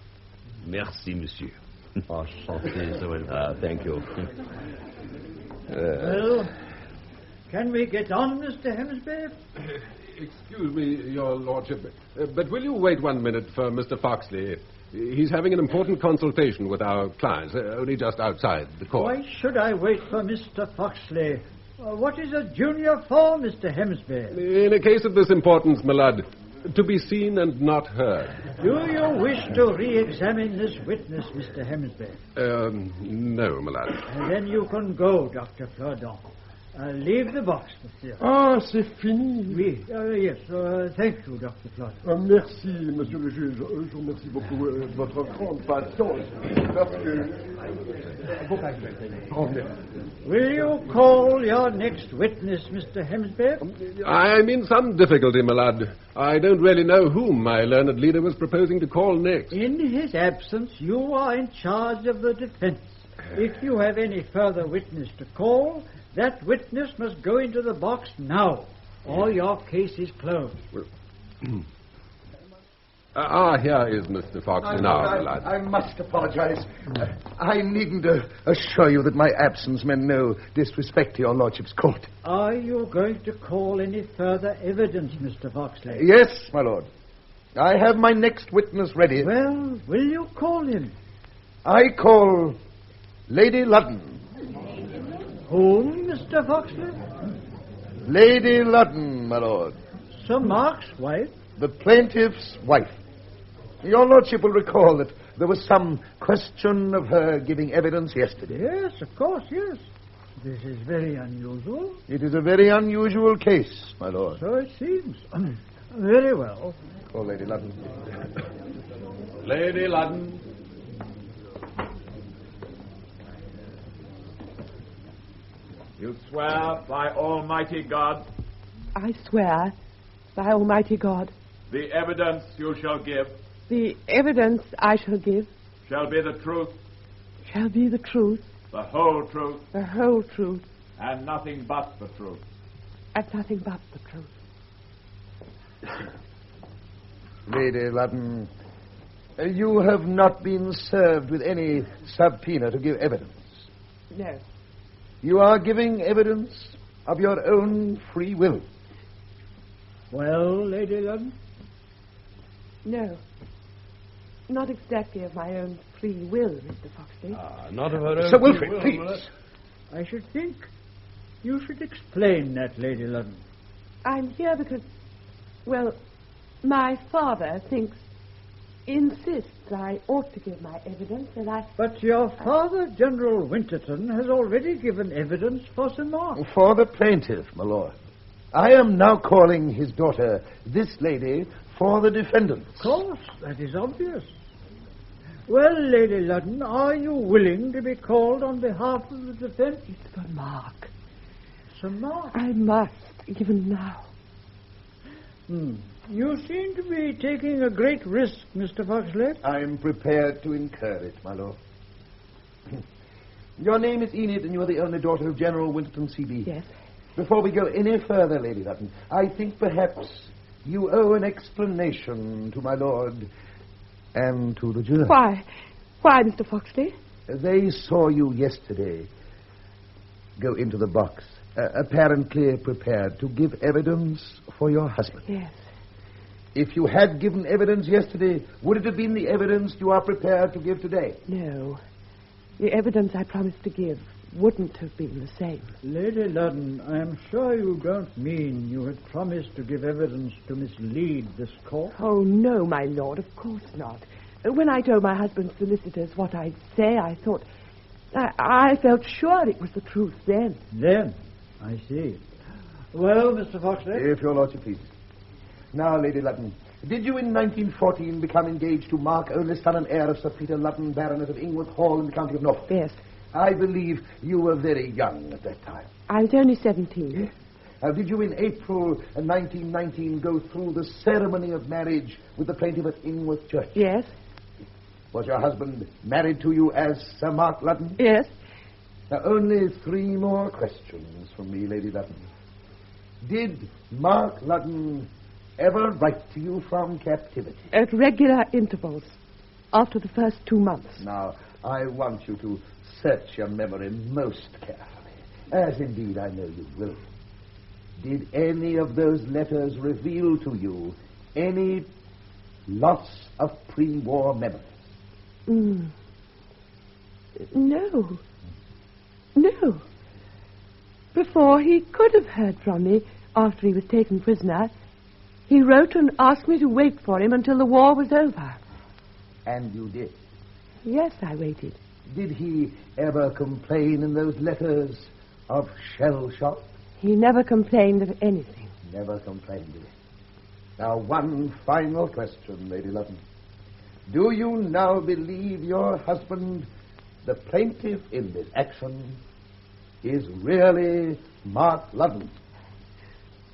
Merci, monsieur. Enchanté, Sir Wilfrid. Thank you. Well, can we get on, Mr. Hemsby? Excuse me, your lordship, but will you wait 1 minute for Mr. Foxley? He's having an important consultation with our clients, only just outside the court. Why should I wait for Mr. Foxley? What is a junior for, Mr. Hemsby? In a case of this importance, my lord, to be seen and not heard. Do you wish to re-examine this witness, Mr. Hemsby? No, my lord. Then you can go, Dr. Flodon. Leave the box, monsieur. Ah, c'est fini. Oui, yes. Thank you, Dr. Flood. Merci, monsieur le juge. Je vous remercie beaucoup de votre grande patience. Parce que... Will you call your next witness, Mr. Hemsby? I'm in some difficulty, my lord. I don't really know whom my learned leader was proposing to call next. In his absence, you are in charge of the defense. If you have any further witness to call, That witness must go into the box now, or your case is closed. Here is Mr. Foxley now, my lad. I must apologize. I needn't assure you that my absence meant no disrespect to your lordship's court. Are you going to call any further evidence, Mr. Foxley? Yes, my lord. I have my next witness ready. Well, will you call him? I call Lady Ludden. Whom, Mr. Foxley? Lady Ludden, my lord. Sir Mark's wife? The plaintiff's wife. Your lordship will recall that there was some question of her giving evidence yesterday. Yes, of course, yes. This is very unusual. It is a very unusual case, my lord. So it seems. Very well. Call Lady Ludden. Lady Ludden. You swear by Almighty God? I swear by Almighty God. The evidence you shall give. The evidence I shall give. Shall be the truth. Shall be the truth. The whole truth. The whole truth. And nothing but the truth. And nothing but the truth. Lady Ludden, you have not been served with any subpoena to give evidence. No. You are giving evidence of your own free will. Well, Lady Ludden? No. Not exactly of my own free will, Mr. Foxley. Not of her own Sir free Wilfrid, will, please. I should think you should explain that, Lady Ludden. I'm here because, well, my father insists I ought to give my evidence, and I... But your father, General Winterton, has already given evidence for Sir Mark. For the plaintiff, my lord. I am now calling his daughter, this lady, for the defendant. Of course, that is obvious. Well, Lady Ludden, are you willing to be called on behalf of the defense? It's for Mark. Sir Mark? I must, even now. You seem to be taking a great risk, Mr. Foxley. I am prepared to incur it, my lord. Your name is Enid, and you are the only daughter of General Winterton, C.B. Yes. Before we go any further, Lady Ludden, I think perhaps you owe an explanation to my lord and to the jury. Why? Why, Mr. Foxley? They saw you yesterday go into the box, apparently prepared to give evidence for your husband. Yes. If you had given evidence yesterday, would it have been the evidence you are prepared to give today? No. The evidence I promised to give wouldn't have been the same. Lady Ludden, I am sure you don't mean you had promised to give evidence to mislead this court? Oh, no, my lord, of course not. When I told my husband's solicitors what I'd say, I thought... I felt sure it was the truth then. Then? I see. Well, Mr. Foxley? If your lordship pleases. Now, Lady Ludden, did you in 1914 become engaged to Mark, only son and heir of Sir Peter Ludden, Baronet of Ingworth Hall in the county of Norfolk? Yes. I believe you were very young at that time. I was only 17. Did you in April 1919 go through the ceremony of marriage with the plaintiff at Ingworth Church? Yes. Was your husband married to you as Sir Mark Ludden? Yes. Now, only 3 more questions from me, Lady Ludden. Did Mark Ludden ever write to you from captivity? At regular intervals, after the first 2 months. Now, I want you to search your memory most carefully, as indeed I know you will. Did any of those letters reveal to you any loss of pre-war memory? No. No. Before he could have heard from me after he was taken prisoner, he wrote and asked me to wait for him until the war was over. And you did? Yes, I waited. Did he ever complain in those letters of shell shock? He never complained of anything. Never complained, did he? Now, one final question, Lady Ludden. Do you now believe your husband, the plaintiff in this action, is really Mark Ludden?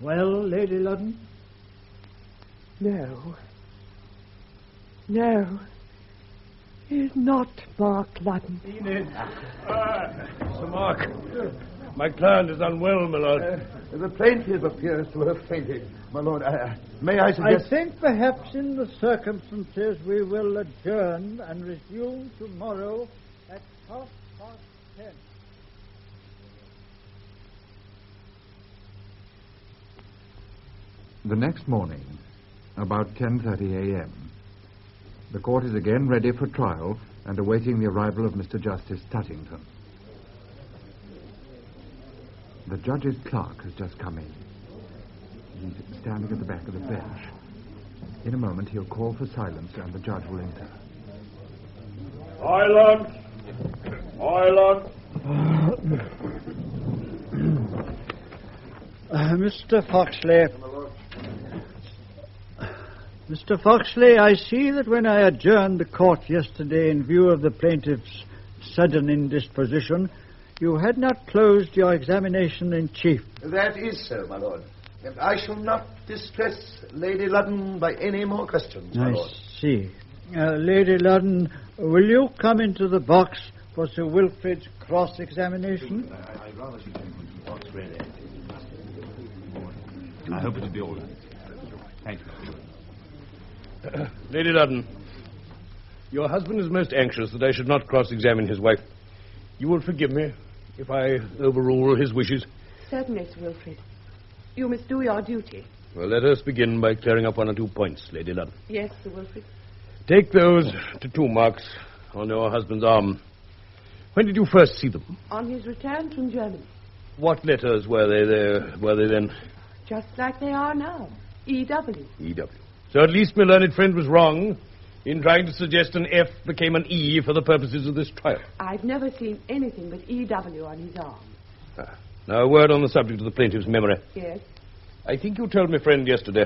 Well, Lady Ludden? No. No. He's not Mark Ludden. Enid. Sir Mark. My client is unwell, my lord. The plaintiff appears to have fainted. My lord, may I suggest... I think perhaps in the circumstances we will adjourn and resume tomorrow at 10:30. The next morning, about 10:30 a.m., the court is again ready for trial and awaiting the arrival of Mr. Justice Tuttington. The judge's clerk has just come in. He's standing at the back of the bench. In a moment, he'll call for silence and the judge will enter. Silence! Silence! Mr. Foxley. Mr. Foxley, I see that when I adjourned the court yesterday in view of the plaintiff's sudden indisposition, you had not closed your examination in chief. That is so, my lord. And I shall not distress Lady Ludden by any more questions, my lord. I see. Lady Ludden, will you come into the box for Sir Wilfrid's cross-examination? I'd rather she came into the box, really. I hope it'll be all right. Thank you. Lady Ludden, your husband is most anxious that I should not cross-examine his wife. You will forgive me if I overrule his wishes. Certainly, Sir Wilfrid. You must do your duty. Well, let us begin by clearing up 1 or 2 points, Lady Ludden. Yes, Sir Wilfrid. Take those tattoo marks on your husband's arm. When did you first see them? On his return from Germany. What letters were they then? Just like they are now. E.W. E.W. So at least my learned friend was wrong in trying to suggest an F became an E for the purposes of this trial. I've never seen anything but E.W. on his arm. Now, a word on the subject of the plaintiff's memory. Yes? I think you told my friend yesterday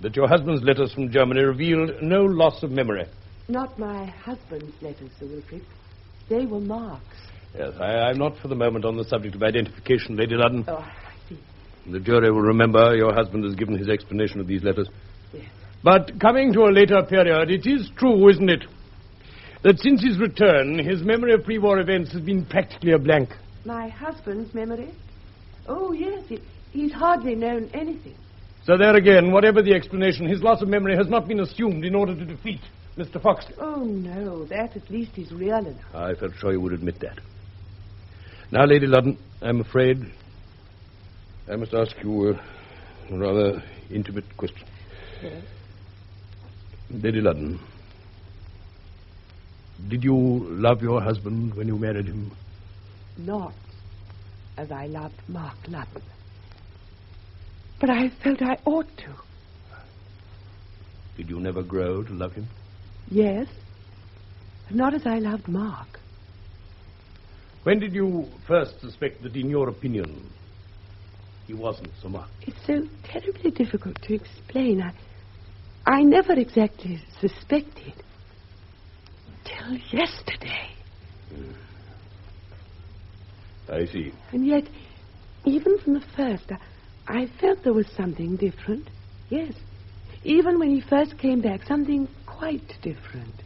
that your husband's letters from Germany revealed no loss of memory. Not my husband's letters, Sir Wilfrid. They were marks. Yes, I'm not for the moment on the subject of identification, Lady Ludden. Oh, I see. The jury will remember your husband has given his explanation of these letters. Yes. But coming to a later period, it is true, isn't it, that since his return, his memory of pre-war events has been practically a blank. My husband's memory? Oh, yes. He's hardly known anything. So there again, whatever the explanation, his loss of memory has not been assumed in order to defeat Mr. Foxley. Oh, no. That at least is real enough. I felt sure you would admit that. Now, Lady Ludden, I'm afraid I must ask you a rather intimate question. Yes? Lady Ludden, did you love your husband when you married him? Not as I loved Mark Ludden. But I felt I ought to. Did you never grow to love him? Yes, but not as I loved Mark. When did you first suspect that, in your opinion, he wasn't so much? It's so terribly difficult to explain. I never exactly suspected. Till yesterday. I see. And yet, even from the first, I felt there was something different. Yes. Even when he first came back, something quite different.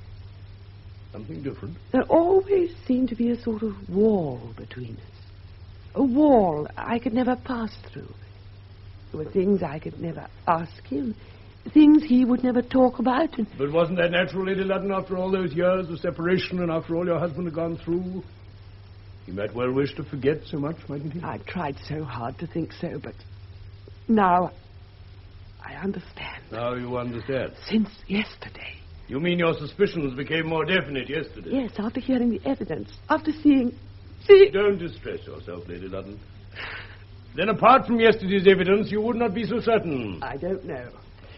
Something different? There always seemed to be a sort of wall between us. A wall I could never pass through. There were things I could never ask him. Things he would never talk about. But wasn't that natural, Lady Ludden, after all those years of separation and after all your husband had gone through? He might well wish to forget so much, mightn't he? I've tried so hard to think so, but now I understand. Now you understand? Since yesterday. You mean your suspicions became more definite yesterday? Yes, after hearing the evidence, after seeing... Don't distress yourself, Lady Ludden. Then apart from yesterday's evidence, you would not be so certain. I don't know.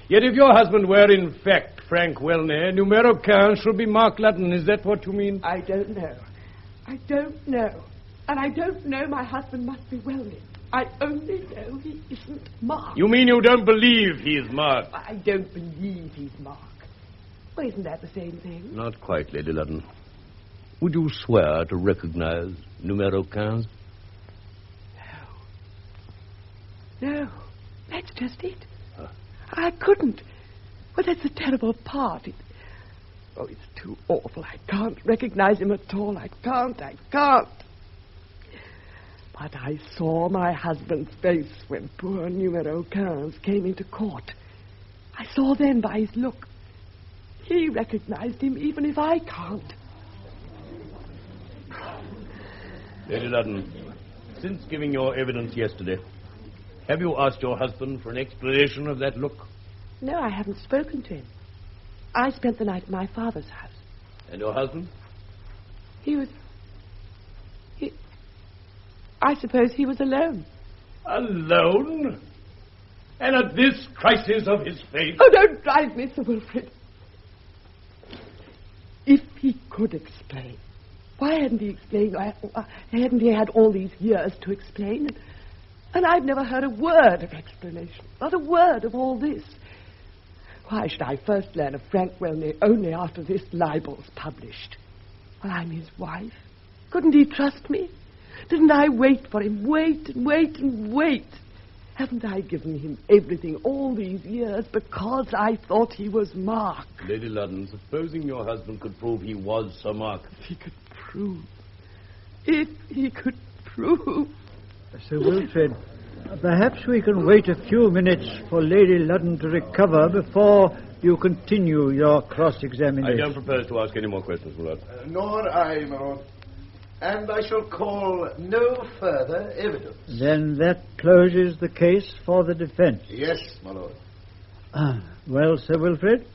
Yet if your husband were in fact Frank Wellner, numero 15 should be Mark Ludden. Is that what you mean? I don't know. I don't know. And I don't know my husband must be Wellner. I only know he isn't Mark. You mean you don't believe he is Mark? I don't believe he's Mark. Well, isn't that the same thing? Not quite, Lady Ludden. Would you swear to recognize numero 15? No. That's just it. I couldn't. Well, that's the terrible part. It's too awful. I can't recognize him at all. I can't. But I saw my husband's face when poor numero 15 came into court. I saw then by his look. He recognized him even if I can't. Lady Ludden, since giving your evidence yesterday, have you asked your husband for an explanation of that look? No, I haven't spoken to him. I spent the night at my father's house. And your husband? I suppose he was alone. Alone? And at this crisis of his fate? Oh, don't drive me, Sir Wilfrid. If he could explain, why hadn't he explained? Hadn't he had all these years to explain? And I've never heard a word of explanation, not a word of all this. Why should I first learn of Frank Welney only after this libel's published? Well, I'm his wife. Couldn't he trust me? Didn't I wait for him? Wait and wait and wait. Haven't I given him everything all these years because I thought he was Mark? Lady Ludden, supposing your husband could prove he was Sir Mark. If he could prove. If he could prove. Sir Wilfrid, perhaps we can wait a few minutes for Lady Ludden to recover before you continue your cross-examination. I don't propose to ask any more questions, my lord. Nor I, my lord. And I shall call no further evidence. Then that closes the case for the defense. Yes, my lord. Well, Sir Wilfrid,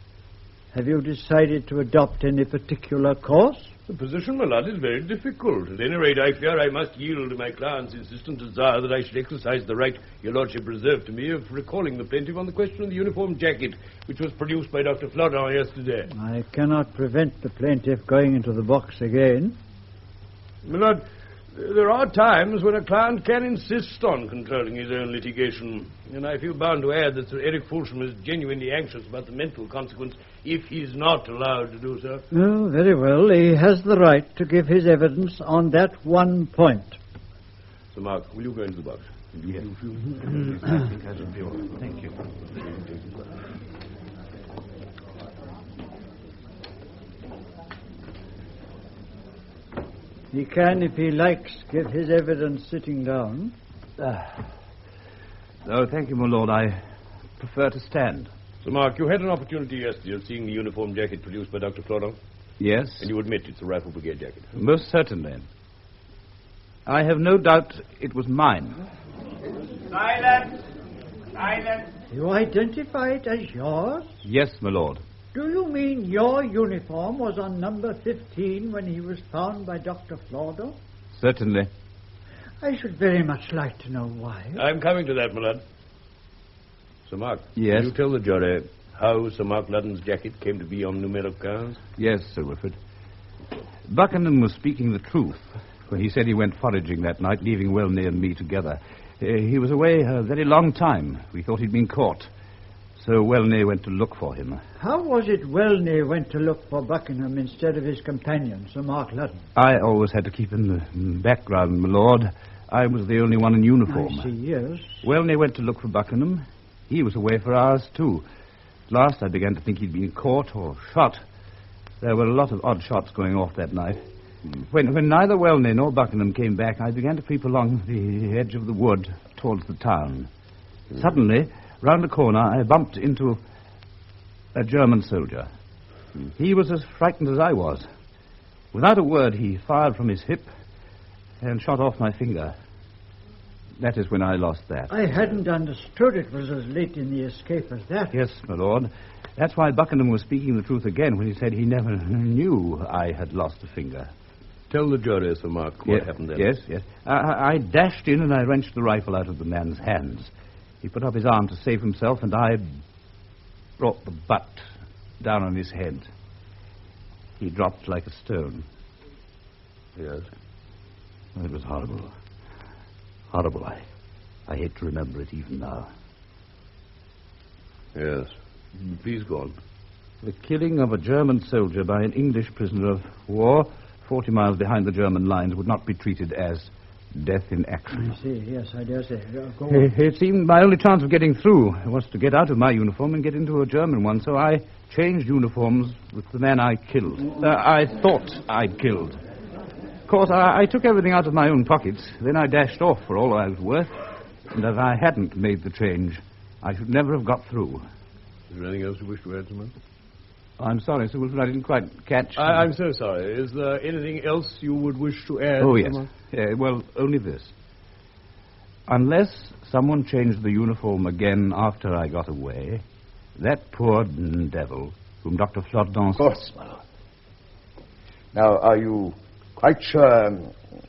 have you decided to adopt any particular course? The position, my lord, is very difficult. At any rate, I fear I must yield to my client's insistent desire that I should exercise the right your lordship reserved to me of recalling the plaintiff on the question of the uniform jacket, which was produced by Dr. Flawed yesterday. I cannot prevent the plaintiff going into the box again. My lord, there are times when a client can insist on controlling his own litigation, and I feel bound to add that Sir Eric Fulsham is genuinely anxious about the mental consequence if he's not allowed to do so. Oh, very well. He has the right to give his evidence on that one point. Sir Mark, will you go into the box? Yes. I think I should be all right. Thank you. He can, if he likes, give his evidence sitting down. No, thank you, my lord. I prefer to stand. Sir Mark, you had an opportunity yesterday of seeing the uniform jacket produced by Dr. Flodon? Yes. And you admit it's a Rifle Brigade jacket? Most certainly. I have no doubt it was mine. Silence! Silence! You identify it as yours? Yes, my lord. Do you mean your uniform was on number 15 when he was found by Dr. Flordo? Certainly. I should very much like to know why. I'm coming to that, my lord. Sir Mark. Yes? Can you tell the jury how Sir Mark Ludden's jacket came to be on numero 15? Yes, Sir Wilfrid. Buckingham was speaking the truth when he said he went foraging that night, leaving Welney and me together. He was away a very long time. We thought he'd been caught. So Welney went to look for him. How was it Welney went to look for Buckingham instead of his companion, Sir Mark Ludden? I always had to keep in the background, my lord. I was the only one in uniform. I see, yes. Welney went to look for Buckingham. He was away for hours, too. At last I began to think he'd been caught or shot. There were a lot of odd shots going off that night. When neither Welney nor Buckingham came back, I began to creep along the edge of the wood towards the town. Suddenly, round a corner, I bumped into a German soldier. He was as frightened as I was. Without a word, he fired from his hip and shot off my finger. That is when I lost that. I hadn't understood it was as late in the escape as that. Yes, my lord. That's why Buckingham was speaking the truth again when he said he never knew I had lost a finger. Tell the jury, Sir Mark, what happened then. Yes. I dashed in and I wrenched the rifle out of the man's hands. He put up his arm to save himself, and I brought the butt down on his head. He dropped like a stone. Yes. It was horrible. Horrible. I hate to remember it even now. Yes. Please go on. The killing of a German soldier by an English prisoner of war 40 miles behind the German lines would not be treated as death in action. I see, yes, I dare say. Go on. It seemed my only chance of getting through was to get out of my uniform and get into a German one, so I changed uniforms with the man I killed. I thought I'd killed. course, I took everything out of my own pockets. Then I dashed off for all I was worth. And if I hadn't made the change, I should never have got through. Is there anything else you wish to add, Sir Wilfred? I'm sorry, Sir Wilfred, I didn't quite catch... I'm so sorry. Is there anything else you would wish to add? Oh, yes. Well, only this. Unless someone changed the uniform again after I got away, that poor devil, whom Dr. Flodden... Of course, my lord. Now, are you quite sure,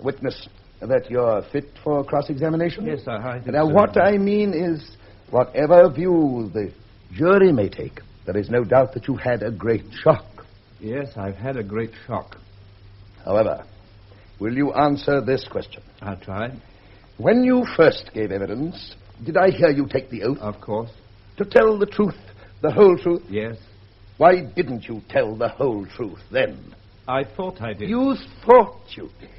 witness, that you're fit for cross-examination? Yes, I think Now, so. what I mean is, whatever view the jury may take, there is no doubt that you had a great shock. Yes, I've had a great shock. However, will you answer this question? I'll try. When you first gave evidence, did I hear you take the oath? Of course. To tell the truth, the whole truth? Yes. Why didn't you tell the whole truth then? I thought I did. You thought you did.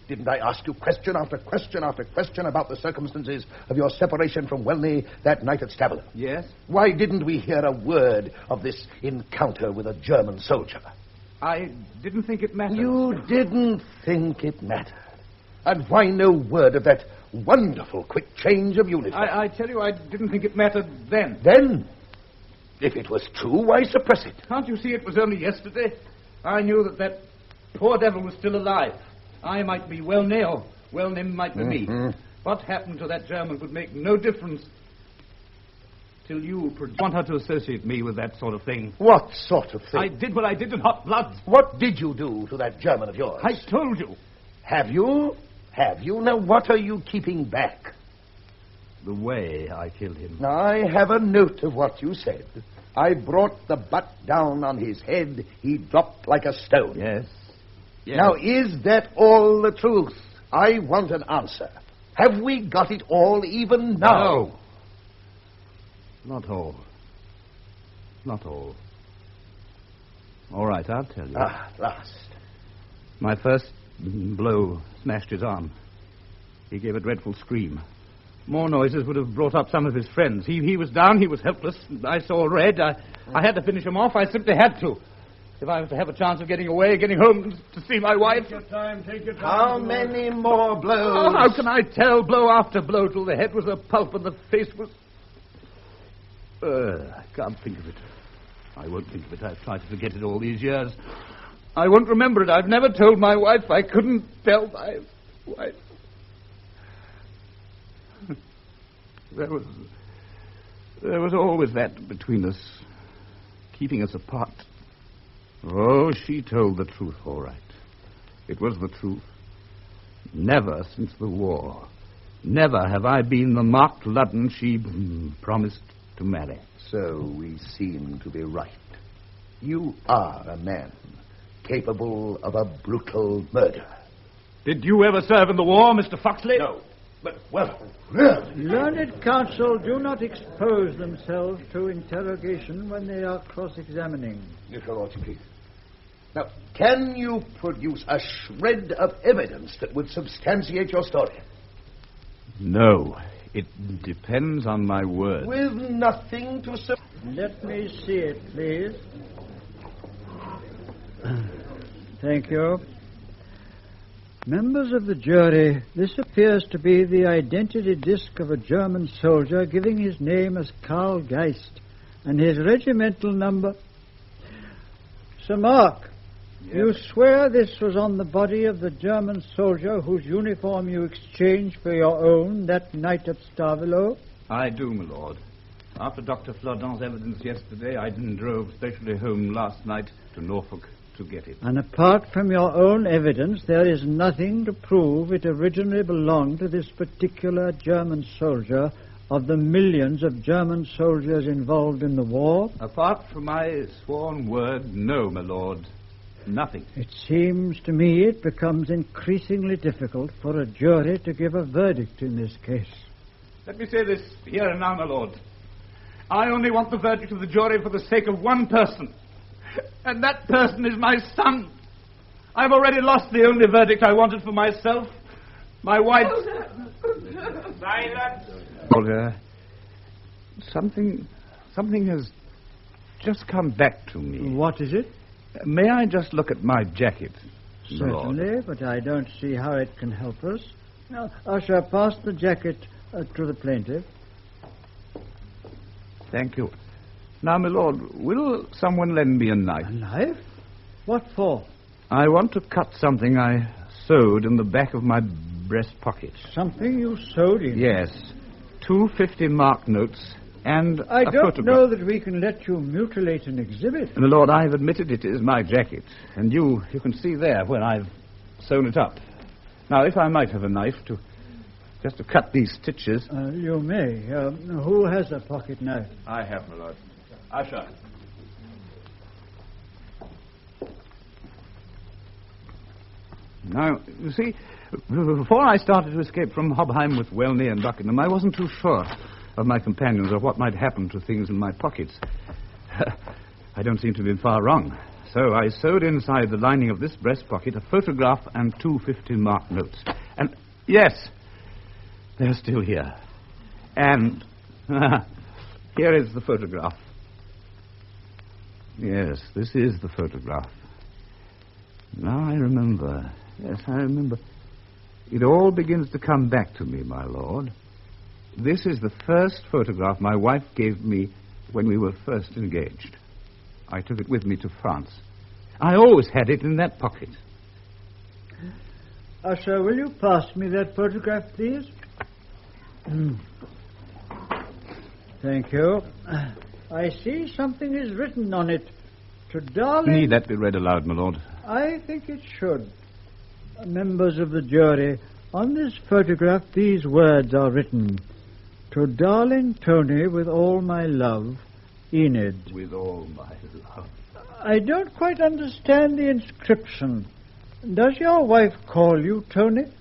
Didn't I ask you question after question after question about the circumstances of your separation from Welney that night at Stavelot? Yes. Why didn't we hear a word of this encounter with a German soldier? I didn't think it mattered. You didn't think it mattered. And why no word of that wonderful quick change of uniform? I tell you, I didn't think it mattered then. Then? If it was true, why suppress it? Can't you see it was only yesterday? I knew that poor devil was still alive. I might be Welney, or Welney might be me. What happened to that German would make no difference till you want her to associate me with that sort of thing. What sort of thing? I did what I did in hot blood. What did you do to that German of yours? I told you. Have you? Have you? Now, what are you keeping back? The way I killed him. Now, I have a note of what you said. I brought the butt down on his head. He dropped like a stone. Yes. Yes. Now, is that all the truth? I want an answer. Have we got it all even now? No. Not all. Not all. All right, I'll tell you. At last. My first blow smashed his arm. He gave a dreadful scream. More noises would have brought up some of his friends. He was down, he was helpless. I saw red. I had to finish him off. I simply had to. If I was to have a chance of getting away, getting home to see my wife. Take your time, take your time. How many more blows? Oh, how can I tell? Blow after blow till the head was a pulp and the face was... I can't think of it. I won't think of it. I've tried to forget it all these years. I won't remember it. I've never told my wife. I couldn't tell my wife. There was always that between us, keeping us apart. Oh, she told the truth, all right. It was the truth. Never since the war, never have I been the Mark Ludden she promised to marry. So we seem to be right. You are a man capable of a brutal murder. Did you ever serve in the war, Mr. Foxley? No. But, well, really? Learned counsel do not expose themselves to interrogation when they are cross-examining. Your Lordship, please. Now, can you produce a shred of evidence that would substantiate your story? No. It depends on my word. With nothing to... Let me see it, please. Thank you. Members of the jury, this appears to be the identity disc of a German soldier giving his name as Karl Geist and his regimental number. Sir Mark, yes. You swear this was on the body of the German soldier whose uniform you exchanged for your own that night at Stavelot? I do, my lord. After Dr. Flodden's evidence yesterday, I drove specially home last night to Norfolk to get it. And apart from your own evidence, there is nothing to prove it originally belonged to this particular German soldier of the millions of German soldiers involved in the war? Apart from my sworn word, no, my lord. Nothing. It seems to me it becomes increasingly difficult for a jury to give a verdict in this case. Let me say this here and now, my lord. I only want the verdict of the jury for the sake of one person. And that person is my son. I've already lost the only verdict I wanted for myself. My wife... Silence! Olga, something has just come back to me. What is it? May I just look at my jacket? Certainly, but I don't see how it can help us. Now, Usher, pass the jacket to the plaintiff. Thank you. Now, my lord, will someone lend me a knife? A knife? What for? I want to cut something I sewed in the back of my breast pocket. Something you sewed in? Yes. 2 50-mark notes and I a don't photograph. know that we can let you mutilate an exhibit. My lord, I've admitted it is my jacket. And you can see there where I've sewn it up. Now, if I might have a knife just to cut these stitches. You may. Who has a pocket knife? I have, my lord. Usher. Now, you see, before I started to escape from Hobheim with Welney and Buckingham, I wasn't too sure of my companions or what might happen to things in my pockets. I don't seem to have been far wrong. So I sewed inside the lining of this breast pocket a photograph and 2 50-mark notes. And, yes, they're still here. And here is the photograph. Yes, this is the photograph. Now I remember. Yes, I remember. It all begins to come back to me, my lord. This is the first photograph my wife gave me when we were first engaged. I took it with me to France. I always had it in that pocket. Usher, will you pass me that photograph, please? Thank you. I see something is written on it. To darling... Need that be read aloud, my lord? I think it should. Members of the jury, on this photograph these words are written. To darling Tony with all my love, Enid. With all my love. I don't quite understand the inscription. Does your wife call you Tony?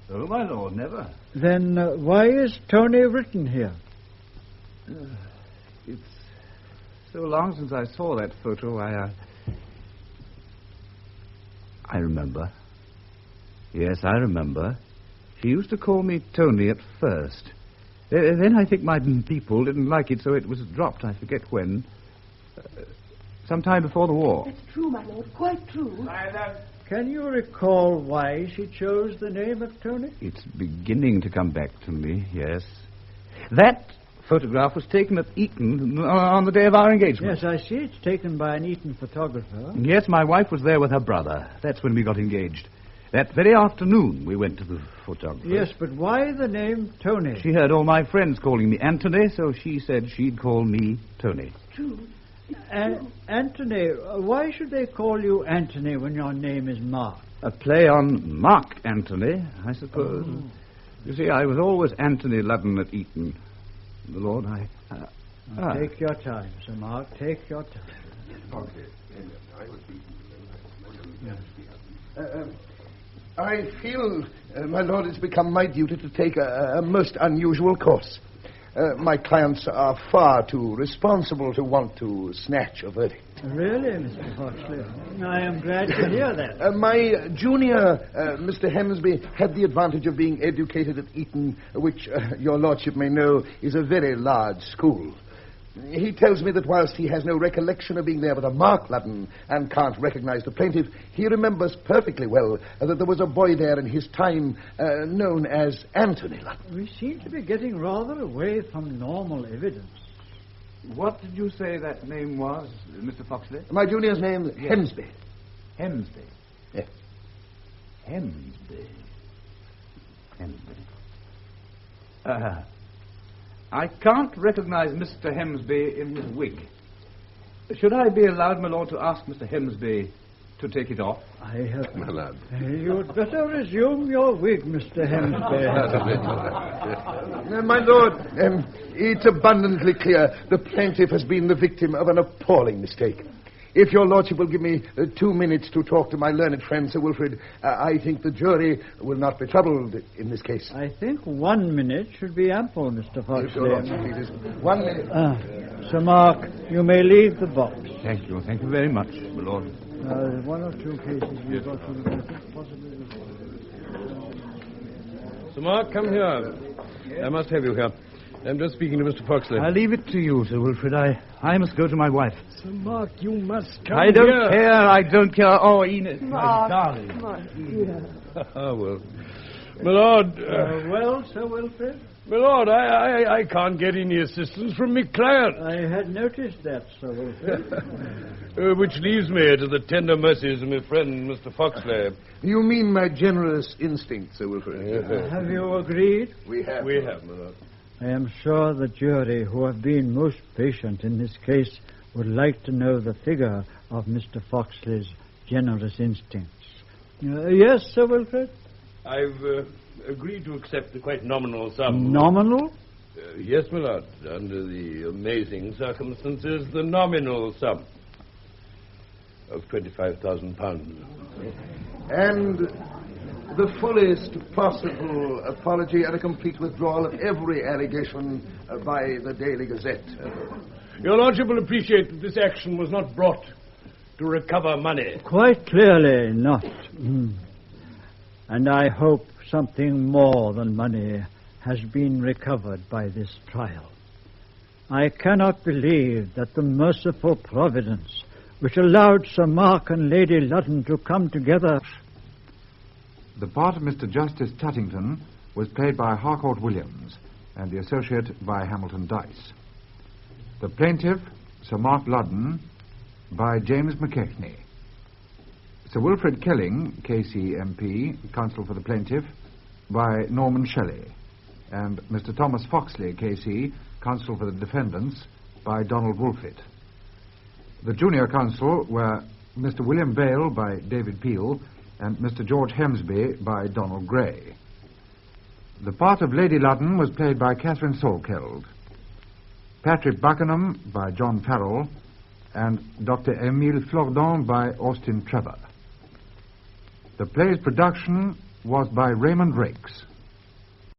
Oh, my lord, never. Then why is Tony written here? It's so long since I saw that photo, I remember. Yes, I remember. She used to call me Tony at first. Then I think my people didn't like it, so it was dropped, I forget when. Sometime before the war. That's true, my lord, quite true. Can you recall why she chose the name of Tony? It's beginning to come back to me, yes. That photograph was taken at Eton on the day of our engagement. Yes, I see it's taken by an Eton photographer. Yes, my wife was there with her brother. That's when we got engaged. That very afternoon we went to the photographer. Yes, but why the name Tony? She heard all my friends calling me Anthony, so she said she'd call me Tony. True. Anthony, why should they call you Anthony when your name is Mark? A play on Mark Antony, I suppose. Oh. You see, I was always Anthony Ludden at Eton. The Lord, Take your time, Sir Mark. Take your time. I feel, my lord, it's become my duty to take a most unusual course. My clients are far too responsible to want to snatch a verdict. Really, Mr. Foxley? I am glad to hear that. My junior, Mr. Hemsby, had the advantage of being educated at Eton, which, your lordship may know, is a very large school. He tells me that whilst he has no recollection of being there with a Mark Ludden and can't recognize the plaintiff, he remembers perfectly well that there was a boy there in his time known as Anthony Ludden. We seem to be getting rather away from normal evidence. What did you say that name was, Mr. Foxley? My junior's name, yes. Hemsby. Hemsby? Yes. Hemsby. I can't recognize Mr. Hemsby in his wig. Should I be allowed, my lord, to ask Mr. Hemsby to take it off? I have... My lord. You'd better resume your wig, Mr. Hemsby. My lord, it's abundantly clear the plaintiff has been the victim of an appalling mistake. If your lordship will give me 2 minutes to talk to my learned friend, Sir Wilfrid, I think the jury will not be troubled in this case. I think 1 minute should be ample, Mr. Foxley. Your lordship, it is 1 minute. Sir Mark, you may leave the box. Thank you. Thank you very much, my lord. There's 1 or 2 cases we've got to look at. Possibly. Sir Mark, come here. Yes. I must have you here. I'm just speaking to Mr. Foxley. I leave it to you, Sir Wilfrid. I must go to my wife. Sir Mark, you must come I don't here. care. I don't care. Oh, Enid, Mark, my darling. Mark, Ah, well. My lord... Well, Sir Wilfrid? My lord, I can't get any assistance from me client. I had noticed that, Sir Wilfrid. Which leaves me to the tender mercies of my friend, Mr. Foxley. You mean my generous instinct, Sir Wilfrid? Have you agreed? We have. We have, my lord. I am sure the jury, who have been most patient in this case, would like to know the figure of Mr. Foxley's generous instincts. Yes, Sir Wilfrid? I've agreed to accept the quite nominal sum. Nominal? Yes, my lord. Under the amazing circumstances, the nominal sum of £25,000. And the fullest possible apology and a complete withdrawal of every allegation by the Daily Gazette. Your lordship will appreciate that this action was not brought to recover money. Quite clearly not. And I hope something more than money has been recovered by this trial. I cannot believe that the merciful providence which allowed Sir Mark and Lady Ludden to come together... The part of Mr. Justice Tuttington was played by Harcourt Williams and the associate by Hamilton Dice. The plaintiff, Sir Mark Ludden, by James McKechnie. Sir Wilfrid Kelling, KC MP, counsel for the plaintiff, by Norman Shelley, and Mr. Thomas Foxley, KC, counsel for the defendants, by Donald Woolfit. The junior counsel were Mr. William Bale by David Peel and Mr. George Hemsby by Donald Gray. The part of Lady Ludden was played by Catherine Salkeld, Patrick Buckingham by John Farrell, and Dr. Emile Flordon by Austin Trevor. The play's production was by Raymond Rakes.